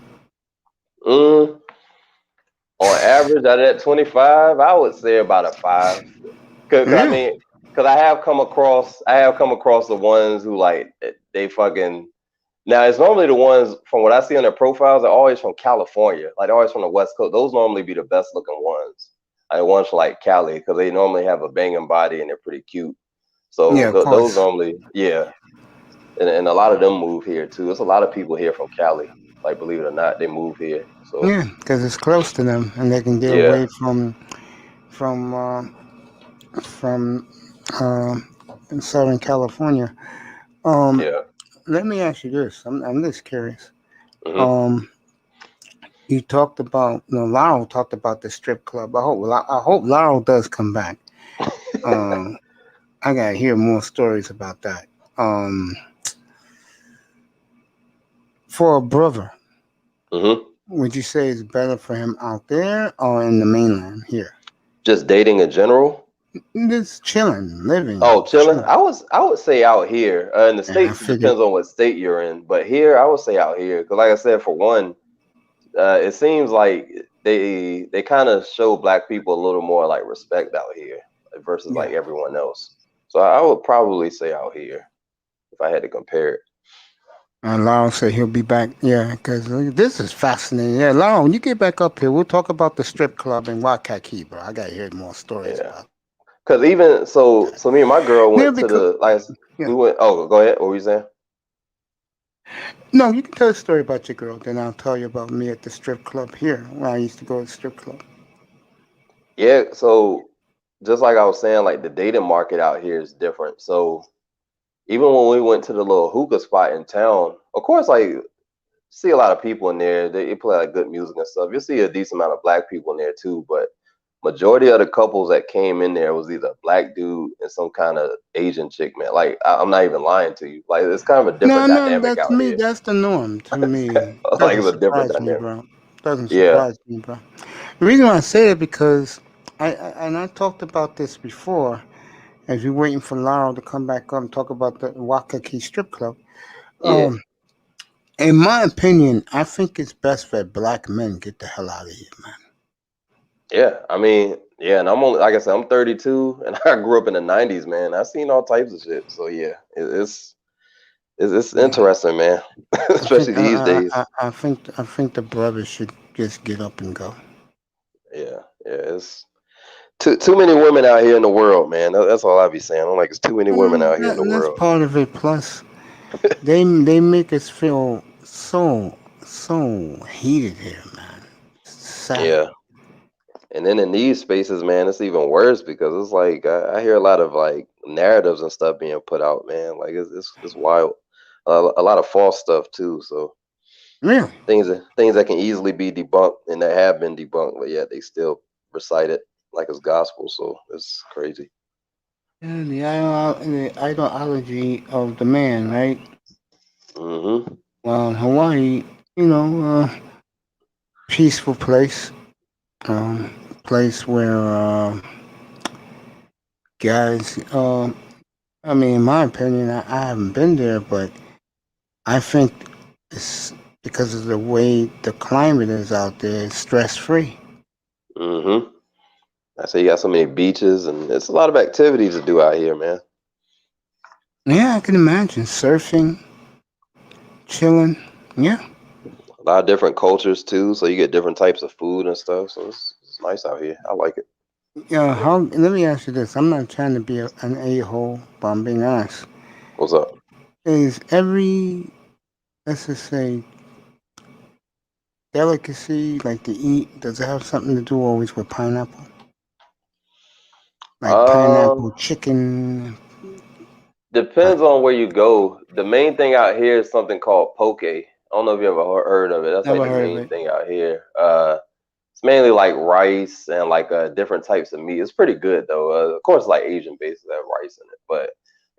On average, out of that 25, I would say about a 5. Cause I Yeah. mean, cause I have come across the ones who like they fucking. Now it's normally the ones from what I see on their profiles are always from California, like they're always from the West Coast. Those normally be the best looking ones. Like ones from like Cali, because they normally have a banging body and they're pretty cute. So Yeah, of those course. normally, yeah. And a lot of them move here too. There's a lot of people here from Cali. Like believe it or not, they move here. So Yeah, because it's close to them, and they can get yeah, away from from in Southern California. yeah. Let me ask you this. I'm just curious. Hmm. Um, you talked about, Laurel talked about the strip club. I hope Laurel does come back. Um, I gotta hear more stories about that. Um, for a brother, Hmm. would you say it's better for him out there or in the mainland here? Just dating in general. Just chilling, living, Oh, chilling. chilling. I would say out here. In the Yeah, I states, it figured. depends on what state you're in. But here, I would say out here, because like I said, for one, it seems like they kind of show black people a little more like respect out here versus Yeah. like everyone else. So I would probably say out here if I had to compare it. And Laurel said he'll be back. Yeah, because this is fascinating. Yeah, Laurel, when you get back up here, we'll talk about the strip club in Waikiki, bro. I gotta hear more stories Yeah. about Because even so me and my girl yeah, went to because the like yeah. we went. Oh, go ahead. What were you saying? No, you can tell a story about your girl, then I'll tell you about me at the strip club here, where I used to go to the strip club. Yeah. So just like I was saying, like the dating market out here is different. So even when we went to the little hookah spot in town, of course, like see a lot of people in there. They play like good music and stuff. You see a decent amount of black people in there too, but majority of the couples that came in there was either a black dude and some kind of Asian chick, man. Like I'm not even lying to you. Like it's kind of a different No, dynamic that's out me. here. That's the norm to me. Like Doesn't it's a different surprise me, dynamic. bro. Doesn't Yeah. surprise me, bro. The reason why I say it because I talked about this before. As we're waiting for Laurel to come back up and talk about the Waikiki Strip Club. Yeah. In my opinion, I think it's best that black men get the hell out of here, man. Yeah. I mean, yeah, and I'm only like I said, I'm 32 and I grew up in the 90s, man. I've seen all types of shit. So yeah, It's Yeah. interesting, man. Especially these days. I think the brothers should just get up and go. Yeah, it's too many women out here in the world, man. That's all I be saying. I'm like, it's too many women out here in the That's world. part of it. Plus, they make us feel so heated here, man. Sad. Yeah. And then in these spaces, man, it's even worse because it's like I hear a lot of like narratives and stuff being put out, man. Like it's wild. A lot of false stuff too. So Really? things that can easily be debunked and that have been debunked, but yet they still recite it like it's gospel. So it's crazy. Yeah, the ideology of the man, right? Mm-hmm. Well, in Hawaii, peaceful place, place where guys. I mean, in my opinion, I haven't been there, but I think it's because of the way the climate is out there. It's stress free. Mm-hmm. I say you got so many beaches and it's a lot of activities to do out here, man. Yeah, I can imagine surfing, chilling. Yeah. A lot of different cultures too, so you get different types of food and stuff. So it's nice out here. I like it. Yeah. Let me ask you this. I'm not trying to be an a-hole, but I'm being honest. What's up? Is every, let's just say, delicacy like to eat, does it have something to do always with pineapple? Like pineapple chicken? Depends on where you go. The main thing out here is something called poke. I don't know if you ever heard of it. That's like Never the heard of main it. thing out here. It's mainly like rice and like different types of meat. It's pretty good though. Of course, like Asian based that have rice in it, but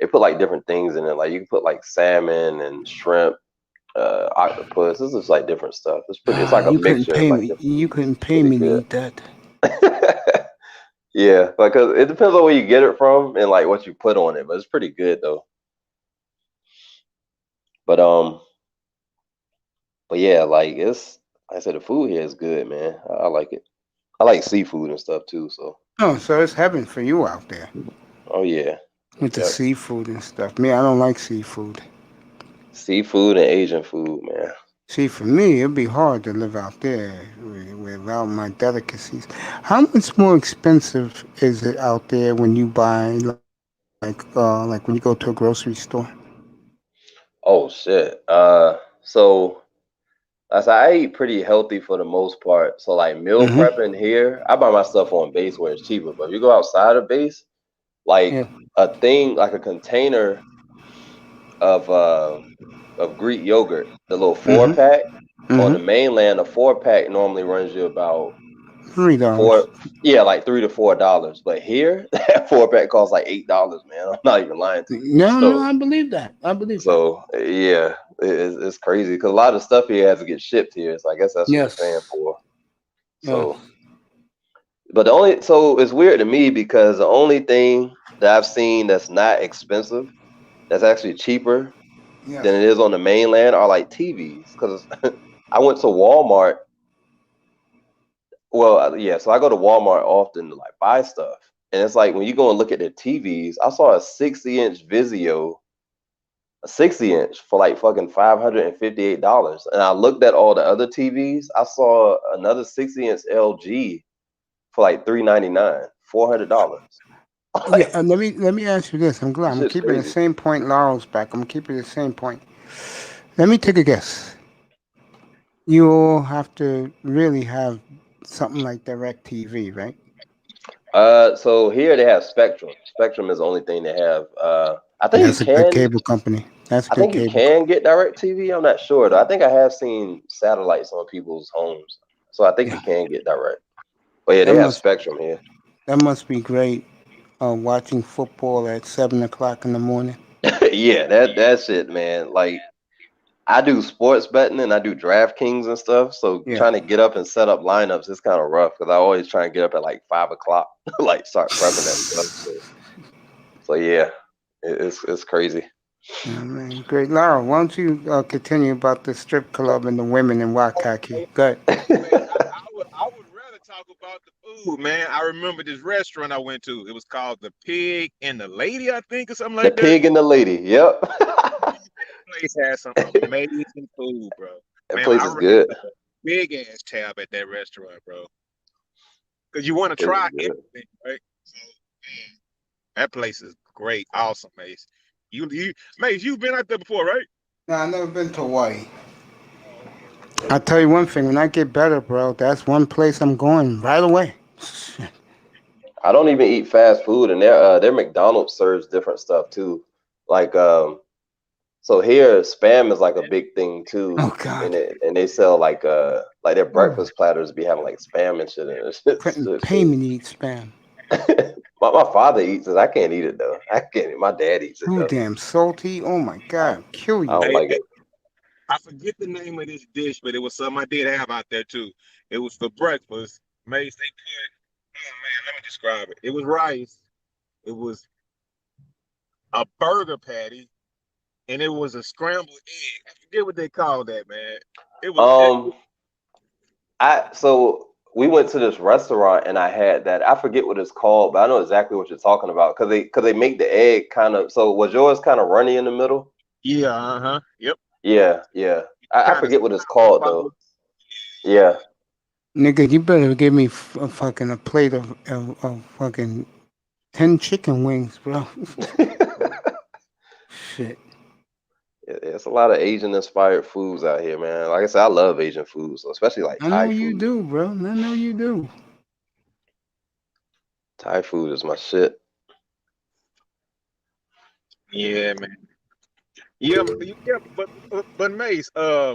they put like different things in it. Like you can put like salmon and shrimp, octopus. This is like different stuff. It's pretty. It's like a You couldn't mixture of pay like me. different. You couldn't pay Pretty me to good. eat that. Yeah, because it depends on where you get it from and like what you put on it, but it's pretty good though. But yeah, like it's like I said, the food here is good, man. I like it. I like seafood and stuff too. So Oh, so it's heaven for you out there oh yeah, with the yep. seafood and stuff. Me, I don't like seafood. Seafood and Asian food, man. See, for me, it'd be hard to live out there without my delicacies. How much more expensive is it out there when you buy, like when you go to a grocery store? Oh shit. So I eat pretty healthy for the most part. So like meal Mm-hmm. prepping here, I buy my stuff on base where it's cheaper. But if you go outside of base, like Yeah. a thing like a container of Greek yogurt, the little 4-pack on the Mm-hmm. mainland, a 4-pack normally runs you about $3. like $3 to $4. But here, that 4-pack costs like $8, man. I'm not even lying to you. No, I believe that. I believe that. So yeah, it's crazy because a lot of stuff here has to get shipped here. So I guess that's what you're paying for. So, but so it's weird to me because the only thing that I've seen that's not expensive, that's actually cheaper than it is on the mainland are like TVs. Because I went to Walmart. Well, yeah, so I go to Walmart often to like buy stuff, and it's like when you go and look at the TVs, I saw a 60-inch Vizio. A 60-inch for like fucking $558. And I looked at all the other TVs. I saw another 60-inch LG for like $399, $400. Yeah, let me ask you this. I'm glad I'm Shit's keeping the crazy. same point. Laurel's back. I'm keeping the same point. Let me take a guess. You all have to really have something like DirecTV, right? So here they have Spectrum. Spectrum is the only thing they have. I think That's a good cable company. That's a I good think you cable. can get DirecTV. I'm not sure though. I think I have seen satellites on people's homes, so I think you can get direct. But yeah, That they have must Spectrum here. that must be great. Watching football at 7 o'clock in the morning. Yeah, that shit, man. Like I do sports betting and I do DraftKings and stuff. So Yeah. trying to get up and set up lineups is kind of rough because I always try and get up at like 5 o'clock, like start prepping that stuff. So yeah, it's crazy. Yeah, man, great. Laura, why don't you continue about the strip club and the women in Waikiki? Good. I would rather talk about the food, man. I remember this restaurant I went to. It was called The Pig and the Lady, I think, or something The like that. Pig and the Lady. Yep. place has some amazing food, bro. That Man, place I is raised good. a big ass tab at that restaurant, bro. Because you want to Place is try good. everything, right? So, man, that place is great, awesome, Mace. Mace, you've been out there before, right? Nah, I never been to Hawaii. Oh, okay. I'll tell you one thing, when I get better, bro, that's one place I'm going right away. I don't even eat fast food, and their McDonald's serves different stuff too. Like so here spam is like a big thing too, Oh and God. they sell like their Oh, breakfast platters be having like spam and shit in it. It's couldn't just pay crazy. me to eat spam. My father eats it. I can't eat it though. I can't. My dad eats it Too though. damn salty. Oh my God, kill I you. don't Hey, like it. I forget the name of this dish, but it was something I did have out there too. It was for breakfast. Mace, they put, oh man, let me describe it. It was rice. It was a burger patty, and it was a scrambled egg. I forget what they called that, man. It was Um, so we went to this restaurant and I had that. I forget what it's called, but I know exactly what you're talking about because they make the egg kind of. So was yours kind of runny in the middle? yeah, uh-huh. Yep. Yeah, yeah. I Kind of forget what it's called though. Yeah. Nigga, you better give me a plate of fucking 10 chicken wings, bro. Shit. It's a lot of Asian inspired foods out here, man. Like I said, I love Asian foods, so especially like I know Thai you food. do, bro. I know you do. Thai food is my shit. Yeah, man. Yeah, but Mace,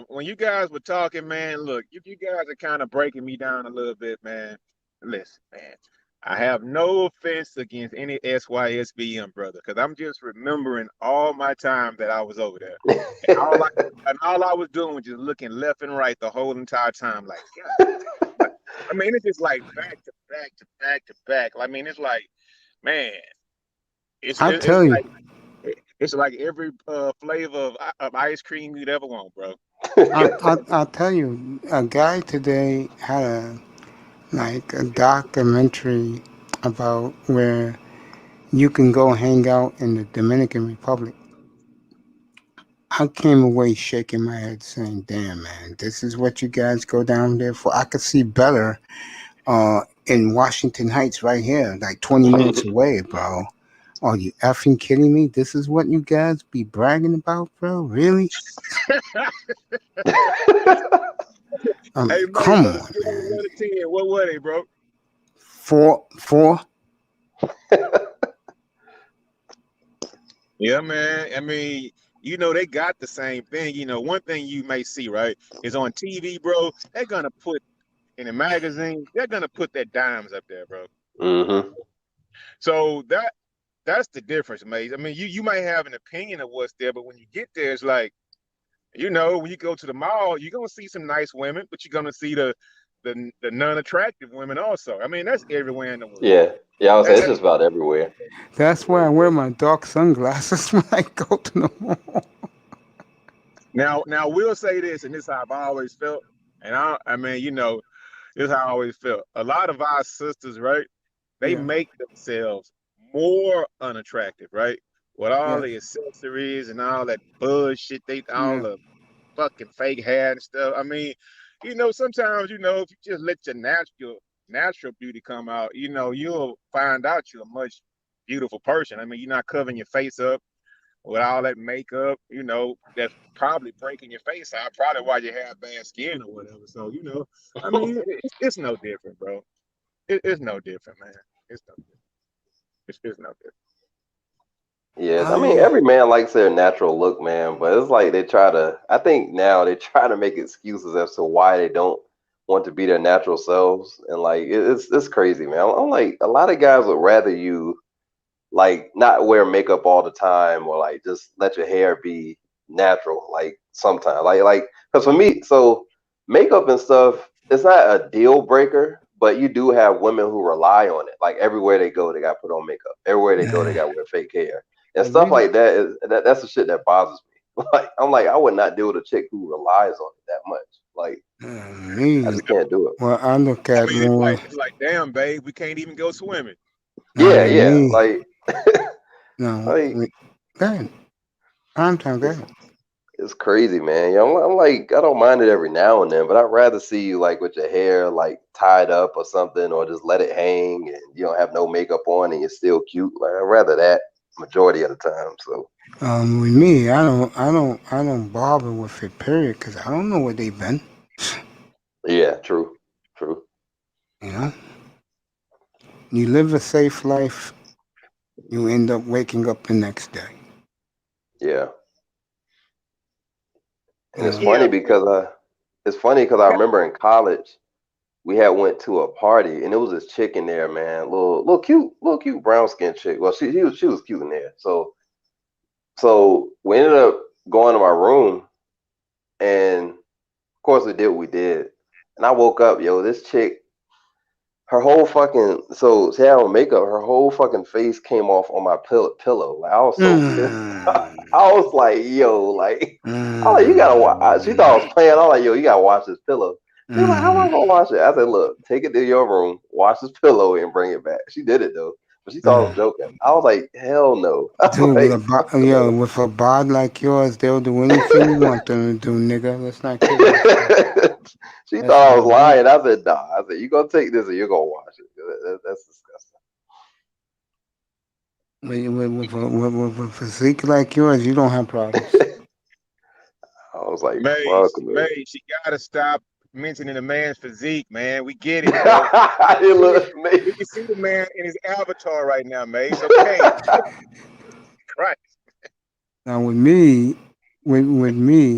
when you guys were talking, man, look, you guys are kind of breaking me down a little bit, man. Listen, man, I have no offense against any SYSBM brother, because I'm just remembering all my time that I was over there, and all I was doing was just looking left and right the whole entire time, like, God. I mean, it's just like back to back to back to back. I mean, it's like, man, I'll tell you. it's like every flavor of ice cream you'd ever want, bro. I'll tell you. A guy today had a documentary about where you can go hang out in the Dominican Republic. I came away shaking my head saying, damn, man, this is what you guys go down there for. I could see better in Washington Heights right here, like 20 minutes away, bro. Are you effing kidding me? This is what you guys be bragging about, bro? Really? I mean, Hey, man, come on a on, scale of man. 1 to 10, what were they, bro? Four. Yeah, man. I mean, they got the same thing. One thing you may see, right, is on TV, bro, they're going to put in a magazine, they're going to put their dimes up there, bro. Mm-hmm. So that's the difference, mate. I mean, you might have an opinion of what's there, but when you get there, it's like, when you go to the mall, you're going to see some nice women, but you're going to see the non-attractive women also. I mean, that's everywhere in the world. Yeah, I was saying it's just about everywhere. That's why I wear my dark sunglasses when I go to the mall. Now we'll say this, and this is how I've always felt, and I mean, this is how I always felt. A lot of our sisters, right, they make themselves more unattractive, right, with all the accessories and all that bullshit, all the fucking fake hair and stuff. I mean, sometimes, if you just let your natural beauty come out, you'll find out you're a much beautiful person. I mean, you're not covering your face up with all that makeup, that's probably breaking your face out, probably why you have bad skin or whatever. So, I mean, it's no different, bro. It's no different, man. It's no different. It's no different. Yeah, I mean, every man likes their natural look, man, but it's like I think now they try to make excuses as to why they don't want to be their natural selves. And like, it's crazy, man. I'm like, a lot of guys would rather you like not wear makeup all the time or like just let your hair be natural, like sometimes, like, because for me, so makeup and stuff, it's not a deal breaker, but you do have women who rely on it. Like everywhere they go, they got to put on makeup. Everywhere they go, they got to wear fake hair and stuff like that. That's the shit that bothers me. Like I'm like, I would not deal with a chick who relies on it that much. Like I just can't do it. Well, I look at more. It's like, damn, babe, we can't even go swimming. Yeah, like no. like, Go ahead. I'm talking. Go ahead. it's crazy, man. I'm like, I don't mind it every now and then, but I'd rather see you like with your hair like tied up or something, or just let it hang and you don't have no makeup on and you're still cute. Like I'd rather that majority of the time. So With me, I don't bother with it. Period, because I don't know where they've been. yeah, true. You know, you live a safe life, you end up waking up the next day. Yeah. And it's You know? funny because I remember in college we had went to a party and it was this chick in there, man, little cute brown skinned chick. Well, she was cute in there. So we ended up going to my room, and of course we did what we did. And I woke up, yo, this chick, her whole fucking she had on makeup, her whole fucking face came off on my pillow. Like I was so pissed. I was like, yo, like I was like, you gotta watch. She thought I was playing. I was like, yo, you gotta watch this pillow. She was like, how am I gonna watch it? I said, look, take it to your room, watch this pillow, and bring it back. She did it though, but she thought I was joking. I was like, hell no. Dude, Like, with a bod like yours, they'll do anything you want them to do, nigga. Let's not kid ourselves. She thought I was lying. I said, nah. I said, you gonna take this and you're gonna watch it. That's disgusting. With a physique like yours, you don't have problems. I was like, Maze, fuck, man. she gotta stop mentioning the man's physique, man. We get it. We can see the man in his avatar right now, Maze. Okay. Christ. Now with me,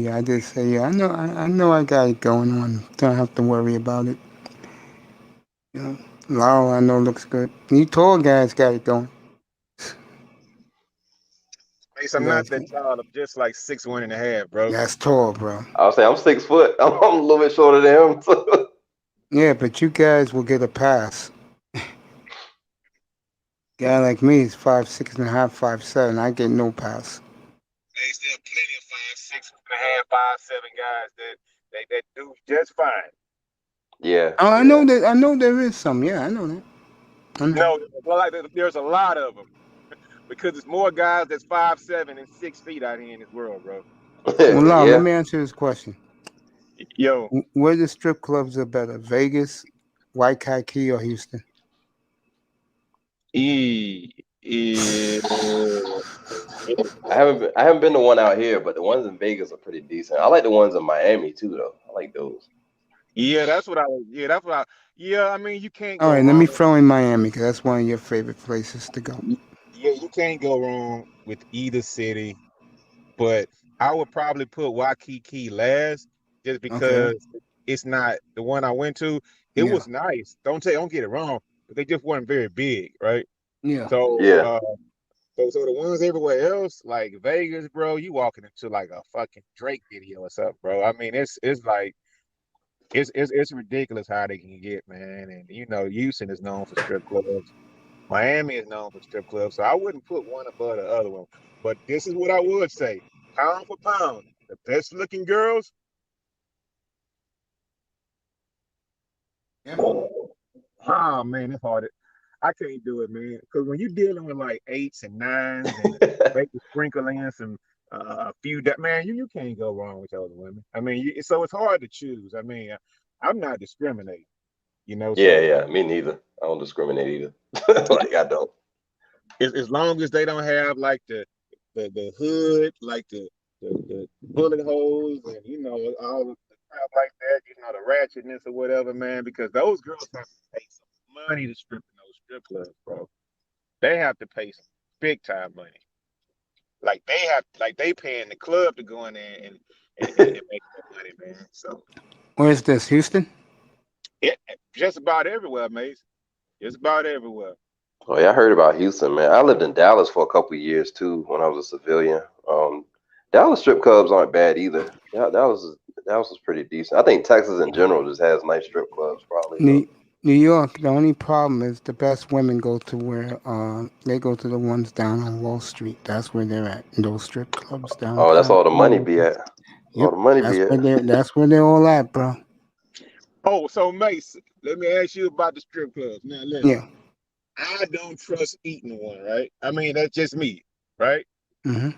I just say, yeah, I know I got it going on. Don't have to worry about it. You know, Laurel, I know looks good. You tall guys got it going. Maze, I'm not that tall. I'm just like 6'1.5", bro. That's tall, bro. I was saying I'm 6 foot. I'm a little bit shorter than him. Yeah, but you guys will get a pass. Guy like me is 5'6.5", 5'7". I get no pass. There's still plenty of 5'6.5", 5'7" guys that do just fine. Yeah. Oh, I know that. I know there is some. Yeah, I know that. No, like there's a lot of them because there's more guys that's 5'7" and 6 feet out here in this world, bro. Well, now let me answer this question. Yo, where the strip clubs are better, Vegas, Waikiki, or Houston? I haven't been to one out here, but the ones in Vegas are pretty decent. I like the ones in Miami too, though. I like those. Yeah, that's what I. Yeah, I mean, you can't. All right, let me throw in Miami because that's one of your favorite places to go. Yeah, you can't go wrong with either city, but I would probably put Waikiki last just because it's not the one I went to. It was nice. Don't get it wrong, but they just weren't very big, right? Yeah. So so the ones everywhere else, like Vegas, bro, you walking into like a fucking Drake video or something, bro. I mean, it's like it's ridiculous how they can get, man. And you know, Houston is known for strip clubs. Miami is known for strip clubs, so I wouldn't put one above the other one. But this is what I would say: pound for pound, the best looking girls. Yeah. Oh man, it's hard. I can't do it, man. Because when you're dealing with like 8s and 9s and maybe sprinkle in some a few, man, you can't go wrong with those women. I mean, so it's hard to choose. I mean, I'm not discriminating, you know. Yeah, me neither. I don't discriminate either. Like I don't. As long as they don't have like the hood, like the bullet holes, and you know all the crap like that, you know, the ratchetness or whatever, man. Because those girls have to pay some money to strip in those strip clubs, bro. They have to pay some big time money. Like they paying the club to go in there and make that money, man. So where's this? Houston? it just about everywhere, Mace. Just about everywhere. Oh yeah, I heard about Houston, man. I lived in Dallas for a couple of years too when I was a civilian. Dallas strip clubs aren't bad either. Yeah, Dallas was pretty decent. I think Texas in general just has nice strip clubs, probably. New York, the only problem is the best women go to where they go to the ones down on Wall Street. That's where they're at, in those strip clubs down. Oh, that's all the money be at. Yep, all the money be at. That's where they're all at, bro. Oh, so Mace, let me ask you about the strip clubs. Now, listen. Yeah. I don't trust eating one, right? I mean, that's just me, right? Mm-hmm.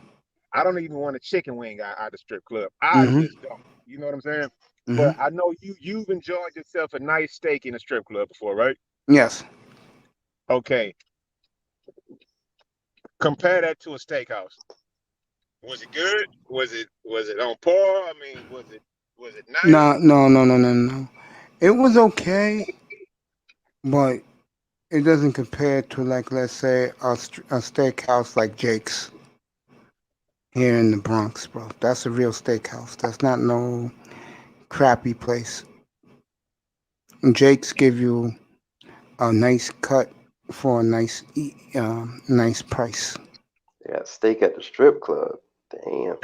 I don't even want a chicken wing out the strip club. I just don't. You know what I'm saying? But I know you've enjoyed yourself a nice steak in a strip club before, right? Yes. Okay. Compare that to a steakhouse. Was it good? Was it on par? I mean, was it nice? No. It was okay, but it doesn't compare to, like, let's say a steakhouse like Jake's here in the Bronx, bro. That's a real steakhouse. That's not no crappy place. Jake's give you a nice cut for a nice nice price. They got steak at the strip club. Damn.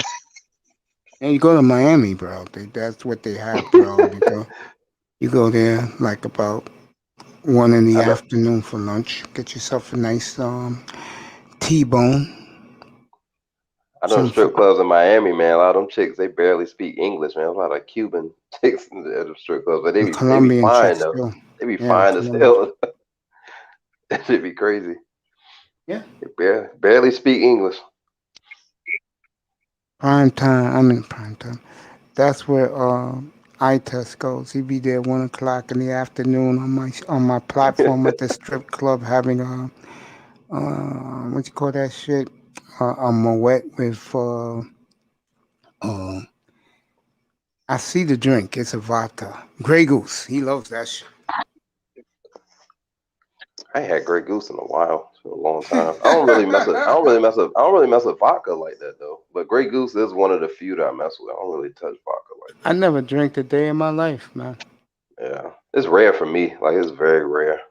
And you go to Miami, bro. That's what they have, bro. You go there like about 1 in the I know. afternoon for lunch. Get yourself a nice T-bone. I know the strip clubs in Miami, man. A lot of them chicks, they barely speak English, man. A lot of Cuban chicks at the strip clubs, but they be Colombian fine chicks though. too. They be Yeah, fine as Colombian. hell. That should be crazy. Yeah. They barely speak English. Prime time. That's where iTest goes. He be there 1 o'clock in the afternoon on my platform at the strip club having a what you call that shit? A moet with I see the drink. It's a vodka. Grey Goose. He loves that shit. I ain't had Grey Goose in a while. It's been a long time. I don't really mess with vodka like that though. But Grey Goose is one of the few that I mess with. I don't really touch vodka like that. I never drank a day in my life, man. Yeah. It's rare for me. Like it's very rare.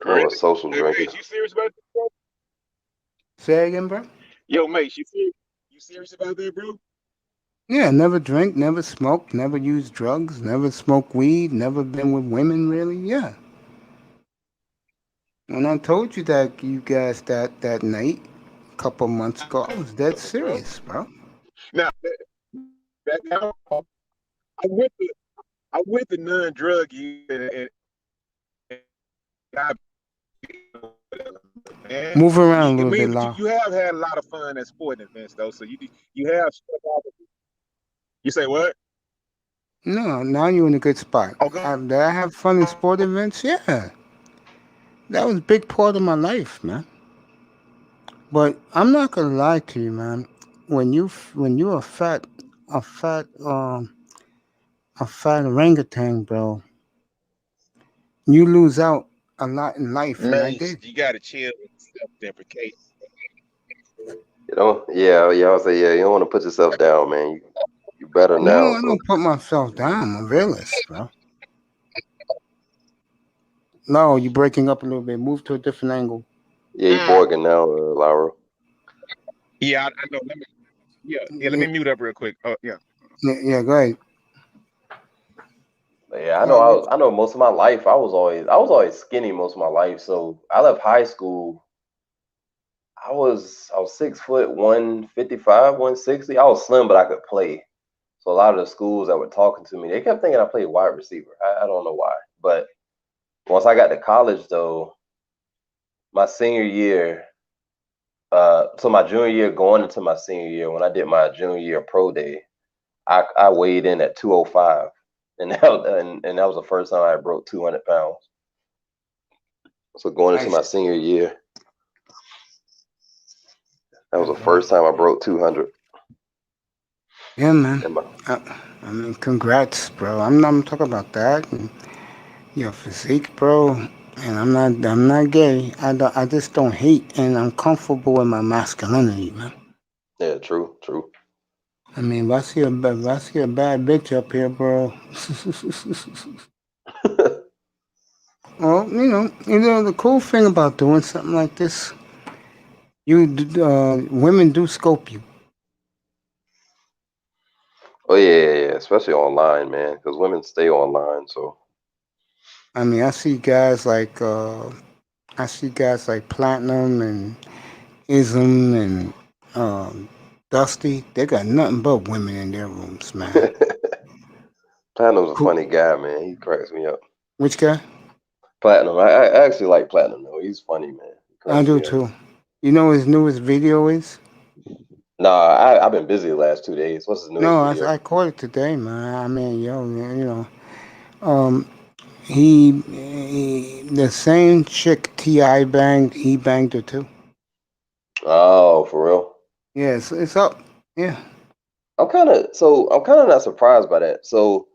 I'm a social Hey, drinker. Mate, you serious about this, bro? Say again, bro? Yo, mate, you serious about that, bro? Yeah, never drank, never smoked, never used drugs, never smoked weed, never been with women, really. Yeah. When I told you that, you guys, that night, a couple months ago, I was dead serious, bro. Now, I went to non-drug use and man. Move around a little I bit, mean, Law. you have had a lot of fun at sporting events, though. So you have. You say what? No, now you're in a good spot. Okay. Did I have fun in sport events? Yeah. That was a big part of my life, man. But I'm not gonna lie to you, man. When you're a fat orangutan, bro, you lose out a lot in life, and I Man, did. you gotta chill and self-deprecate. You know? Yeah, I'll say you don't want to put yourself down, man. You better No, now. I So don't put myself down. I'm a realist, bro. No, you're breaking up a little bit. Move to a different angle. yeah, you borging now, Laura. Yeah, I know. Let me mute up real quick. Oh, yeah. Yeah, go ahead. But yeah, I know most of my life I was always skinny most of my life. So I left high school. I was 6 foot 155, 160. I was slim, but I could play. So a lot of the schools that were talking to me, they kept thinking I played wide receiver. I don't know why. But once I got to college though, my senior year, so my junior year going into my senior year, when I did my junior year pro day, I weighed in at 205. And that was the first time I broke 200 pounds. So going into my senior year, that was the first time I broke 200. Yeah, man. I mean, congrats, bro. I'm talking about that. And your physique, bro. And I'm not gay. I just don't hate, and I'm comfortable with my masculinity, man. Yeah, true. I mean, if I see a bad bitch up here, bro. Well, you know the cool thing about doing something like this, women do scope you. Oh yeah, especially online, man, because women stay online. So I mean, I see guys like Platinum and Ism and Dusty. They got nothing but women in their rooms, man. Platinum's a funny guy, man. He cracks me up. Which guy? Platinum. I actually like Platinum though. He's funny, man. I do too. You know what his newest video is? Nah, I've been busy the last 2 days. What's his newest No, video? I caught it today, man. I mean, yo, man, um, he the same chick Ti banged, he banged her too. Oh, for real? Yeah, it's up. Yeah. I'm kind of not surprised by that. So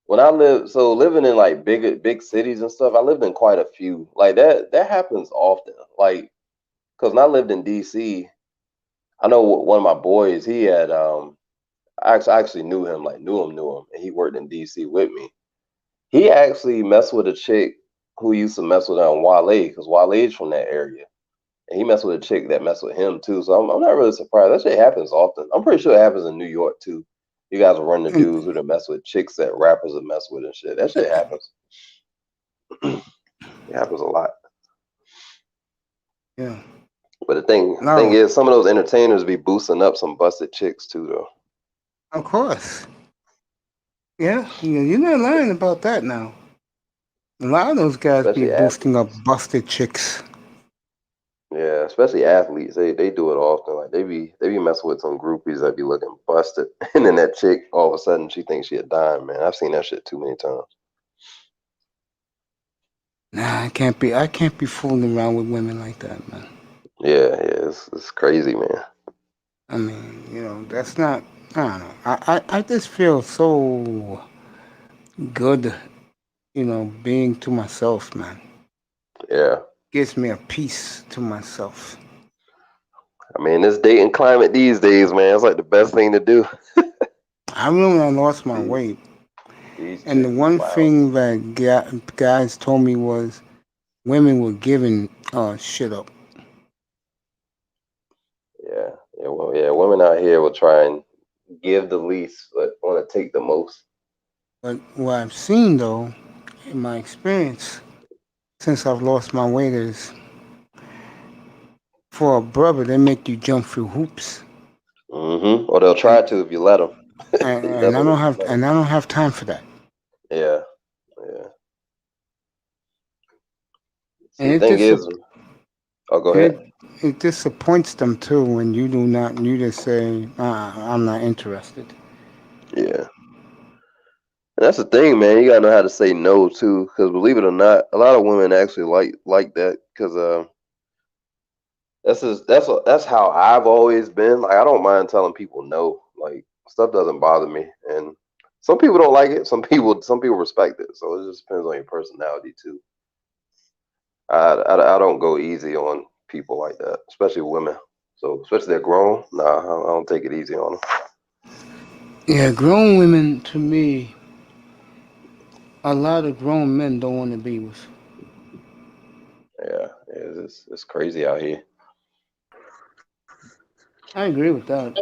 living in like big cities and stuff, I lived in quite a few. Like that happens often. Like, cause when I lived in DC, I know one of my boys, he had I actually knew him, like knew him, and he worked in DC with me. He actually messed with a chick who used to mess with Wale, because Wale's from that area. And he messed with a chick that messed with him too. So I'm not really surprised. That shit happens often. I'm pretty sure it happens in New York too. You guys will run the dudes who mess with chicks that rappers have mess with and shit. That shit happens. It happens a lot. Yeah. But the thing is, some of those entertainers be boosting up some busted chicks too, though. Of course. Yeah, you're not lying about that now. A lot of those guys Especially be boosting up busted chicks. Yeah, especially athletes. They do it often. Like they be messing with some groupies that be looking busted, and then that chick all of a sudden she thinks she a dime, man. I've seen that shit too many times. Nah, I can't be fooling around with women like that, man. Yeah, it's crazy, man. I mean, that's not. I don't know. I just feel so good, being to myself, man. Yeah. Gives me a peace to myself. I mean, this dating climate these days, man, it's like the best thing to do. I remember I lost my weight, and the one thing that guys told me was women were giving shit up. Yeah, women out here will try and give the least, but want to take the most. But what I've seen, though, in my experience, since I've lost my weight, is for a brother, they make you jump through hoops. Mm-hmm. Or they'll try to if you let them. And I don't have time for that. Yeah. And the thing is, go ahead. It disappoints them too when you do not. You just say, "I'm not interested." Yeah. And that's the thing, man. You gotta know how to say no too, because believe it or not, a lot of women actually like that. Because that's how I've always been. Like I don't mind telling people no. Like stuff doesn't bother me, and some people don't like it. Some people respect it. So it just depends on your personality too. I don't go easy on people like that, especially women. So especially they're grown. Nah, I don't take it easy on them. Yeah, grown women, to me, a lot of grown men don't want to be with. Yeah, it's crazy out here. I agree with that.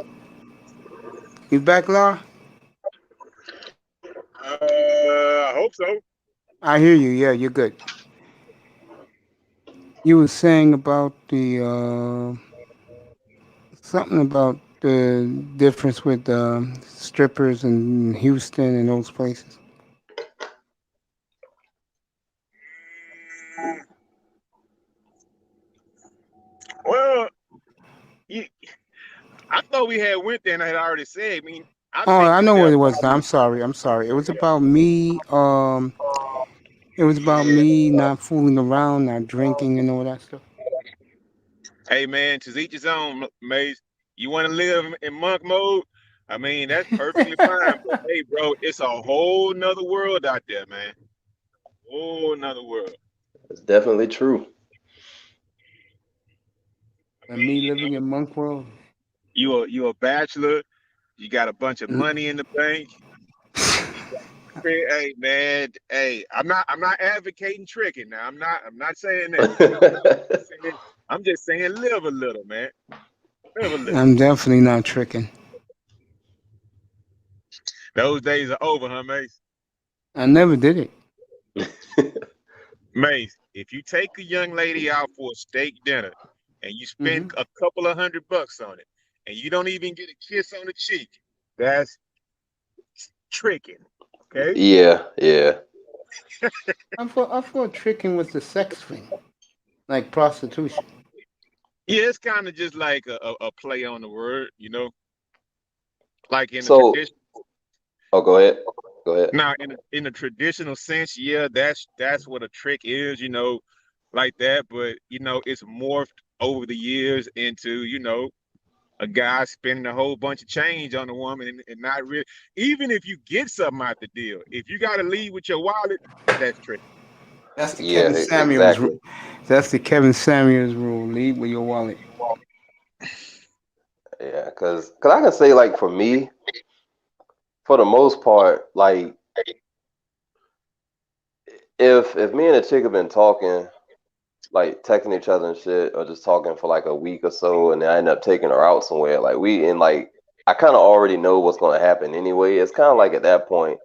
You back, Laura? I hope so. I hear you. Yeah, you're good. You were saying about the something about the difference with strippers in Houston and those places. Well, I thought we had went there and I had already said. I mean, I know what it was. I'm sorry. It was about me. It was about me not fooling around, not drinking, and all that stuff. Hey man, to each his own, Mace. You want to live in monk mode? I mean, that's perfectly fine. But hey, bro, it's a whole nother world out there, man. Whole nother world. It's definitely true. And me living in monk world. You a bachelor. You got a bunch of money in the bank. Hey man, hey, I'm not advocating tricking now. I'm not saying that. I'm just saying live a little, man. Live a little. I'm definitely not tricking. Those days are over, huh, Mace? I never did it. Mace, if you take a young lady out for a steak dinner and you spend a couple of $100 on it, and you don't even get a kiss on the cheek, that's tricking. Okay? Yeah. I thought tricking was the sex thing, like prostitution. Yeah, it's kind of just like a play on the word, you know, like in the So, tradition. oh, go ahead. Go ahead. Now, in the traditional sense, yeah, that's what a trick is, you know, like that. But you know, it's morphed over the years into, you know, a guy spending a whole bunch of change on a woman and not really. Even if you get something out the deal, if you got to leave with your wallet, that's trick. That's the Yeah, Kevin Samuels exactly. rule. That's the Kevin Samuels rule. Leave with your wallet. Yeah, cause I can say like for me, for the most part, like if me and a chick have been talking, like texting each other and shit, or just talking for like a week or so, and then I end up taking her out somewhere, like like I kind of already know what's gonna happen anyway. It's kind of like at that point,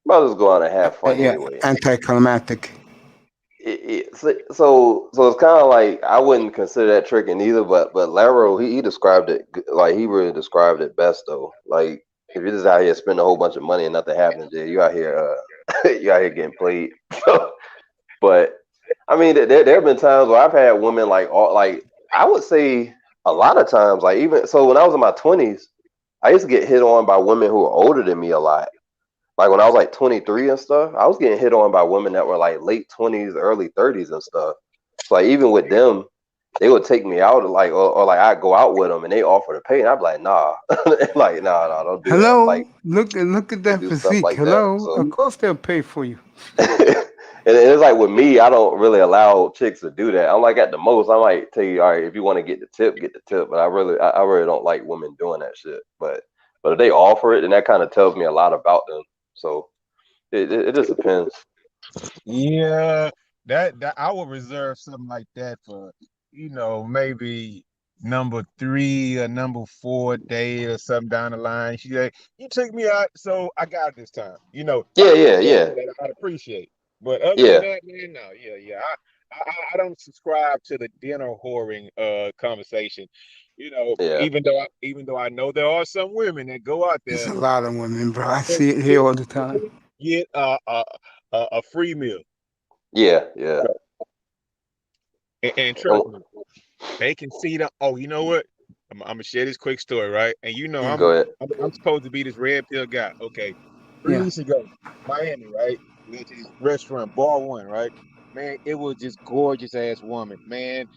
might just go out and have fun Yeah, anyway. anticlimactic. So it's kind of like I wouldn't consider that tricking either, but Laro he described it like he really described it best though. Like if you're just out here spending a whole bunch of money and nothing happens, yeah, you out here you out here getting played. But I mean, there have been times where I've had women like I would say a lot of times, like even so when I was in my 20s, I used to get hit on by women who were older than me a lot. Like when I was like 23 and stuff, I was getting hit on by women that were like late 20s, early 30s and stuff. So like even with them, they would take me out or like I'd go out with them and they offer to pay and I'd be like, nah, like nah, don't do that. Hello, Like look at that do stuff physique. like that. Hello, So of course they'll pay for you. and it's like with me, I don't really allow chicks to do that. I'm like at the most, I might tell you, all right, if you want to get the tip, get the tip. But I really don't like women doing that shit. But if they offer it, then that kind of tells me a lot about them. So it just depends. Yeah, that I would reserve something like that for, you know, maybe number 3 or number 4 day or something down the line. She like, you took me out, so I got it this time. You know, Yeah, something like yeah. that I'd appreciate. But other than Yeah. that, man, no, yeah. I don't subscribe to the dinner whoring conversation. You know, Yeah. even though I know there are some women that go out There's there a lot of women, bro. I and see it here all the time. get a free meal. Yeah. And trust me, they can see the. Oh, you know what? I'm gonna share this quick story, right? And you know, Yeah. Go ahead. I'm supposed to be this red pill guy. Okay, 3 Yeah. weeks ago, Miami, right? We went to this restaurant, Bar One, right? Man, it was this gorgeous ass woman. Man,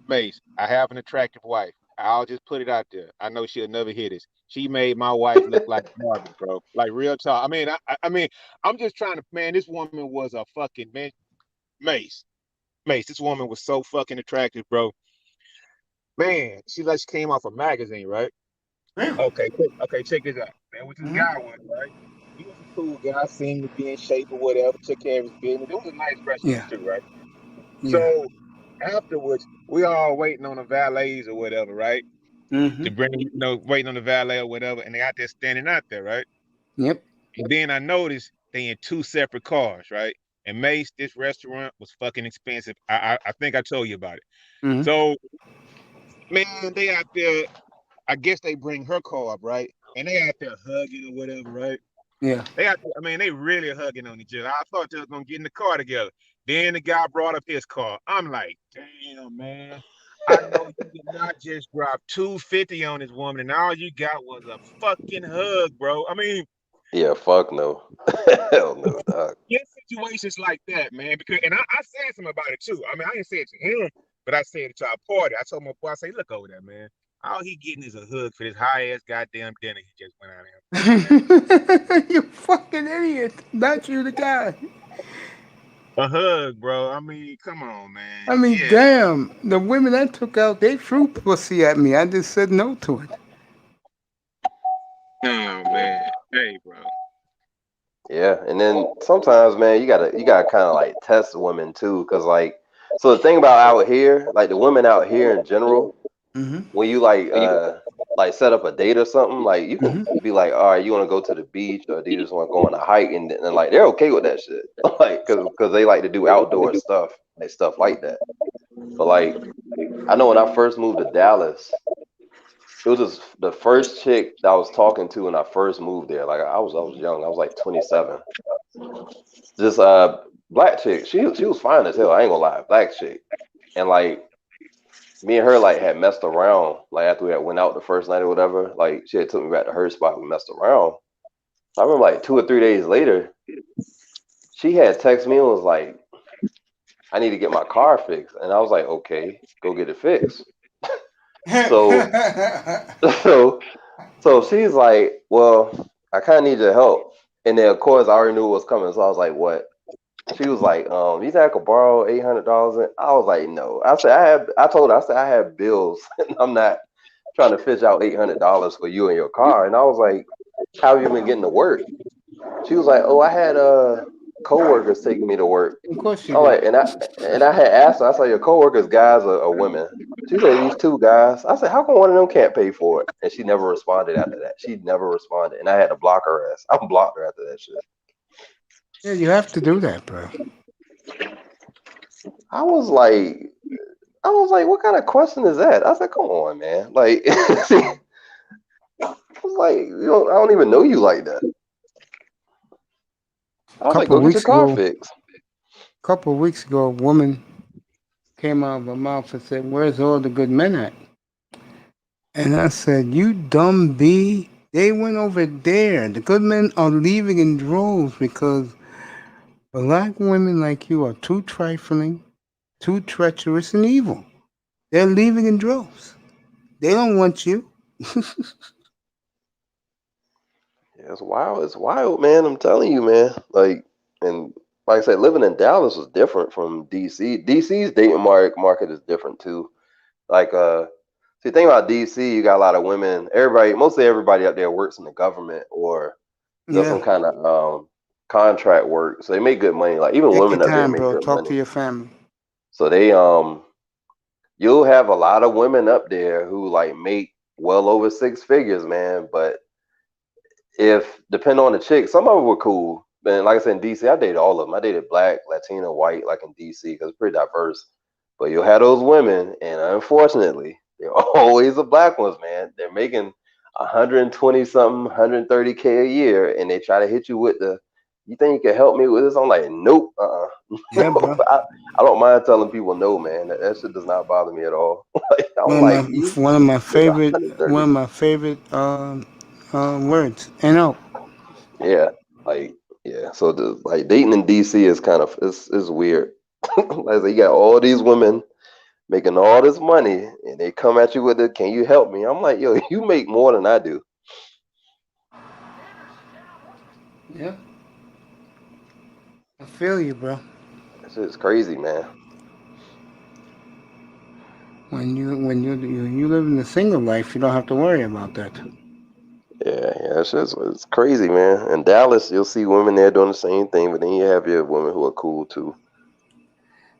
Mace, I have an attractive wife. I'll just put it out there. I know she'll never hear this. She made my wife look like Barbie, bro. Like real talk. I mean, I'm just trying to. Man, this woman was a fucking man. Mace, this woman was so fucking attractive, bro. Man, she came off a magazine, right? Okay, check this out. Man, what this guy was, right? He was a cool guy, seemed to be in shape or whatever, took care of his business. It was a nice restaurant Yeah. too, right? Yeah. So afterwards, we all waiting on the valets or whatever, right? To bring, waiting on the valet or whatever, and they out there standing out there, right? Yep. And then I noticed they in 2 separate cars, right? And Mace, this restaurant was fucking expensive. I think I told you about it. So, man, they out there. I guess they bring her car up, right? And they out there hugging or whatever, right? Yeah. They out there, I mean, they really hugging on each other. I thought they was gonna get in the car together. Then the guy brought up his car. I'm like, damn, man. I know you did not just drop $250 on this woman, and all you got was a fucking hug, bro. I mean, Yeah, fuck no. Hell no, dog. get situations like that, man. Because I said something about it too. I mean, I didn't say it to him, but I said it to our party. I told my boy, I say, look over there, man. All he getting is a hug for this high ass goddamn dinner he just went out there. You fucking idiot. Not you, the guy. A hug, bro. I mean, come on, man. I mean, damn. The women I took out, they threw pussy at me. I just said no to it. Oh, man. Hey, bro. Yeah, and then sometimes, man, you gotta kind of like test women too, cause like, so the thing about out here, like the women out here in general, when you like set up a date or something, like you can be like, all right, you want to go to the beach, or do you just want to go on a hike, and like they're okay with that shit, like, cause they like to do outdoor stuff, like stuff like that. But like, I know when I first moved to Dallas, it was just the first chick that I was talking to when I first moved there. Like I was young. I was like 27. This black chick. She was fine as hell. I ain't gonna lie, black chick. And like me and her like had messed around. Like after we had went out the first night or whatever, like she had took me back to her spot. We messed around. I remember like 2 or 3 days later, she had texted me and was like, "I need to get my car fixed," and I was like, "Okay, go get it fixed." So, so she's like, "Well, I kind of need your help," and then of course I already knew what was coming, so I was like, "What?" She was like, "You think I could borrow $800?" I was like, "No." I said, I told her, I said, I have bills, and I'm not trying to fish out $800 for you and your car. And I was like, "How have you been getting to work?" She was like, "Oh, I had coworkers taking me to work." Of course you I'm like, did. and I had asked her, I said, "Your coworkers, guys or women?" She said, "These 2 guys." I said, "How come one of them can't pay for it?" And she never responded after that. She never responded, and I had to block her ass. I blocked her after that shit. Yeah, you have to do that, bro. I was like, "What kind of question is that?" I said, "Come on, man." Like, I was like, I don't even know you like that. I was like, Couple "Go get your weeks car ago, fixed." a woman came out of her mouth and said, "Where's all the good men at?" And I said, "You dumb bee. They went over there. The good men are leaving in droves because black women like you are too trifling, too treacherous and evil. They're leaving in droves. They don't want you." Yeah, it's wild. It's wild, man. I'm telling you, man. And like I said, living in Dallas was different from DC. DC's dating market is different too. Like, see, the thing about DC, you got a lot of women. Mostly everybody up there works in the government or does Yeah. some kind of contract work, so they make good money. Like even Take your women up there time, make bro. good Talk money. to your family. So you'll have a lot of women up there who like make well over 6 figures, man. But if depend on the chick, some of them were cool. And like I said, in DC, I dated all of them. I dated black, Latino, white, like in DC, because it's pretty diverse. But you'll have those women, and unfortunately, they're always the black ones, man. They're making 120 something, 130K a year, and they try to hit you with "You think you can help me with this?" I'm like, "Nope, Yeah, no." bro. I don't mind telling people no, man. That shit does not bother me at all. Like, I'm like, you One of my make favorite 130. words. No. Yeah, like yeah. So like dating in DC is kind of is weird. Like I said, you got all these women making all this money, and they come at you with "Can you help me?" I'm like, "Yo, you make more than I do." Yeah. I feel you, bro. It's just crazy, man. When you live in the single life, you don't have to worry about that. Yeah, it's crazy, man. In Dallas, you'll see women there doing the same thing, but then you have your women who are cool too.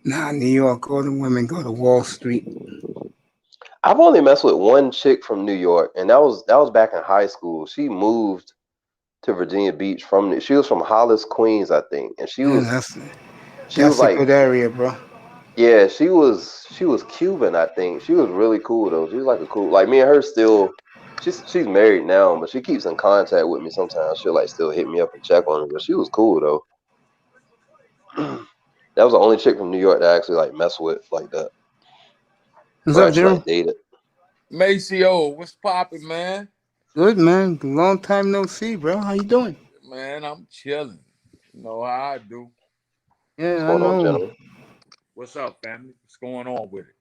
Nah, New York, all the women go to Wall Street. I've only messed with one chick from New York, and that was back in high school. She moved to Virginia Beach she was from Hollis, Queens, I think, and she Yeah, was that's a like, good area, bro. yeah, she was Cuban, I think. She was really cool though. She was like a cool, like me and her still. She's married now, but she keeps in contact with me sometimes. She'll like still hit me up and check on me, but she was cool though. That was the only chick from New York that I actually like mess with like that, What's or up, actually General? like dated. Maceo, what's poppin', man? Good, man. Long time no see, bro. How you doing? Man, I'm chilling. You know how I do. What's Yeah, I going on, know. gentlemen? What's up, family? What's going on with it?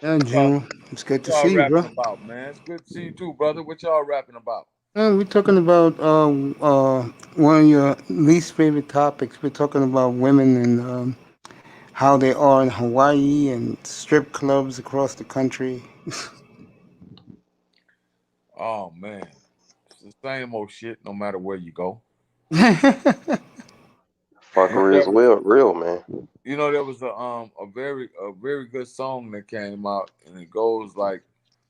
Yeah, General. It's good What to y'all see you, rapping bro. about, man? It's good to see you too, brother. What y'all rapping about? We're talking about one of your least favorite topics. We're talking about women and how they are in Hawaii and strip clubs across the country. Oh man, it's the same old shit. No matter where you go. Fuckery is real, man. You know there was a very good song that came out, and it goes like,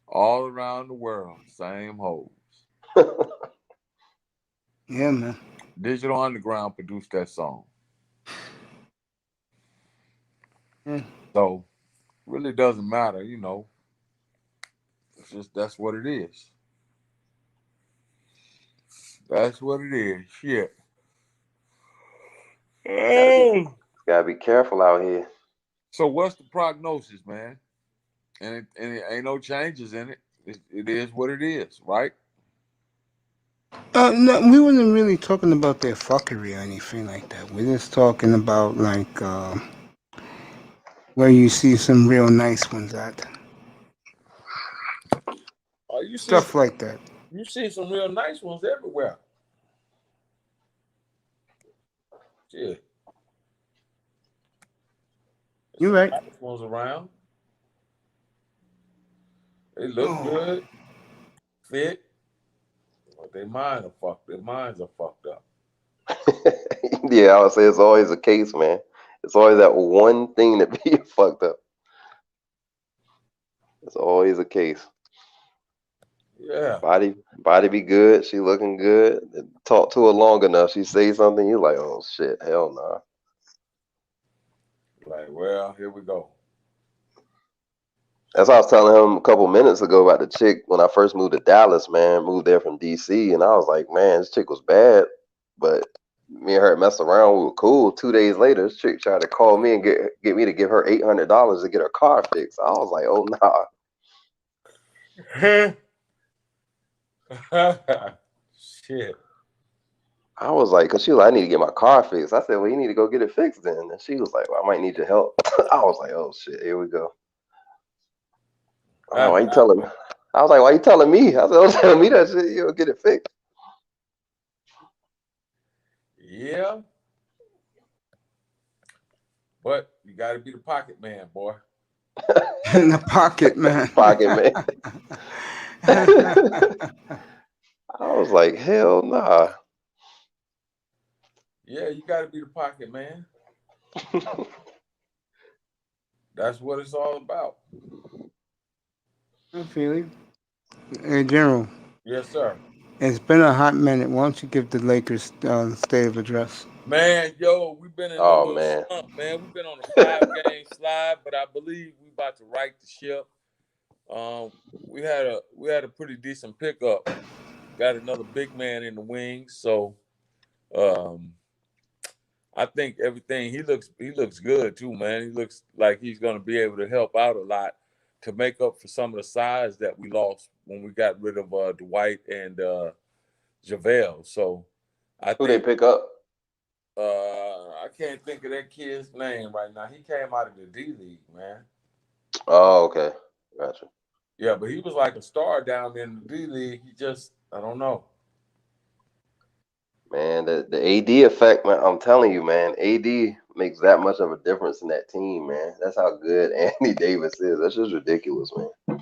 all around the world, same hoes. Yeah, man. Digital Underground produced that song. Yeah. So really doesn't matter, you know. It's just that's what it is. That's what it is. Shit. Gotta be careful out here. So what's the prognosis, man? And it ain't no changes in it. It is what it is, right? No, we wasn't really talking about their fuckery or anything like that. We're just talking about like where you see some real nice ones at. Oh, you see, Stuff like that. you see some real nice ones everywhere. Shit, You're right. nice ones around. They look good, fit, but their minds are fucked up. Yeah, I would say it's always the case, man. It's always that one thing that be fucked up. It's always the case. Yeah. Body be good. She looking good. Talk to her long enough. She say something. You like, oh shit, hell nah. Like, well, here we go. That's what I was telling him a couple minutes ago about the chick when I first moved to Dallas, man. Moved there from DC, and I was like, man, this chick was bad, but me and her messed around. We were cool. 2 days later, this chick tried to call me and get me to give her $800 to get her car fixed. I was like, oh nah. Shit. I was like, cause she was like, I need to get my car fixed. I said, well, you need to go get it fixed then. And she was like, well, I might need your help. I was like, oh shit, here we go. Oh, why you telling me? I was like, why you telling me? I said, don't tell me that shit. You'll get it fixed. Yeah. But you got to be the pocket man, boy. In the pocket man. Pocket man. I was like, hell nah. Yeah, you got to be the pocket man. That's what it's all about. I feel you. Hey, General. Yes, sir. It's been a hot minute. Why don't you give the Lakers state of address? Man, yo, we've been in a little slump, man. We've been on a 5-game slide, but I believe we about to right the ship. We had a pretty decent pickup. Got another big man in the wings, so I think everything he looks good too, man. He looks like he's gonna be able to help out a lot to make up for some of the size that we lost when we got rid of Dwight and JaVale. So Who they pick up? I can't think of that kid's name right now. He came out of the D League, man. Oh, okay. Gotcha. Yeah, but he was like a star down in the D League. He just, I don't know. Man, the AD effect, man, I'm telling you, man, AD makes that much of a difference in that team, man. That's how good Anthony Davis is. That's just ridiculous, man.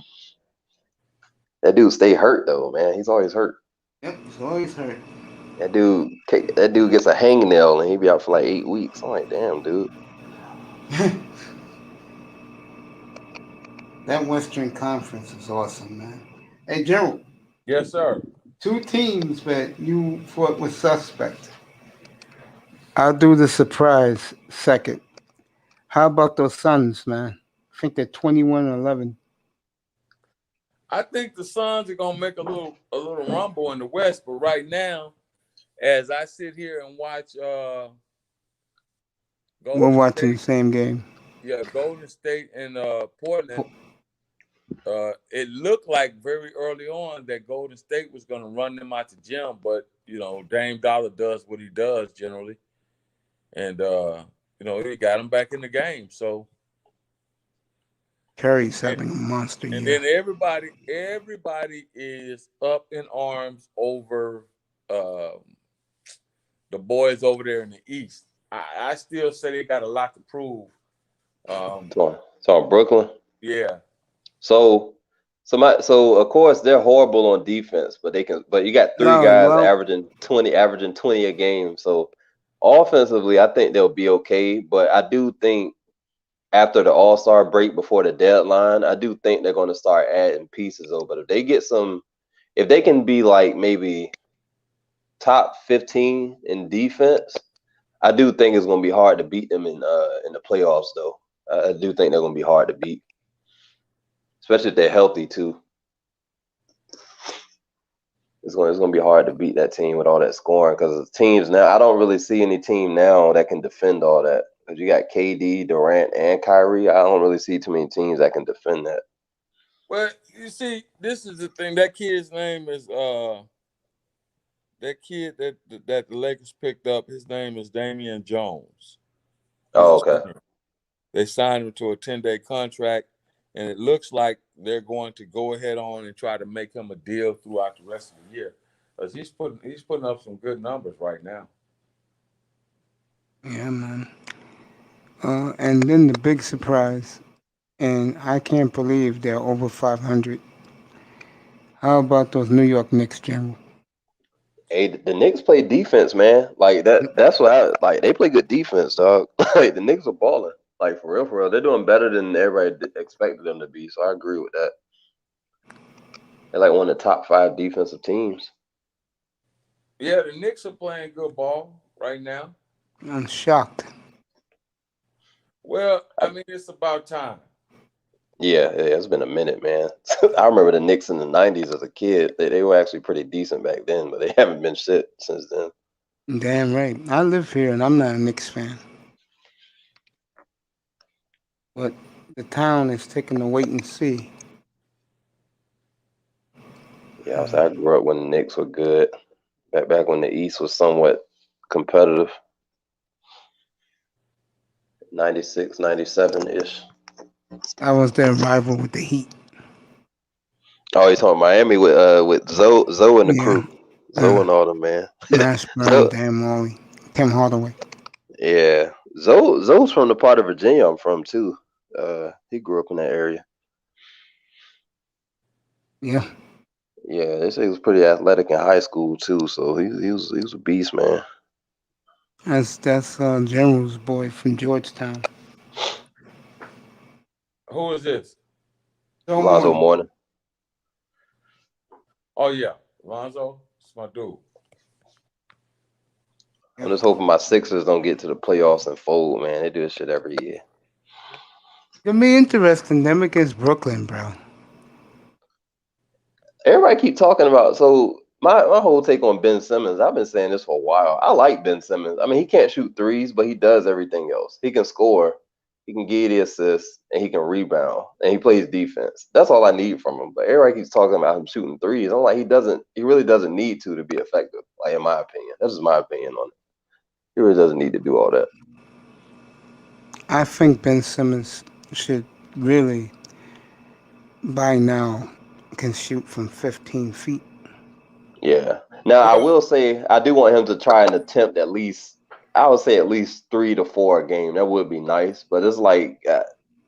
That dude stay hurt though, man. He's always hurt. Yep, he's always hurt. That dude gets a hangnail and he be out for like 8 weeks. I'm like, damn, dude. That Western Conference is awesome, man. Hey, General. Yes, sir. 2 teams that you thought was suspect. I'll do the surprise second. How about those Suns, man? I think they're 21-11. I think the Suns are gonna make a little rumble in the West, but right now, as I sit here and watch, we're watching the same game. Yeah, Golden State and Portland. It looked like very early on that Golden State was gonna run them out the gym, but you know, Dame Dollar does what he does generally, and you know, he got him back in the game. So. Curry's having a monster year. And then everybody is up in arms over the boys over there in the East. I still say they got a lot to prove. So Brooklyn. Yeah. So of course they're horrible on defense, but you got three guys averaging 20 a game. So offensively, I think they'll be okay. But I do think after the All-Star break before the deadline, I do think they're going to start adding pieces over. But if they can be like maybe top 15 in defense, I do think it's going to be hard to beat them in the playoffs. Though I do think they're going to be hard to beat, especially if they're healthy too. It's going to be hard to beat that team with all that scoring because teams now, I don't really see any team now that can defend all that. If you got KD, Durant, and Kyrie, I don't really see too many teams that can defend that. Well, you see, this is the thing. That kid's name is that kid that the Lakers picked up. His name is Damian Jones. Oh, okay. They signed him to a 10-day contract, and it looks like they're going to go ahead on and try to make him a deal throughout the rest of the year, because he's putting up some good numbers right now. Yeah, man. And then the big surprise, and I can't believe they're over 500. How about those New York Knicks, General? Hey, the Knicks play defense, man. Like that's what I like. They play good defense, dog. Like the Knicks are balling. Like for real. They're doing better than everybody expected them to be. So I agree with that. They're like one of the top 5 defensive teams. Yeah, the Knicks are playing good ball right now. I'm shocked. Well, I mean, it's about time. Yeah, it's been a minute, man. I remember the Knicks in the 90s as a kid. They were actually pretty decent back then, but they haven't been shit since then. Damn right. I live here, and I'm not a Knicks fan. But the town is taking a wait and see. Yeah, I grew up when the Knicks were good. Back when the East was somewhat competitive. 96, 97-ish. I was their rival with the Heat. Oh, he's talking Miami with Zoe and the crew. Zoe and all them, man. Mashburn, Dan Morley, Tim Hardaway. Yeah. Zoe's from the part of Virginia I'm from, too. He grew up in that area. Yeah. Yeah, they say he was pretty athletic in high school, too, so he was a beast, man. That's General's boy from Georgetown. Who is this? Lonzo Mourning. Oh, yeah. Lonzo, it's my dude. I'm just hoping my Sixers don't get to the playoffs and fold, man. They do this shit every year. It'll be interesting. Them against Brooklyn, bro. Everybody keep talking about, so my whole take on Ben Simmons, I've been saying this for a while. I like Ben Simmons. I mean, he can't shoot threes, but he does everything else. He can score, he can give the assists, and he can rebound, and he plays defense. That's all I need from him. But everybody keeps talking about him shooting threes. I'm like, he really doesn't need to be effective, like in my opinion. That's just my opinion on it. He really doesn't need to do all that. I think Ben Simmons should really, by now, can shoot from 15 feet. Yeah. Now, I will say, I do want him to try and attempt at least 3 to 4 a game. That would be nice. But it's like,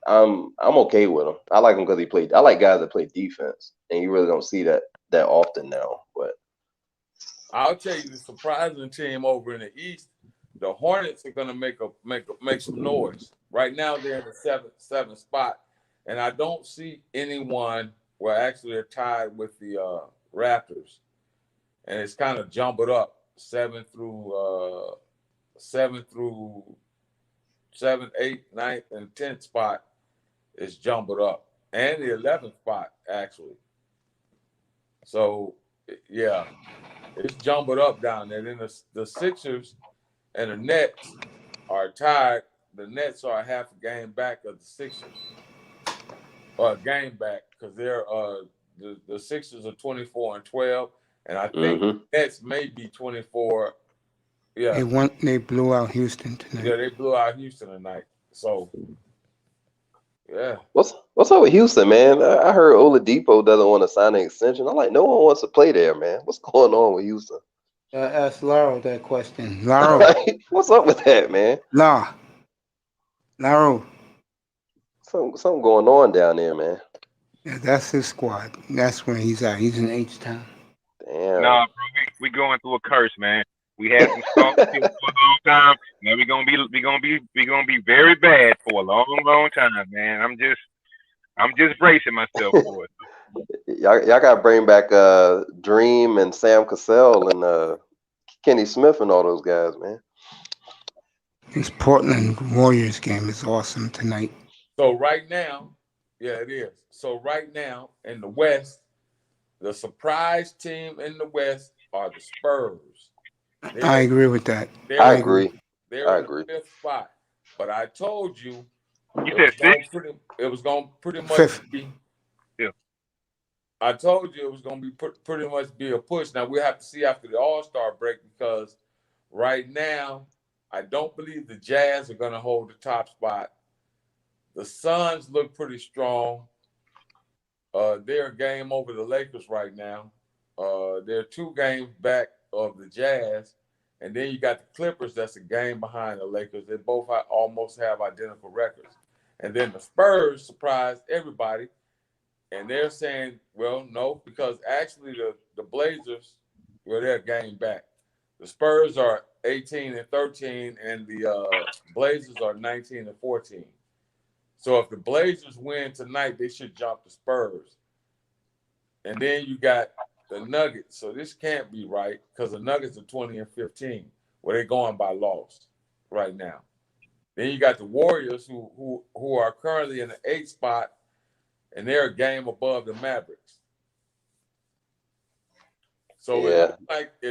I'm okay with him. I like him because I like guys that play defense. And you really don't see that often now. But I'll tell you the surprising team over in the East, the Hornets are going to make some noise. Right now, they're in the seventh spot. And I don't see anyone where actually they're tied with the Raptors. And it's kind of jumbled up 7, 8, 9th, and 10th spot is jumbled up. And the 11th spot, actually. So, yeah, it's jumbled up down there. Then the Sixers and the Nets are tied. The Nets are half a game back of the Sixers. Or a game back, because they're the Sixers are 24-12. And I think the Nets may be 24. Yeah. They blew out Houston tonight. Yeah, they blew out Houston tonight. So, yeah. what's up with Houston, man? I heard Oladipo doesn't want to sign an extension. I'm like, no one wants to play there, man. What's going on with Houston? Ask Laro that question. Laro. What's up with that, man? Laro. Something going on down there, man. Yeah, that's his squad. That's where he's at. He's in H-Town. Damn. Nah, bro, we going through a curse, man. We had some talk for a long time. Now we gonna be very bad for a long time, man. I'm just bracing myself for it. Y'all gotta bring back Dream and Sam Cassell and Kenny Smith and all those guys, man. This Portland Warriors game is awesome tonight. So right now, yeah, it is. So right now in the West, the surprise team in the West are the Spurs. I agree with that. I agree. They're in the 5th spot. But I told you You said six? It was going to pretty much Fifth. be. Yeah. I told you it was going to be pretty much be a push. Now we have to see after the All-Star break, because right now I don't believe the Jazz are going to hold the top spot. The Suns look pretty strong. They're a game over the Lakers right now. They're 2 games back of the Jazz. And then you got the Clippers that's a game behind the Lakers. They both almost have identical records. And then the Spurs surprised everybody. And they're saying, well, no, because actually the Blazers, well, they're a game back. The Spurs are 18-13, and the Blazers are 19-14. So if the Blazers win tonight, they should jump the Spurs. And then you got the Nuggets. So this can't be right, because the Nuggets are 20-15, where they're going by loss right now. Then you got the Warriors, who are currently in the 8th spot, and they're a game above the Mavericks. So it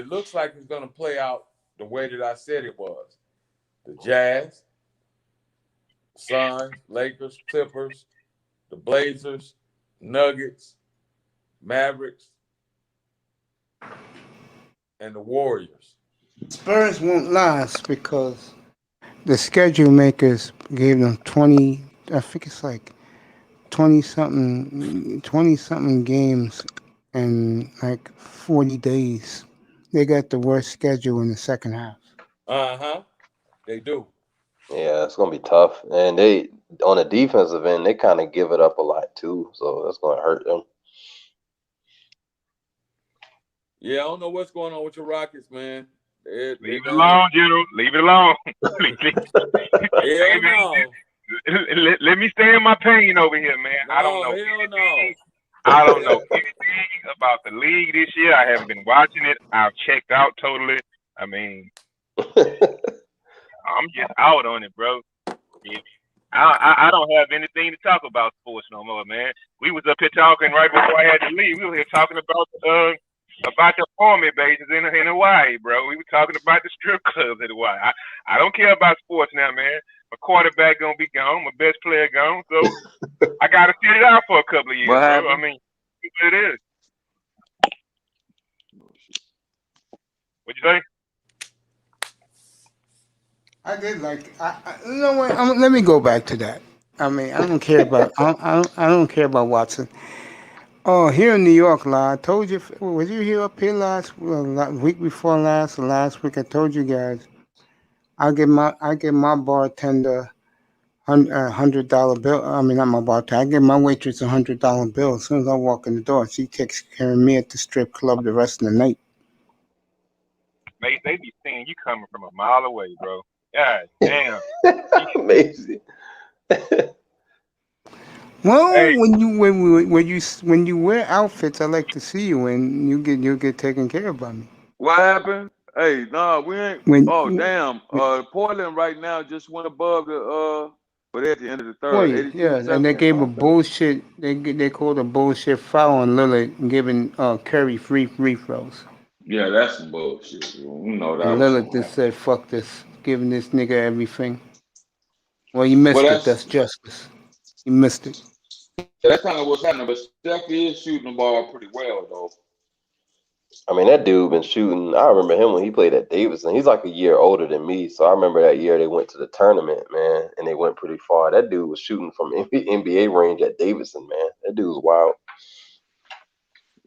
looks like it's going to play out the way that I said it was. The Jazz, Suns, Lakers, Clippers, the Blazers, Nuggets, Mavericks, and the Warriors. Spurs won't last because the schedule makers gave them 20, I think it's like 20-something games in like 40 days. They got the worst schedule in the second half. They do. Yeah, it's gonna be tough. And they, on the defensive end, they kind of give it up a lot too. So that's gonna hurt them. Yeah, I don't know what's going on with your Rockets, man. Leave it alone, General. Leave it alone. Let me stay in my pain over here, man. No, I don't know. Hell no. I don't know anything about the league this year. I haven't been watching it. I've checked out totally. I mean, I'm just out on it, bro. I don't have anything to talk about sports no more, man. We was up here talking right before I had to leave. We were here talking about the apartment bases in Hawaii, bro. We were talking about the strip clubs in Hawaii. I don't care about sports now, man. My quarterback gonna be gone. My best player gone. So I gotta sit it out for a couple of years, What bro. happened? I mean, it is. What'd you say? I did like. You know what? Let me go back to that. I mean, I don't care about. I don't care about Watson. Oh, here in New York, I told you. Was you here up here week before last, or last week? I told you guys. I give my bartender $100 bill. I mean, not my bartender. I give my waitress $100 bill as soon as I walk in the door. She takes care of me at the strip club the rest of the night. Mate, they be seeing you coming from a mile away, bro. God damn. Amazing. Well, Hey. when you wear outfits, I like to see you, and you get taken care of by me. What happened? Hey, no, we ain't. Damn. Portland right now just went above the. But at the end of the third, 82-70. And they gave a bullshit. They called a bullshit foul on Lillard, giving Curry free throws. Yeah, that's some bullshit. You know that. And Was Lillard just said, "Fuck this," giving this nigga everything. Well, you missed it. That's justice. You missed it. That's kind of what's happening. But Steph is shooting the ball pretty well, though. I mean, that dude been shooting. I remember him when he played at Davidson. He's like a year older than me, so I remember that year they went to the tournament, man, and they went pretty far. That dude was shooting from NBA range at Davidson, man. That dude was wild.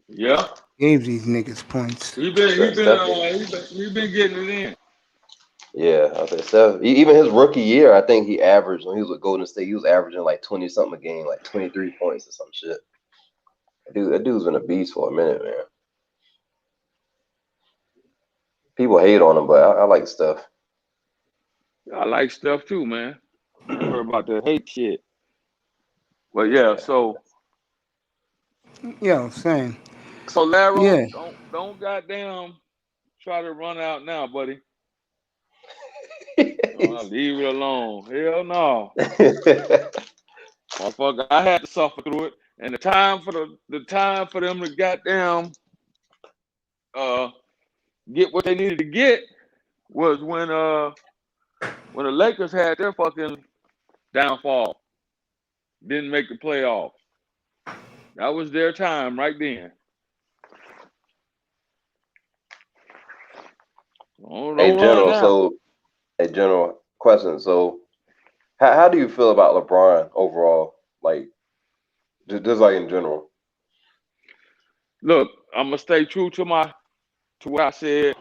Yeah, gave these niggas points. He been getting it in. Yeah, I think so. Even his rookie year, I think he averaged when he was with Golden State. He was averaging like 20 something a game, like 23 points or some shit. That dude's been a beast for a minute, man. People hate on him, but I like Steph. I like Steph too, man. Heard about the hate shit. But yeah, so same. So Laro, Yeah. don't goddamn try to run out now, buddy. Leave it alone. Hell no. Motherfucker, I had to suffer through it. And the time for them to goddamn get what they needed to get was when when the Lakers had their fucking downfall, didn't make the playoffs. That was their time right then. Hey, Don't run General. now. So, hey, General, question. So, how do you feel about LeBron overall? Like, just like in general. Look, I'm gonna stay true to what I said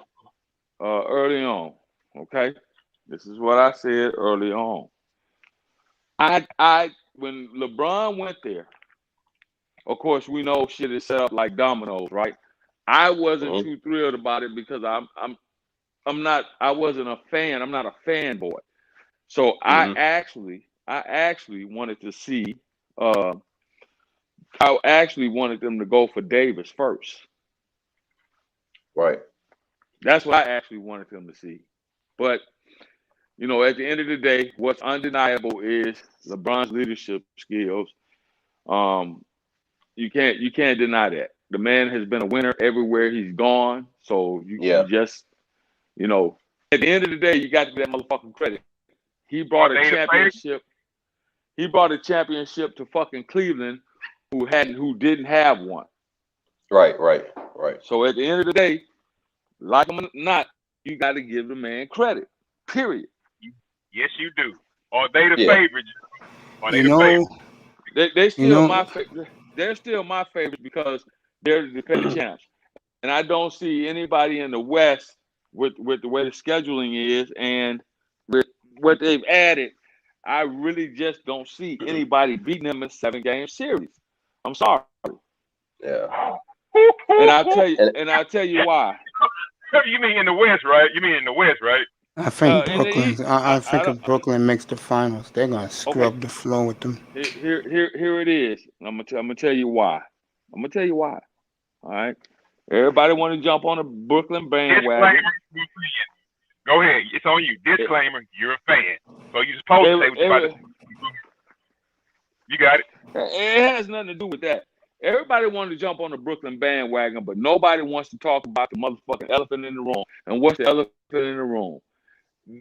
early on. Okay, this is what I said early on. I when LeBron went there, of course we know shit is set up like dominoes, right? I wasn't too thrilled about it because I wasn't a fan. I'm not a fanboy. So I actually wanted to see. I actually wanted them to go for Davis first. Right. That's what I actually wanted them to see. But you know, at the end of the day, what's undeniable is LeBron's leadership skills. You can't deny that. The man has been a winner everywhere he's gone. So you just, you know, at the end of the day, you got to give that motherfucking credit. He brought a championship. He brought a championship to fucking Cleveland, who didn't have one. Right. So at the end of the day, like him or not, you got to give the man credit. Period. Yes, you do. Or they the favorites. Or they You know, favorite. They still you know, my favorite. They're still my favorite because they're the defending champs, and I don't see anybody in the West with the way the scheduling is and with what they've added. I really just don't see anybody beating them in a 7-game series. I'm sorry. Yeah. And I'll tell you why. You mean in the West, right? I think In the Brooklyn. East, I think if Brooklyn makes the finals, they're gonna scrub the floor with them. Here it is. I'm gonna tell you why. All right. Everybody want to jump on the Brooklyn bandwagon. Disclaimer, go ahead. It's on you. Disclaimer, you're a fan. So you're supposed to say what you're about to say. You got it. It has nothing to do with that. Everybody wanted to jump on the Brooklyn bandwagon, but nobody wants to talk about the motherfucking elephant in the room. And what's the elephant in the room?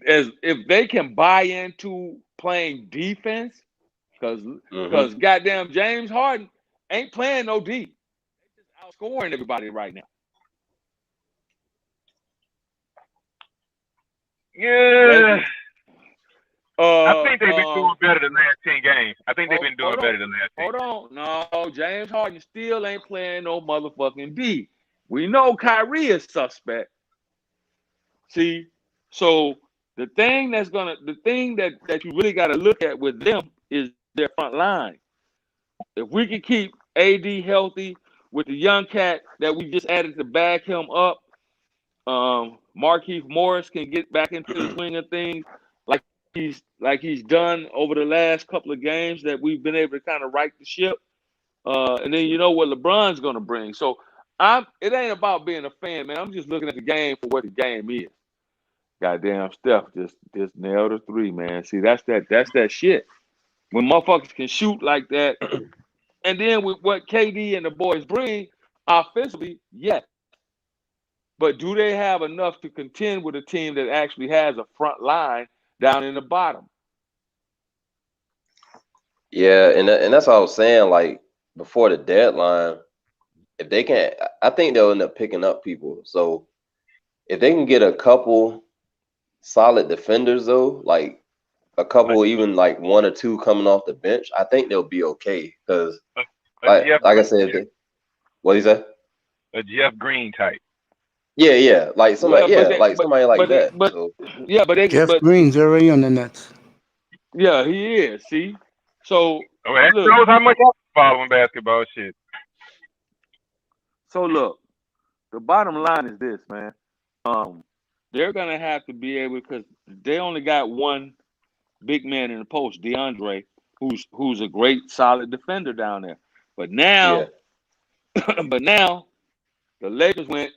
As if they can buy into playing defense, because goddamn James Harden ain't playing no D. They just outscoring everybody right now. Yeah. I think they've been doing better than last 10 games. I think they've been doing better than last 10. Hold on. No, James Harden still ain't playing no motherfucking D. We know Kyrie is suspect. See, so the thing that you really got to look at with them is their front line. If we can keep AD healthy with the young cat that we just added to back him up, Markieff Morris can get back into the swing of things like he's done over the last couple of games that we've been able to kind of right the ship. And then you know what LeBron's gonna bring. So it ain't about being a fan, man. I'm just looking at the game for what the game is. Goddamn Steph just nailed a 3, man. See, that's that shit. When motherfuckers can shoot like that, and then with what KD and the boys bring offensively, yes. But do they have enough to contend with a team that actually has a front line down in the bottom? Yeah, and that's what I was saying. Like before the deadline, if they can, I think they'll end up picking up people. So if they can get a couple solid defenders, though, like a couple, even like 1 or 2 coming off the bench, I think they'll be okay. Because, like I said, what do you say? A Jeff Green type. Yeah, like somebody, somebody like that. Jeff Green's already on the Nets. Yeah, he is. See, so that shows how much I follow basketball shit. So look, the bottom line is this, man. They're gonna have to be able, because they only got one big man in the post, DeAndre, who's a great solid defender down there. But now, the Lakers went.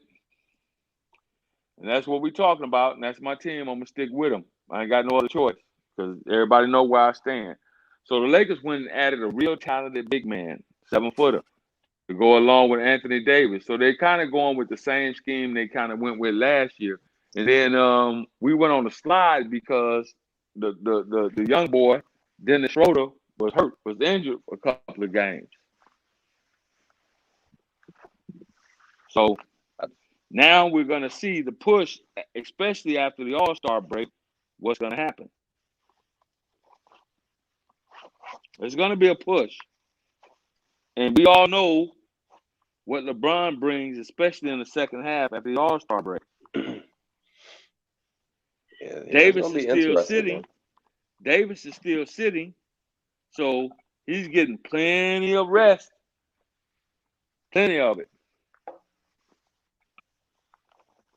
And that's what we're talking about, and that's my team. I'm gonna stick with them. I ain't got no other choice because everybody know where I stand. So the Lakers went and added a real talented big man, 7-footer, to go along with Anthony Davis. So they kind of going with the same scheme they kind of went with last year. And then we went on the slide because the young boy, Dennis Schroeder, was injured for a couple of games. So now we're going to see the push, especially after the All-Star break, what's going to happen. There's going to be a push. And we all know what LeBron brings, especially in the second half after the All-Star break. Davis is still sitting. Davis is still sitting. So he's getting plenty of rest. Plenty of it.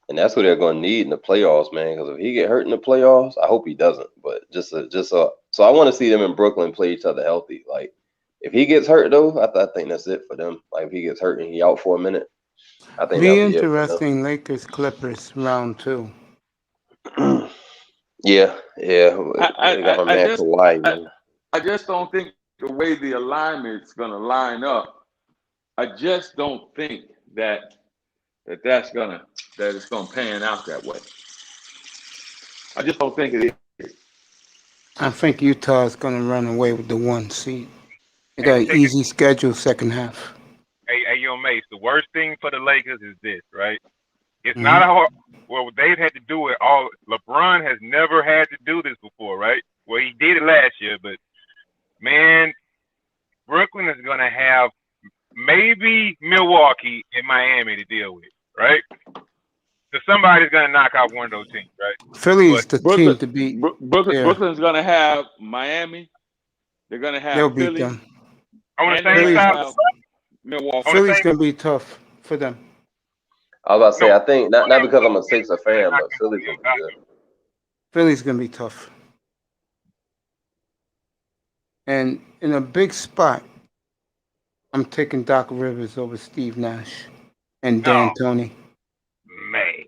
And that's what they're going to need in the playoffs, man. Because if he get hurt in the playoffs, I hope he doesn't. But so I want to see them in Brooklyn play each other healthy. Like if he gets hurt though, I think that's it for them. Like if he gets hurt and he out for a minute, I think Be that'll be interesting. Lakers Clippers round 2. Yeah. They got my man Kawhi, man. I just don't think the way the alignment's going to line up. I just don't think that it's going to pan out that way. I just don't think it is. I think Utah's going to run away with the 1 seed. They got an easy schedule second half. Hey, yo, Mace, the worst thing for the Lakers is this, right? It's not a hard. Well, they've had to do it all. LeBron has never had to do this before, right? Well, he did it last year, but man, Brooklyn is going to have maybe Milwaukee and Miami to deal with, right? So somebody's going to knock out one of those teams, right? Philly's the team to beat. Brooklyn's going to have Miami. They're going to have They'll Philly. beat them. On the same side, Milwaukee. Philly's going to be tough for them. I was about to say, I think not because I'm a Sixers fan, but Philly's going to be good. Philly's going to be tough. And in a big spot, I'm taking Doc Rivers over Steve Nash and Dan Tony. Man.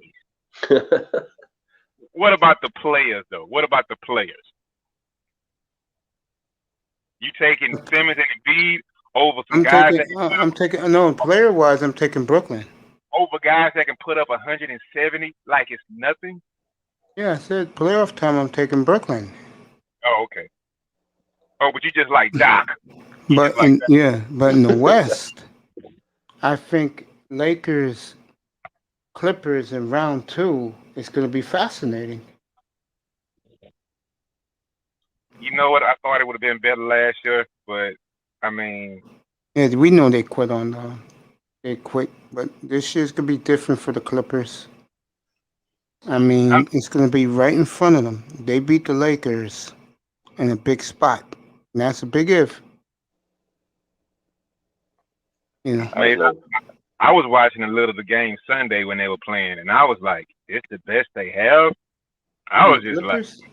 What about the players, though? What about the players? You taking Simmons and Embiid over some guys? Player-wise, I'm taking Brooklyn. Over guys that can put up 170 like it's nothing? Yeah, I said playoff time, I'm taking Brooklyn. Oh, okay. Oh, but you just like Doc. But in the West, I think Lakers, Clippers in round 2 is going to be fascinating. You know what? I thought it would have been better last year, but I mean, yeah, we know they quit on they quit, but this year's going to be different for the Clippers. I mean, it's going to be right in front of them. They beat the Lakers in a big spot. And that's a big if. You know. I was watching a little of the game Sunday when they were playing, and I was like, "It's the best they have." I was just Clippers? like,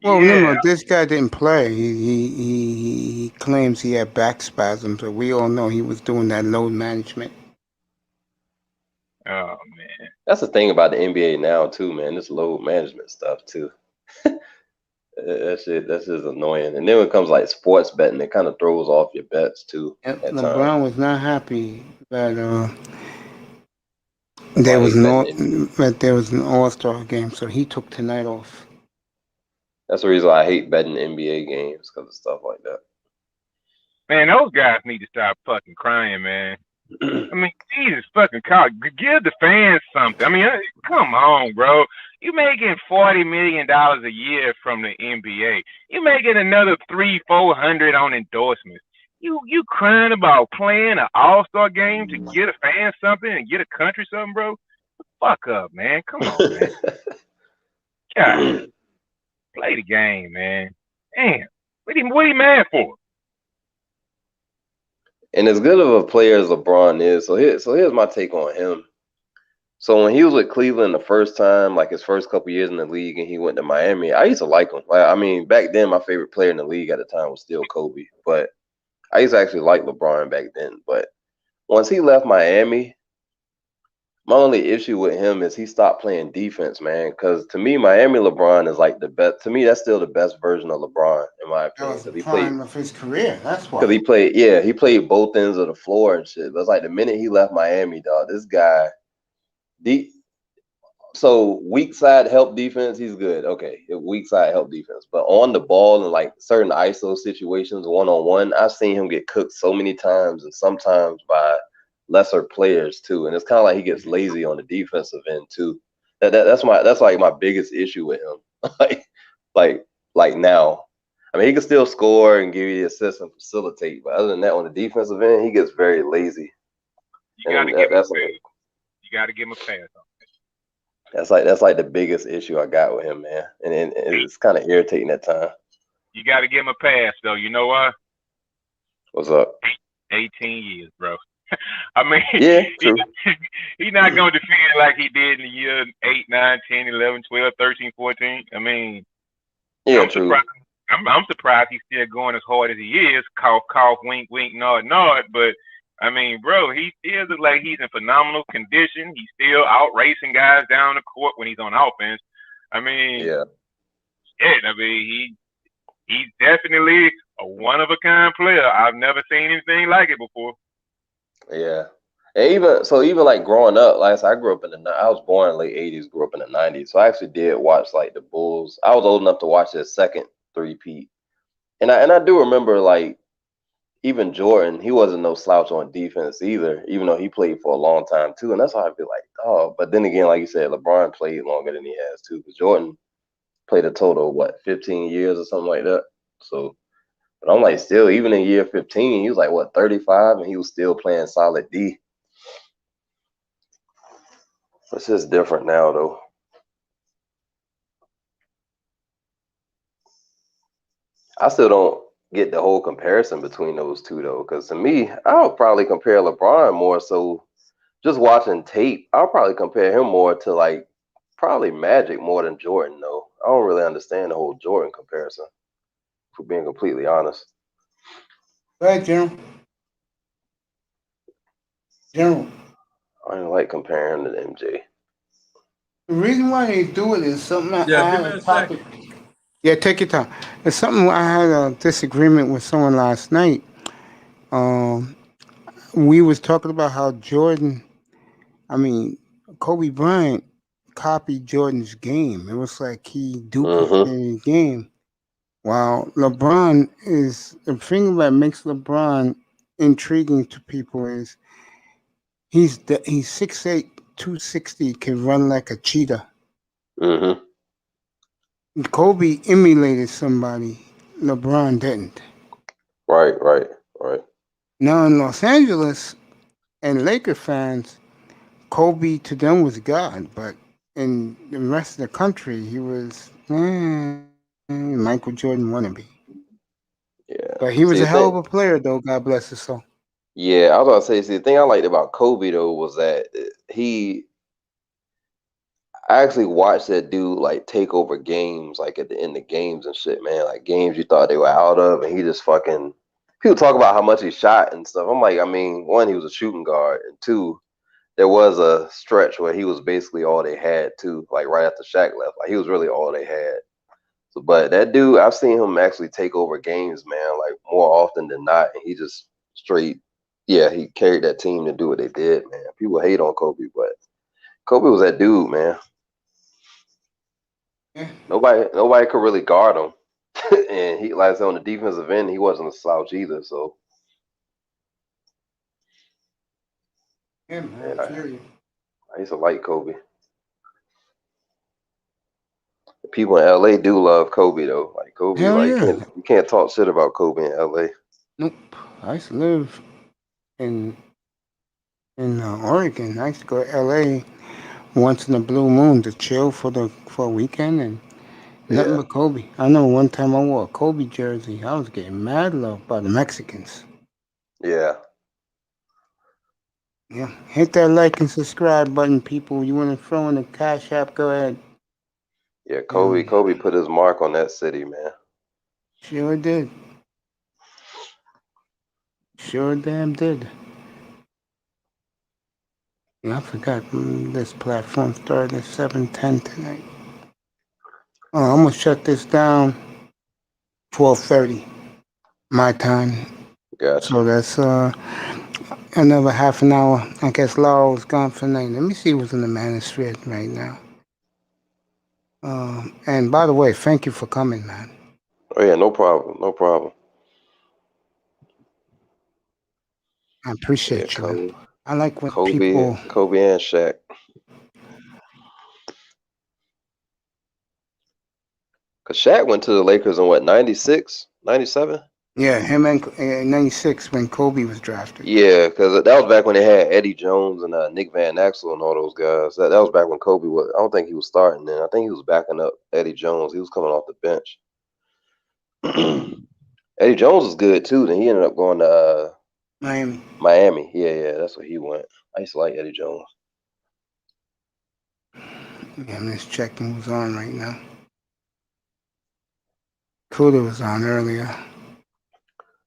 "Well, no, this guy didn't play. He claims he had back spasms, but we all know he was doing that load management." Oh man, that's the thing about the NBA now too, man. This load management stuff too. That's just annoying. And then when it comes like sports betting, it kind of throws off your bets too. LeBron was not happy that there was an All-Star game, so he took tonight off. That's the reason why I hate betting NBA games, because of stuff like that. Man, those guys need to stop fucking crying, man. I mean, Jesus fucking God, give the fans something. I mean, come on, bro. You making $40 million a year from the NBA. You making another $300-400 on endorsements. You crying about playing an All-Star game to get a fan something and get a country something, bro? Fuck up, man. Come on, man. God, play the game, man. Damn, what are you mad for? And as good of a player as LeBron is, so here's my take on him. So when he was with Cleveland the first time, like his first couple years in the league, and he went to Miami, I used to like him. Like, I mean, back then, my favorite player in the league at the time was still Kobe. But I used to actually like LeBron back then. But once he left Miami, my only issue with him is he stopped playing defense, man. Because to me, Miami LeBron is like the best. To me, that's still the best version of LeBron, in my opinion. That was the prime of his career. That's why. Because he played both ends of the floor and shit. But it's like the minute he left Miami, dog, this guy, So weak side help defense, he's good. Okay, weak side help defense, but on the ball and like certain ISO situations, 1-on-1, I've seen him get cooked so many times, and sometimes by lesser players too. And it's kind of like he gets lazy on the defensive end too. That's like my biggest issue with him. like now, I mean, he can still score and give you the assist and facilitate, but other than that, on the defensive end, he gets very lazy. You got to give him a pass. You got to give him a pass. That's like the biggest issue I got with him, man, and it's kind of irritating at times. You got to give him a pass, though. You know what? What's up? 18 years, bro. I mean, yeah, true. He's not going to defend like he did in the year 8, 9, 10, 11, 12, 13, 14. I mean, yeah, I'm true. Surprised. I'm surprised he's still going as hard as he is. Cough, cough, wink, wink, nod, nod. But I mean, bro, he still looks like he's in phenomenal condition. He's still out racing guys down the court when he's on offense. I mean, yeah. I mean, he's definitely a one of a kind player. I've never seen anything like it before. Yeah. And even like growing up, like I said, I grew up I was born in the late 80s, grew up in the 90s. So I actually did watch like the Bulls. I was old enough to watch their second three-peat. And I do remember like even Jordan, he wasn't no slouch on defense either, even though he played for a long time too. And that's how I feel like, oh, but then again, like you said, LeBron played longer than he has too, because Jordan played a total of 15 years or something like that. So, but I'm like, still, even in year 15, he was like 35, and he was still playing solid D. It's just different now, though. I still don't get the whole comparison between those two, though, because to me, I would probably compare LeBron more so. Just watching tape, I'll probably compare him more to like probably Magic more than Jordan, though. I don't really understand the whole Jordan comparison, for being completely honest. Right, General. I don't like comparing him to MJ. The reason why they do it is something I give had me a a topic. second. Yeah, take your time. It's something I had a disagreement with someone last night. We was talking about how Kobe Bryant copied Jordan's game. It was like he duplicated his game. While LeBron the thing that makes LeBron intriguing to people is he's 6'8", 260, can run like a cheetah. Kobe emulated somebody, LeBron didn't. Right. Now in Los Angeles and Laker fans, Kobe to them was God, but in the rest of the country, he was Michael Jordan wannabe. Yeah. But he was a hell of a player, though. God bless his soul. Yeah, I was about to say, the thing I liked about Kobe, though, was that I actually watched that dude, like, take over games, like, at the end of games and shit, man. Like, games you thought they were out of, and he just fucking... People talk about how much he shot and stuff. I'm like, I mean, one, he was a shooting guard, and two, there was a stretch where he was basically all they had, too, like, right after Shaq left. Like, he was really all they had. So, but that dude, I've seen him actually take over games, man, like, more often than not, and he just straight... Yeah, he carried that team to do what they did, man. People hate on Kobe, but Kobe was that dude, man. Yeah. Nobody could really guard him. And he, like I said, on the defensive end, he wasn't a slouch either, so. Yeah, man, I used to like Kobe. The people in LA do love Kobe, though. Like, Kobe, hell like, yeah. you can't talk shit about Kobe in LA. Nope. I used to live in Oregon. I used to go to LA once in a blue moon to chill for a weekend, and nothing but Kobe. I know one time I wore a Kobe jersey. I was getting mad love by the Mexicans. Yeah. Yeah. Hit that like and subscribe button, people. You want to throw in the Cash App, go ahead. Yeah, Kobe put his mark on that city, man. Sure did. Sure damn did. Yeah, I forgot this platform started at 7:10 tonight. Oh, I'm gonna shut this down 12:30 my time. Gotcha. So that's another half an hour. I guess Laurel's gone for the night. Let me see what's in the manosphere right now. And by the way, thank you for coming, man. Oh yeah, no problem, no problem. I Yeah, appreciate you, man. I like when Kobe, people. Kobe and Shaq. Cause Shaq went to the Lakers in what, 96, 97? Yeah, him and '96 when Kobe was drafted. Yeah, because that was back when they had Eddie Jones and Nick Van Exel and all those guys. That was back when Kobe was. I don't think he was starting then. I think he was backing up Eddie Jones. He was coming off the bench. Eddie Jones was good too. Then he ended up going to Miami. Miami. Yeah, that's where he went. I used to like Eddie Jones. Yeah, I'm just checking who's on right now. Kuda was on earlier.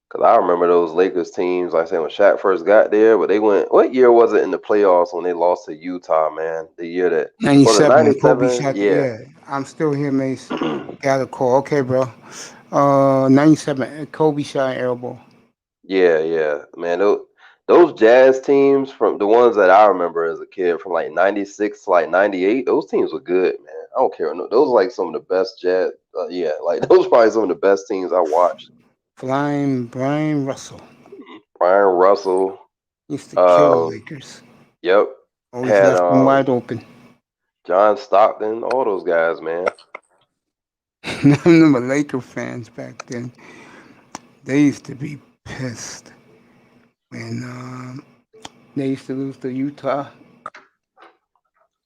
Cause I remember those Lakers teams, like I said, when Shaq first got there, but they went. What year was it in the playoffs when they lost to Utah? Man, the year that was it 97 when Kobe 97? shot. Yeah, Yeah, I'm still here, Mace. Got a call. Okay, bro. 97. Kobe shot air ball. yeah, man. Those Jazz teams from the ones that I remember as a kid from like 96 to like 98, those teams were good, man. I don't care. No, those are like some of the best Jazz. Yeah, like those are probably some of the best teams I watched. Flying Brian Russell. Brian Russell. Used to kill the Lakers. Yep. Always Had left them wide open. John Stockton, all those guys, man. Them were Laker fans back then. They used to be pissed when they used to lose to Utah.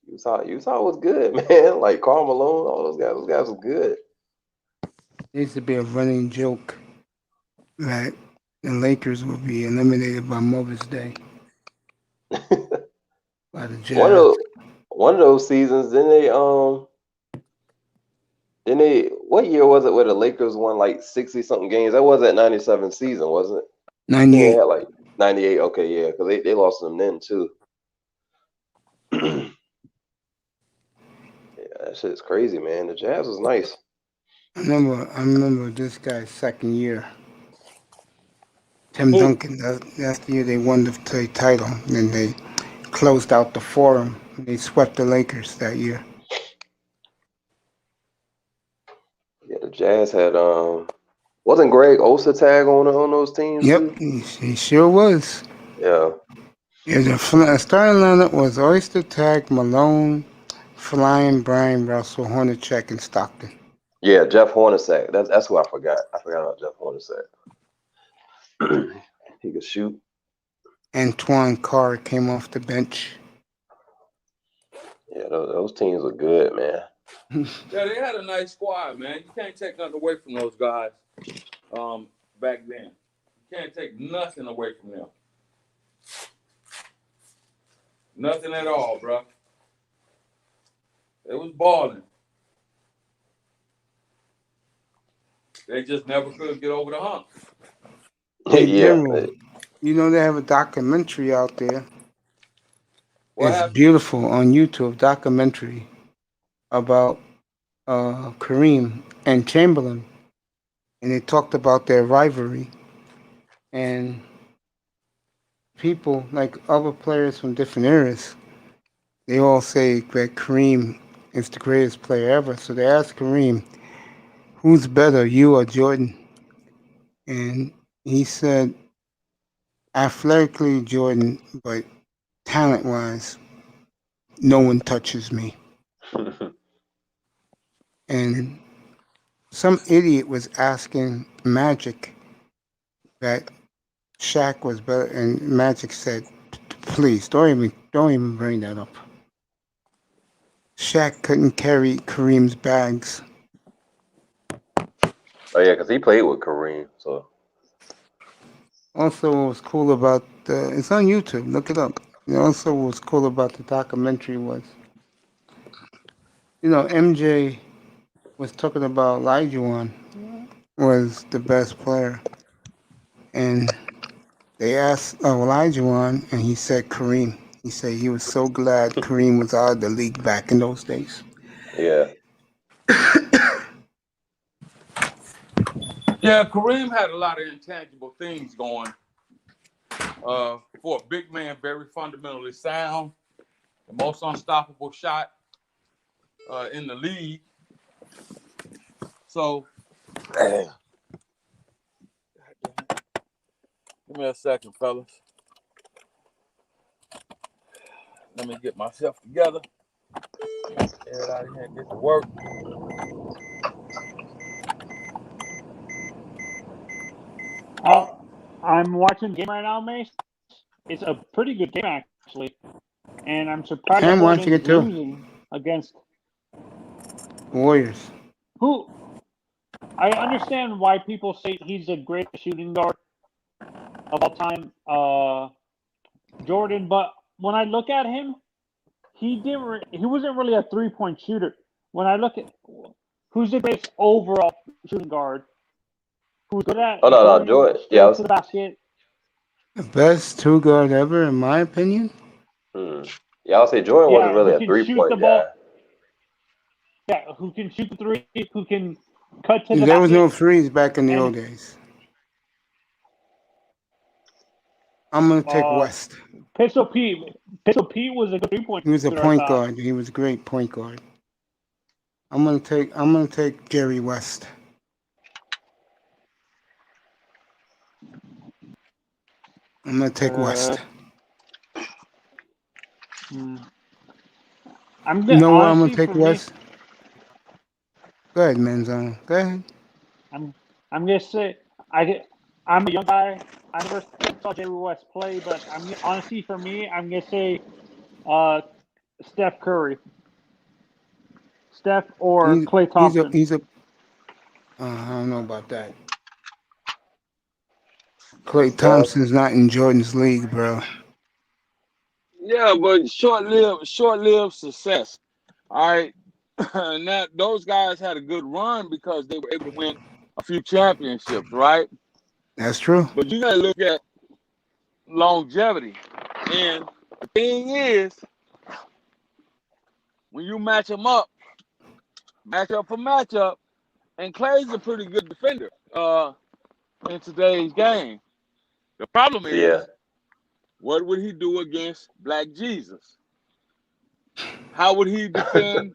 Utah was good, man. Like Karl Malone, all those guys were good. There used to be a running joke that the Lakers would be eliminated by Mother's Day. By the Jazz. One of those seasons, what year was it where the Lakers won like 60 something games? That was that 97 season, wasn't it? 98. They had like 98. Okay, yeah, because they lost them then too. Yeah, that shit is crazy, man. The Jazz was nice. I remember this guy's second year. Tim Duncan. That's the year they won the title. And they closed out the Forum. They swept the Lakers that year. Yeah, the Jazz had wasn't Greg Ostertag on those teams? Yep, too? he sure was. Yeah. Yeah, the starting lineup was Oyster Tag, Malone, Flying, Brian Russell, Hornacek, and Stockton. Yeah, Jeff Hornacek. That's who I forgot. I forgot about Jeff Hornacek. He could shoot. Antoine Carr came off the bench. Yeah, those teams were good, man. Yeah, they had a nice squad, man. You can't take nothing away from those guys back then. You can't take nothing away from them. Nothing at all, bro. It was balling. They just never could get over the hump. Hey, General, you know they have a documentary out there. It's beautiful on YouTube, documentary about Kareem and Chamberlain. And they talked about their rivalry. And people, like other players from different eras, they all say that Kareem is the greatest player ever. So they asked Kareem, who's better, you or Jordan? And he said, athletically, Jordan, but talent-wise, no one touches me. And some idiot was asking Magic that Shaq was better, and Magic said, "Please don't even bring that up." Shaq couldn't carry Kareem's bags. Oh yeah, because he played with Kareem. So Also, what was cool about it's on YouTube. Look it up. Also, what was cool about the documentary was, MJ was talking about Olajuwon was the best player, and they asked Olajuwon, and he said Kareem. He said he was so glad Kareem was out of the league back in those days. yeah. Yeah, Kareem had a lot of intangible things going. For a big man, very fundamentally sound, the most unstoppable shot in the league. So, give me a second, fellas. Let me get myself together. Get out of here and get to work. I'm watching the game right now, Mace. It's a pretty good game, actually. And I'm surprised I'm the watching Warriors it too. losing against Warriors. who. I understand why people say he's a great shooting guard of all time, Jordan. But when I look at him, he wasn't really a 3-point shooter. When I look at who's the greatest overall shooting guard, who's good at Oh no, Jordan. Yeah, to the basket. The best two guard ever, in my opinion. Yeah, I'll say Jordan wasn't Yeah, really who a can shoot the 3-point ball. guy. Yeah, who can shoot the three, who can cut to the There was no basket. threes back in the And- old days. I'm gonna take West. Pistol Pete was a good 3-point He was a shooter, I point thought. guard. He was a great point guard. I'm gonna take Jerry West. I'm gonna take West. I'm You gonna, know why I'm honestly, gonna take for me, West? Go ahead, Manzano. Go ahead. I'm gonna say I'm a young guy. I never saw Jerry West play, but honestly for me, I'm gonna say Steph Curry, Steph or Klay Thompson. I don't know about that. Klay Thompson's not in Jordan's league, bro. Yeah, but short-lived success. All right. And that those guys had a good run because they were able to win a few championships, right? That's true. But you gotta look at longevity. And the thing is, when you match them up, matchup for matchup, and Clay's a pretty good defender in today's game. The problem is, what would he do against Black Jesus? How would he defend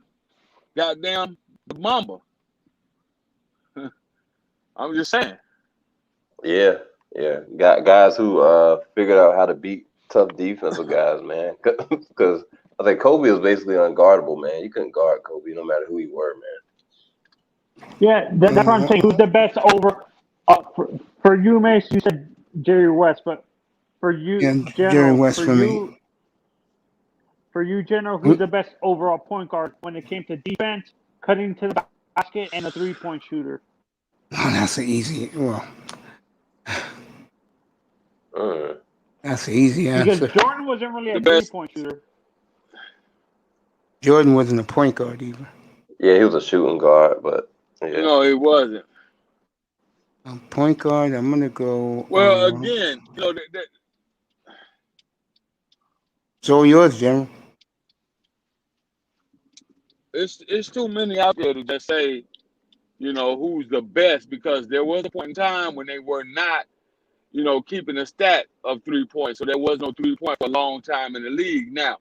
goddamn the Mamba? I'm just saying. Yeah. Got guys who figured out how to beat tough defensive guys, man. Because I think Kobe was basically unguardable, man. You couldn't guard Kobe no matter who he were, man. Yeah, that's what I'm saying. Who's the best over for you, Mace? You said Jerry West, but for you, Yeah, General, Jerry West for me. For you, General, who's the best overall point guard when it came to defense, cutting to the basket, and a 3-point shooter? Oh, that's an easy. Well, that's an easy answer. Because Jordan wasn't really a 3-point shooter. Jordan wasn't a point guard either. Yeah, he was a shooting guard, but yeah. No, it wasn't. Point guard, I'm gonna go. Well, again, you know that So yours, General. it's too many out there to just say, you know, who's the best, because there was a point in time when they were not, you know, keeping a stat of 3 points. So there was no 3-point for a long time in the league. Now,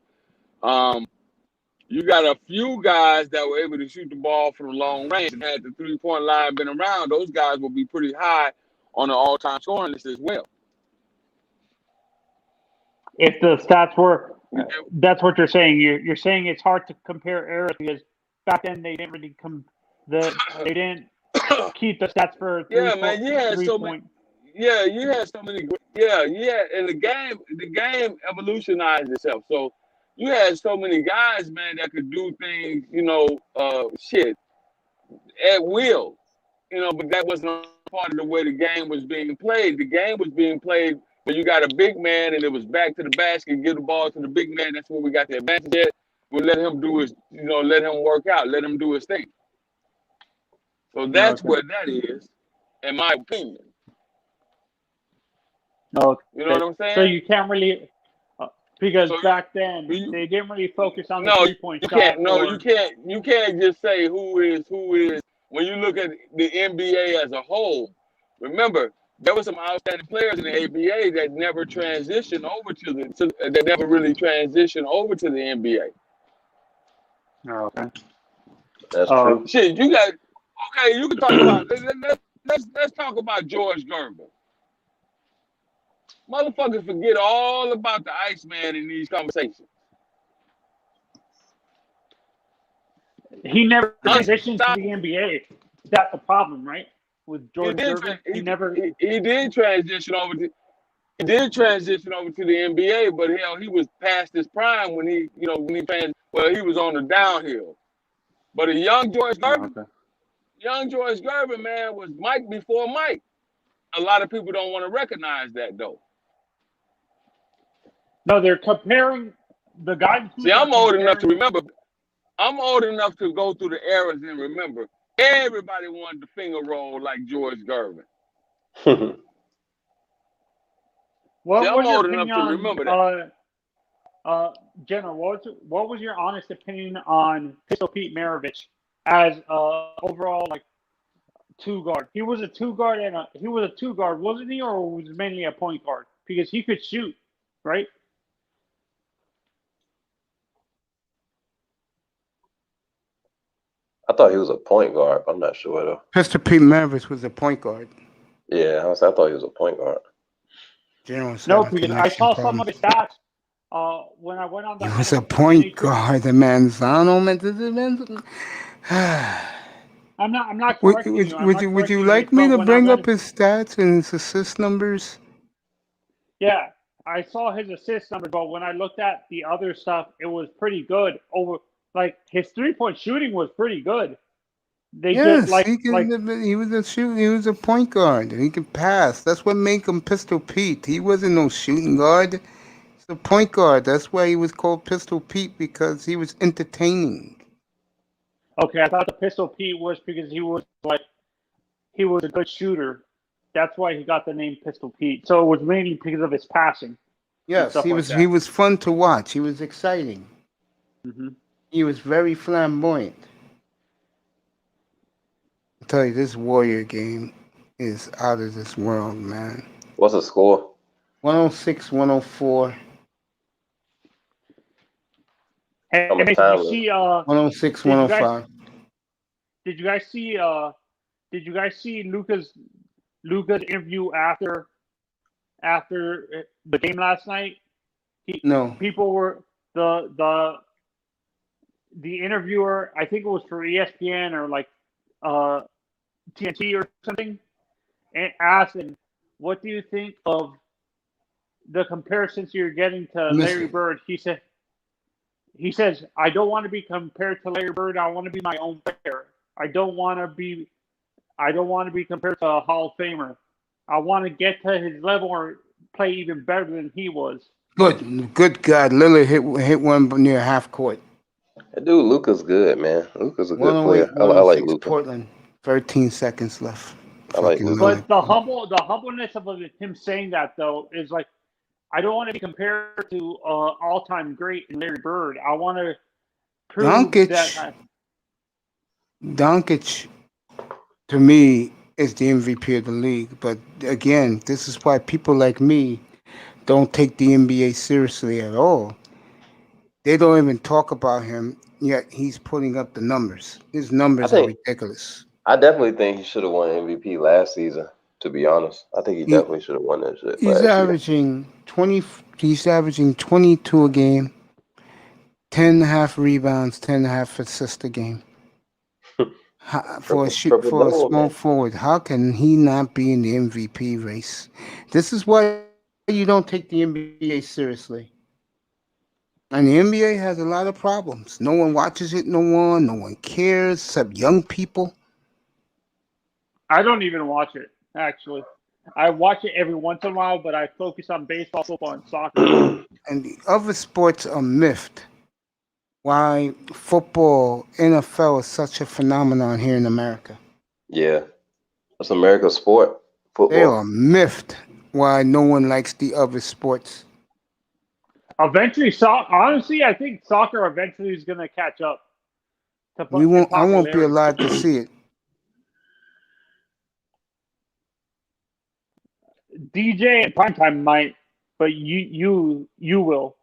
you got a few guys that were able to shoot the ball from long range and had the 3-point line been around. Those guys will be pretty high on the all-time scoring list as well. If the stats were, that's what you're saying. You're saying it's hard to compare eras because back then they didn't really they didn't keep the stats for You had so many. Yeah, you had so many. Yeah, and the game evolutionized itself. So you had so many guys, man, that could do things, you know, at will, you know. But that wasn't part of the way the game was being played. The game was being played when you got a big man and it was back to the basket, give the ball to the big man. That's where we got the advantage at. We let him do his, you know, let him work out, let him do his thing. So that's what that is, in my opinion. Okay. You know what I'm saying? So you can't really, because back then they didn't really focus on the 3-point shot. You can't just say who is. When you look at the NBA as a whole, remember there were some outstanding players in the ABA that never transitioned over that never really transitioned over to the NBA. Okay. That's true. Shit, you got Okay, you can talk about. Let's talk about George Gervin. Motherfuckers forget all about the Iceman in these conversations. He never transitioned to the NBA. That's the problem, right? With George Gervin, he never. He did transition over to. He did transition over to the NBA, but hell, he was past his prime when he was on the downhill. But a young George Gervin, man, was Mike before Mike. A lot of people don't want to recognize that though. No, they're comparing the guys. See, I'm old enough to remember. I'm old enough to go through the eras and remember. Everybody wanted to finger roll like George Gervin. What See, was I'm your old enough opinion to remember that. Jenna, what was your honest opinion on Pistol Pete Maravich as overall like two guard? He was a two guard wasn't he, or was mainly a point guard because he could shoot, right? I thought he was a point guard. I'm not sure though. Pistol Pete Maravich was a point guard. Yeah, I thought he was a point guard. No, because I saw some of his stats when I went on the. He was a point guard, the Manzano. I'm not correcting you. Would you like me to bring up his stats and his assist numbers? Yeah, I saw his assist numbers, but when I looked at the other stuff, it was pretty good. Like his 3-point shooting was pretty good. He was a He was a point guard. He could pass. That's what made him Pistol Pete. He wasn't no shooting guard. He's a point guard. That's why he was called Pistol Pete, because he was entertaining. Okay, I thought the Pistol Pete was because he was a good shooter. That's why he got the name Pistol Pete. So it was mainly because of his passing. Yes, he was fun to watch. He was exciting. Mm-hmm. He was very flamboyant. I tell you, this Warrior game is out of this world, man. What's the score? 106-104. Hey, How much did time you is it? see 106-105. Did you guys see Luka's interview after the game last night? No. People were the interviewer, I think it was for ESPN or like TNT or something, and asked him, "What do you think of the comparisons you're getting to Larry Bird?" He says, "I don't want to be compared to Larry Bird. I want to be my own player. I don't want to be compared to a Hall of Famer. I want to get to his level or play even better than he was." Good God. Lillard hit one near half court. That dude Luka's good, man. Luka's a good player. I like Luka. Portland. 13 seconds left. I like Luka. But the humbleness of him saying that though is like, I don't want to be compared to all-time great Larry Bird. I want to prove that. Doncic, to me, is the MVP of the league. But again, this is why people like me don't take the NBA seriously at all. They don't even talk about him, yet he's putting up the numbers. His numbers are ridiculous. I definitely think he should have won MVP last season, to be honest. I think he definitely should have won that shit. He's averaging 22 a game, 10.5 rebounds, 10.5 assists a game. For a small forward, how can he not be in the MVP race? This is why you don't take the NBA seriously. And the NBA has a lot of problems. No one watches it, no one cares, except young people. I don't even watch it, actually. I watch it every once in a while, but I focus on baseball, football, and soccer. And the other sports are miffed. Why football, NFL is such a phenomenon here in America. Yeah. That's America's sport. Football. They are miffed why no one likes the other sports. Eventually, honestly, I think soccer eventually is going to catch up. I won't be alive to see it. DJ at primetime might, but you will.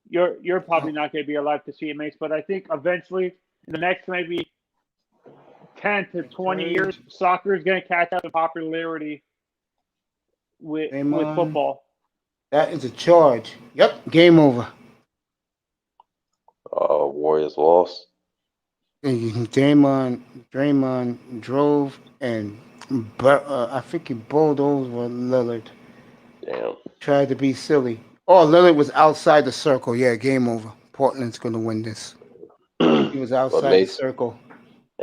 You're probably not going to be alive to see it, Mace. But I think eventually, in the next maybe 10 to 20 years, soccer is going to catch up in popularity with football. That is a charge. Yep, game over. Warriors lost. Draymond drove and I think he bulldozed with Lillard. Damn. Tried to be silly. Oh, Lillard was outside the circle. Yeah, game over. Portland's going to win this. He was outside the circle.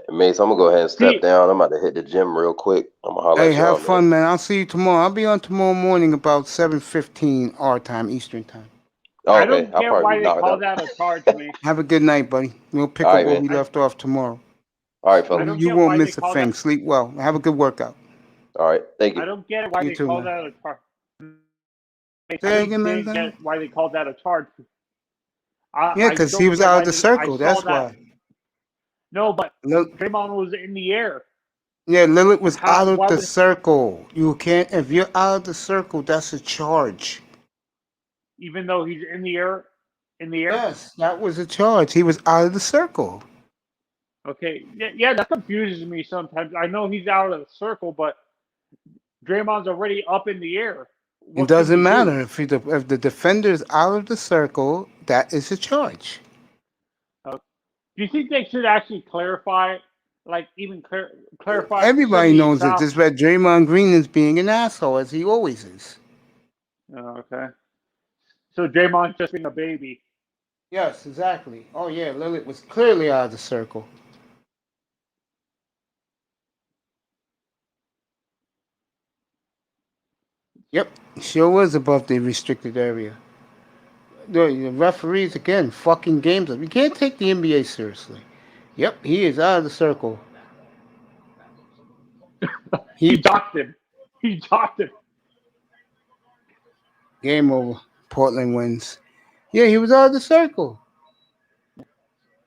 Mace, I'm gonna go ahead and step down. I'm about to hit the gym real quick. I'm gonna holler Hey, at y'all. have fun, man. I'll see you tomorrow. I'll be on tomorrow morning about 7:15 our time, Eastern time. Oh, I don't get why they call that a charge, man. Have a good night, buddy. We'll pick All up right, where man. we left off tomorrow. All right, fellas. You won't miss a thing. Sleep well. Have a good workout. All right, thank you. I don't get why You they too, call man. that a charge. Say I again, man. didn't get why they called that a charge. Yeah, because he was out of the circle. That's why. No, but Draymond was in the air. Yeah, Lillard was out of why the would- circle. You can't. If you're out of the circle, that's a charge. Even though he's in the air. Yes, that was a charge. He was out of the circle. Okay. Yeah, that confuses me sometimes. I know he's out of the circle, but Draymond's already up in the air. It doesn't matter if the defender is out of the circle. That is a charge. Do you think they should actually clarify, like even clarify? Everybody some knows of it. these Just that Draymond Green is being an asshole, as he always is. Oh, okay. So Draymond's just being a baby. Yes, exactly. Oh yeah, Lillard was clearly out of the circle. Yep, sure was above the restricted area. The referees again fucking games up. You can't take the NBA seriously. Yep, he is out of the circle. He docked him. He docked him. Game over. Portland wins. Yeah, he was out of the circle.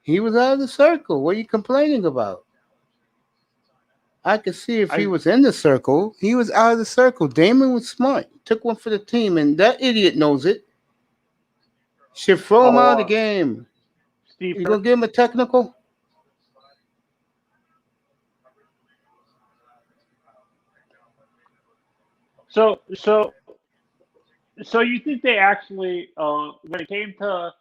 He was out of the circle. What are you complaining about? I could see if he was in the circle. He was out of the circle. Damon was smart. Took one for the team, and that idiot knows it. Should throw him out of the game. Steve, you gonna give him a technical? So you think they actually, when it came to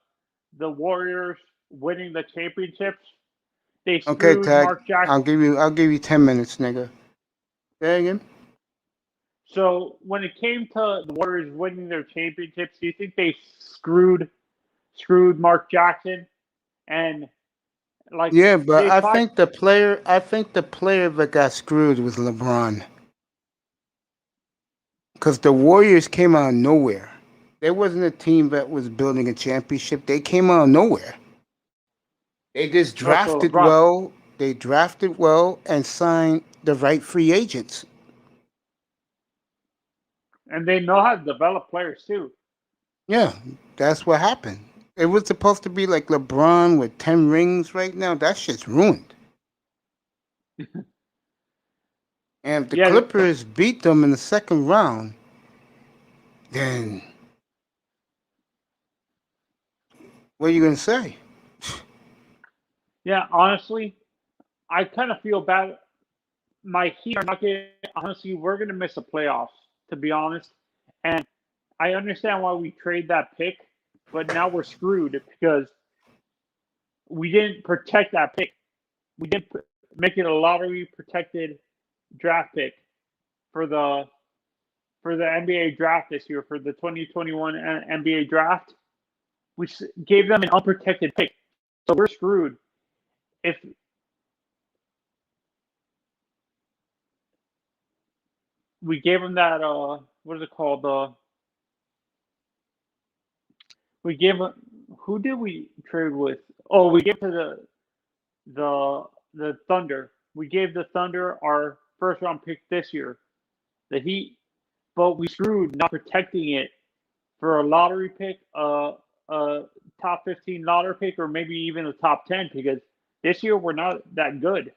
the Warriors winning the championships, they screwed Okay, Tag. Mark Jackson? I'll give you 10 minutes, nigga. Say again. So when it came to the Warriors winning their championships, do you think they screwed Mark Jackson? And like, Yeah, but I think the player that got screwed was LeBron. Because the Warriors came out of nowhere. There wasn't a team that was building a championship. They came out of nowhere. They just drafted well. They drafted well and signed the right free agents. And they know how to develop players too. Yeah, that's what happened. It was supposed to be like LeBron with 10 rings right now. That shit's ruined. And if the Clippers beat them in the second round, then what are you going to say? Yeah, honestly, I kind of feel bad. My Heat are not getting. Honestly, we're going to miss the playoffs, to be honest. And I understand why we trade that pick, but now we're screwed because we didn't protect that pick. We didn't make it a lottery protected draft pick for the NBA draft this year, for the 2021 NBA draft. We gave them an unprotected pick, so we're screwed. If we gave them that, what is it called? We gave them, who did we trade with? Oh, we gave to the Thunder. We gave the Thunder our first round pick this year, the Heat, but we screwed not protecting it for a lottery pick, a top 15 lottery pick, or maybe even a top 10, because this year we're not that good.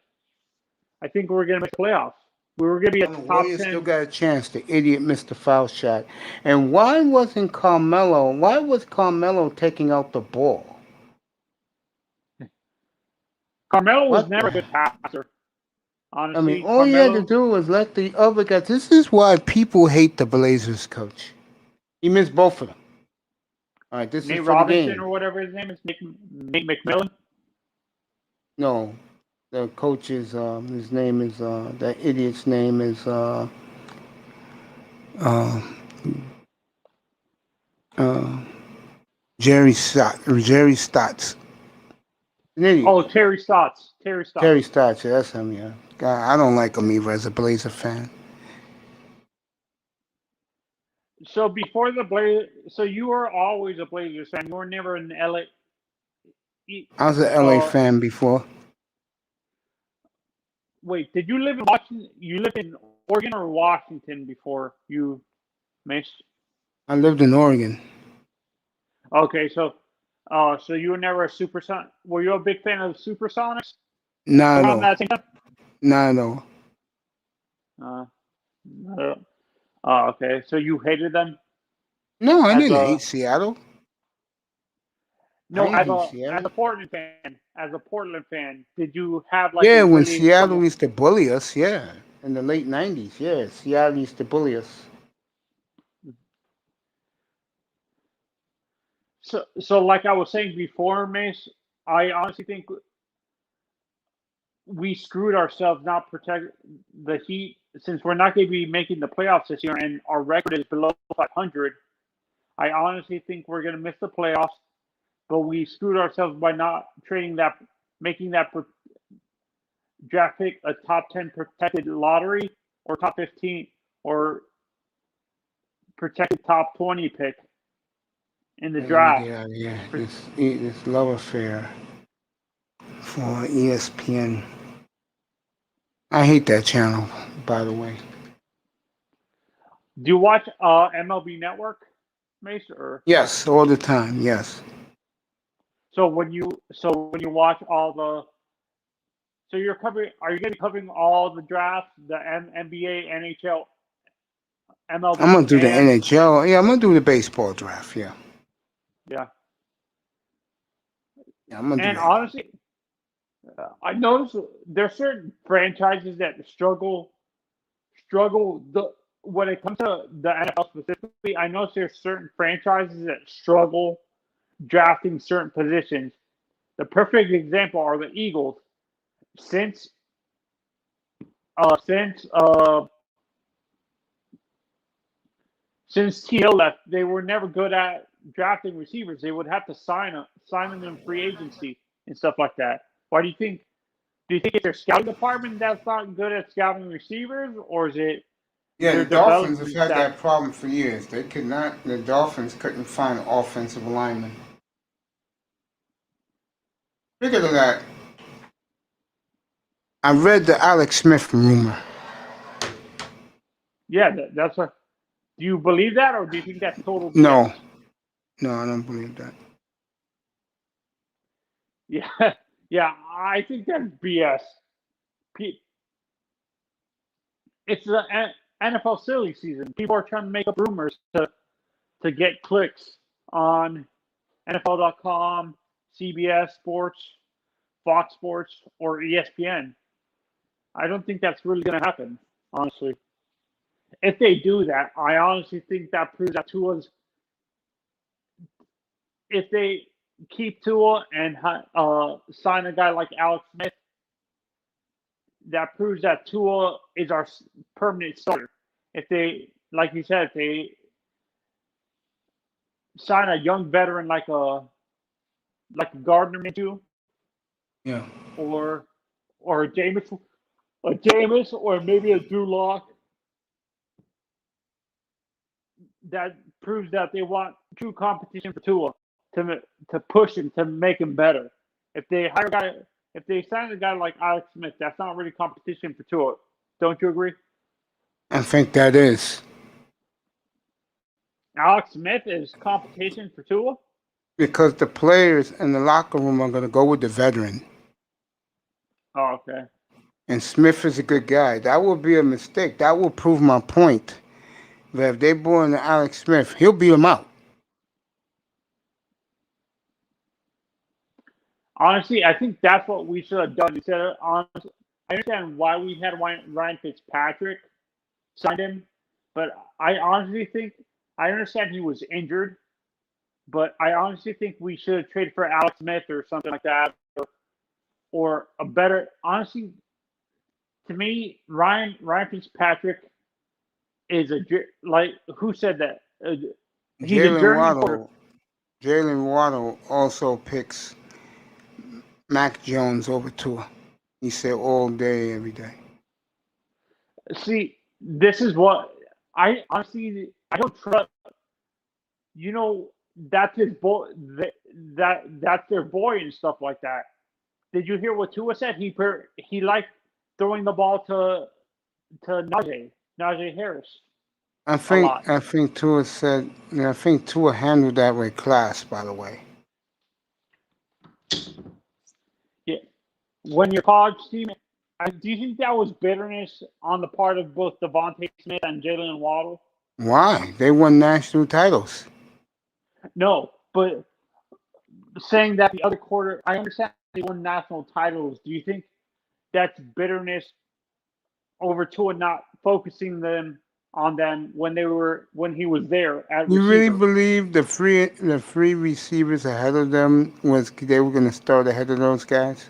I think we're going to make playoffs. We were going to be a top Warriors 10. still got a chance. The idiot missed the foul shot. And why was Carmelo taking out the ball? Carmelo was never a good passer. I mean, Honestly, all you had to Carmelo, do was let the other guys. This is why people hate the Blazers coach. He missed both of them. All right, this is Nate for the Robinson game. or whatever his name is, Nate McMillan. No, the coach is his name is that idiot's name is uh, uh, Jerry Stotts. An idiot. Oh, Terry Stotts. Terry Stotts. Terry Stotts, yeah, that's him. Yeah, God, I don't like him either as a Blazer fan. So before the Blazer, so you were always a Blazers fan. You were never an LA. I was an LA fan before. Wait, did you live in Washington? You lived in Oregon or Washington before you missed? I lived in Oregon. Okay, so you were never a Supersonic. Were you a big fan of the Supersonics? Nah, Around no. that same time? Nah, no. Okay. So you hated them? No, I As didn't a hate Seattle. no, I as didn't hate a Seattle. Portland fan, did you have like Yeah, a when really Seattle used to bully us, yeah. In the late 90s, yeah. Seattle used to bully us. so like I was saying before, Mace, I honestly think we screwed ourselves not protect the Heat since we're not going to be making the playoffs this year and our record is below 500. I honestly think we're going to miss the playoffs, but we screwed ourselves by not making that draft pick a top 10 protected lottery or top 15 or protected top 20 pick in the Let me draft. get out of here. This love affair for ESPN. I hate that channel, by the way. Do you watch MLB Network, Mace? Or Yes, all the time. Yes. so when you watch all the so you're covering are you going to be covering all the drafts, the NBA, NHL, MLB, I'm gonna do the and NHL. Yeah, I'm gonna do the baseball draft. Yeah. yeah. Yeah, I'm gonna do And that. honestly, I noticed there's certain franchises that struggle when it comes to the NFL specifically. I notice there's certain franchises that struggle drafting certain positions. The perfect example are the Eagles. Since T.O. left, they were never good at drafting receivers. They would have to sign them in free agency and stuff like that. Why do you think? Do you think it's their scouting department that's not good at scouting receivers, or is it Yeah, their the Dolphins have development had staff? that problem for years. The Dolphins couldn't find offensive linemen. Speaking of that, I read the Alex Smith rumor. Yeah, that's what. Do you believe that, or do you think that's total BS? No, I don't believe that. Yeah, yeah, I think that's BS. It's the NFL silly season. People are trying to make up rumors to get clicks on NFL.com, CBS Sports, Fox Sports, or ESPN. I don't think that's really going to happen, honestly. If they do that, I honestly think that proves that Tua's. If they keep Tua and sign a guy like Alex Smith, that proves that Tua is our permanent starter. If they, like you said, if they sign a young veteran like a Gardner Minshew, Yeah. or Jameis, or maybe a Drew Lock, that proves that they want true competition for Tua to push him to make him better. If they sign a guy like Alex Smith, that's not really competition for Tua. Don't you agree? I think that is. Alex Smith is competition for Tua? Because the players in the locker room are going to go with the veteran. Oh, okay. And Smith is a good guy. That will be a mistake. That will prove my point. That if they brought in Alex Smith, he'll beat him out. Honestly, I think that's what we should have done. understand why we had Ryan Fitzpatrick signed him, but I honestly think I understand he was injured, but I honestly think we should have traded for Alex Smith or something like that, or a better. Honestly, to me, Ryan Fitzpatrick is like who said that? He's a journeyman quarterback. Jalen Waddle also picks Mac Jones over Tua. He said all day, every day. See, this is what I honestly I don't trust. You know, that's his boy. That's their boy and stuff like that. Did you hear what Tua said? He liked throwing the ball to Najee Harris I a lot. think Tua said. I think Tua handled that with class. By the way. Yeah, when your college team, do you think that was bitterness on the part of both Devontae Smith and Jalen Waddle? Why? They won national titles. No, but saying that the other quarter, I understand they won national titles. Do you think that's bitterness over Tua not focusing on them when he was there at You really receiver? believe the three receivers ahead of them they were going to start ahead of those guys?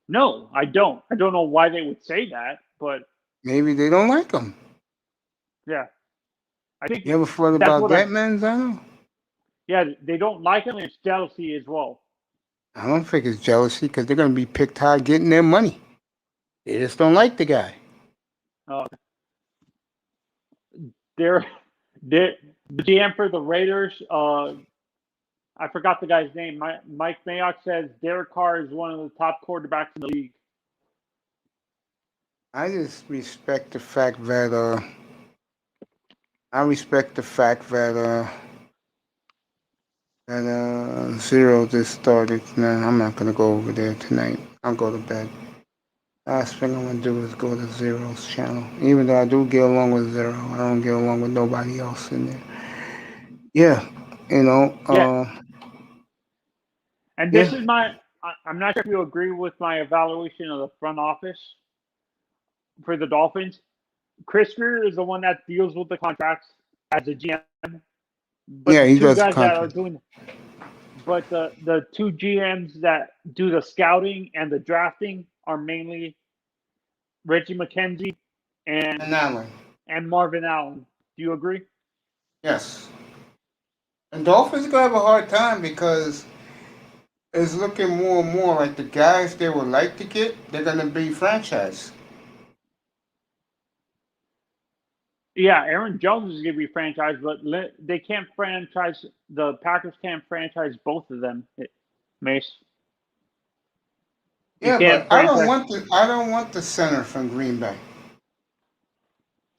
No, I don't. I don't know why they would say that, but Maybe they don't like them. yeah, I think You ever thought that's about what that, Manzano? Yeah, they don't like him, and it's jealousy as well. I don't think it's jealousy because they're going to be picked high getting their money. They just don't like the guy. The GM for the Raiders, I forgot the guy's name. Mike Mayock says Derek Carr is one of the top quarterbacks in the league. I just respect the fact that Zero just started. Nah, I'm not gonna go over there tonight. I'll go to bed. Last thing I'm gonna do is go to Zero's channel. Even though I do get along with Zero, I don't get along with nobody else in there. Yeah, And this is I'm not sure if you agree with my evaluation of the front office for the Dolphins. Chris Greer is the one that deals with the contracts as a GM. But yeah, the he two does guys that are contract. doing, but the two GMs that do the scouting and the drafting are mainly Reggie McKenzie and Allen. and Marvin Allen. Do you agree? Yes. And Dolphins gonna have a hard time because it's looking more and more like the guys they would like to get, they're gonna be franchise. Yeah, Aaron Jones is going to be franchised, but they can't franchise. The Packers can't franchise both of them. Mace. You Yeah, can't but I don't franchise. want the center from Green Bay.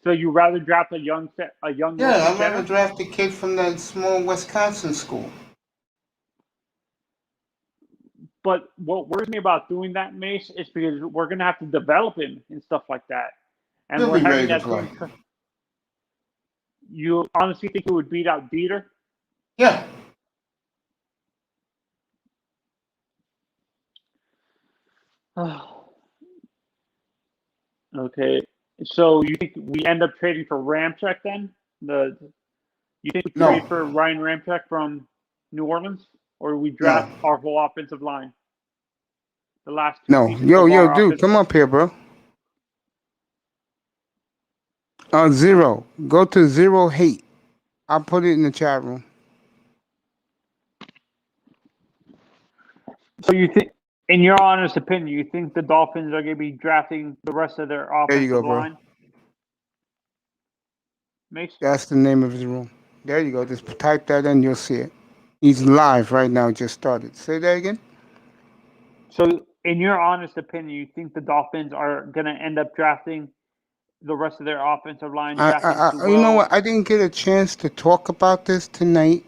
So you rather draft a young Yeah, rookie I'd rather center? draft the kid from that small Wisconsin school. But what worries me about doing that, Mace, is because we're going to have to develop him and stuff like that, and He'll we're be ready having to that play. You honestly think he would beat out Dieter? Yeah. Okay. So you think we end up trading for Ramczyk then? You think we No. trade for Ryan Ramczyk from New Orleans, or we draft our whole offensive line? The last two No. pieces Yo, of our dude, offensive come up here, bro. Zero. Go to Zero Hate. I'll put it in the chat room. So you think, in your honest opinion, you think the Dolphins are going to be drafting the rest of their There you offensive go, bro. line? Mace? That's the name of his room. There you go. Just type that in, you'll see it. He's live right now, just started. Say that again. So, in your honest opinion, you think the Dolphins are going to end up drafting the rest of their offensive line? You know what? I didn't get a chance to talk about this tonight.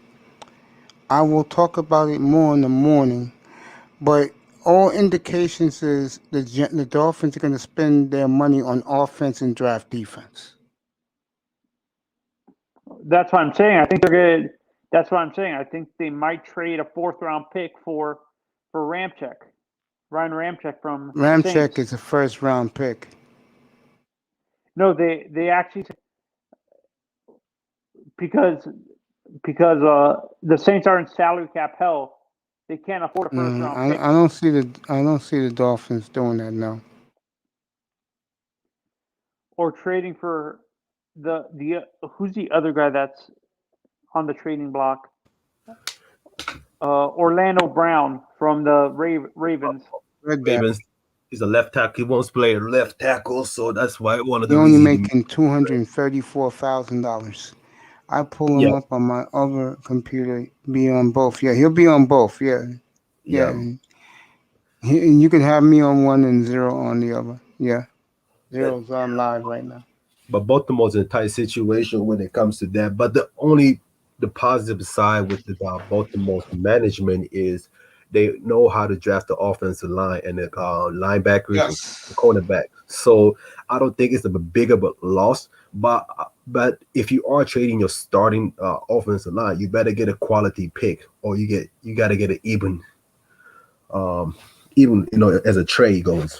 I will talk about it more in the morning. But all indications is the Dolphins are going to spend their money on offense and draft defense. That's what I'm saying. I think they're good. That's what I'm saying. I think they might trade a 4th round pick for Ramczyk. Ryan Ramczyk from Ramczyk Saints. is a first round pick. No, they actually because the Saints are in salary cap hell. They can't afford a first round pick. I don't see the Dolphins doing that now. Or trading for the who's the other guy that's on the trading block? Orlando Brown from the Ravens. Ravens. He's a left tackle. He wants to play left tackle, so that's why one of the He's only reasons. making $234,000. I pull him up on my other computer. Be on both. Yeah, he'll be on both. Yeah. And you can have me on one and 0 on the other. Yeah. 0's on live right now. But Baltimore's in a tight situation when it comes to that. But the positive side with the Baltimore's management is they know how to draft the offensive line and the linebackers and the cornerback. So I don't think it's a big of a loss. But if you are trading your starting offensive line, you better get a quality pick, or you got to get an even as a trade goes.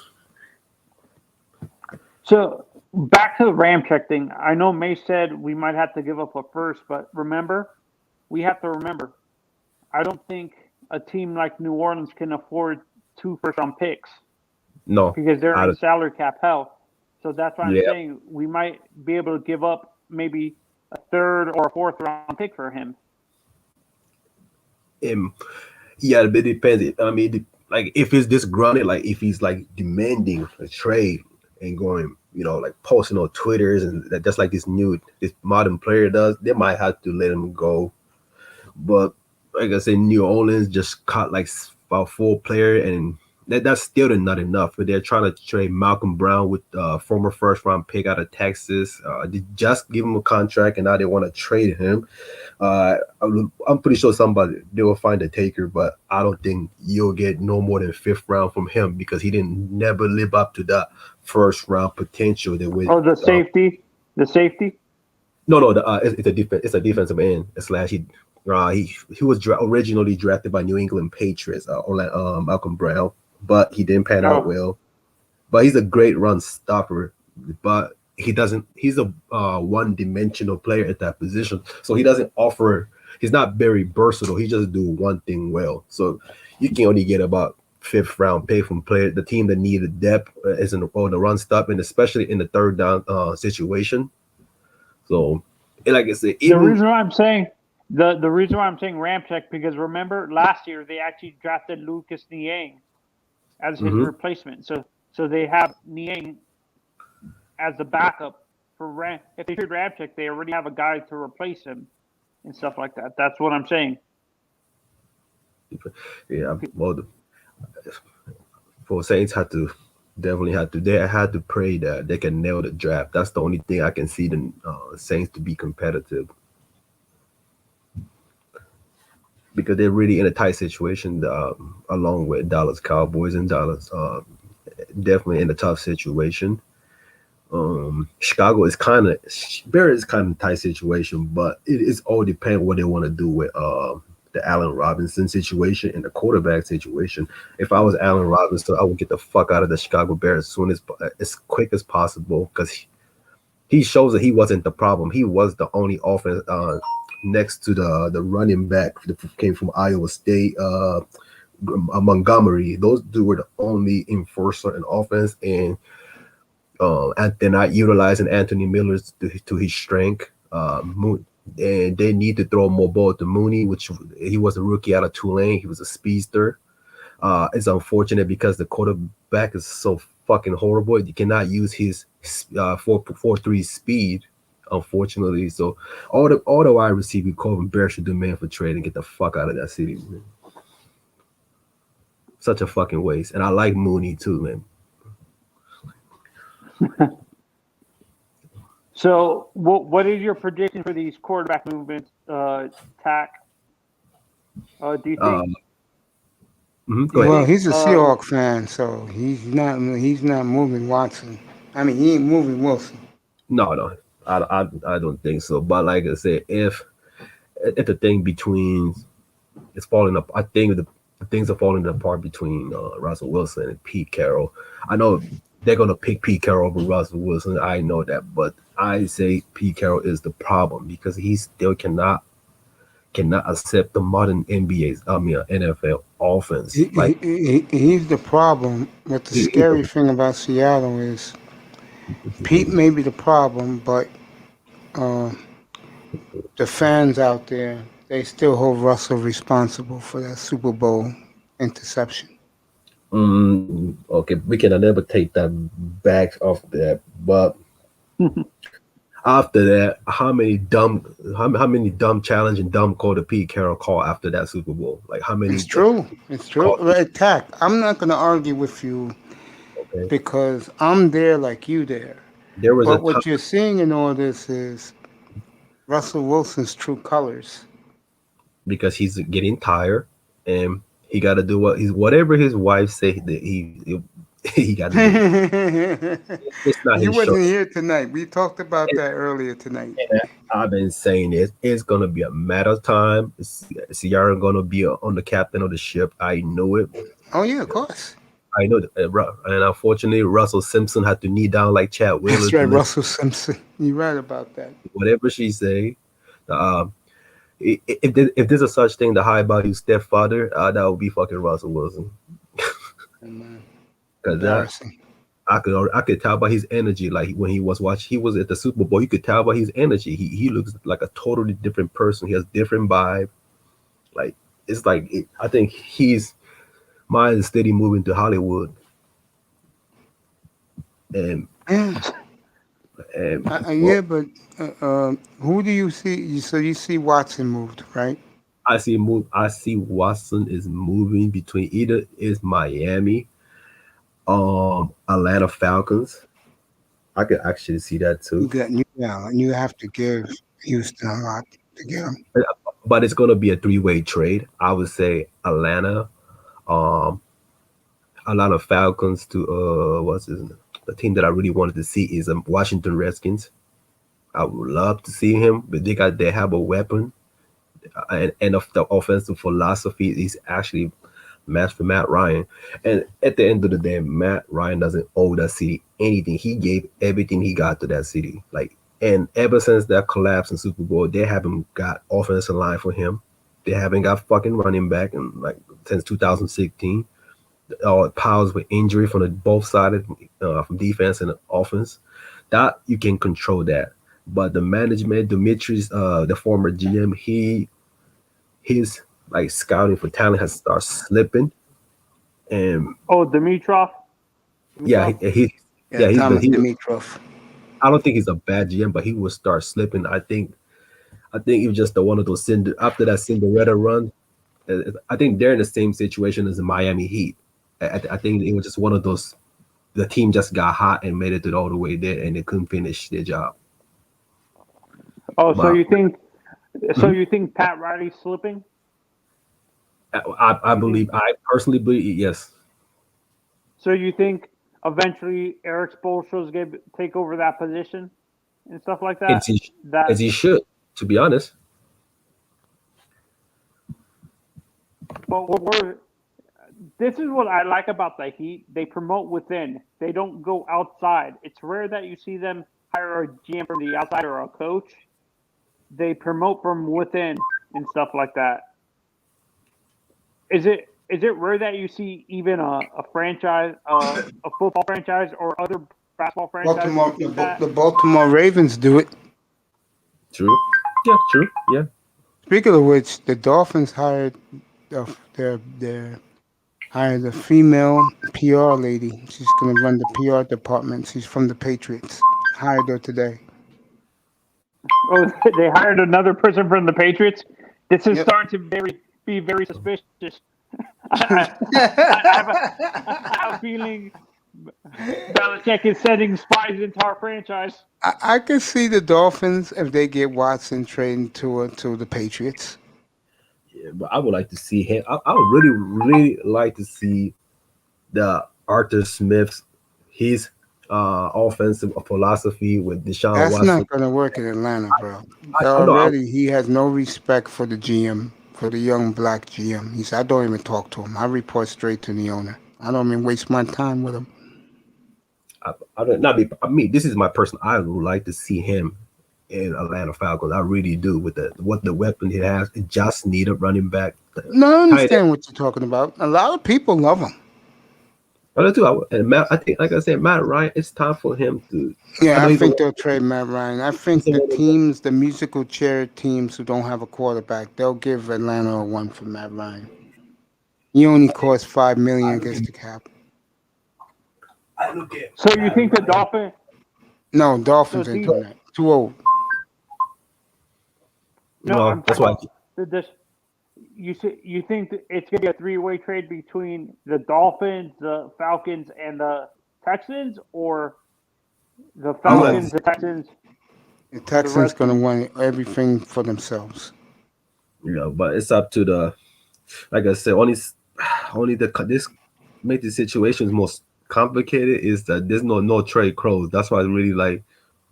So back to the Ramczyk thing. I know May said we might have to give up a first, but we have to remember, I don't think a team like New Orleans can afford 2 first-round picks. No. Because they're in salary cap hell. So that's why I'm saying we might be able to give up maybe a 3rd or a 4th-round pick for him. Yeah, it depends. I mean, like if it's disgruntled, like if he's like demanding a trade and going, like posting on Twitters and just like this modern player does, they might have to let him go. But like I said, New Orleans just caught like about 4 players, and that's still not enough. But they're trying to trade Malcolm Brown with former first-round pick out of Texas. They just give him a contract, and now they want to trade him. I'm pretty sure they will find a taker, but I don't think you'll get no more than 5th round from him because he never live up to that first-round potential. The safety. No, it's a defensive end. He was originally drafted by New England Patriots, Malcolm Brown, but he didn't pan out well. But he's a great run stopper, but he's a one-dimensional player at that position, so he doesn't offer. He's not very versatile. He just do one thing well. So you can only get about 5th round pick from the team that needed depth is on the run stop, and especially in the 3rd down situation. So, like I said, the reason why I'm saying Ramczyk, because remember last year they actually drafted Lucas Niang as his replacement. So they have Niang as the backup for if they trade Ramczyk, they already have a guy to replace him and stuff like that. That's what I'm saying. Yeah, well, for Saints they had to pray that they can nail the draft. That's the only thing I can see the Saints to be competitive, because they're really in a tight situation along with Dallas Cowboys, and Dallas definitely in a tough situation. Chicago is kind of a tight situation, but it's all depends what they want to do with the Allen Robinson situation and the quarterback situation. If I was Allen Robinson, I would get the fuck out of the Chicago Bears as quick as possible, because he shows that he wasn't the problem. He was the only offense next to the running back that came from Iowa State, Montgomery. Those two were the only enforcer in offense, and they're not utilizing Anthony Miller to his strength. And they need to throw more ball to Mooney, which he was a rookie out of Tulane. He was a speedster. It's unfortunate because the quarterback is so fucking horrible. You cannot use his 4.43 speed, unfortunately. So all the wide receiver Corbin Bear should demand for trade and get the fuck out of that city, man. Such a fucking waste. And I like Mooney too, man. So, what is your prediction for these quarterback movements, Tack? Do you think? Well, he's a Seahawks fan, so he's not moving Watson. I mean, he ain't moving Wilson. No, I don't think so. But like I said, if the thing between it's falling up, I think the things are falling apart between Russell Wilson and Pete Carroll. I know they're gonna pick Pete Carroll over Russell Wilson. I know that, but I say Pete Carroll is the problem because he still cannot accept the modern NFL offense. He's the problem. But the scary thing about Seattle is Pete may be the problem, but the fans out there, they still hold Russell responsible for that Super Bowl interception. Okay, we can never take that back off that, but after that, how many dumb challenge and dumb call did Pete Carroll call after that Super Bowl? Like how many? It's true. It's true. Attack. I'm not going to argue with you because I'm there like you there. There was but what you're seeing in all this is Russell Wilson's true colors. Because he's getting tired and he got to do whatever his wife say that he got to do. It's not you his wasn't show. here tonight. We talked about that earlier tonight. I've been saying it's gonna be a matter of time. Ciara gonna be on the captain of the ship. I know it. Oh yeah, of course. I know that, and unfortunately, Russell Simpson had to knee down like Chad Wheeler. That's right, Russell Simpson. You're right about that. Whatever she say, if there's a such thing, the high value stepfather, that would be fucking Russell Wilson. Because I could tell by his energy. Like when he was at the Super Bowl. You could tell by his energy. He looks like a totally different person. He has different vibe. Like it's like I think he's mind is steady moving to Hollywood. And but who do you see? So you see Watson moved, right? I see Watson is moving between either is Miami, Atlanta Falcons. I could actually see that too. You have to give Houston a lot to get him. But it's gonna be a three-way trade. I would say Atlanta Falcons to the team that I really wanted to see is Washington Redskins. I would love to see him, but they have a weapon, and of the offensive philosophy is actually matched for Matt Ryan. And at the end of the day, Matt Ryan doesn't owe that city anything. He gave everything he got to that city. And ever since that collapse in Super Bowl, they haven't got offensive line for him. They haven't got fucking running back since 2016. Piles with injury from both sides, from defense and offense. That you can control that. But the management, Dimitri's, the former GM, his scouting for talent has started slipping. And Dimitrov. He's Dimitrov. I don't think he's a bad GM, but he will start slipping. I think it was just one of those after that Cinderella run. I think they're in the same situation as the Miami Heat. I think it was just one of those. The team just got hot and made it all the way there, and they couldn't finish their job. So you think? So you think Pat Riley's slipping? I personally believe yes. So you think eventually Eric Spoelstra's going to take over that position and stuff like that? As he should, to be honest. But this is what I like about the Heat. They promote within. They don't go outside. It's rare that you see them hire a GM from the outside or a coach. They promote from within and stuff like that. Is it rare that you see even a franchise, a football franchise or other basketball franchise? The Baltimore Ravens do it. True. Yeah, true. Yeah. Speaking of which, the Dolphins hired hired a female PR lady. She's going to run the PR department. She's from the Patriots. Hired her today. Oh, they hired another person from the Patriots? This is starting to be very suspicious. I have a feeling Belichick is sending spies into our franchise. I can see the Dolphins if they get Watson traded to the Patriots. Yeah, but I would like to see him. I would really, really like to see the Arthur Smith's his offensive philosophy with Deshaun That's Watson. not going to work in Atlanta, bro. Already, he has no respect for the GM. for the young black GM. He said, I don't even talk to him. I report straight to the owner. I don't even waste my time with him. I don't not be. I mean, this is my person. I would like to see him in Atlanta Falcons. I really do. With the weapon he has, it just need a running back. No, I Tight end. understand what you're talking about. A lot of people love him. I do too. And Matt, I think, like I said, Matt Ryan. It's time for him to. Yeah, I he's think they'll trade Matt Ryan. I think the teams, the musical chair teams who don't have a quarterback, they'll give Atlanta a one for Matt Ryan. He only costs $5 million against the cap. So you think the Dolphins? No, Dolphins ain't doing that. Too old. No, I'm that's talking why. about this. You think that it's gonna be a three-way trade between the Dolphins, the Falcons, and the Texans, or the Falcons, the Texans? The Texans gonna want everything for themselves. But it's up to the. Like I said, only this make the situations most complicated is that there's no trade clause. That's why it really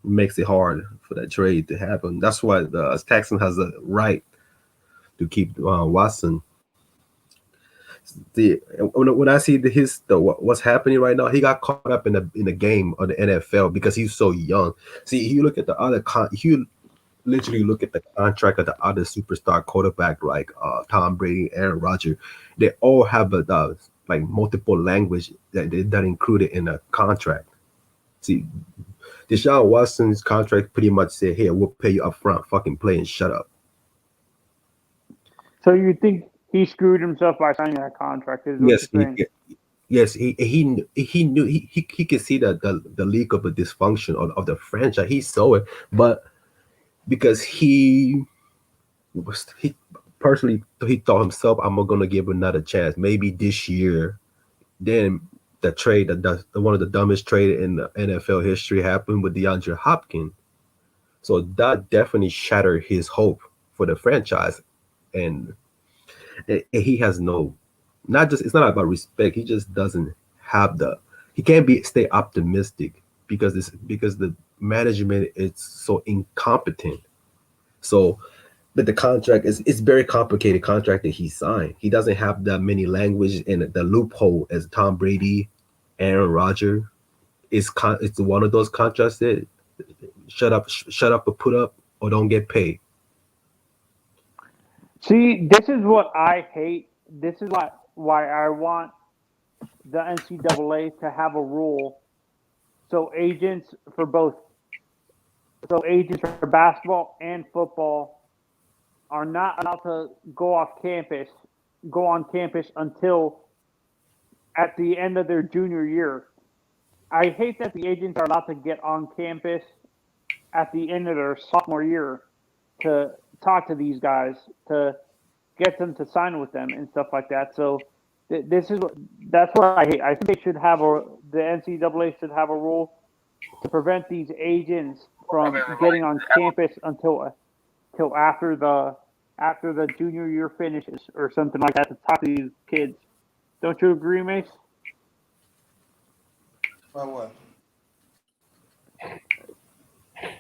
makes it hard for that trade to happen. That's why the Texans has a right to keep Watson. When I see what's happening right now, he got caught up in the game of the NFL because he's so young. See, you look at the other you literally look at the contract of the other superstar quarterback like Tom Brady, Aaron Rodgers. They all have multiple language that included in a contract. See, Deshaun Watson's contract pretty much said, "Here, we'll pay you up front. Fucking play and shut up." So you think he screwed himself by signing that contract? Is what Yes, you're saying? yes. He knew he could see the leak of the dysfunction of the franchise. He saw it, but because he personally he thought himself, I'm gonna give another chance, maybe this year. Then the trade, the one of the dumbest trade in the NFL history happened with DeAndre Hopkins. So that definitely shattered his hope for the franchise, and he has it's not about respect. He just doesn't have he can't stay optimistic because the management is so incompetent. So, but the contract it's very complicated contract that he signed. He doesn't have that many language in the loophole as Tom Brady, Aaron Rodgers. It's one of those contracts that shut up or put up or don't get paid. See, this is what I hate. This is why I want the NCAA to have a rule so agents for basketball and football are not allowed to go on campus until at the end of their junior year. I hate that the agents are allowed to get on campus at the end of their sophomore year to talk to these guys, to get them to sign with them and stuff like that. So that's what I hate. I think the NCAA should have a rule to prevent these agents from getting on campus until after the junior year finishes or something like that to talk to these kids. Don't you agree, Mace? Well, what?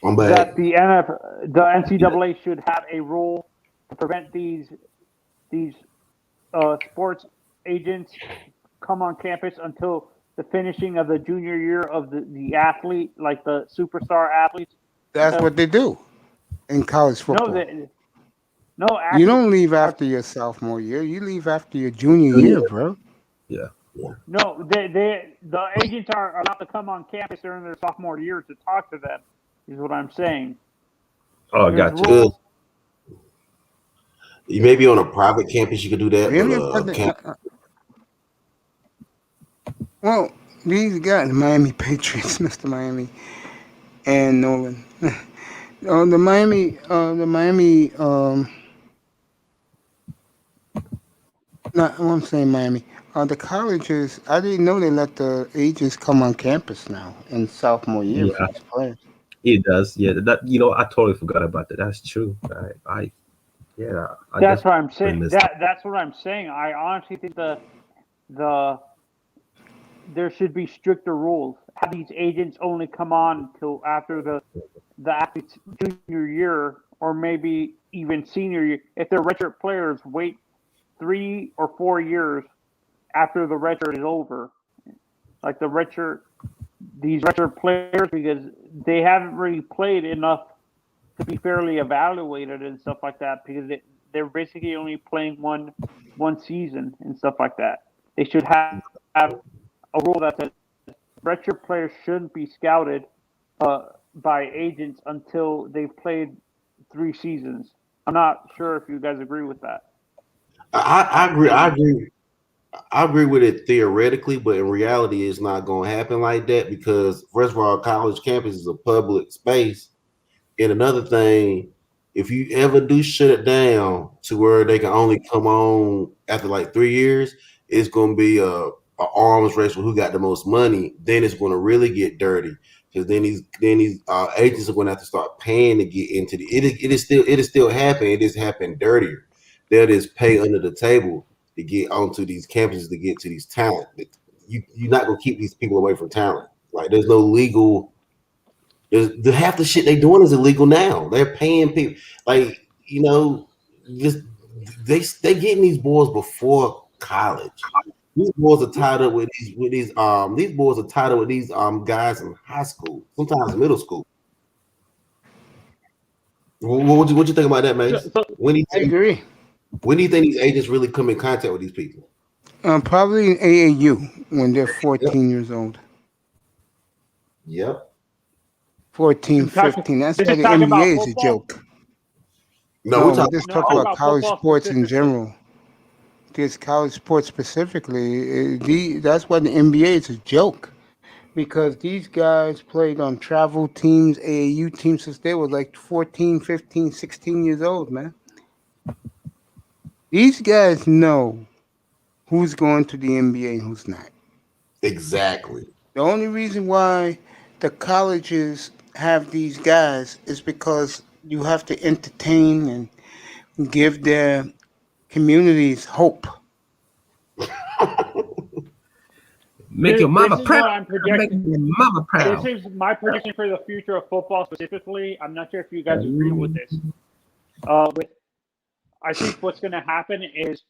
That the NCAA should have a rule to prevent these sports agents come on campus until the finishing of the junior year of the athlete, like the superstar athletes. That's what they do in college football. Actually, you don't leave after your sophomore year. You leave after your junior year, bro. Yeah. No, the agents are allowed to come on campus during their sophomore year to talk to them. Is what I'm saying. Oh, I got you. You may be on a private campus. You could do that. Really? Well, these guys, the Miami Patriots, Mr. Miami, and Nolan. The Miami. Not I'm saying Miami. The colleges. I didn't know they let the agents come on campus now in sophomore year for these players. It does, yeah. I totally forgot about that. That's true. That's what I'm saying. That's what I'm saying. I honestly think there should be stricter rules. Have these agents only come on till after the athlete's junior year or maybe even senior year, if their redshirt players wait 3 or 4 years after the redshirt is over, like these redshirt players, because they haven't really played enough to be fairly evaluated and stuff like that, because they're basically only playing one season and stuff like that. They should have a rule that says redshirt players shouldn't be scouted by agents until they've played 3 seasons. I'm not sure if you guys agree with that. I agree. I agree with it theoretically, but in reality, it's not going to happen like that because, first of all, college campus is a public space. And another thing, if you ever do shut it down to where they can only come on after like 3 years, it's going to be a arms race for who got the most money. Then it's going to really get dirty because then these agents are going to have to start paying to get into the. It is still happening. It just happened dirtier. They'll just pay under the table to get onto these campuses to get to these talent. You're not going to keep these people away from talent. Like there's no legal. The half the shit they doing is illegal now. They're paying people like just they getting these boys before college. These boys are tied up with these boys are tied up with these guys in high school, sometimes middle school. What you think about that, Mace? I agree. When do you think these agents really come in contact with these people? Probably in AAU when they're 14 years old. Yep. 14, 15. That's why the NBA is a joke. No, we're just talking about college sports in general. Because college sports specifically, that's why the NBA is a joke. Because these guys played on travel teams, AAU teams, since they were like 14, 15, 16 years old, man. These guys know who's going to the NBA and who's not. Exactly. The only reason why the colleges have these guys is because you have to entertain and give their communities hope. Make your mama This is proud. what I'm projecting. Make your mama proud. This is my prediction for the future of football specifically. I'm not sure if you guys agree with this. I think what's going to happen is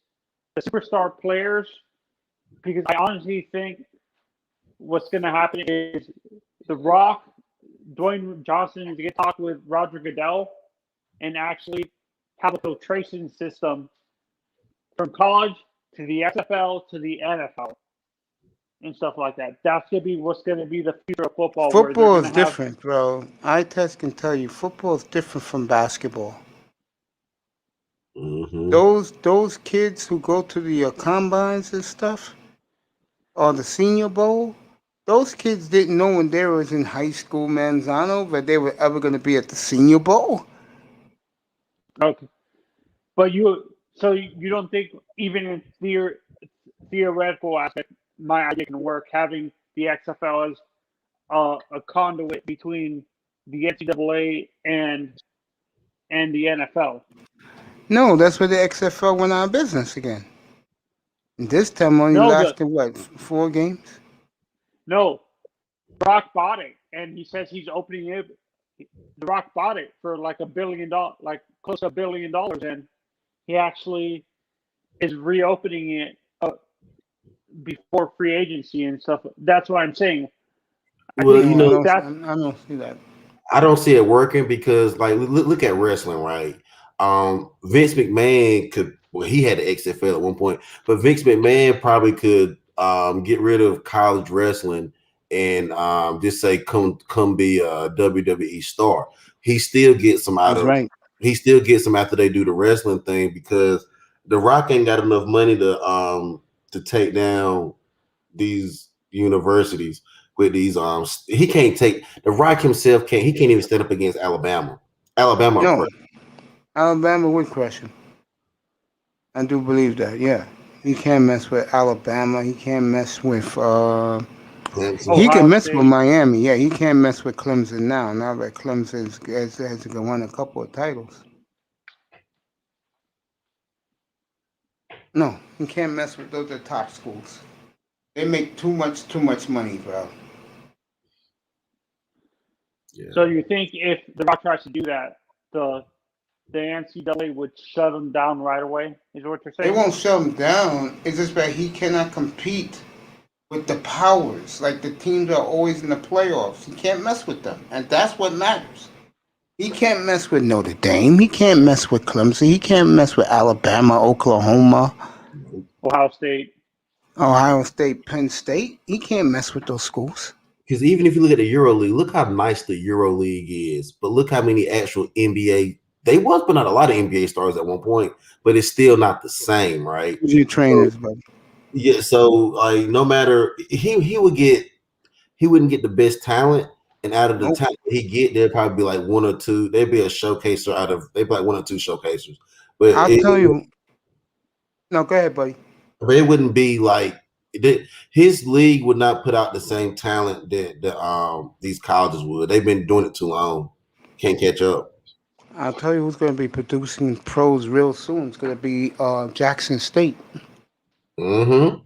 the superstar players, because I honestly think what's going to happen is The Rock, Dwayne Johnson is going to talk with Roger Goodell and actually have a filtration system from college to the XFL to the NFL and stuff like that. That's going to be what's going to be the future of football. Football is different, bro. Eye test can tell you football is different from basketball. Mm-hmm. Those kids who go to the combines and stuff, or the Senior Bowl, those kids didn't know when they was in high school, Manzano, that they were ever going to be at the Senior Bowl. Okay, but you don't think even in theoretical aspect, my idea can work, having the XFL as a conduit between the NCAA and the NFL. No, that's where the XFL went out of business again. And this time only lasted, 4 games? No, Rock bought it, and he says he's opening it. The Rock bought it for like $1 billion, like close to $1 billion, and he actually is reopening it before free agency and stuff. That's what I'm saying. I don't see that. I don't see it working because, like, look at wrestling, right? Vince McMahon he had the XFL at one point, but Vince McMahon probably could get rid of college wrestling and just say come be a WWE star. He still gets some out of he still gets them after they do the wrestling thing because The Rock ain't got enough money to take down these universities with these he can't take The Rock himself can't even stand up against Alabama. Alabama would crush him. I do believe that, yeah. He can't mess with Alabama. He can't mess with he can mess with Miami. Yeah, he can't mess with Clemson now. Now that Clemson has won a couple of titles. No, he can't mess with those top schools. They make too much money, bro. Yeah. So you think if The Rock tries to do that, the the NCAA would shut him down right away. Is what you're They saying? won't shut him down. It's just that he cannot compete with the powers. Like the teams are always in the playoffs. He can't mess with them, and that's what matters. He can't mess with Notre Dame. He can't mess with Clemson. He can't mess with Alabama, Oklahoma, Ohio State. Ohio State, Penn State. He can't mess with those schools. Because even if you look at the EuroLeague, look how nice the EuroLeague is. But look how many actual NBA. They was putting out a lot of NBA stars at one point, but it's still not the same, right? Who's your trainers, buddy? Yeah, so like no matter he wouldn't get the best talent, and out of the talent he get, there'd probably be like one or two. They'd be a showcaser they'd be like one or two showcasers. But I'll tell you. No, go ahead, buddy. But it wouldn't be like his league would not put out the same talent that these colleges would. They've been doing it too long. Can't catch up. I'll tell you who's going to be producing pros real soon. It's going to be Jackson State. Mm-hmm.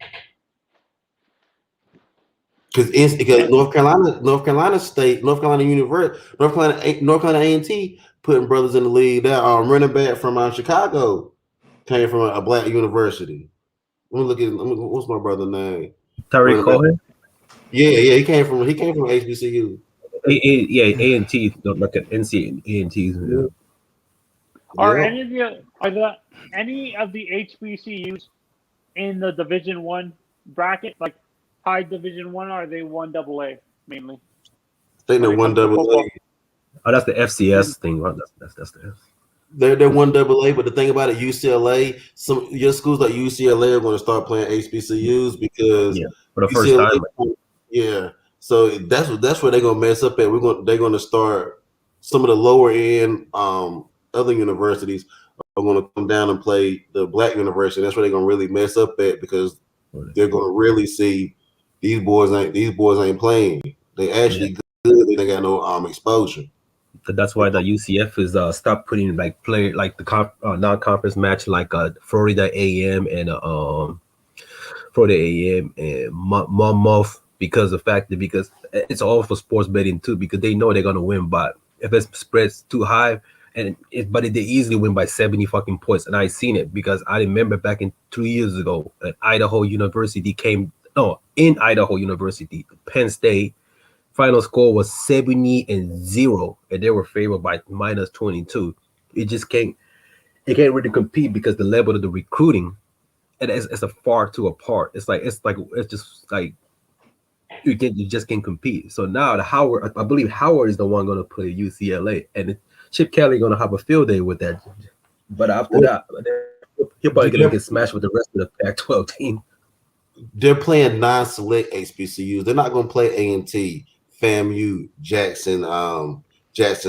Because North Carolina State, North Carolina University, North Carolina A&T putting brothers in the league. That running back from Chicago came from a black university. Let me look at what's my brother's name? Tariq Cohen. Yeah, he came from HBCU. A&T. Don't look at NC A&T. Are any of the HBCUs in the Division I bracket, like high Division I, or are they 1AA mainly? I think they're 1AA. Oh, that's the FCS thing, right? That's the F. They're 1AA, but the thing about it, UCLA, your schools like UCLA are going to start playing HBCUs because for the first time. Yeah, so that's where they're going to mess up at. They're going to start some of the lower end other universities are going to come down and play the black university. That's where they're going to really mess up at because they're going to really see these boys ain't playing. They actually good. They got no exposure. That's why the UCF is stopped putting like the non-conference match like Florida A&M and Florida A&M and Monmouth because it's all for sports betting too because they know they're gonna win, but if it spreads too high but they easily win by 70 fucking points, and I seen it because I remember back in 2 years ago at Idaho University in Idaho University, Penn State. Final score was 70-0, and they were favored by -22. It can't really compete because the level of the recruiting, and it's a far too apart. It's just like you just can't compete. So now I believe Howard is the one going to play UCLA, and Chip Kelly going to have a field day with that. But after that, he'll probably going to get smashed with the rest of the Pac-12 team. They're playing non-select HBCUs. They're not going to play A&T. FAMU, Jackson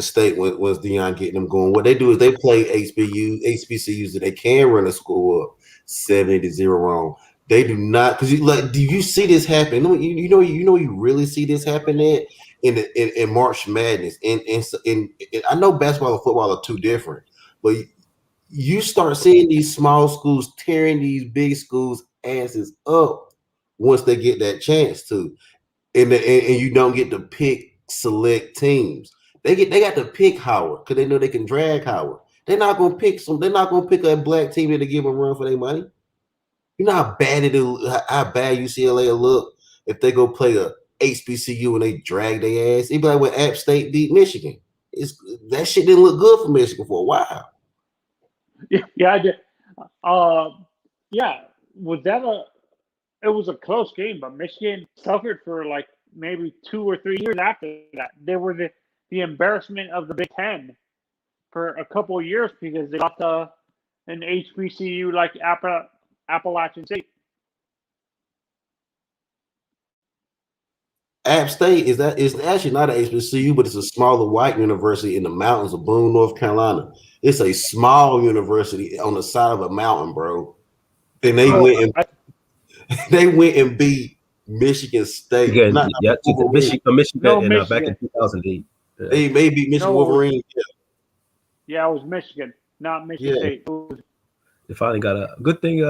State was Deion getting them going. What they do is they play HBCUs that they can run a score up 70-0 on. They do not because do you see this happen? You really see this happen in March Madness. And I know basketball and football are two different, but you start seeing these small schools tearing these big schools asses up once they get that chance to. And you don't get to pick select teams. They got to pick Howard because they know they can drag Howard. They're not gonna pick a black team to give them a run for their money. You know how bad UCLA will look if they go play a HBCU and they drag their ass. It'd be like when App State beat Michigan. That shit didn't look good for Michigan for a while. Yeah, I did. It was a close game, but Michigan suffered for like maybe 2 or 3 years after that. They were the embarrassment of the Big Ten for a couple of years because they got an HBCU like Appalachian State. App State is actually not an HBCU, but it's a smaller white university in the mountains of Boone, North Carolina. It's a small university on the side of a mountain, bro. And they went and beat Michigan State. Michigan back in 2008. Yeah. They may beat Michigan Wolverines. Yeah, it was Michigan, not Michigan State. They finally got a good thing.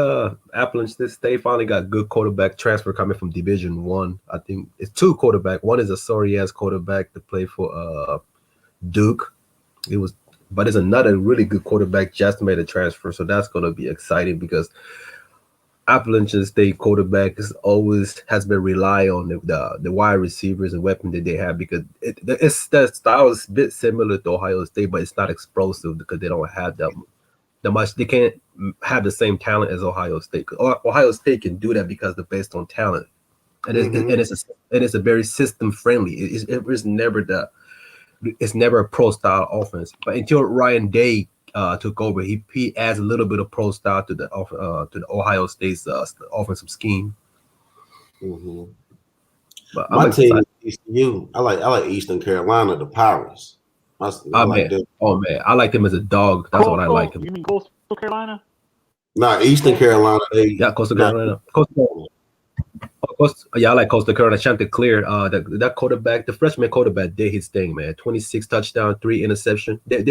Appalachian State finally got good quarterback transfer coming from Division One. I think it's 2 quarterback. One is a sorry ass quarterback to play for Duke. It was But there's another really good quarterback just made a transfer, so that's going to be exciting because Appalachian State quarterback is always has been rely on the wide receivers and weapon that they have because it's the style is a bit similar to Ohio State, but it's not explosive because they don't have that much. They can't have the same talent as Ohio State. Ohio State can do that because they're based on talent, and it's a very system friendly. It's never a pro style offense. But until Ryan Day took over, he adds a little bit of pro style to the Ohio State's offensive scheme. But My team is ECU. I like Eastern Carolina, the Pirates. I like them. Oh man, I like him as a dog. That's what I like him. You mean Coastal Carolina? Nah, Eastern Carolina. Coastal Carolina. I like Coastal Carolina. Chanticleer, that quarterback, the freshman quarterback, did his thing, man. 26 touchdowns, 3 interceptions. They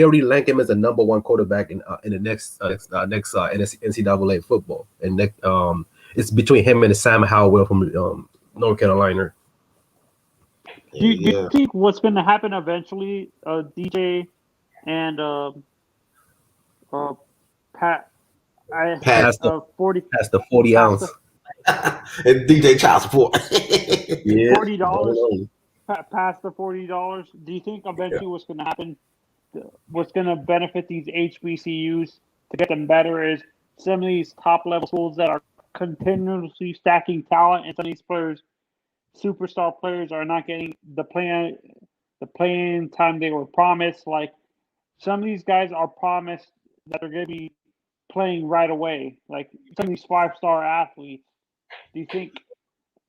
already rank him as the number 1 quarterback in the next NCAA football. And it's between him and Sam Howell from North Carolina. Do you think what's going to happen eventually, DJ and Pat? Past the 40 ounce. And DJ child support. Yeah, $40. Past the $40. Do you think eventually what's going to happen? What's going to benefit these HBCUs to get them better is some of these top level schools that are continuously stacking talent, and some of these players, superstar players, are not getting the playing time they were promised. Like some of these guys are promised that they're going to be playing right away. Like some of these 5-star athletes. Do you think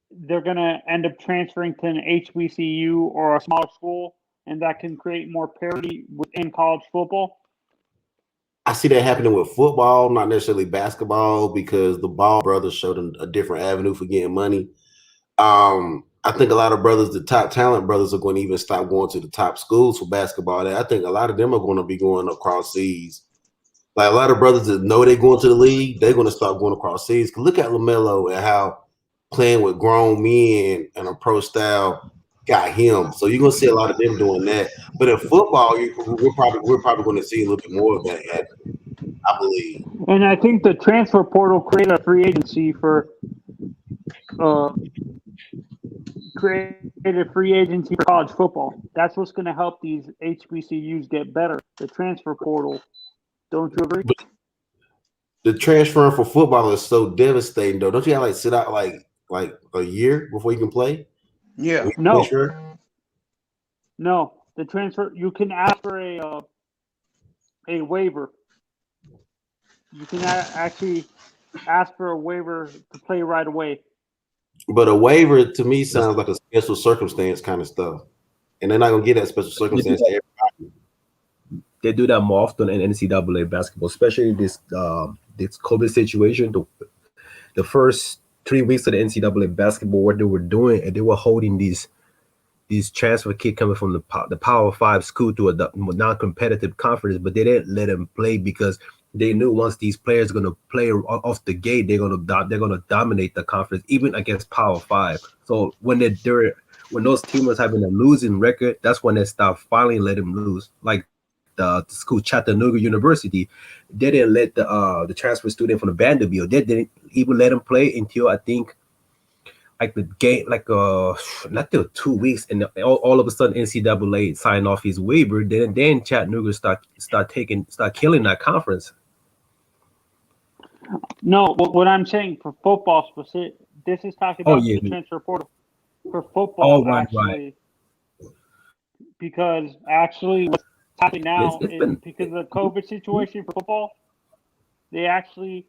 they're going to end up transferring to an HBCU or a smaller school, and that can create more parity within college football? I see that happening with football, not necessarily basketball, because the Ball brothers showed a different avenue for getting money. I think a lot of brothers, the top talent brothers, are going to even stop going to the top schools for basketball. I think a lot of them are going to be going across seas. Like a lot of brothers that know they're going to the league, they're going to start going across seas. Look at LaMelo and how playing with grown men and a pro style got him. So you're going to see a lot of them doing that. But in football, we're probably going to see a little bit more of that happen, I believe. And I think the transfer portal created a free agency for college football. That's what's going to help these HBCUs get better. The transfer portal. Don't you agree? But the transfer for football is so devastating, though. Don't you have to sit out like a year before you can play? Yeah. No. No. The transfer, you can ask for a waiver. You can actually ask for a waiver to play right away. But a waiver to me sounds like a special circumstance kind of stuff, and they're not gonna get that special circumstance to everybody. They do that more often in NCAA basketball, especially this COVID situation. The first 3 weeks of the NCAA basketball, what they were doing, and they were holding these transfer kids coming from the Power 5 school to a non-competitive conference, but they didn't let them play because they knew once these players are going to play off the gate, they're going to dominate the conference, even against Power 5. So when those teams was having a losing record, that's when they stopped finally letting them lose. Like the school Chattanooga University, they didn't let the transfer student from the Vanderbilt. They didn't even let him play until I think like the game, not till 2 weeks, and all of a sudden NCAA signed off his waiver. Then Chattanooga start killing that conference. No, what I'm saying for football specific, this is talking about the transfer portal for football. Right. Because actually what's happening now is because of the COVID situation for football, they actually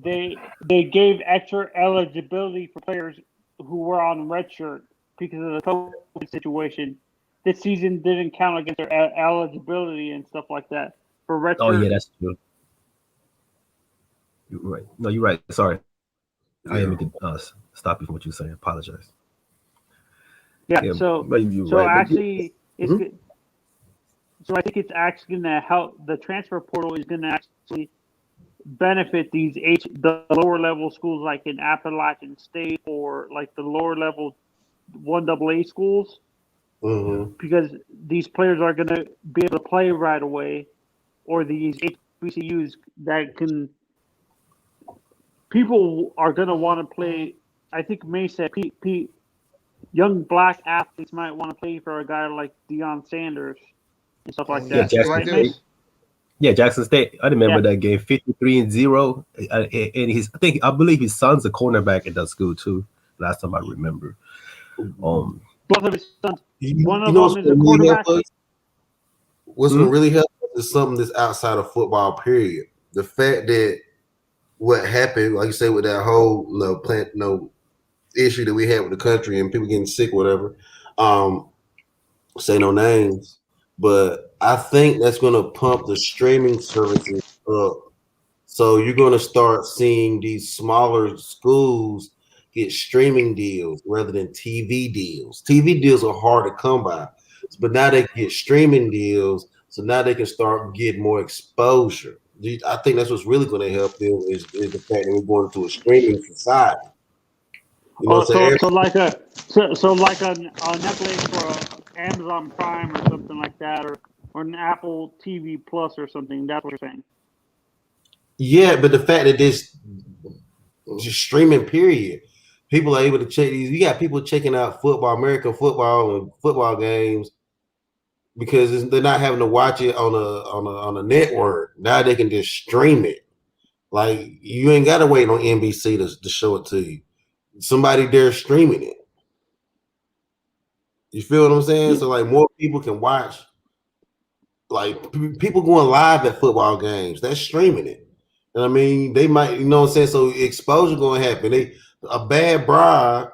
they gave extra eligibility for players who were on red shirt because of the COVID situation. This season didn't count against their eligibility and stuff like that for red shirt. Oh yeah, that's true. You're right. No, you're right. Sorry, I didn't mean to stop you from what you were saying. I apologize. Yeah. So actually, it's good. So I think it's actually going to help. The transfer portal is going to actually benefit the lower level schools like in Appalachian State or like the lower level 1AA schools because these players are going to be able to play right away, or these HBCUs that can. People are going to want to play. I think May said young black athletes might want to play for a guy like Deion Sanders and stuff like Yeah, that, Jackson right, State. Mace? Yeah, Jackson State. I remember Yeah. that game, 53-0. And I believe his son's a cornerback at that school too. Last time I remember. Both of his sons. One You of know them what's is a going to really help quarterback. us? What's going to really help us is something that's outside of football, period. The fact that what happened, like you say, with that whole issue that we had with the country and people getting sick, whatever. Say no names, but I think that's going to pump the streaming services up. So you're going to start seeing these smaller schools get streaming deals rather than TV deals. TV deals are hard to come by, but now they get streaming deals, so now they can start getting more exposure. I think that's what's really going to help them is the fact that we're going into a streaming society. You know, So like a Netflix or Amazon Prime or something like that, or an Apple TV Plus or something. That's what you're saying. Yeah, but the fact that this just streaming period, people are able to check these. You got people checking out football, American football, and football games because they're not having to watch it on a network. Now they can just stream it. Like you ain't got to wait on NBC to show it to you. Somebody there streaming it. You feel what I'm saying? So like more people can watch. Like people going live at football games, that's streaming it. And I mean, they might, you know what I'm saying? So exposure going to happen. A bad bride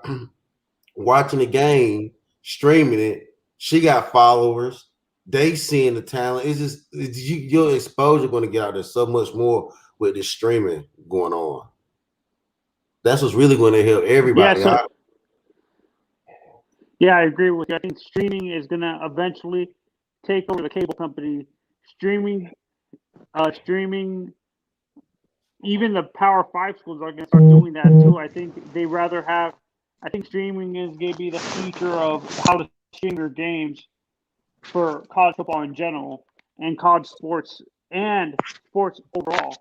watching the game, streaming it. She got followers. They seeing the talent. Your exposure going to get out there so much more with this streaming going on. That's what's really going to help everybody out. Yeah, I agree with you. I think streaming is going to eventually take over the cable company. Streaming, even the Power 5 schools are going to start doing that too. I think I think streaming is going to be the future of how to stream your games for college football in general and college sports and sports overall.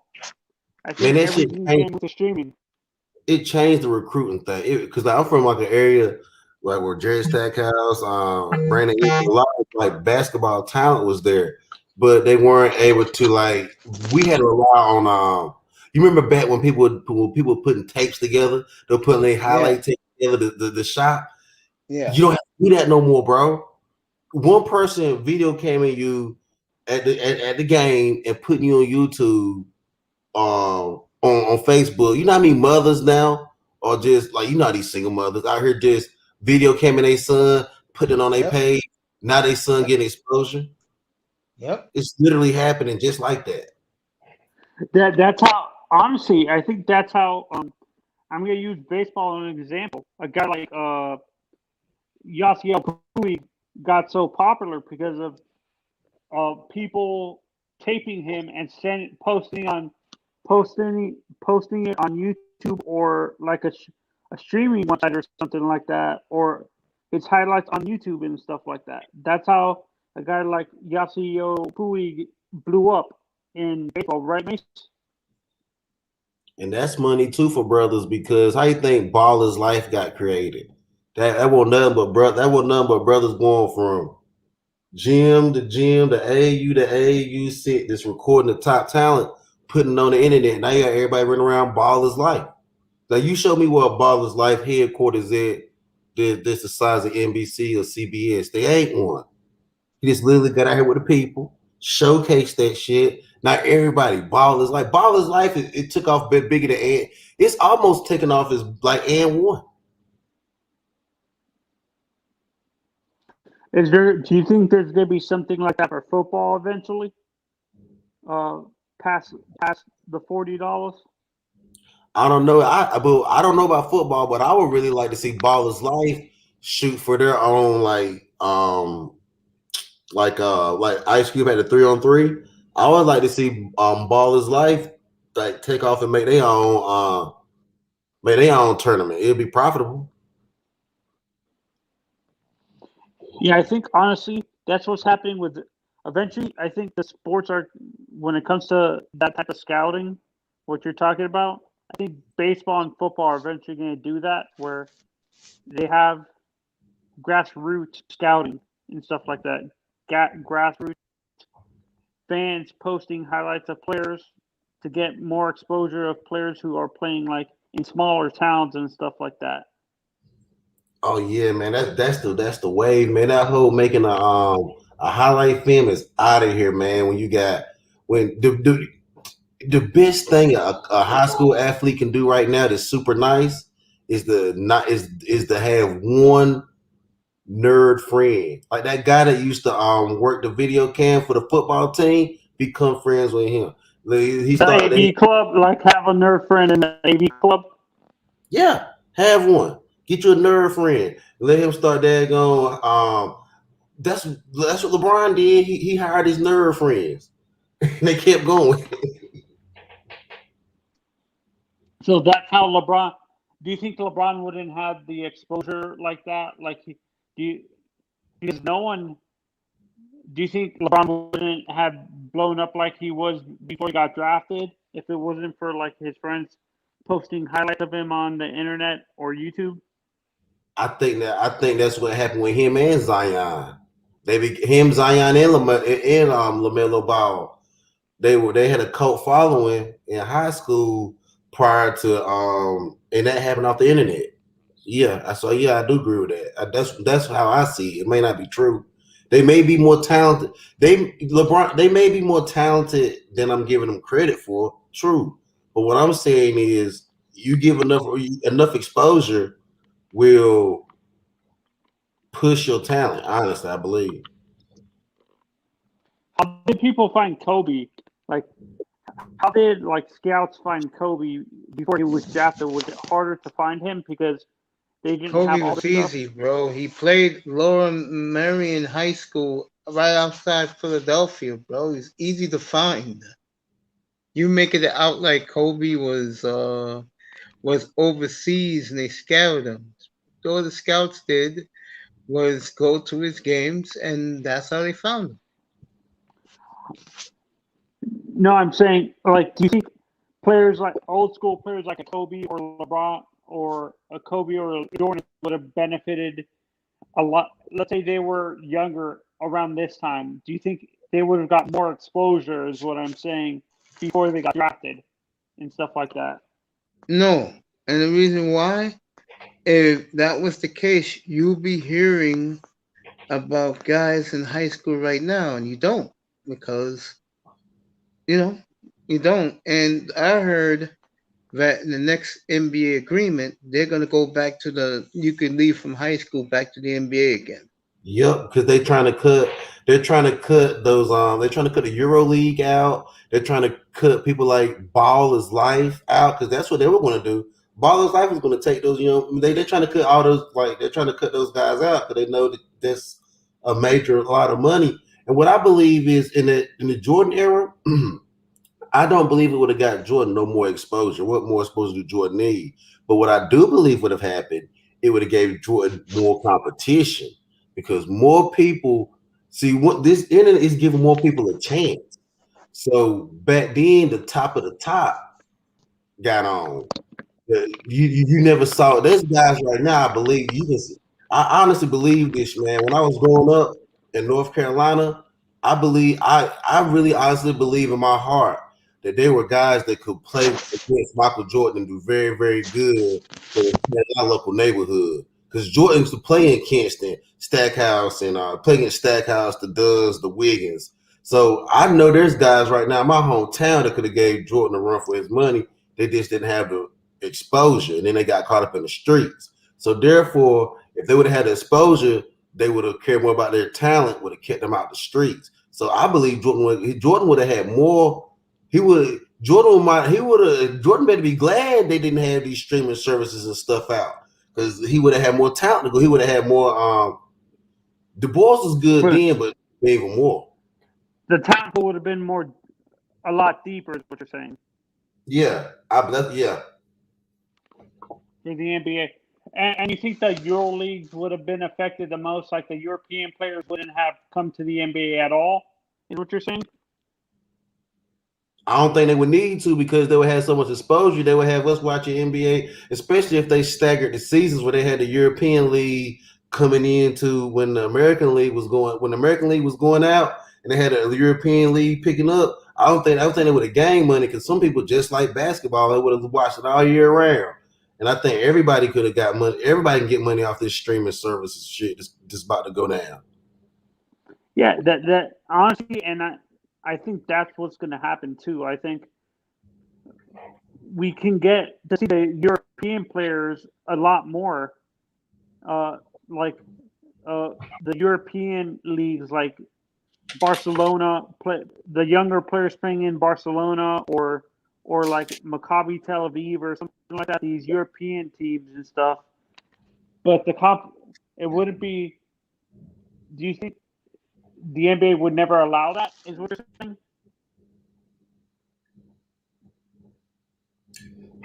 I think everything's going with the streaming. It changed the recruiting thing because I'm from like an area like where Jerry Stackhouse, Brandon, a lot of like basketball talent was there, but they weren't able to like. We had to rely on. You remember back when people were putting tapes together, they're putting their highlight tape together, the shot. Yeah, you don't have to do that no more, bro. One person video caming you at the game and putting you on YouTube, on Facebook. You know how many mothers now are just like, you know, these single mothers out here just video camming their son, putting it on their page. Now their son getting exposure. Yep, it's literally happening just like that. That's how. Honestly, I think that's how. I'm going to use baseball as an example. A guy like Yasiel Puig got so popular because of people taping him and posting it on YouTube or like a streaming website or something like that, or its highlights on YouTube and stuff like that. That's how a guy like Yasiel Puig blew up in baseball, right, Mace? And that's money too for brothers, because how you think Baller's Life got created? That wasn't nothing but brothers going from gym to gym to AAU sit this recording the top talent, putting it on the internet. Now you got everybody running around Baller's Life. Now you show me where Baller's Life headquarters at that's the size of NBC or CBS. They ain't one. He just literally got out here with the people, showcase that shit. Not everybody. Baller's Life, it took off a bit bigger than Ant. It's almost taken off as like Ant 1. Do you think there's going to be something like that for football eventually? Past the $40? I don't know. I don't know about football, but I would really like to see Baller's Life shoot for their own like Ice Cube had a 3-on-3. I would like to see Baller's Life like take off and make their own tournament. It'll be profitable. Yeah, I think honestly that's what's happening with. Eventually, I think the sports are when it comes to that type of scouting, what you're talking about. I think baseball and football are eventually going to do that, where they have grassroots scouting and stuff like that. Grassroots fans posting highlights of players to get more exposure of players who are playing like in smaller towns and stuff like that. Oh yeah, man, that's the wave, man. That whole making a highlight film is out of here, man. When you got when the best thing a high school athlete can do right now that's super nice is to have one nerd friend. Like that guy that used to work the video cam for the football team, become friends with him. He The started AV club, like have a nerd friend in the AV club. yeah, have one. Get you a nerd friend. Let him start that going. That's what LeBron did. He hired his nerd friends. They kept going. So that's how LeBron. Do you think LeBron wouldn't have the exposure like that? Like, do you? Because no one. Do you think LeBron wouldn't have blown up like he was before he got drafted if it wasn't for like his friends posting highlights of him on the internet or YouTube? I think that's what happened with him and Zion. Him, Zion, and LaMelo Ball. They had a cult following in high school prior to and that happened off the internet. Yeah, I do agree with that. That's how I see it. It may not be true. They may be more talented. They may be more talented than I'm giving them credit for. True, but what I'm saying is, you give enough exposure will push your talent. Honestly, I believe. How did people find Kobe? Like, how did like scouts find Kobe before he was drafted? Was it harder to find him because they didn't Kobe have all was this stuff? easy, bro. He played Laura Marion High School right outside Philadelphia, bro. He's easy to find. You make it out like Kobe was overseas and they scouted him. All the scouts did was go to his games, and that's how they found him. No, I'm saying like, do you think players like old school players like a Kobe or LeBron or a Kobe or a Jordan would have benefited a lot? Let's say they were younger around this time. Do you think they would have got more exposure? Is what I'm saying before they got drafted and stuff like that. No, and the reason why, if that was the case, you'll be hearing about guys in high school right now, and you don't, because you don't. And I heard that in the next NBA agreement, they're gonna go back to you can leave from high school back to the NBA again. Yep, because they're trying to cut those they're trying to cut the Euro League out. They're trying to cut people like Baller's Life out, because that's what they were going to do. Baller's Life is going to take those, they're trying to cut all those, like they're trying to cut those guys out because they know that that's a lot of money. And what I believe is in the Jordan era, I don't believe it would have got Jordan no more exposure. What more exposure do Jordan need? But what I do believe would have happened, it would have gave Jordan more competition, because more people see what this internet is giving more people a chance. So back then, the top of the top got on. You never saw. There's guys right now. I believe you can. I honestly believe this, man. When I was growing up in North Carolina, I really honestly believe in my heart that there were guys that could play against Michael Jordan and do very, very good in our local neighborhood. Because Jordan used to play in Kinston, Stackhouse, and play against Stackhouse, the Dubs, the Wiggins. So I know there's guys right now in my hometown that could have gave Jordan a run for his money. They just didn't have the exposure, and then they got caught up in the streets. So therefore, if they would have had the exposure, they would have cared more about their talent, would have kept them out the streets. So I believe Jordan would have had more. Jordan better be glad they didn't have these streaming services and stuff out, because he would have had more talent to go. He would have had more. Du Bois was good then, but even more. The talent would have been a lot deeper, is what you're saying. Yeah, In the NBA. And you think the Euro leagues would have been affected the most? Like the European players wouldn't have come to the NBA at all? Is what you're saying? I don't think they would need to because they would have so much exposure. They would have us watching NBA, especially if they staggered the seasons where they had the European League coming into when the American League was going out, and they had a European League picking up. I don't think they would have gained money because some people just like basketball. They would have watched it all year round. And I think everybody could have got money. Everybody can get money off this streaming services shit just about to go down. Yeah, that honestly, and I think that's what's going to happen too. I think we can get to see the European players a lot more, like the European leagues, like Barcelona, the younger players playing in Barcelona or like Maccabi Tel Aviv or something like that. These European teams and stuff. But it wouldn't be. Do you think the NBA would never allow that? Is what you're saying?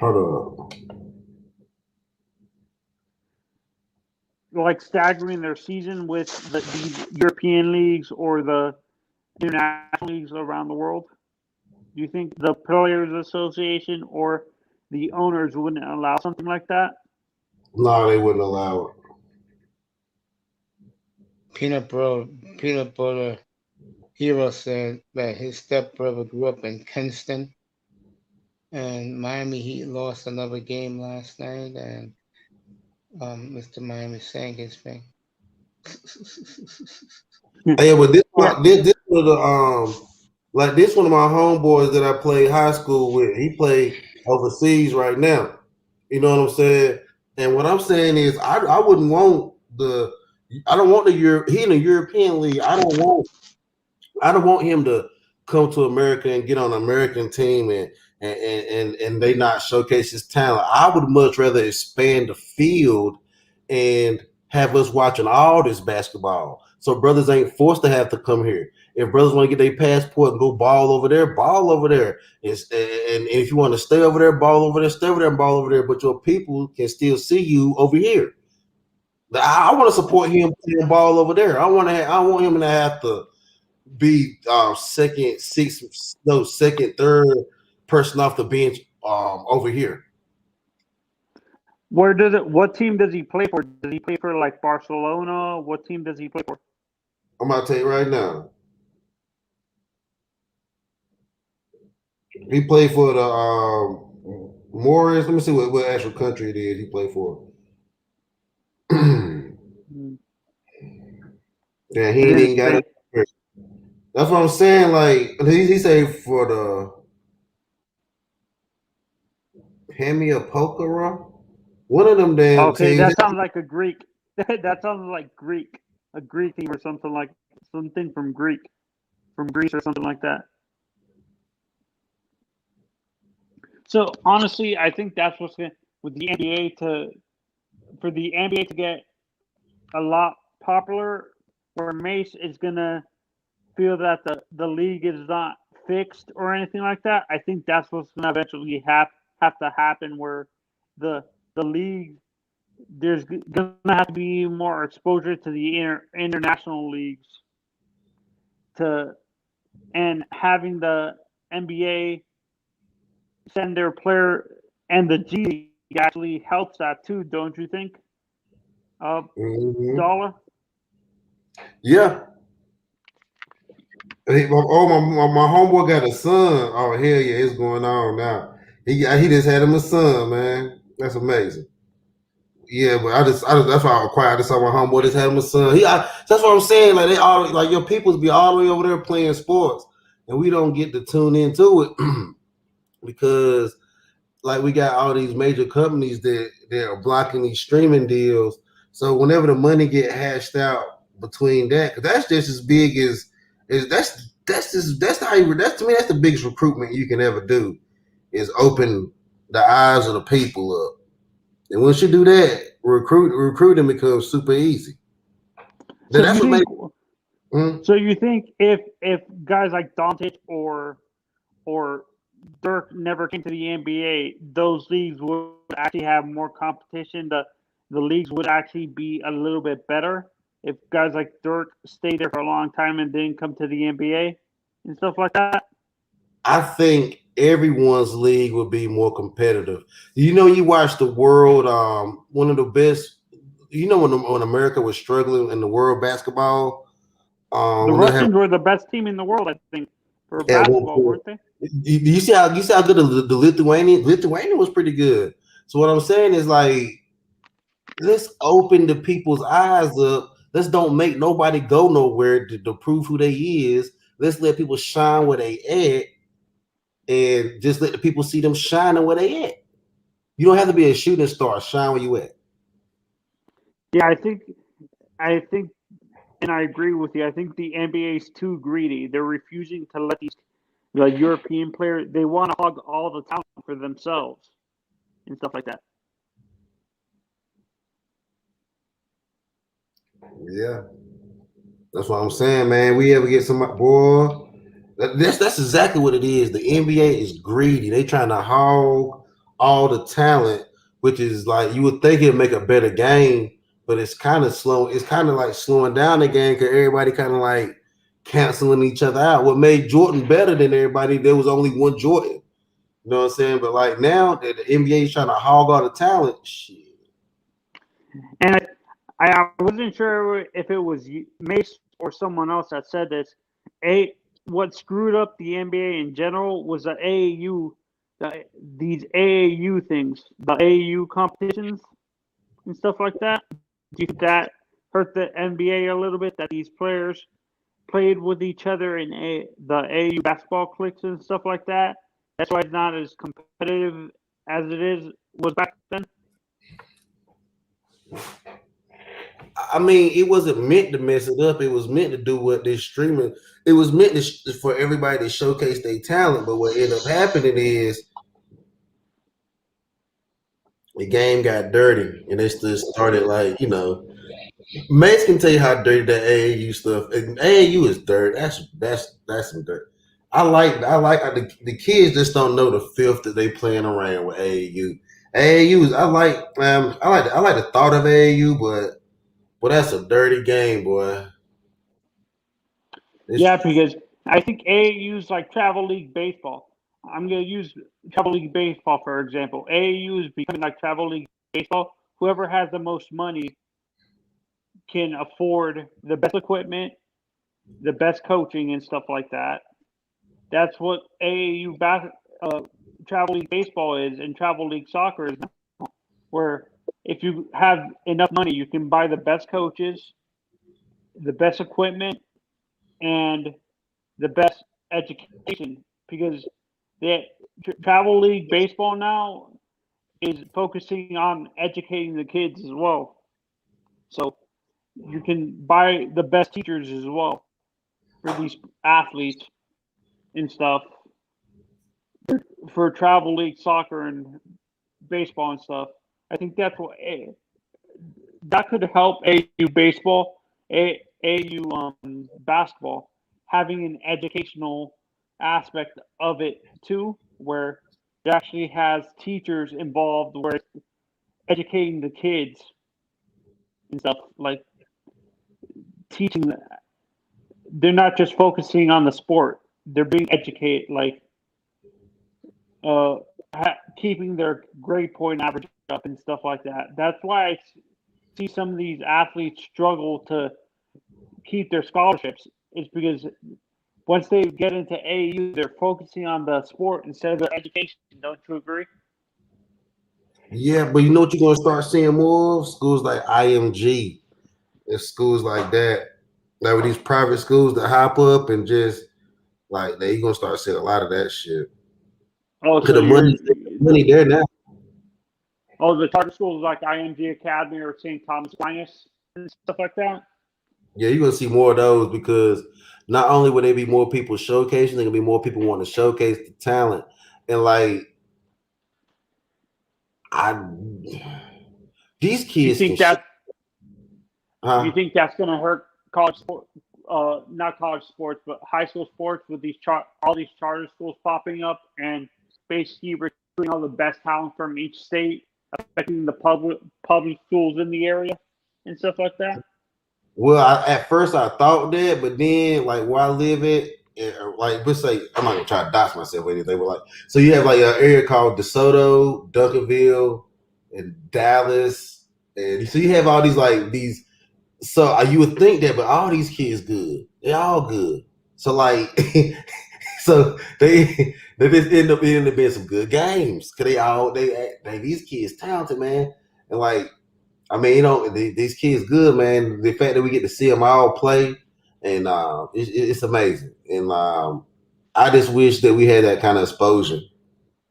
Hold on. Like staggering their season with the European leagues or the international leagues around the world? Do you think the Players Association or the owners wouldn't allow something like that? No, they wouldn't allow it. Peanut Butter Hero said that his stepbrother grew up in Kinston, and Miami Heat lost another game last night, and Mr. Miami sang his thing. Yeah, but this one of the like this one of my homeboys that I played high school with. He played overseas right now. You know what I'm saying? And what I'm saying is, I wouldn't want I don't want he in the European League. I don't want him to come to America and get on an American team and they not showcase his talent. I would much rather expand the field and have us watching all this basketball. So brothers ain't forced to have to come here. If brothers want to get their passport and go ball over there, ball over there. And if you want to stay over there, ball over there, stay over there and ball over there. But your people can still see you over here. I want to support him playing ball over there. I want him to have to be second, third person off the bench over here. What team does he play for? Does he play for like Barcelona? What team does he play for? I'm about to tell you right now. He played for the Warriors. Let me see what actual country it is he played for. Yeah, he ain't even got it. That's what I'm saying. Like he say for the Hemiapokara. One of them damn Okay, teams. that sounds like a Greek. That sounds like Greek, a Greek team or something from Greece or something like that. So honestly, I think that's what's going with the NBA for the NBA to get a lot popular, where Mace is gonna feel that the league is not fixed or anything like that. I think that's what's gonna eventually have to happen, where the league, there's gonna have to be more exposure to the international leagues, and having the NBA send their player, and the G League actually helps that too, don't you think? Dollar? Yeah. My homeboy got a son. Oh hell yeah, it's going on now. He just had him a son, man. That's amazing. Yeah, but that's why I'm quiet. I just saw my homeboy just had him a son. That's what I'm saying. Like they all like your peoples be all the way over there playing sports, and we don't get to tune into it because like we got all these major companies that are blocking these streaming deals. So whenever the money get hashed out between that, because that's just as big as that's to me that's the biggest recruitment you can ever do, is open the eyes of the people up. And once you do that, recruiting becomes super easy. So you think if guys like Doncic or Dirk never came to the NBA, those leagues would actually have more competition the leagues would actually be a little bit better if guys like Dirk stayed there for a long time and didn't come to the NBA and stuff like that? I think everyone's league would be more competitive. You watch the world, one of the best. When America was struggling in the world basketball, The Russians were the best team in the world, I think, for basketball, weren't they? You see how good the Lithuanian was pretty good. So what I'm saying is like, let's open the people's eyes up. Let's don't make nobody go nowhere to prove who they is. Let's let people shine where they at, and just let the people see them shining where they at. You don't have to be a shooting star. Shine where you at. Yeah, I think, and I agree with you. I think the NBA is too greedy. They're refusing to let these European players. They want to hog all the talent for themselves and stuff like that. Yeah, that's what I'm saying, man. We ever get some boy? That's exactly what it is. The NBA is greedy. They trying to hog all the talent, which is like you would think it'd make a better game, but it's kind of slow. It's kind of like slowing down the game because everybody kind of like canceling each other out. What made Jordan better than everybody? There was only one Jordan. You know what I'm saying? But like now that the NBA is trying to hog all the talent, shit. And I wasn't sure if it was Mace or someone else that said this. What screwed up the NBA in general was the AAU, these AAU things, the AAU competitions and stuff like that. Do you think that hurt the NBA a little bit, that these players played with each other in the AAU basketball cliques and stuff like that? That's why it's not as competitive as it was back then. I mean, it wasn't meant to mess it up. It was meant to do what this streaming. It was meant for everybody to showcase their talent. But what ended up happening is the game got dirty, and they just started like Mace can tell you how dirty that AAU stuff. And AAU is dirt. That's some dirt. I like the kids just don't know the filth that they playing around with AAU. AAU is I like the thought of AAU, but. Well, that's a dirty game, boy. Yeah, because I think AAU is like Travel League Baseball. I'm going to use Travel League Baseball, for example. AAU is becoming like Travel League Baseball. Whoever has the most money can afford the best equipment, the best coaching, and stuff like that. That's what AAU Travel League Baseball is, and Travel League Soccer is now, where if you have enough money, you can buy the best coaches, the best equipment, and the best education, because the Travel League Baseball now is focusing on educating the kids as well. So you can buy the best teachers as well for these athletes and stuff for Travel League Soccer and baseball and stuff. I think that's what that could help AU baseball, AU basketball, having an educational aspect of it too, where it actually has teachers involved, where it's educating the kids and stuff, like teaching them. They're not just focusing on the sport; they're being educated, like keeping their grade point average up and stuff like that. That's why I see some of these athletes struggle to keep their scholarships. It's because once they get into AAU, they're focusing on the sport instead of their education. Don't you agree? Yeah, but you know what you're gonna start seeing more of? Schools like IMG and schools like that. Like with these private schools that hop up and just like you're gonna start seeing a lot of that shit. Oh, so the money there now. Oh, the charter schools like IMG Academy or St. Thomas Aquinas and stuff like that? Yeah, you're gonna see more of those because not only will there be more people showcasing, there gonna be more people want to showcase the talent. And like these kids you think that's gonna hurt college sport, not college sports, but high school sports with these all these charter schools popping up and basically recruiting all the best talent from each state affecting the public schools in the area and stuff like that? Well, at first I thought that, but then like where I live at, like let's say I'm not gonna try to dox myself or anything, but like so you have like an area called DeSoto, Duncanville, and Dallas, and so you have all these like these. So you would think that, but all these kids good, they all good. So like, so they just end up being some good games because they these kids talented, man, and like. I mean, you know, these kids good, man. The fact that we get to see them all play, and it's amazing. And I just wish that we had that kind of exposure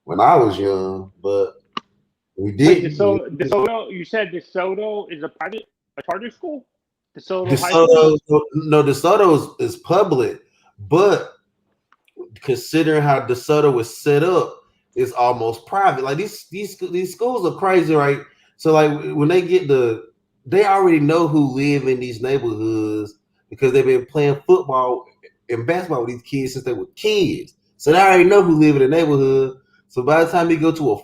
when I was young, but we didn't. DeSoto, you said DeSoto is a charter school? DeSoto High School? No, DeSoto is public, but considering how DeSoto was set up, it's almost private. Like these schools are crazy, right? So like when they they already know who live in these neighborhoods because they've been playing football and basketball with these kids since they were kids. So they already know who live in the neighborhood. So by the time you go to a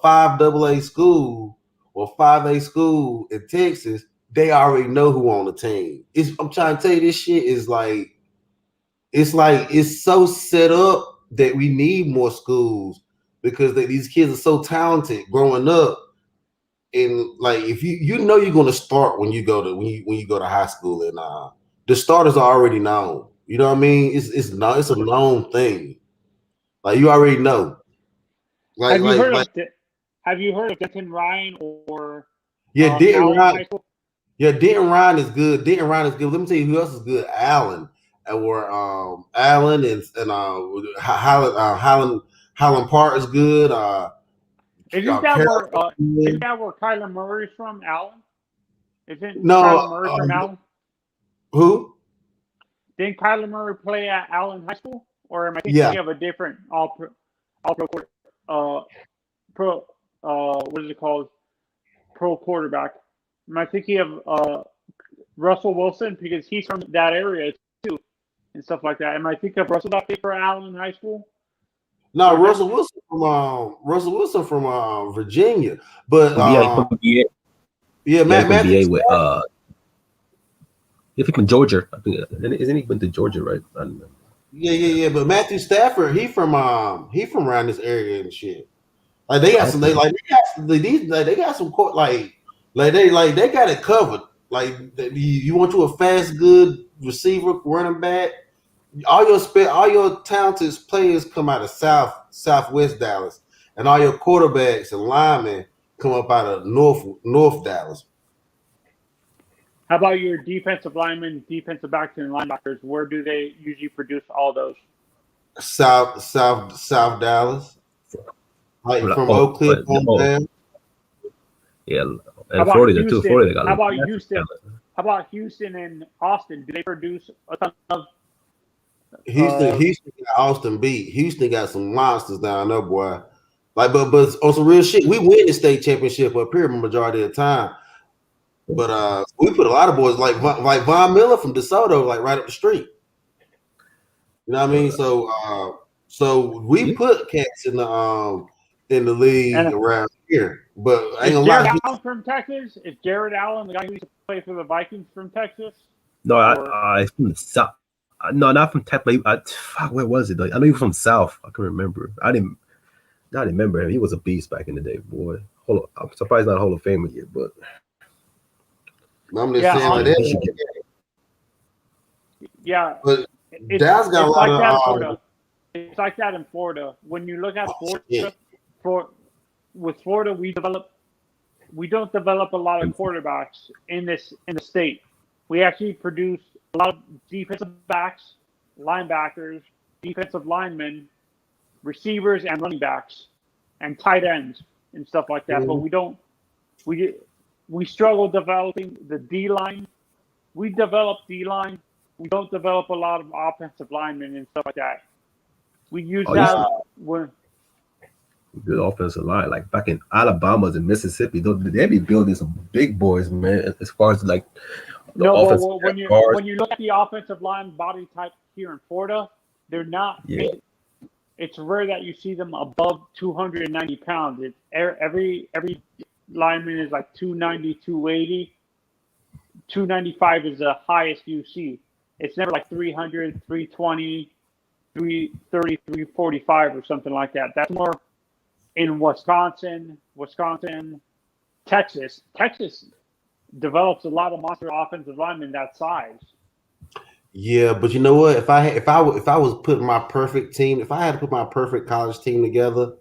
5 AA school or 5A school in Texas, they already know who on the team. I'm trying to tell you, this shit is like it's so set up that we need more schools because these kids are so talented growing up. And like if you know you're gonna start when you go to high school, and the starters are already known. You know what I mean? It's a known thing. Like you already know. Like have you heard of Denton Ryan or Denton Allen Ryan? High School? Yeah, Denton Ryan is good. Denton Ryan is good. Let me tell you who else is good. Allen and Highland Park is good. Isn't that where Kyler Murray's from, Allen? Isn't No, Kyler Murray from Allen? Who? Didn't Kyler Murray play at Allen High School? Or am I thinking of a different what is it called? Pro quarterback. Am I thinking of Russell Wilson? Because he's from that area too and stuff like that. Am I thinking of Russell that played for Allen High School? No, Russell Wilson from Virginia, but Matthew with if he from Georgia, I think isn't he went to Georgia, right? I don't know. Yeah. But Matthew Stafford, he from around this area and shit. Like they got some, they got some court, they got it covered. Like you want you a fast, good receiver, running back. All your talented players come out of Southwest Dallas, and all your quarterbacks and linemen come up out of North Dallas. How about your defensive linemen, defensive backs, and linebackers? Where do they usually produce all those? South Dallas, like from Oak Cliff on down. Yeah, and Florida too. Florida got. How about Houston? How about Houston and Austin? Do they produce a ton of? Houston got Austin beat. Houston got some monsters down there, boy. Like, but on some real shit, we win the state championship up here majority of the time. But we put a lot of boys like Von Miller from DeSoto, like right up the street. You know what I mean? So we put cats in the league around here. But I ain't gonna lie. Jared Allen from Texas? Is Jared Allen the guy who used to play for the Vikings from Texas? No, I from the South. No, not from Texas. Where was it? I know he was from South. I can remember. I didn't remember him. He was a beast back in the day, boy. I'm surprised not a Hall of Famer yet, but I'm just saying like that. Yeah, but Dallas got a lot of. It's like that in Florida. When you look at Florida, with Florida, we don't develop a lot of quarterbacks in the state. We actually produce a lot of defensive backs, linebackers, defensive linemen, receivers, and running backs, and tight ends and stuff like that. But we struggle developing the D line. We develop D line. We don't develop a lot of offensive linemen and stuff like that. We use when good offensive line, like back in Alabama and Mississippi, they be building some big boys, man. As far as like when you look at the offensive line body type here in Florida, they're not. Yeah. it's rare that you see them above 290 pounds. It's every lineman is like 290, 280. 295 is the highest you see. It's never like 300, 320, 330, 345 or something like that. That's more in Wisconsin, Texas. Texas develops a lot of monster offensive linemen that size. Yeah, but you know what? If I was putting my perfect team, if I had to put my perfect college team together,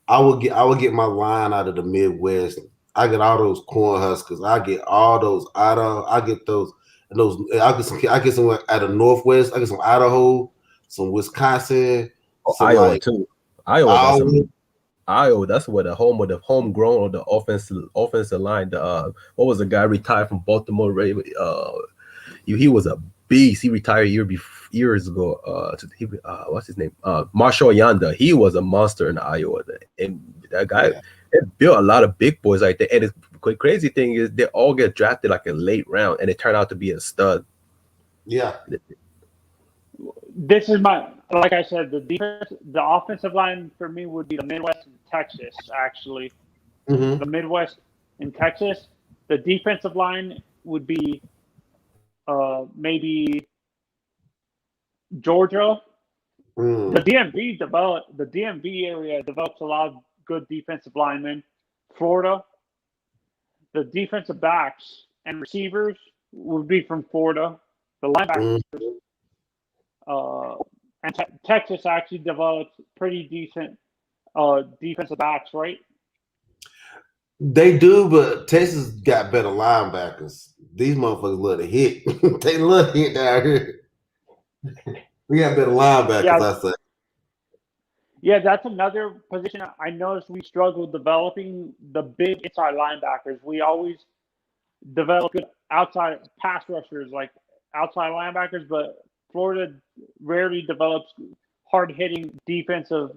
I would get my line out of the Midwest. I get all those Cornhuskers. I get all those Idaho. I get those. I get some out of Northwest. I get some Idaho, some Wisconsin, some Iowa too. Iowa, that's where the homegrown or the offensive line. What was the guy retired from Baltimore Ravens? He was a beast. He retired years ago. What's his name? Marshall Yanda. He was a monster in Iowa, and that guy built a lot of big boys like that. And the crazy thing is, they all get drafted like a late round, and they turn out to be a stud. Yeah. This is like I said, the offensive line for me would be the Midwest and Texas, actually. Mm-hmm. The Midwest and Texas. The defensive line would be maybe Georgia. The DMV area develops a lot of good defensive linemen. Florida. The defensive backs and receivers would be from Florida. The linebackers. And Texas actually develops pretty decent defensive backs, right? They do, but Texas got better linebackers. These motherfuckers love to hit. They love to hit down here. We got better linebackers, I say. Yeah, that's another position I noticed we struggled developing the big inside linebackers. We always develop good outside pass rushers, like outside linebackers, but Florida rarely develops hard-hitting defensive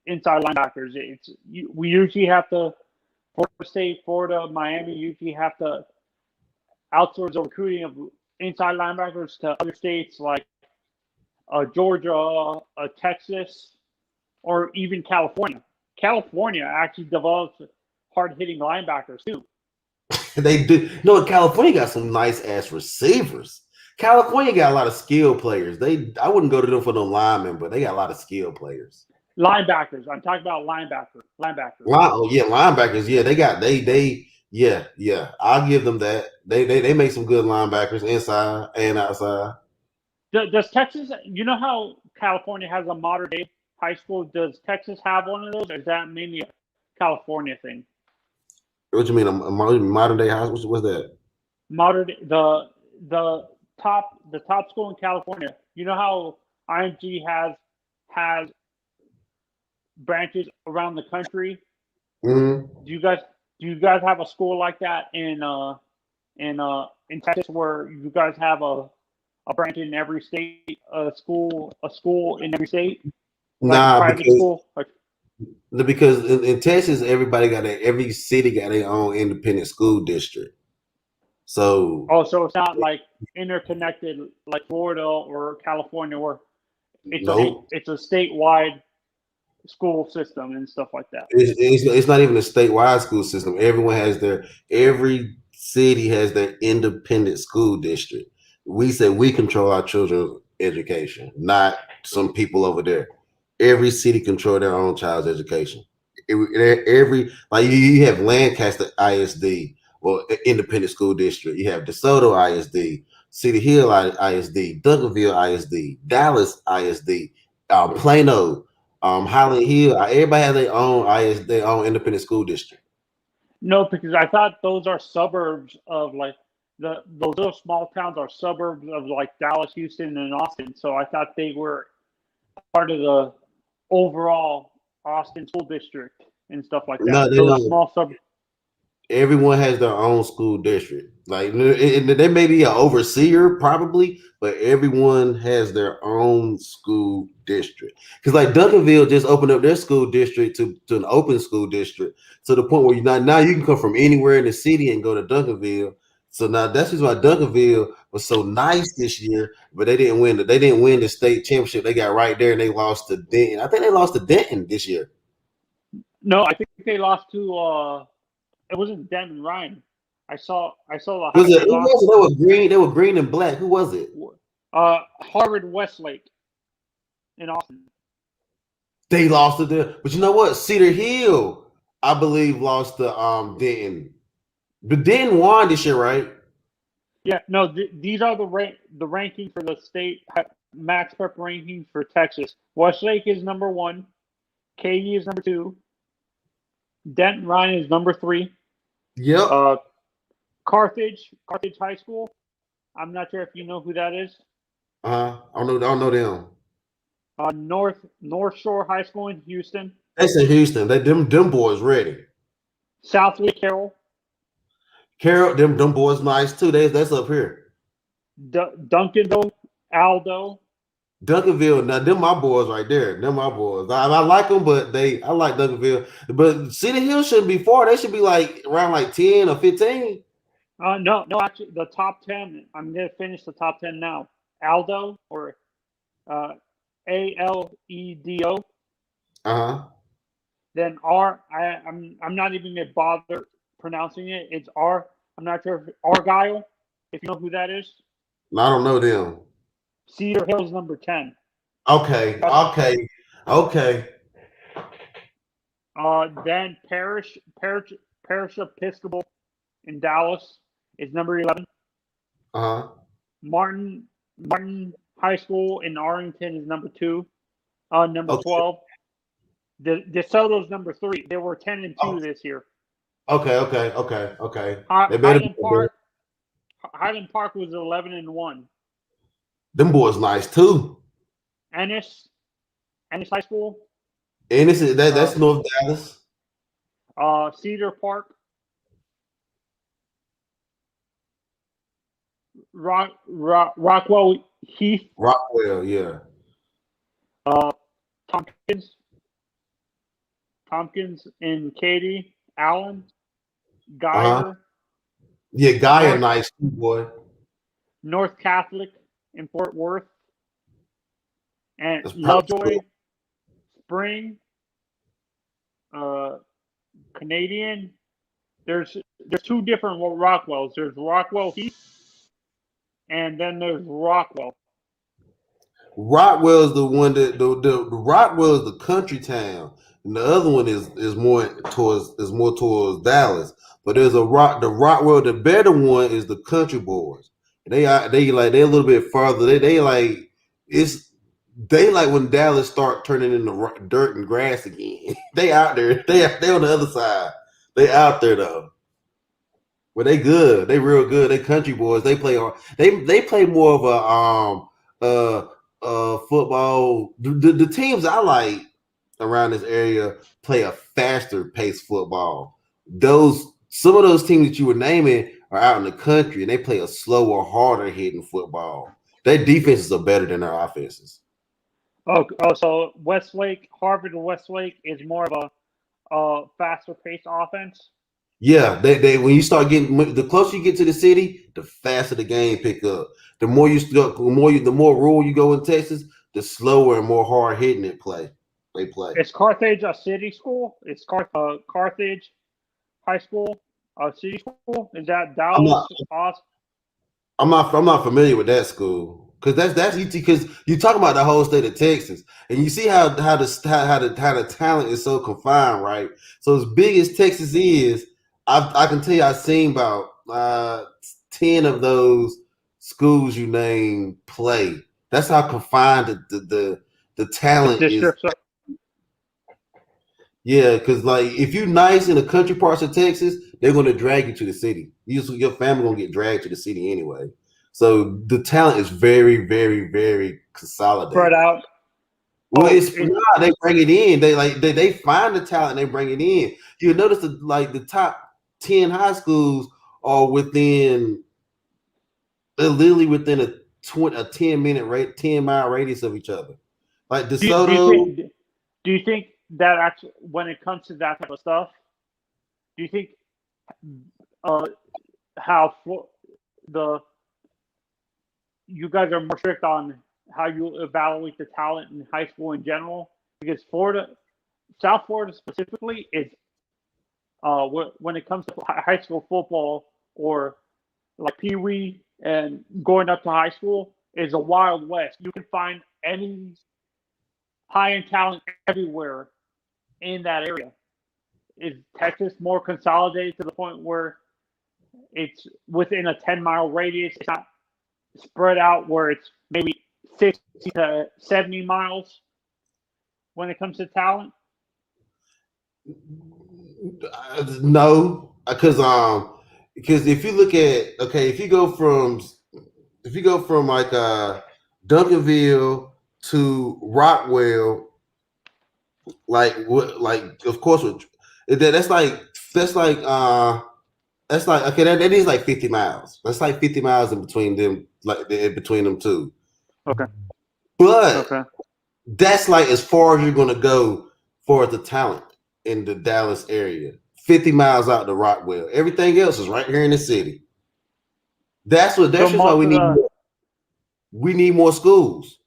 inside linebackers. We usually have to, Florida State, Florida, Miami usually have to outsource the recruiting of inside linebackers to other states like Georgia, Texas, or even California. California actually develops hard-hitting linebackers too. They do. No, California got some nice-ass receivers. California got a lot of skill players. I wouldn't go to them for no linemen, but they got a lot of skill players. Linebackers. I'm talking about linebackers. Linebackers. Yeah, yeah. I'll give them that. They make some good linebackers inside and outside. Does Texas? You know how California has a modern day high school? Does Texas have one of those, or is that mainly a California thing? What you mean, a modern day high school? What's that? Modern the top school in California. You know how IMG has branches around the country? Mm-hmm. Do you guys have a school like that in Texas, where you guys have a branch in every state, a school in every state? Like because in Texas, every city got their own independent school district. So it's not like interconnected like Florida or California, where it's a statewide school system and stuff like that. It's not even a statewide school system. Every city has their independent school district. We say we control our children's education, not some people over there. Every city control their own child's education. You have Lancaster ISD, or independent school district. You have DeSoto ISD, City Hill ISD, Duncanville ISD, Dallas ISD, Plano, Highland Hill. Everybody has their own ISD, their own independent school district. No, because I thought those are suburbs of like those little small towns are suburbs of like Dallas, Houston, and Austin. So I thought they were part of the overall Austin school district and stuff like that. No, those small suburbs. Everyone has their own school district. Like there may be an overseer probably, but everyone has their own school district. Because like Duncanville just opened up their school district to an open school district, to the point where now you can come from anywhere in the city and go to Duncanville So now that's just why Duncanville was so nice this year, but they didn't win. They didn't win the state championship. They got right there and they lost to Denton. I think they lost to Denton this year. No, I think they lost to. It wasn't Denton Ryan. I saw the Was it? highlight. Who was it? They were green. They were green and black. Who was it? Harvard Westlake in Austin. They lost to them, but you know what? Cedar Hill, I believe, lost to Denton. But Denton won this year, right? Yeah, no. These are the rankings for the state max prep rankings for Texas. Westlake is number 1. KU is number 2. Denton Ryan is number 3. Yep. Carthage High School. I'm not sure if you know who that is. I don't know them. North Shore High School in Houston. That's in Houston. Them boys ready. Southwood Carroll. Them boys nice too. That's up here. Duncanville, Aldo. Duncanville. Now them my boys right there. Them my boys. I like them, but I like Duncanville. But Cedar Hill shouldn't be far. They should be like around like 10 or 15. No, actually, the top 10. I'm gonna finish the top 10 now. Aldo or ALEDO. Then I'm not even gonna bother pronouncing it. It's R. I'm not sure if Argyle. If you know who that is. I don't know them. Cedar Hill's number 10. Okay. Then Parish Episcopal in Dallas is number 11. Martin High School in Arlington is number 2. Number 12. DeSoto's number 3. They were 10 and 2 this year. Okay. Highland Park was 11 and 1. Them boys nice too. Ennis High School. Ennis that's North Dallas. Cedar Park. Rockwell Heath. Rockwell, yeah. Tompkins and Katy. Allen. Geyer. Yeah, Geyer nice too, boy. North Catholic in Fort Worth. And Lovejoy. Spring. Canadian. There's 2 different Rockwells. There's Rockwell Heath, and then there's Rockwell. Rockwell is the one that the Rockwell is the country town, and the other one is more towards Dallas. But there's the Rockwell. The better one is the country boys. They're a little bit farther. They like when Dallas start turning into dirt and grass again. They out there. They on the other side. They out there though. Well, they good. They real good. They country boys. They play They play more of a football. The teams I like around this area play a faster paced football. Some of those teams that you were naming are out in the country and they play a slower, harder hitting football. Their defenses are better than their offenses. So Harvard Westlake is more of a faster paced offense. Yeah, they when you start getting the closer you get to the city, the faster the game pick up. The more rural you go in Texas, the slower and more hard hitting they play. Is Carthage a city school? It's Carthage High School, a city school. Is that Dallas? I'm not familiar with that school because that's because you're talking about the whole state of Texas, and you see how the talent is so confined, right? So as big as Texas is, I can tell you I've seen about 10 of those schools you name play. That's how confined the talent is. Yeah, because like if you're nice in the country parts of Texas, they're going to drag you to the city. Your family going to get dragged to the city anyway. So the talent is very, very, very consolidated. Spread out. Well, they bring it in. They find the talent. They bring it in. You'll notice the top 10 high schools are literally within a 10-mile radius of each other. Like DeSoto. Do you think that actually, when it comes to that type of stuff, do you think how you guys are more strict on how you evaluate the talent in high school in general, because South Florida specifically is when it comes to high school football or like Pee Wee and going up to high school is a wild west. You can find any high-end talent everywhere in that area. Is Texas more consolidated to the point where it's within a 10-mile radius? It's not spread out where it's maybe 60 to 70 miles when it comes to talent? No, because if you look at if you go from like Duncanville to Rockwell, like of course that's like okay, that is like 50 miles. That's like 50 miles in between them, like in between them two. Okay. But that's like as far as you're gonna go for the talent in the Dallas area. 50 miles out to Rockwell. Everything else is right here in the city. That's just why we need more schools.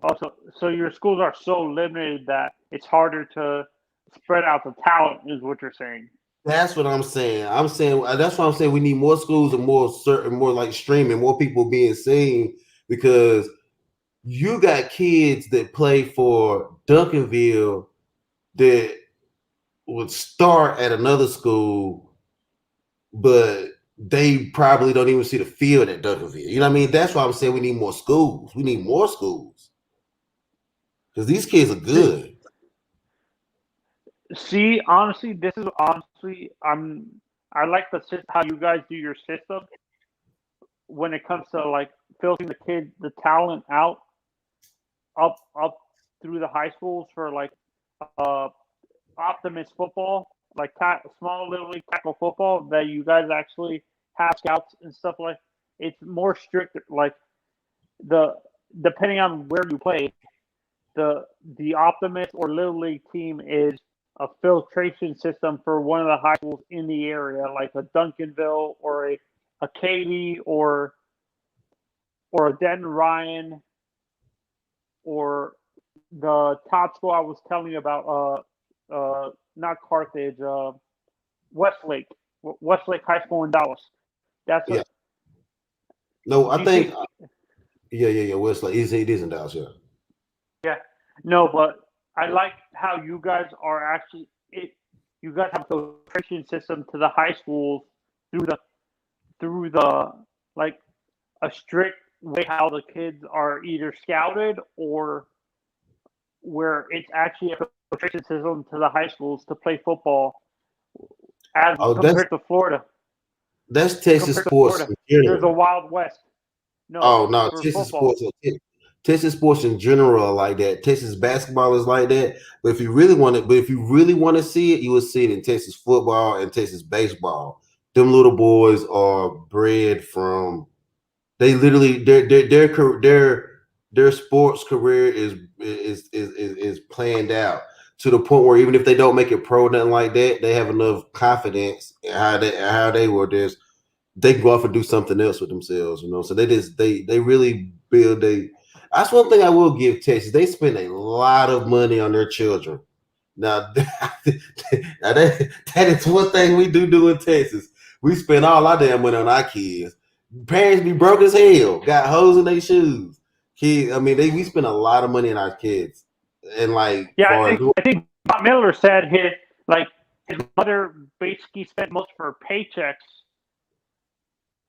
Also, so your schools are so limited that it's harder to spread out the talent, is what you're saying. That's what I'm saying. That's why I'm saying we need more schools and more like streaming, more people being seen, because you got kids that play for Duncanville that would start at another school, but they probably don't even see the field at Duncanville. You know what I mean? That's why I'm saying we need more schools. We need more schools because these kids are good. See, honestly, I like how you guys do your system when it comes to like filtering the talent out up through the high schools for like optimist football, like small little league tackle football, that you guys actually have scouts and stuff like. It's more strict, like depending on where you play, the optimist or little league team is a filtration system for one of the high schools in the area, like a Duncanville or a Katy or a Denton Ryan, or the top school I was telling you about, not Carthage, Westlake High School in Dallas. That's No, I think Westlake. It is in Dallas, yeah. Yeah, no, but I like how you guys are actually you guys have a filtration system to the high schools through the like a strict way how the kids are either scouted, or where it's actually a filtration system to the high schools to play football as compared to Florida. That's Texas sports. There's a Wild West. No, Texas football. sports. Texas sports in general are like that. Texas basketball is like that. But if you really want to see it, you will see it in Texas football and Texas baseball. Them little boys are bred from. They literally their sports career is planned out to the point where even if they don't make it pro, nothing like that, they have enough confidence in how they were this. They can go off and do something else with themselves, you know. So they really build That's one thing I will give Texas. They spend a lot of money on their children. Now that is one thing we do in Texas. We spend all our damn money on our kids. Parents be broke as hell, got holes in their shoes. Kids, I mean, we spend a lot of money on our kids. And like, I think Bob Miller said his mother basically spent most of her paychecks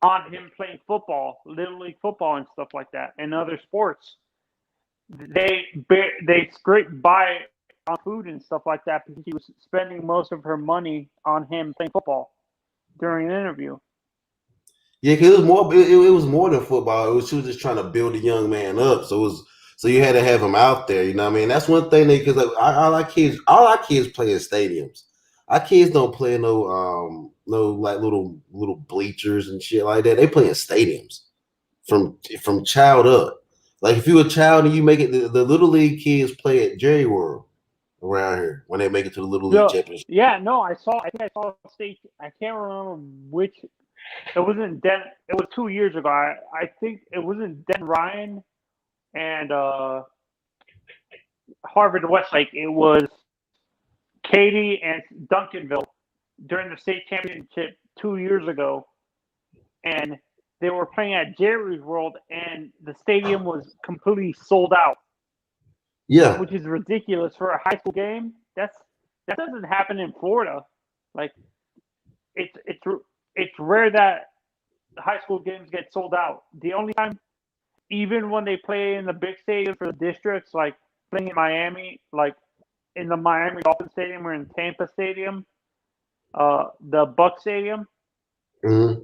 on him playing football, little league football and stuff like that, and other sports. They scraped by on food and stuff like that because he was spending most of her money on him playing football during an interview. Yeah, because it was more than football. She was just trying to build a young man up. So you had to have him out there. You know what I mean? That's one thing because all our kids play in stadiums. Our kids don't play no like little bleachers and shit like that. They play in stadiums from child up. Like if you're a child and you make it, the little league kids play at Jerry World around here when they make it to the little league championship. Yeah, no, I think I saw a state. I can't remember which It wasn't Den. It was 2 years ago. I think it wasn't Den Ryan and Harvard Westlake. It was Katy and Duncanville during the state championship 2 years ago, and they were playing at Jerry's World, and the stadium was completely sold out. Yeah. Which is ridiculous for a high school game. That doesn't happen in Florida. Like, it's rare that high school games get sold out. The only time, even when they play in the big stadium for the districts, like playing in Miami, like in the Miami Dolphin Stadium or in Tampa Stadium, the Buck Stadium, Mm-hmm.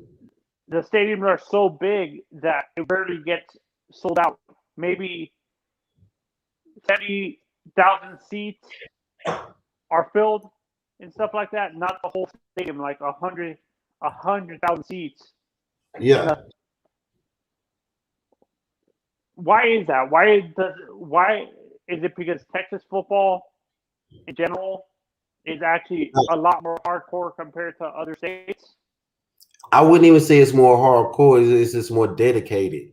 the stadiums are so big that it rarely gets sold out. Maybe 70,000 seats are filled and stuff like that. Not the whole stadium, like 100,000 seats. Yeah. Why is that? Why is it because Texas football in general is actually a lot more hardcore compared to other states? I wouldn't even say it's more hardcore. It's just more dedicated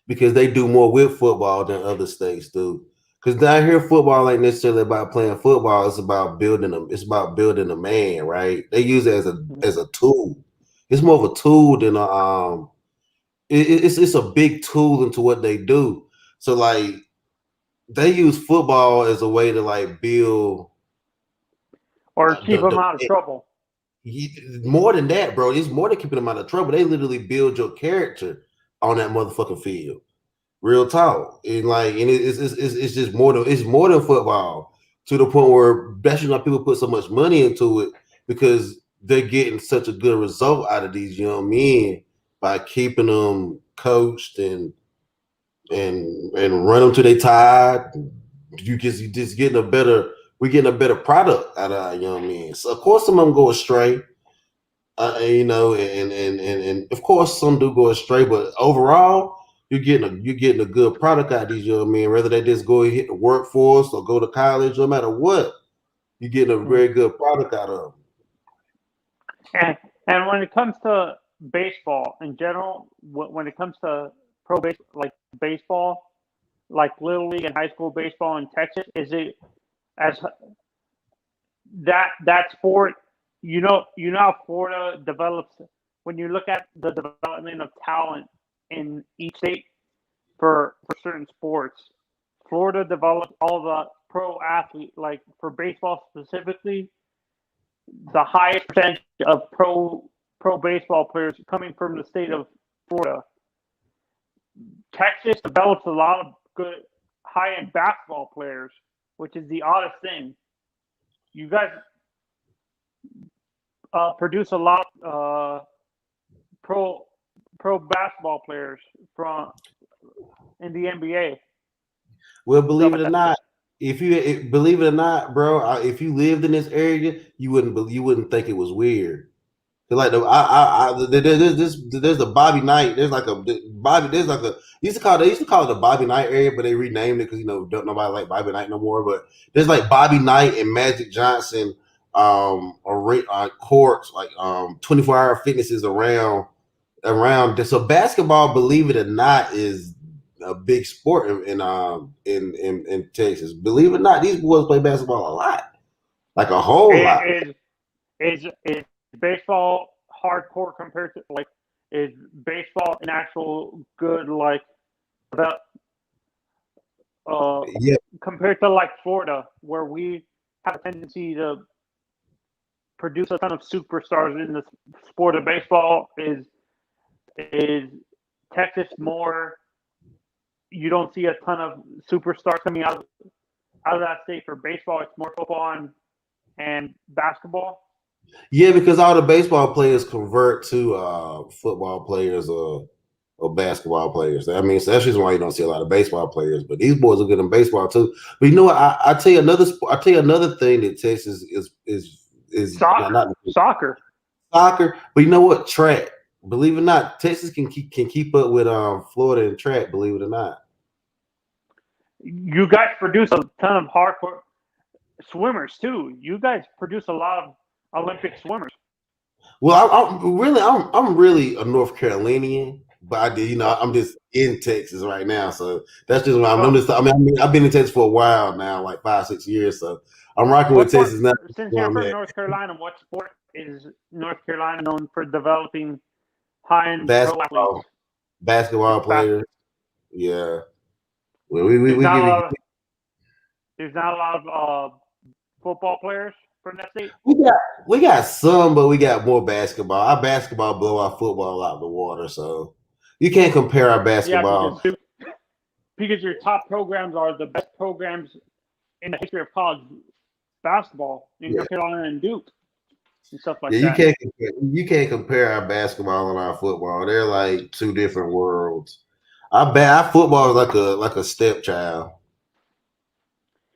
because they do more with football than other states do. Because down here, football ain't necessarily about playing football. It's about building them. It's about building a man, right? They use it as a tool. It's more of a tool than a it's a big tool into what they do. So like they use football as a way to like build or keep them out of trouble. More than that, bro. It's more than keeping them out of trouble. They literally build your character on that motherfucking field. Real talk. It's just more than football to the point where that's why people put so much money into it because they're getting such a good result out of these young men by keeping them coached and run them till they tired. You just getting we're getting a better product out of our young men. So of course some of them go astray. And of course some do go astray, but overall you're getting a good product out of these young men, whether they just go and hit the workforce or go to college, no matter what, you're getting a very good product out of them. And when it comes to baseball in general, when it comes to pro baseball, like Little League and high school baseball in Texas, is it as that sport? You know how Florida develops when you look at the development of talent in each state for certain sports. Florida developed all the pro athletes, like for baseball specifically, the highest percentage of pro baseball players coming from the state of Florida. Texas develops a lot of good high-end basketball players, which is the oddest thing. You guys produce a lot of pro basketball players in the NBA. Well, believe it or not, believe it or not, bro, if you lived in this area, you wouldn't think it was weird. Like there's a Bobby Knight. They used to call it the Bobby Knight area, but they renamed it because don't nobody like Bobby Knight no more. But there's like Bobby Knight and Magic Johnson courts, like 24-hour fitnesses around. So basketball, believe it or not, is a big sport in Texas. Believe it or not, these boys play basketball a lot, like a whole lot. Is baseball hardcore compared to is baseball an actual good compared to like Florida, where we have a tendency to produce a ton of superstars in the sport of baseball? Is Texas more? You don't see a ton of superstars coming out of that state for baseball. It's more football and basketball. Yeah, because all the baseball players convert to football players or basketball players. I mean, so that's just why you don't see a lot of baseball players. But these boys are good in baseball too. But you know what? I tell you another thing that Texas is soccer. But you know what? Track. Believe it or not, Texas can keep up with Florida in track. Believe it or not. You guys produce a ton of hardcore swimmers too. You guys produce a lot of Olympic swimmers. Well, I'm really a North Carolinian, but I did, I'm just in Texas right now, so that's just why I'm just. I mean, I've been in Texas for a while now, like 5-6 years, so I'm rocking with Texas now. Since you're from North Carolina, what sport is North Carolina known for developing high-end pro athletes? Basketball players. Yeah. Well, we there's not give a lot of football players from that state. we got some, but we got more basketball. Our basketball blow our football out the water, so you can't compare our basketball. Yeah, because your top programs are the best programs in the history of college basketball in North Carolina and Duke and stuff like that. You can't compare our basketball and our football. They're like two different worlds. Our football is like a stepchild.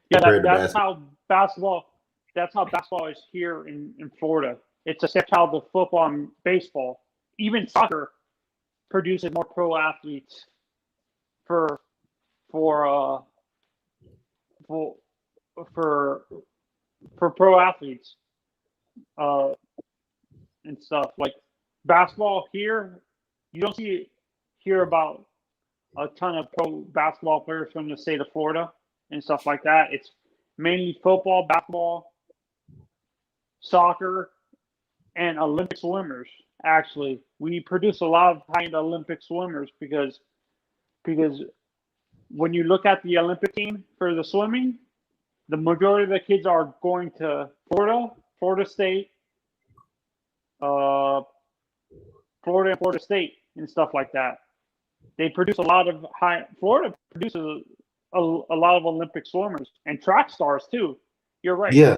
Yeah, that's how basketball is here in Florida. It's a stepchild of football and baseball. Even soccer produces more pro athletes for pro athletes and stuff. Like basketball here, you don't hear about a ton of pro basketball players from the state of Florida and stuff like that. It's mainly football, basketball, soccer, and Olympic swimmers. Actually, we produce a lot of high-end Olympic swimmers because when you look at the Olympic team for the swimming, the majority of the kids are going to Florida State, Florida and Florida State and stuff like that. They produce a lot of Florida produces a lot of Olympic swimmers and track stars too. You're right. Yeah.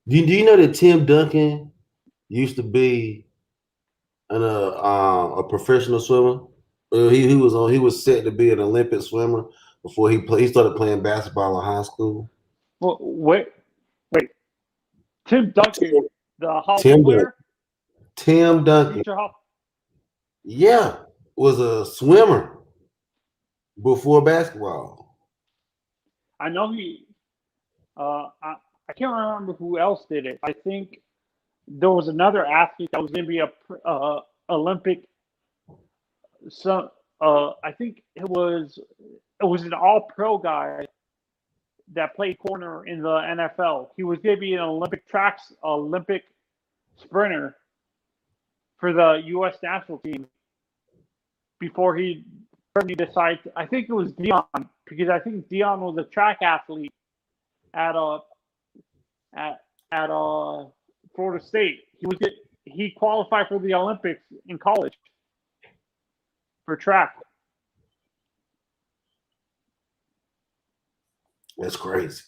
Do you know that Tim Duncan used to be a professional swimmer? He was set to be an Olympic swimmer before he started playing basketball in high school. Well, wait. Tim Duncan, the hockey player. Tim Duncan. Yeah, was a swimmer before basketball. I know he. I can't remember who else did it. I think there was another athlete that was going to be a Olympic. So I think it was an all-pro guy that played corner in the NFL. He was going to be an Olympic sprinter for the U.S. national team before he decided. I think it was Dion, because I think Dion was a track athlete at Florida State. He qualified for the Olympics in college for track. That's crazy.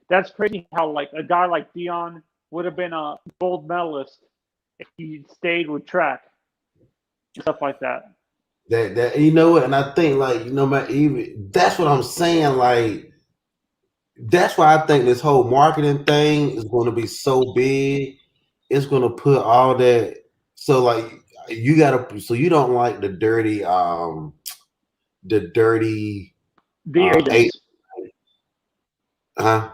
That's crazy how like a guy like Dion would have been a gold medalist if he stayed with track and stuff like that. That you know what, and I think like even that's what I'm saying. Like that's why I think this whole marketing thing is going to be so big. It's going to put all that. So like you gotta. So you don't like the dirty agents. Huh?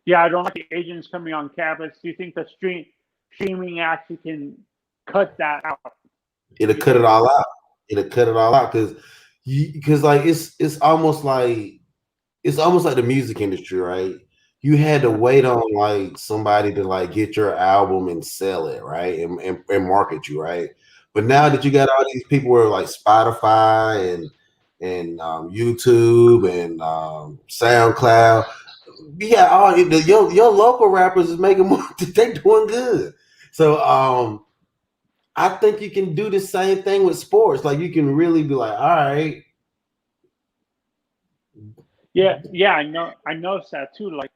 Yeah, I don't like the agents coming on campus. Do you think the streaming actually can cut that out? It'll cut it all out. Because like it's almost like the music industry, right? You had to wait on like somebody to like get your album and sell it, right? And market you, right? But now that you got all these people who are like Spotify and YouTube and SoundCloud, yeah, all your local rappers is making more. They doing good. So I think you can do the same thing with sports. Like you can really be like, all right. Yeah, I noticed that too. Like,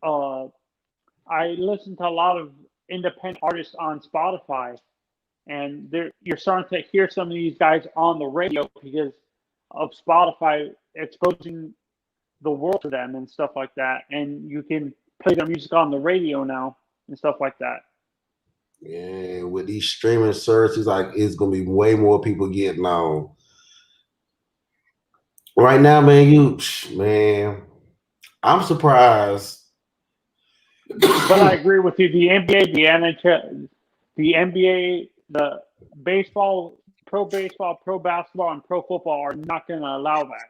I listen to a lot of independent artists on Spotify, and you're starting to hear some of these guys on the radio because of Spotify exposing the world to them and stuff like that. And you can play their music on the radio now and stuff like that. Yeah, with these streaming services, like it's gonna be way more people getting on. Right now, man, I'm surprised. But I agree with you. The NBA, the NHL, the NBA, the baseball, pro basketball, and pro football are not going to allow that.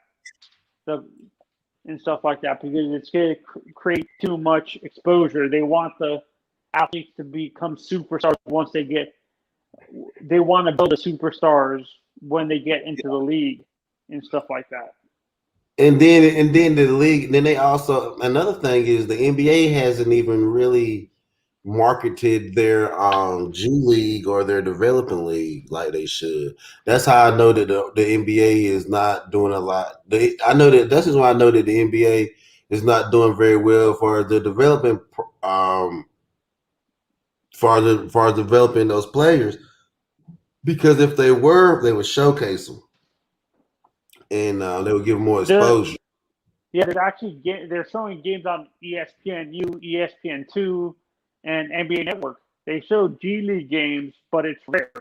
And stuff like that because it's going to create too much exposure. They want the athletes to become superstars once they want to build the superstars when they get into the league and stuff like that. And then the league. Then they also another thing is the NBA hasn't even really marketed their G League or their developing league like they should. That's how I know that the NBA is not doing a lot. I know that this is why I know that the NBA is not doing very well for the development for developing those players. Because if they would showcase them and they would give them more exposure. They're showing games on ESPNU, ESPN2, and NBA Network. They show G League games, but it's rare.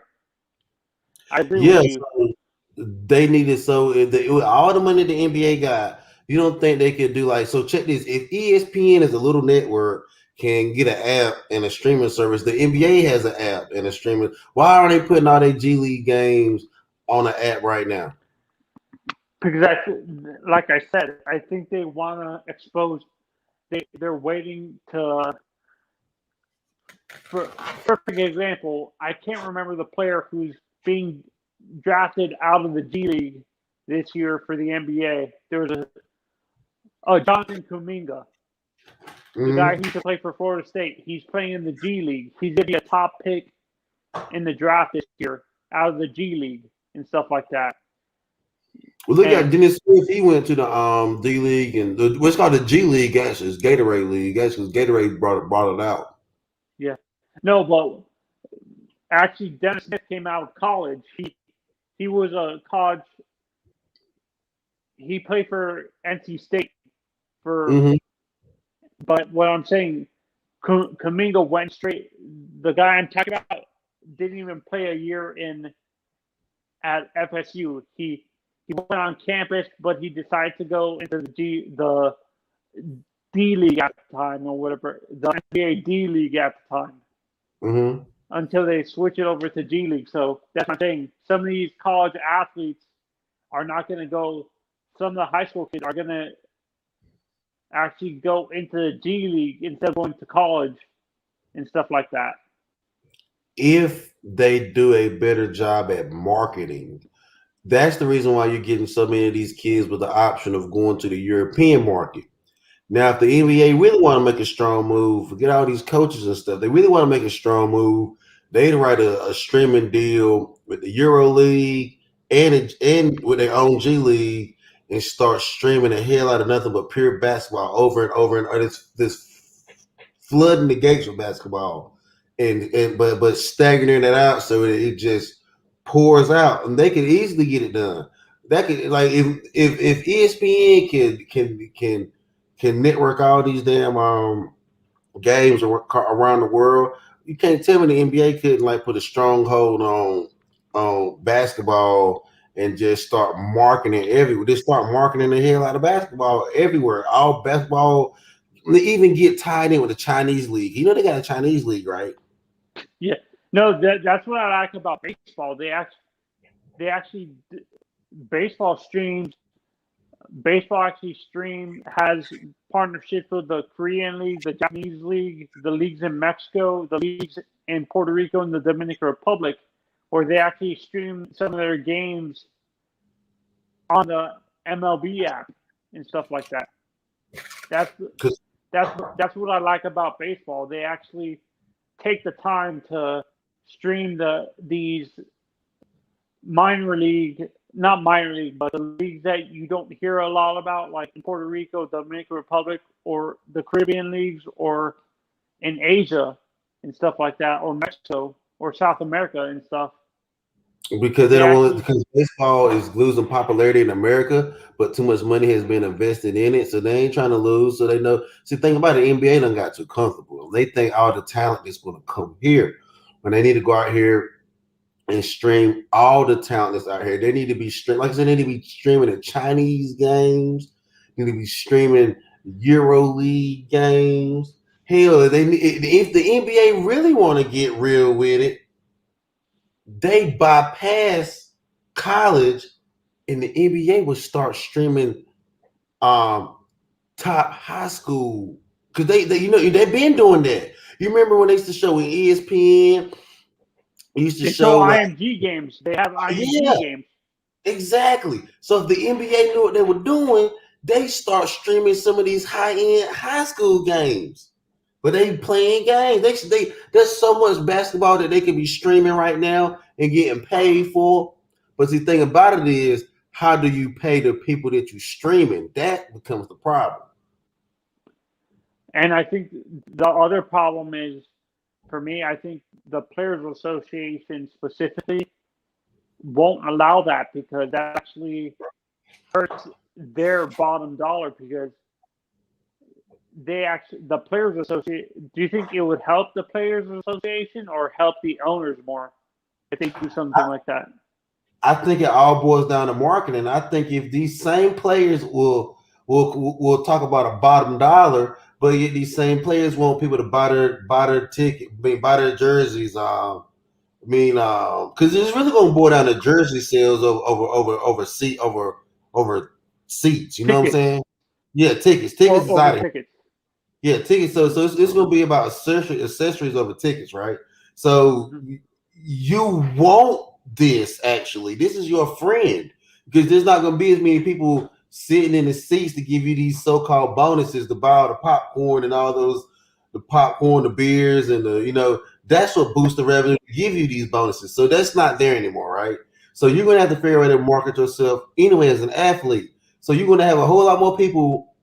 I agree with you. So they needed all the money the NBA got. You don't think they could do like so? Check this: if ESPN is a little network, can get an app and a streaming service, the NBA has an app and a streaming. Why are they putting all their G League games on an app right now? Because like I said, I think they want to expose. They're waiting to. For perfect example, I can't remember the player who's being drafted out of the G League this year for the NBA. There was Jonathan Kuminga, the guy who used to play for Florida State. He's playing in the G League. He's going to be a top pick in the draft this year out of the G League and stuff like that. Well, look at Dennis Smith. He went to the D League and what's called the G League. Actually, it's Gatorade League. Actually, Gatorade brought it out. Yeah. No, but actually, Dennis Smith came out of college. He was a college. He played for NC State But what I'm saying, Kuminga went straight. The guy I'm talking about didn't even play a year at FSU. He went on campus, but he decided to go into the D League at the time or whatever, the NBA D League at the time. Until they switch it over to G League. So that's what I'm saying. Some of these college athletes are not going to go. Some of the high school kids are going to actually go into the G League instead of going to college and stuff like that. If they do a better job at marketing, that's the reason why you're getting so many of these kids with the option of going to the European market. Now, if the NBA really want to make a strong move, forget all these coaches and stuff. They really want to make a strong move. They'd write a streaming deal with the Euro League and with their own G League and start streaming the hell out of nothing but pure basketball over and over and this flooding the gates with basketball but staggering it out so that it just pours out and they could easily get it done. That could like if ESPN can network all these damn games around the world. You can't tell me the NBA couldn't like put a stronghold on basketball and just start marketing everywhere. They start marketing the hell out of basketball everywhere. All basketball, they even get tied in with the Chinese league. You know they got a Chinese league, right? Yeah. No, that's what I like about baseball. They actually baseball actually has partnerships with the Korean League, the Japanese League, the leagues in Mexico, the leagues in Puerto Rico and the Dominican Republic, where they actually stream some of their games on the MLB app and stuff like that. That's what I like about baseball. They actually take the time to stream these not minor league, but the leagues that you don't hear a lot about, like in Puerto Rico, Dominican Republic, or the Caribbean leagues, or in Asia and stuff like that, or Mexico, or South America and stuff. Because they don't want because baseball is losing popularity in America, but too much money has been invested in it, so they ain't trying to lose. So they know. See, the thing about it, NBA done got too comfortable. They think all the talent is going to come here, when they need to go out here and stream all the talent that's out here. They need to be like I said, they need to be streaming the Chinese games. They need to be streaming Euro League games. hell, if the NBA really want to get real with it, they bypass college, and the NBA would start streaming top high school because they they've been doing that. You remember when they used to show in ESPN? Used to They show IMG games. They have IMG games. Exactly. So if the NBA knew what they were doing, they start streaming some of these high-end high school games. But they playing games. There's so much basketball that they could be streaming right now and getting paid for. But the thing about it is, how do you pay the people that you're streaming? That becomes the problem. And I think the other problem is, for me, I think the Players Association specifically won't allow that because that actually hurts their bottom dollar because the Players Association. Do you think it would help the Players Association or help the owners more if they do something like that? I think it all boils down to marketing. I think if these same players will talk about a bottom dollar, but yet these same players want people to buy their ticket, buy their jerseys. Because it's really going to boil down to jersey sales over seats. You know what I'm saying? Yeah, tickets. Tickets is out of here. Yeah, tickets. So it's going to be about accessories over tickets, right? So you want this actually. This is your friend because there's not going to be as many people sitting in the seats to give you these so-called bonuses to buy all the popcorn and all the popcorn, the beers, and that's what boosts the revenue to give you these bonuses. So that's not there anymore, right? So you're going to have to figure out how to market yourself anyway as an athlete. So you're going to have a whole lot more people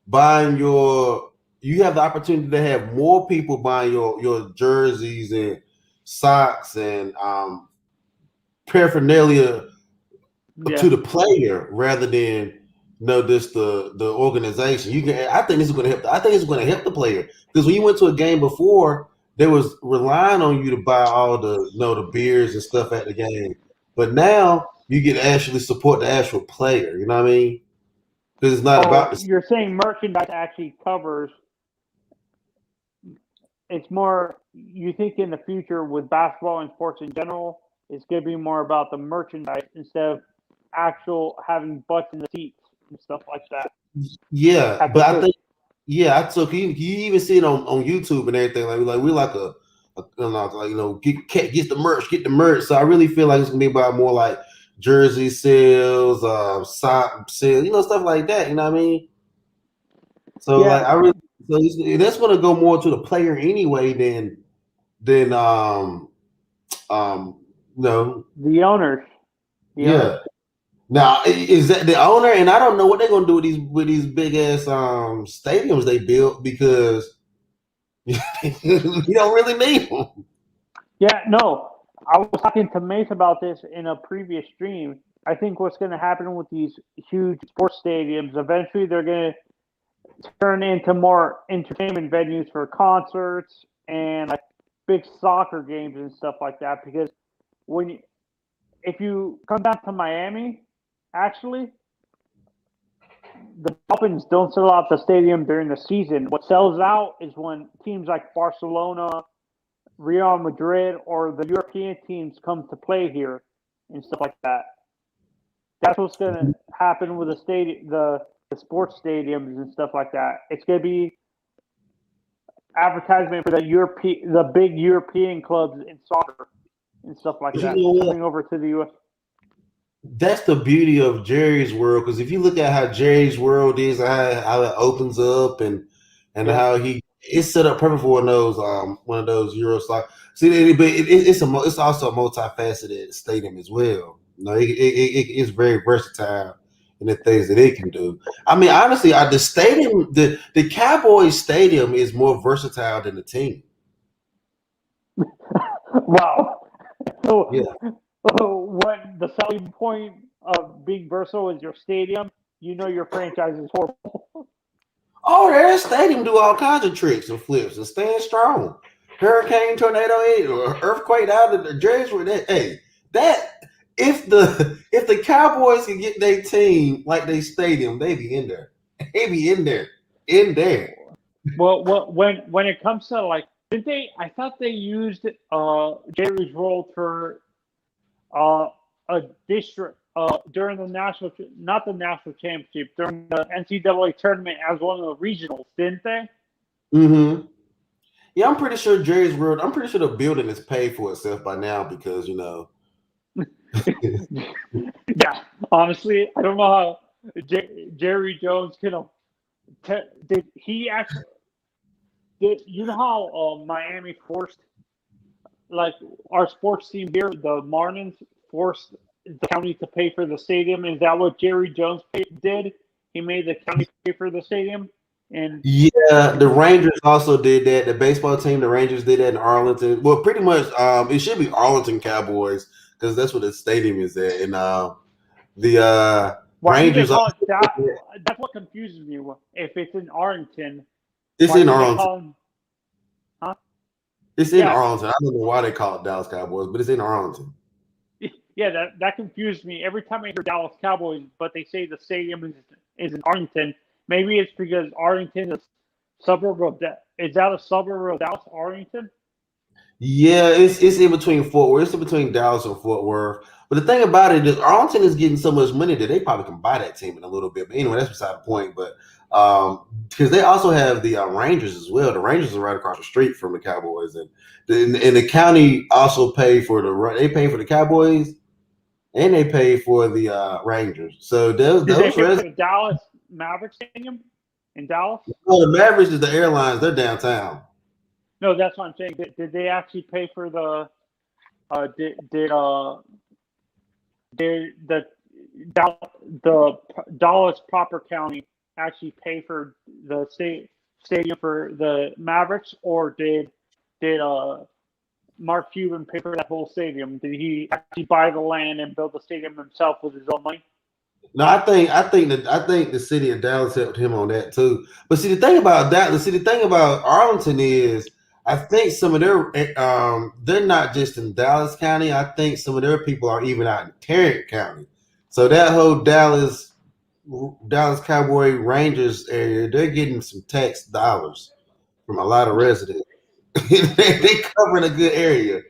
buying you have the opportunity to have more people buying your jerseys and socks and paraphernalia to the player rather than just the organization. I think this is going to help. I think it's going to help the player because when you went to a game before, they was relying on you to buy all the beers and stuff at the game, but now you get to actually support the actual player. You know what I mean? Because it's not about. You're saying merchandise actually covers. It's more. You think in the future with basketball and sports in general, it's going to be more about the merchandise instead of actual having butts in the seats and stuff like that. Yeah, but I think you even see it on YouTube and everything. Like we're like get the merch. So I really feel like it's gonna be about more like jersey sales, sock sales, stuff like that. You know what I mean? So that's gonna go more to the player anyway than the owners. Owners. Now, is that the owner? And I don't know what they're gonna do with these big ass stadiums they built because you don't really need them. Yeah, no. I was talking to Mace about this in a previous stream. I think what's going to happen with these huge sports stadiums, eventually they're going to turn into more entertainment venues for concerts and like big soccer games and stuff like that. Because if you come down to Miami, actually, the Dolphins don't sell out the stadium during the season. What sells out is when teams like Barcelona, Real Madrid, or the European teams come to play here and stuff like that. That's what's going to happen with the sports stadiums and stuff like that. It's going to be advertisement for the big European clubs in soccer and stuff like that coming over to the U.S. That's the beauty of Jerry's World, because if you look at how Jerry's World is, how it opens up and how it's set up perfect for one of those Euro soccer. See, but it's also a multifaceted stadium as well. It's very versatile in the things that it can do. I mean, honestly, the stadium, the Cowboys stadium is more versatile than the team. Wow. So, what the selling point of being versatile is your stadium? Your franchise is horrible. Oh, their stadium do all kinds of tricks and flips and stand strong. Hurricane, tornado, or earthquake out of the Jerry's World. If the Cowboys can get their team like their stadium, they be in there. They be in there. Well, when it comes to like, did they? I thought they used Jerry's role for a district during the not the national championship, during the NCAA tournament as one of the regionals, didn't they? Mm-hmm. Yeah, I'm pretty sure Jerry's World. I'm pretty sure the building is paid for itself by now because Yeah, honestly, I don't know how Jerry Jones did he actually? Did you know how Miami forced, like, our sports team here, the Marlins, forced the county to pay for the stadium? Is that what Jerry Jones did? He made the county pay for the stadium? And yeah, the Rangers also did that. The baseball team, the Rangers did that in Arlington. Well, pretty much, it should be Arlington Cowboys because that's where the stadium is at. And the why do they Rangers. call it that? That's what confuses me. If it's in Arlington, It's why in do they Arlington. call them, huh? It's in Yeah. Arlington. I don't know why they call it Dallas Cowboys, but it's in Arlington. Yeah, that confused me every time I hear Dallas Cowboys, but they say the stadium is in Arlington. Maybe it's because Arlington is a suburb of that. Is that a suburb of Dallas, Arlington? Yeah, it's in between Fort Worth. It's in between Dallas and Fort Worth. But the thing about it is Arlington is getting so much money that they probably can buy that team in a little bit. But anyway, that's beside the point. But because they also have the Rangers as well. The Rangers are right across the street from the Cowboys, and the county also pay for they pay for the Cowboys, and they pay for the Rangers. So those Did they pay for residents. the Dallas Mavericks Stadium in Dallas? Well, the Mavericks is the airlines. They're downtown. No, that's what I'm saying. Did they actually pay for the? Did the Dallas proper county actually pay for the stadium for the Mavericks, or did Mark Cuban pay for that whole stadium? Did he actually buy the land and build the stadium himself with his own money? No, I think the city of Dallas helped him on that too. But see, the thing about Arlington is, I think some of their they're not just in Dallas County. I think some of their people are even out in Tarrant County. So that whole Dallas Cowboy Rangers area, they're getting some tax dollars from a lot of residents. They covering a good area.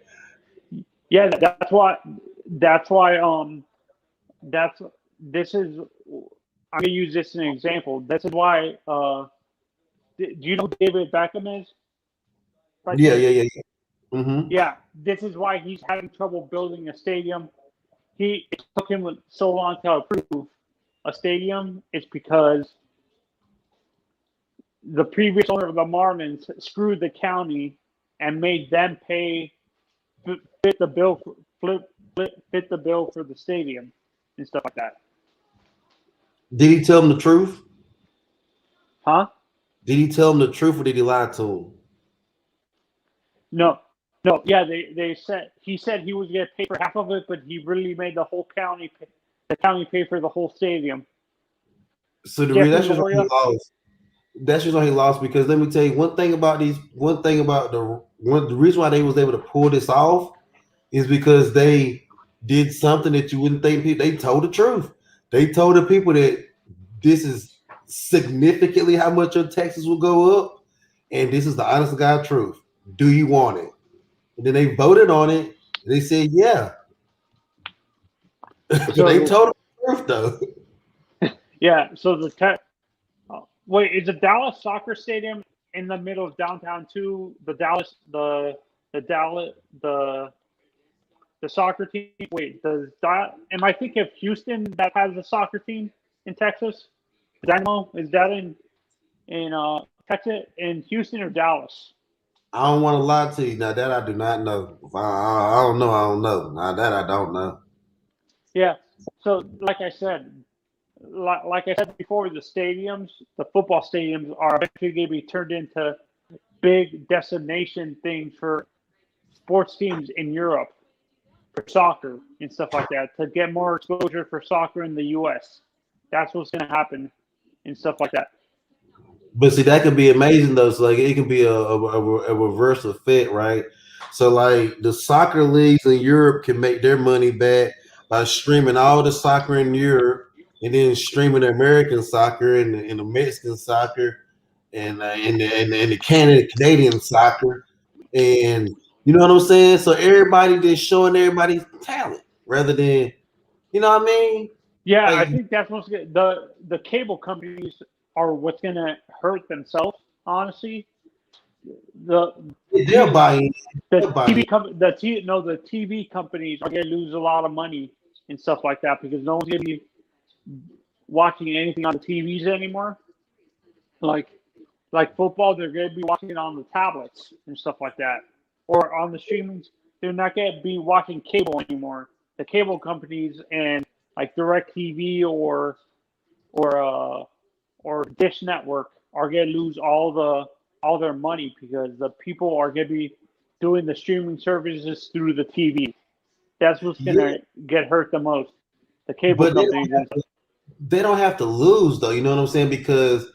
Yeah, that's why. This is. I'm gonna use this as an example. This is why. Do you know who David Beckham is? Yeah. Mm-hmm. Yeah, this is why he's having trouble building a stadium. It took him so long to approve a stadium. It's because the previous owner of the Marlins screwed the county and made them fit the bill for the stadium and stuff like that. Did he tell them the truth? Huh? Did he tell them the truth, or did he lie to them? No. Yeah, he said he was going to pay for half of it, but he really made the whole county pay for the whole stadium. So that's just why he lost. That's just why he lost, because let me tell you the reason why they was able to pull this off is because they did something that you wouldn't think people. They told the truth. They told the people that this is significantly how much your taxes will go up, and this is the honest to God truth. Do you want it? And then they voted on it. And they said, yeah. So they told the truth, though. Yeah. So wait, is the Dallas soccer stadium in the middle of downtown too? The soccer team. Wait, am I thinking of Houston that has a soccer team in Texas? Dynamo, is that in Texas, in Houston or Dallas? I don't want to lie to you. Now that I do not know. I don't know. I don't know. Now that I don't know. Yeah. So, like I said before, the football stadiums are eventually going to be turned into big destination things for sports teams in Europe for soccer and stuff like that, to get more exposure for soccer in the U.S. That's what's going to happen and stuff like that. But see, that could be amazing though. So like, it can be a reverse effect, right? So like, the soccer leagues in Europe can make their money back by streaming all the soccer in Europe, and then streaming the American soccer and the Mexican soccer and the Canadian soccer, and you know what I'm saying. So everybody just showing everybody's talent rather than, you know what I mean. Yeah, I Like, think that's what's the cable companies are what's gonna hurt themselves. Honestly, the they're buying. the They're buying. the TV companies are gonna lose a lot of money and stuff like that because no one's gonna be watching anything on the TVs anymore. Like football, they're gonna be watching it on the tablets and stuff like that, or on the streamings. They're not gonna be watching cable anymore. The cable companies and like DirecTV or Dish Network are gonna lose all their money because the people are gonna be doing the streaming services through the TV. That's what's gonna get hurt the most. The cable But companies and stuff. they don't have to lose though. You know what I'm saying? Because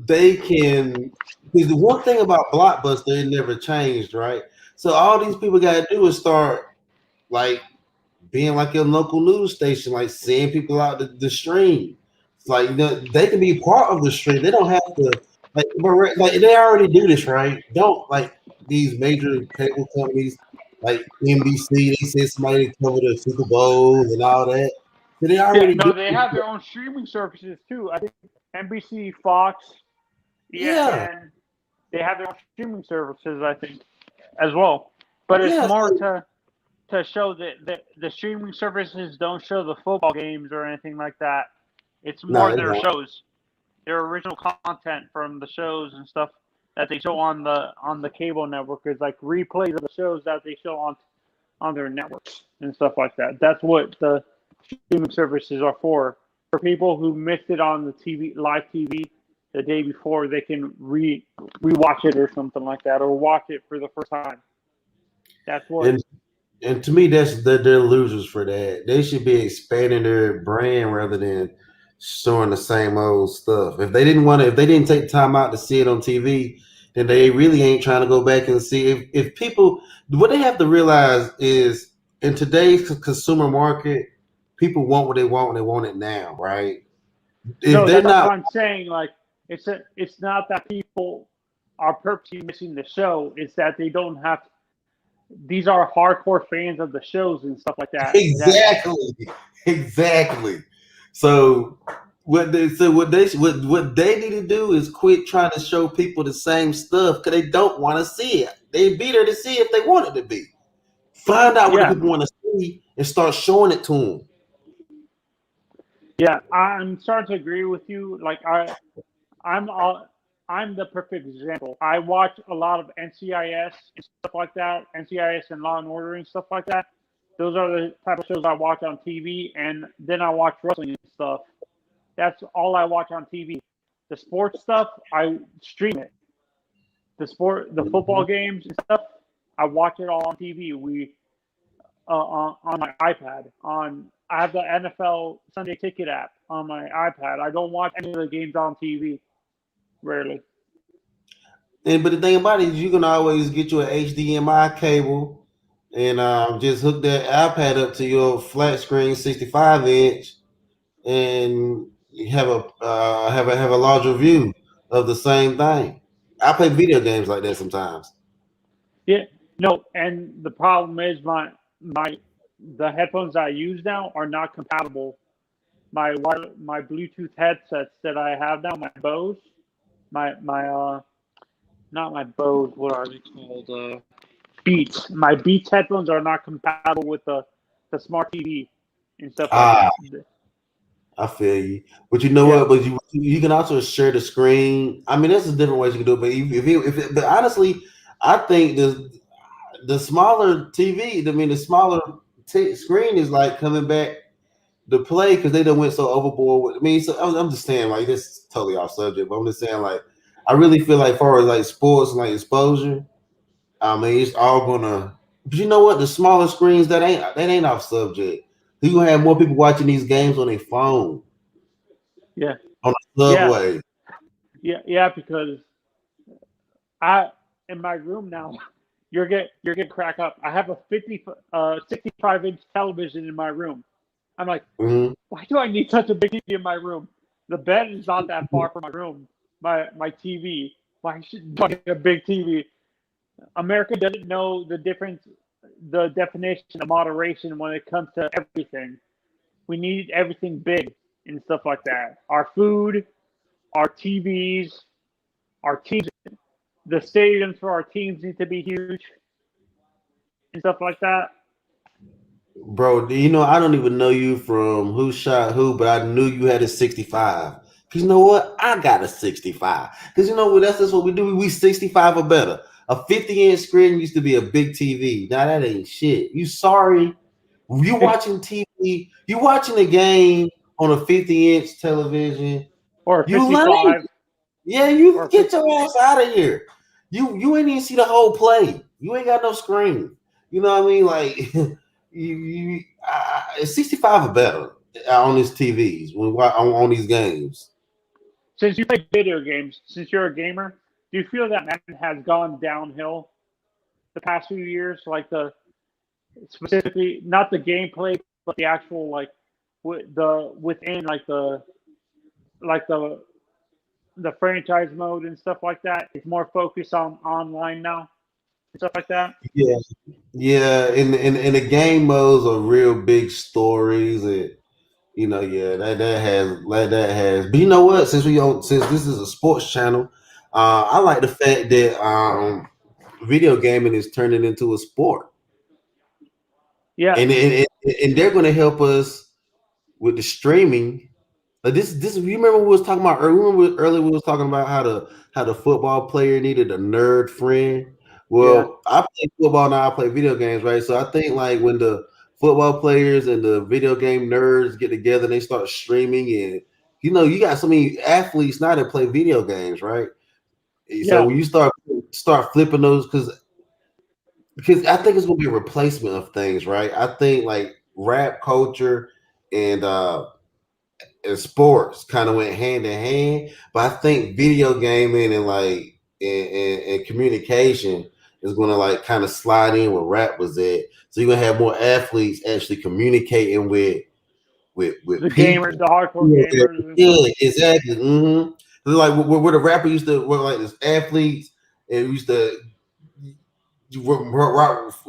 they can. Because the one thing about Blockbuster, it never changed, right? So all these people got to do is start like being like a local news station, like seeing people out the stream. It's like, you know, they can be part of the stream. They don't have to like they already do this, right? Don't like these major cable companies like NBC. They send somebody to cover the Super Bowl and all that. So they already do. They have their own streaming services too. I think NBC, Fox, ESPN, they have their own streaming services. I think as well, but it's more to show that the streaming services don't show the football games or anything like that. It's more their shows, their original content from the shows and stuff that they show on the cable network is like replays of the shows that they show on their networks and stuff like that. That's what the streaming services are for people who missed it on the live TV the day before. They can rewatch it or something like that, or watch it for the first time. That's what. And to me, they're losers for that. They should be expanding their brand rather than showing the same old stuff. If they didn't take time out to see it on TV, then they really ain't trying to go back and see. If people, what they have to realize is in today's consumer market, people want what they want and they want it now, right? That's what I'm saying. Like it's not that people are purposely missing the show. It's that they don't have. These are hardcore fans of the shows and stuff like that. Exactly. So what they need to do is quit trying to show people the same stuff because they don't want to see it. They'd be there to see if they want it to be. Find out what the people want to see and start showing it to them. Yeah, I'm starting to agree with you. Like I'm the perfect example. I watch a lot of NCIS and stuff like that, NCIS and Law and Order and stuff like that. Those are the type of shows I watch on TV, and then I watch wrestling and stuff. That's all I watch on TV. The sports stuff, I stream it. The football games and stuff, I watch it all on TV. On my iPad. I have the NFL Sunday Ticket app on my iPad. I don't watch any of the games on TV. Rarely. But the thing about it is you can always get you an HDMI cable and just hook that iPad up to your flat screen 65-inch and you have a larger view of the same thing. I play video games like that sometimes. Yeah, no, and the problem is the headphones I use now are not compatible. My Bluetooth headsets that I have now, my Bose, not my Bose, what are they called? Beats. My Beats headphones are not compatible with the smart TV and stuff like that. I feel you, but you know what? But you can also share the screen. I mean, there's different ways you can do it. But honestly, I think the smaller TV. I mean, the smaller screen is like coming back to play because they done went so overboard. I'm just saying, like, this is totally off subject, but I'm just saying, like, I really feel like, as far as like sports and like exposure, I mean, it's all gonna. But you know what? The smaller screens that ain't off subject. You gonna have more people watching these games on their phone. Yeah. On the subway. Yeah, because in my room now, you're getting crack up. I have a 65-inch television in my room. I'm like, why do I need such a big TV in my room? The bed is not that far from my room, my TV, Why should get a big TV? America doesn't know the difference, the definition of moderation when it comes to everything. We need everything big and stuff like that. Our food, our TVs, our teams, the stadiums for our teams need to be huge and stuff like that. Bro, you know, I don't even know you from who shot who, but I knew you had a 65. Because you know what? I got a 65. Because you know what? That's just what we do. We 65 or better. A 50-inch screen used to be a big TV. Now that ain't shit. You sorry? You watching TV? You watching a game on a 50-inch television? Or You 55. lame. Yeah, you Or get your ass out of here. You ain't even see the whole play. You ain't got no screen. You know what I mean? Like you 65 or better on these TVs on these games. Since you play video games, since you're a gamer, do you feel that Madden has gone downhill the past few years? Like the specifically not the gameplay, but the actual like within like the franchise mode and stuff like that. It's more focused on online now and stuff like that. Yeah, yeah. In the game modes are real big stories and you know, yeah, that has. But you know what? Since this is a sports channel, I like the fact that video gaming is turning into a sport. Yeah, and they're going to help us with the streaming. Like this you remember we was talking about earlier we was talking about how the football player needed a nerd friend. Well, I play football now, I play video games, right? So I think like when the football players and the video game nerds get together and they start streaming and you know you got so many athletes now that play video games, right? So when you start flipping those because I think it's gonna be a replacement of things, right? I think like rap culture and sports kind of went hand in hand, but I think video gaming and like and communication is going to like kind of slide in where rap was at. So you're gonna have more athletes actually communicating with the people. gamers, the hardcore gamers. Yeah, exactly. Mm-hmm. Like where the rapper used to where like this athletes and we used to. We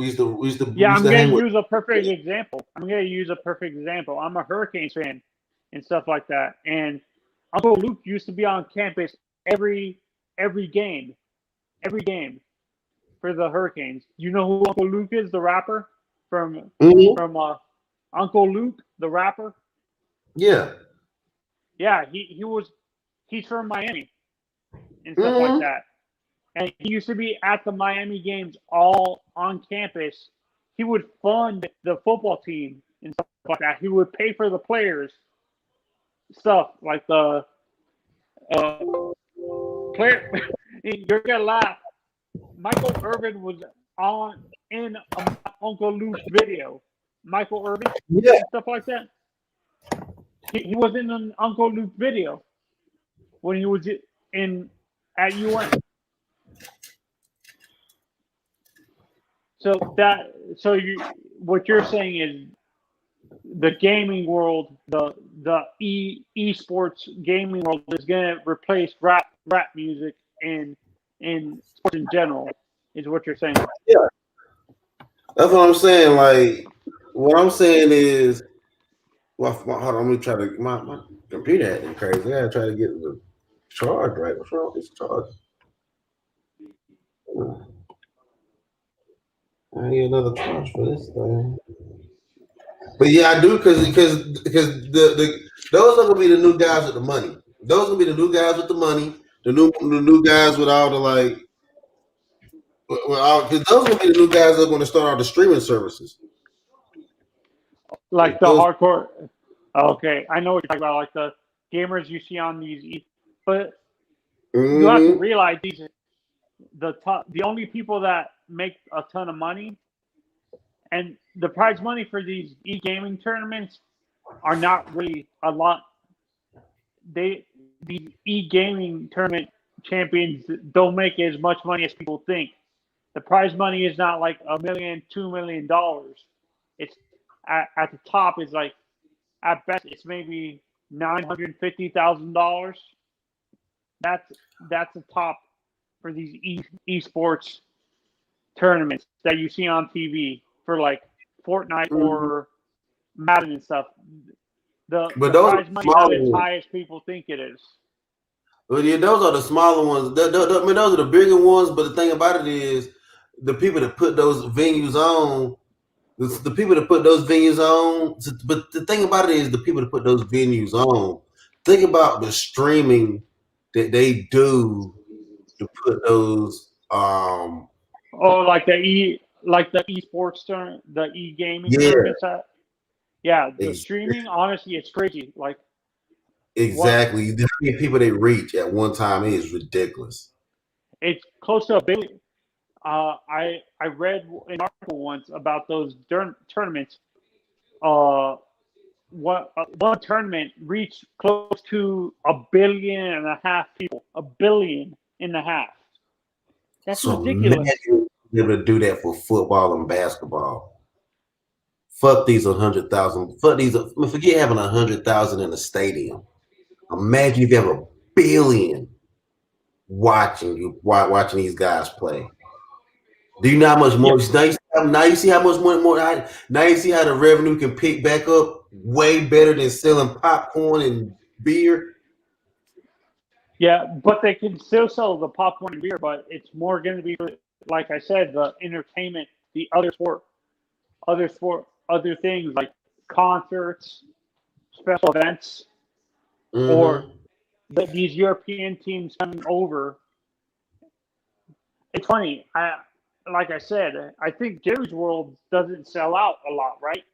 used to I'm gonna hang with. use a perfect example. I'm a Hurricanes fan and stuff like that. And Uncle Luke used to be on campus every game for the Hurricanes. You know who Uncle Luke is, the rapper from Uncle Luke, the rapper. Yeah. Yeah, he's from Miami and stuff like that. And he used to be at the Miami games all on campus. He would fund the football team and stuff like that. He would pay for the players stuff like the player. You're gonna laugh. Michael Irvin was in Uncle Luke's video. Michael Irvin, stuff like that. He was in an Uncle Luke video when he was at UN. What you're saying is the gaming world, the esports gaming world is going to replace rap music in sports in general, is what you're saying. Yeah, that's what I'm saying. Like, what I'm saying is, well, hold on, let me try to. My computer acting crazy. I gotta try to get the charge right. What's wrong with this charge? I need another charge for this thing. But yeah, I do because the those are gonna be the new guys with the money. Those are gonna be the new guys with the money. The new guys with all the like. Because those are gonna be the new guys that are going to start all the streaming services. Like the hardcore. Okay, I know what you're talking about. Like the gamers you see on these, but you have to realize the only people that make a ton of money, and the prize money for these e-gaming tournaments are not really a lot. The e-gaming tournament champions don't make as much money as people think. The prize money is not like $1 million, $2 million. It's at the top is like at best it's maybe $950,000. That's the top for these esports tournaments that you see on TV for like Fortnite or Madden and stuff. The But those are prize money smaller not as ones. high as people think it is. Well, yeah, those are the smaller ones. I mean, those are the bigger ones. But the thing about it is, the people that put those venues on, the people that put those venues on. But the thing about it is, the people that put those venues on. Think about the streaming that they do to put those. Oh, like the esports tournament, the e-gaming Yeah, tournaments. Yeah, the ex- streaming, honestly, it's crazy. Like exactly. The many people they reach at one time is ridiculous. it's close to a billion. I read an article once about those tournaments. One tournament reached close to 1.5 billion people. 1.5 billion. That's So ridiculous. imagine being able to do that for football and basketball. Fuck these 100,000. Fuck these. I mean, forget having 100,000 in a stadium. Imagine if you have 1 billion watching these guys play. Do you know how much more? Now you see how much more. Now you see how the revenue can pick back up way better than selling popcorn and beer. Yeah, but they can still sell the popcorn and beer, but it's more going to be, like I said, the entertainment, the other things like concerts, special events, or these European teams coming over. It's funny. Like I said, I think Jerry's World doesn't sell out a lot, right?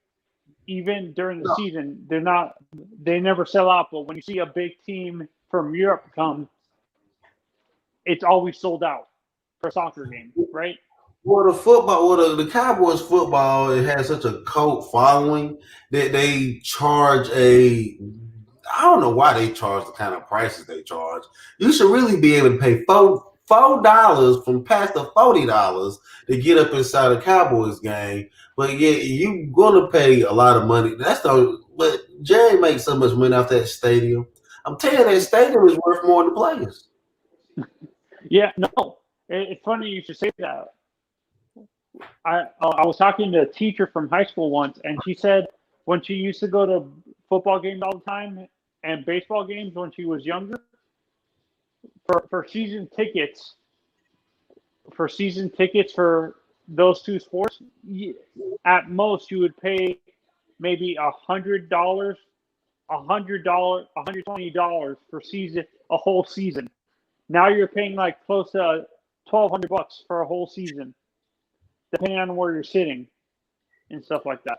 Even during the season, they never sell out. But when you see a big team from Europe come, it's always sold out for a soccer game, right? Well, the Cowboys football, it has such a cult following that they charge I don't know why they charge the kind of prices they charge. You should really be able to pay $4 from past the $40 to get up inside a Cowboys game. But yeah, you're gonna pay a lot of money. But Jerry makes so much money off that stadium. I'm telling you, that stadium is worth more than the players. Yeah, no, it's funny you should say that. I was talking to a teacher from high school once, and she said when she used to go to football games all the time and baseball games when she was younger, for season tickets for those two sports, at most you would pay maybe $100, $120 for a whole season. Now you're paying like close to $1,200 for a whole season, depending on where you're sitting and stuff like that.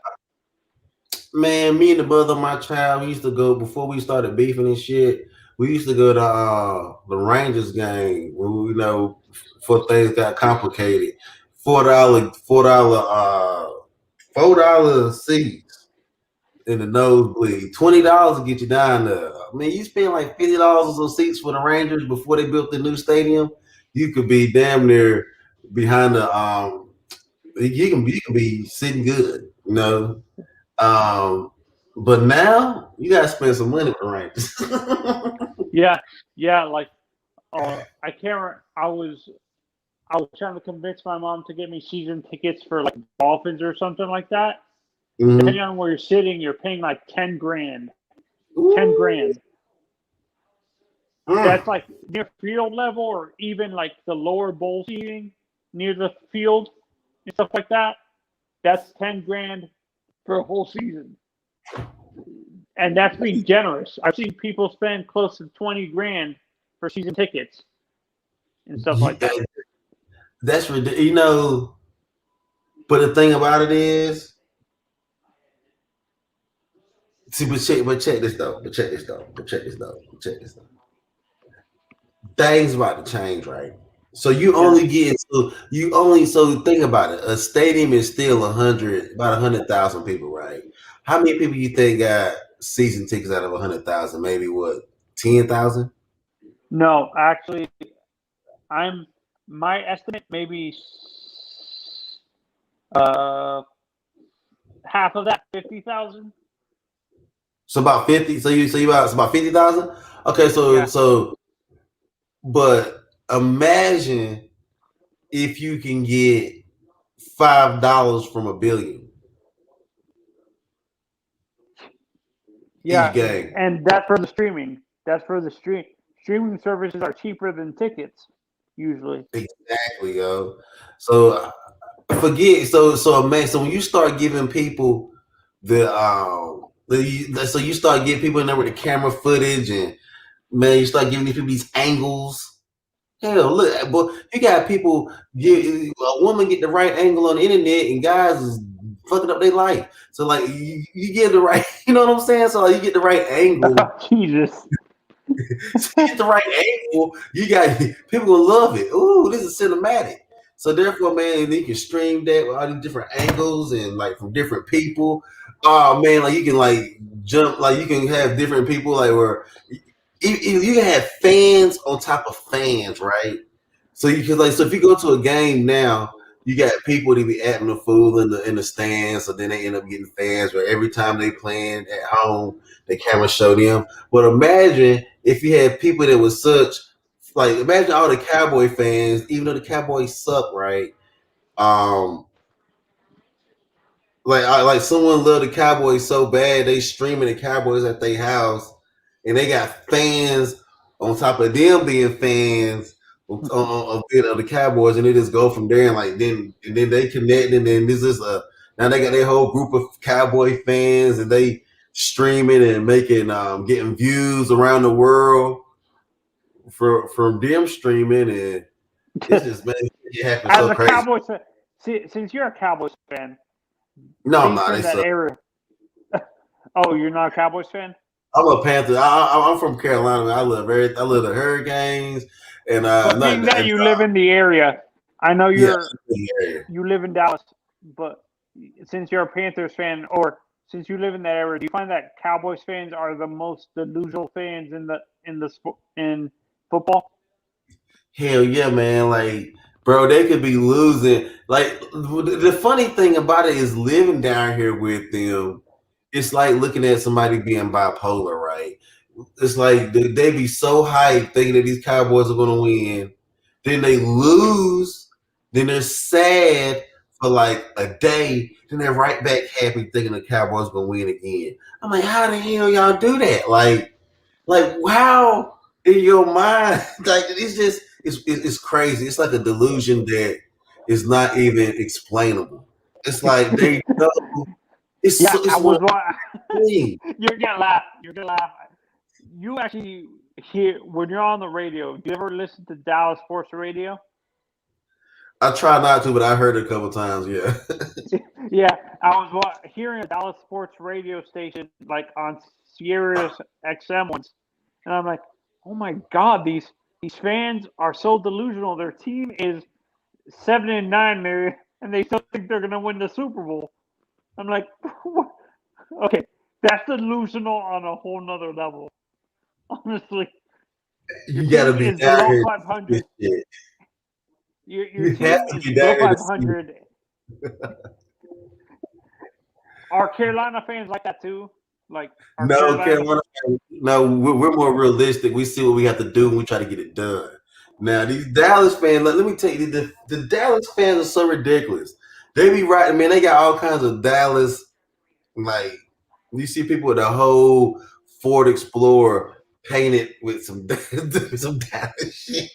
Man, me and the brother of my child, we used to go before we started beefing and shit. We used to go to the Rangers game when before things got complicated. $4 seats in the nosebleed. $20 to get you down there. I mean, you spend like $50 on seats for the Rangers before they built the new stadium. You could be damn near behind the you can be sitting good, but now you gotta spend some money for Rangers. Yeah, like I can't. I was trying to convince my mom to get me season tickets for like Dolphins or something like that. Mm-hmm. Depending on where you're sitting, you're paying like $10,000. $10,000. That's like near field level, or even like the lower bowl seating near the field and stuff like that. That's $10,000 for a whole season, and that's being generous. I've seen people spend close to $20,000 for season tickets and stuff like that. That's ridiculous, But the thing about it is, check this though. Things about to change, right? So so think about it. A stadium is still about 100,000 people, right? How many people you think got season tickets out of 100,000? Maybe what, 10,000? No, actually, my estimate maybe half of that, 50,000. So about 50. So it's about 50,000. Okay, but imagine if you can get $5 from $1 billion Yeah, each game. and that's for the streaming. That's for the streaming services are cheaper than tickets usually. Exactly, yo. So forget man. So when you start giving people so you start getting people in there with the camera footage, and man, you start giving these people these angles. Hell, look, boy, you got people a woman get the right angle on the internet, and guys is fucking up their life. So like you get the right, you know what I'm saying? So like, you get the right angle. Jesus. So you get the right angle, you got people will love it. Ooh, this is cinematic. So therefore, man, you can stream that with all these different angles and like from different people. Oh man, like you can like jump, like you can have different people like where you can have fans on top of fans, right? So you can so if you go to a game now, you got people that be acting a fool in the stands, so then they end up getting fans where every time they playing at home, the camera show them. But imagine if you had people that was such imagine all the Cowboy fans, even though the Cowboys suck, right? Like someone loved the Cowboys so bad they streaming the Cowboys at their house, and they got fans on top of them being fans of the Cowboys, and they just go from there and then they connect, and then this is now they got their whole group of Cowboy fans, and they streaming and making getting views around the world from them streaming, and it's just man, it happens As so a crazy. Cowboys fan, since you're a Cowboys fan, No, I'm based not. on They that suck. era. Oh, you're not a Cowboys fan? I'm a Panther. I'm from Carolina. I love the Hurricanes, and But being that you live in the area, I know yeah, you live in Dallas, but since you're a Panthers fan, or since you live in that area, do you find that Cowboys fans are the most delusional fans in football? hell yeah, man. Like, bro, they could be losing. Like, the funny thing about it is living down here with them. It's like looking at somebody being bipolar, right? It's like they be so hyped thinking that these Cowboys are going to win. Then they lose. Then they're sad for like a day. Then they're right back happy thinking the Cowboys going to win again. I'm like, how the hell y'all do that? Like how in your mind? Like it's just it's crazy. It's like a delusion that is not even explainable. It's like they know it's Yeah, it's I was. thing. You're gonna laugh. You're gonna laugh. You actually hear when you're on the radio. Do you ever listen to Dallas sports radio? I try not to, but I heard it a couple times. Yeah. Yeah, I was hearing a Dallas sports radio station like on Sirius XM once, and I'm like, oh my god, these fans are so delusional. Their team is 7-9, Mary, and they still think they're gonna win the Super Bowl. I'm like, what? Okay, that's delusional on a whole nother level. Honestly, You gotta be is down below here. 500. Your You team have to is be below down here to 500. Are Carolina fans like that too? Like, No, Carolina. No, we're more realistic. We see what we have to do, and we try to get it done. Now, these Dallas fans, let me tell you, the Dallas fans are so ridiculous. They be right, man. They got all kinds of Dallas, like you see people with a whole Ford Explorer painted with some some Dallas shit.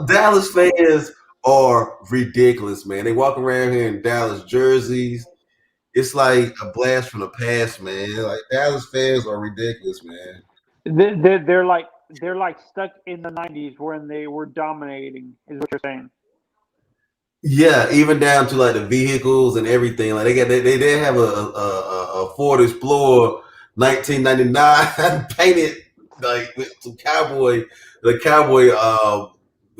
Dallas fans are ridiculous, man. They walk around here in Dallas jerseys. It's like a blast from the past, man. Like Dallas fans are ridiculous, man. they're like stuck in the 90s when they were dominating. Is what you're saying? Yeah, even down to like the vehicles and everything. Like they did have a Ford Explorer 1999 painted like with some cowboy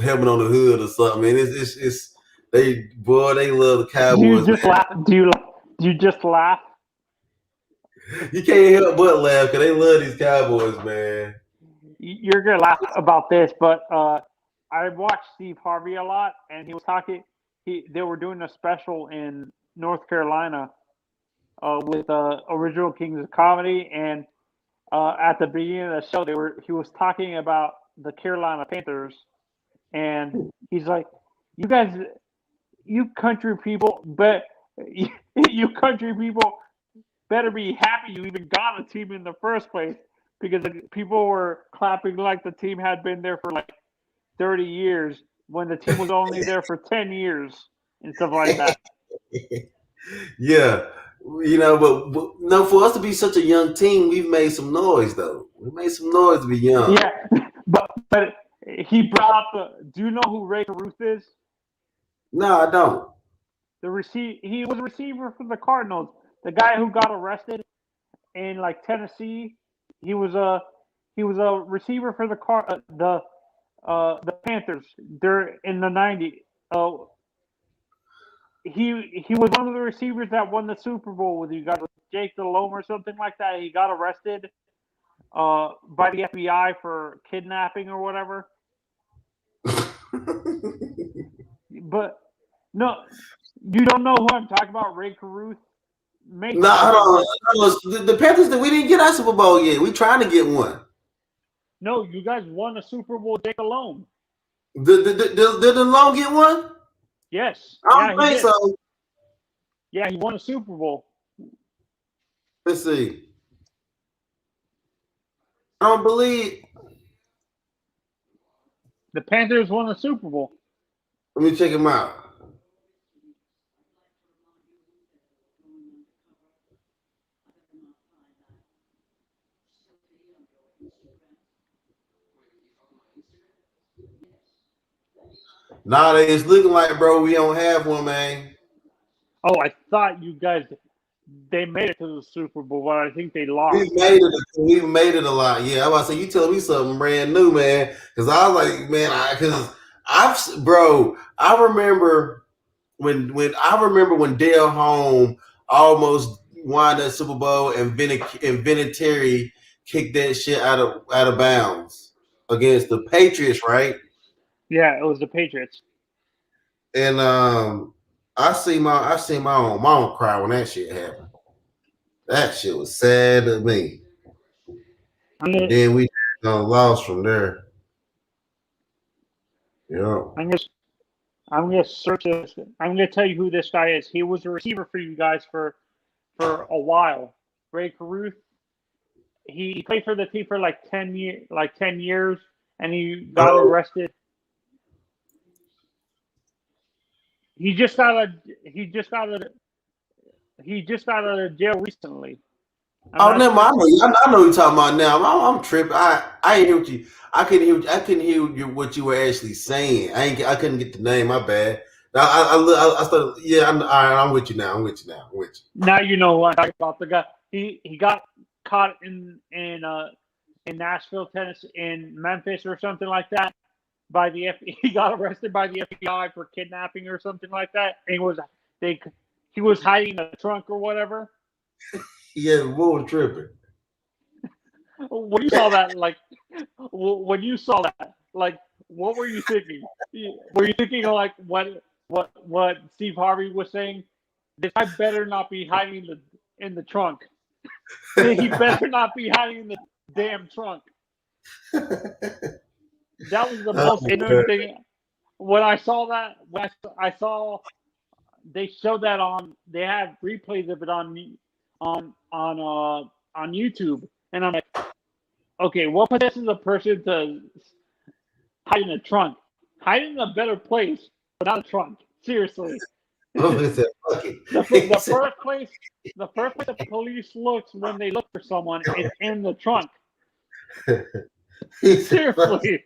helmet on the hood or something. Man, it's they love the Do you Cowboys, just man. laugh? Do you just laugh? You can't help but laugh because they love these Cowboys, man. You're gonna laugh about this, but I watched Steve Harvey a lot, and he was talking. They were doing a special in North Carolina with Original Kings of Comedy, and at the beginning of the show, he was talking about the Carolina Panthers, and he's like, "You guys, you country people, but you country people better be happy you even got a team in the first place because people were clapping like the team had been there for like 30 years when the team was only there for 10 years and stuff like that." Yeah, but no, for us to be such a young team, we've made some noise though. We made some noise to be young. Yeah, but he brought up do you know who Ray Caruth is? No, I don't. He was a receiver for the Cardinals. The guy who got arrested in like Tennessee. He was a receiver for the Panthers. They're in the 90s. He was one of the receivers that won the Super Bowl with you guys, with Jake Delhomme or something like that. He got arrested by the FBI for kidnapping or whatever. But no, you don't know who I'm talking about, Ray Caruth? No, hold on. The Panthers, we didn't get our Super Bowl yet. We trying to get one. No, you guys won a Super Bowl with Jake Delhomme. Did Delhomme get one? Yes. I don't think so. Yeah, he won a Super Bowl. Let's see. I don't believe. The Panthers won the Super Bowl. Let me check him out. Nah, it's looking like, bro, we don't have one, man. Oh, I thought you guys they made it to the Super Bowl, but I think they lost. We made it a lot. Yeah, I was about to say, you telling me something brand new, man. Because I was like, man, I remember when Dale Home almost won that Super Bowl and Vinatieri kicked that shit out of bounds against the Patriots, right? Yeah, it was the Patriots. And I see my own mom cry when that shit happened. That shit was sad to me. And then we lost from there. Yeah. I'm gonna search this. I'm gonna tell you who this guy is. He was a receiver for you guys for a while. Ray Caruth. He played for the team for like 10 years, and he got arrested. He just got out of jail recently. Never mind. I know you're talking about now. I'm tripping. I ain't hear what you. I couldn't hear what you were actually saying. I couldn't get the name. My bad. I started. Yeah, I'm with you now. I'm with you. Now you know what I'm talking about. The guy. He got caught in Nashville, Tennessee, in Memphis or something like that. He got arrested by the FBI for kidnapping or something like that. And he was hiding in a trunk or whatever. Yeah, the boy was tripping. When you saw that, what were you thinking? Were you thinking of like what Steve Harvey was saying? This guy better not be hiding in the trunk. He better not be hiding in the damn trunk. That was the most ignorant thing. When I saw that, I saw they showed that they had replays of it on YouTube, and I'm like, okay, what possesses a person to hide in a trunk? Hide in a better place, but not a trunk. Seriously. The first place the police looks when they look for someone is in the trunk. Seriously.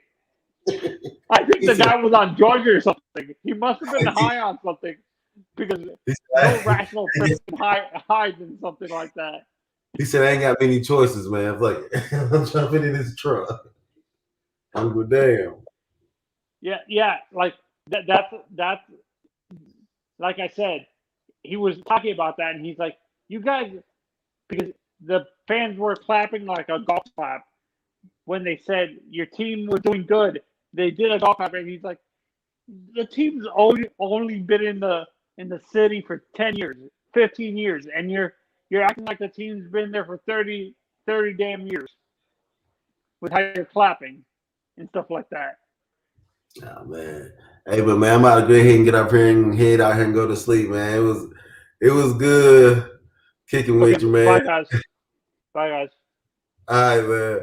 I think the guy was on drugs or something. He must have been high on something because no rational person hides in something like that. He said, I ain't got many choices, man. I'm like, I'm jumping in this truck. I'm good, damn. Yeah, like that's like I said, he was talking about that, and he's like, you guys, because the fans were clapping like a golf clap when they said your team was doing good. They did a golf clap, and he's like, the team's only been in the city for 10 years, 15 years, and you're acting like the team's been there for 30 damn years with how you're clapping and stuff like that. Oh man. Hey, but man, I'm about to go ahead and get up here and head out here and go to sleep, man. It was good kicking with you, man. Bye, guys. Bye, guys. All right, man.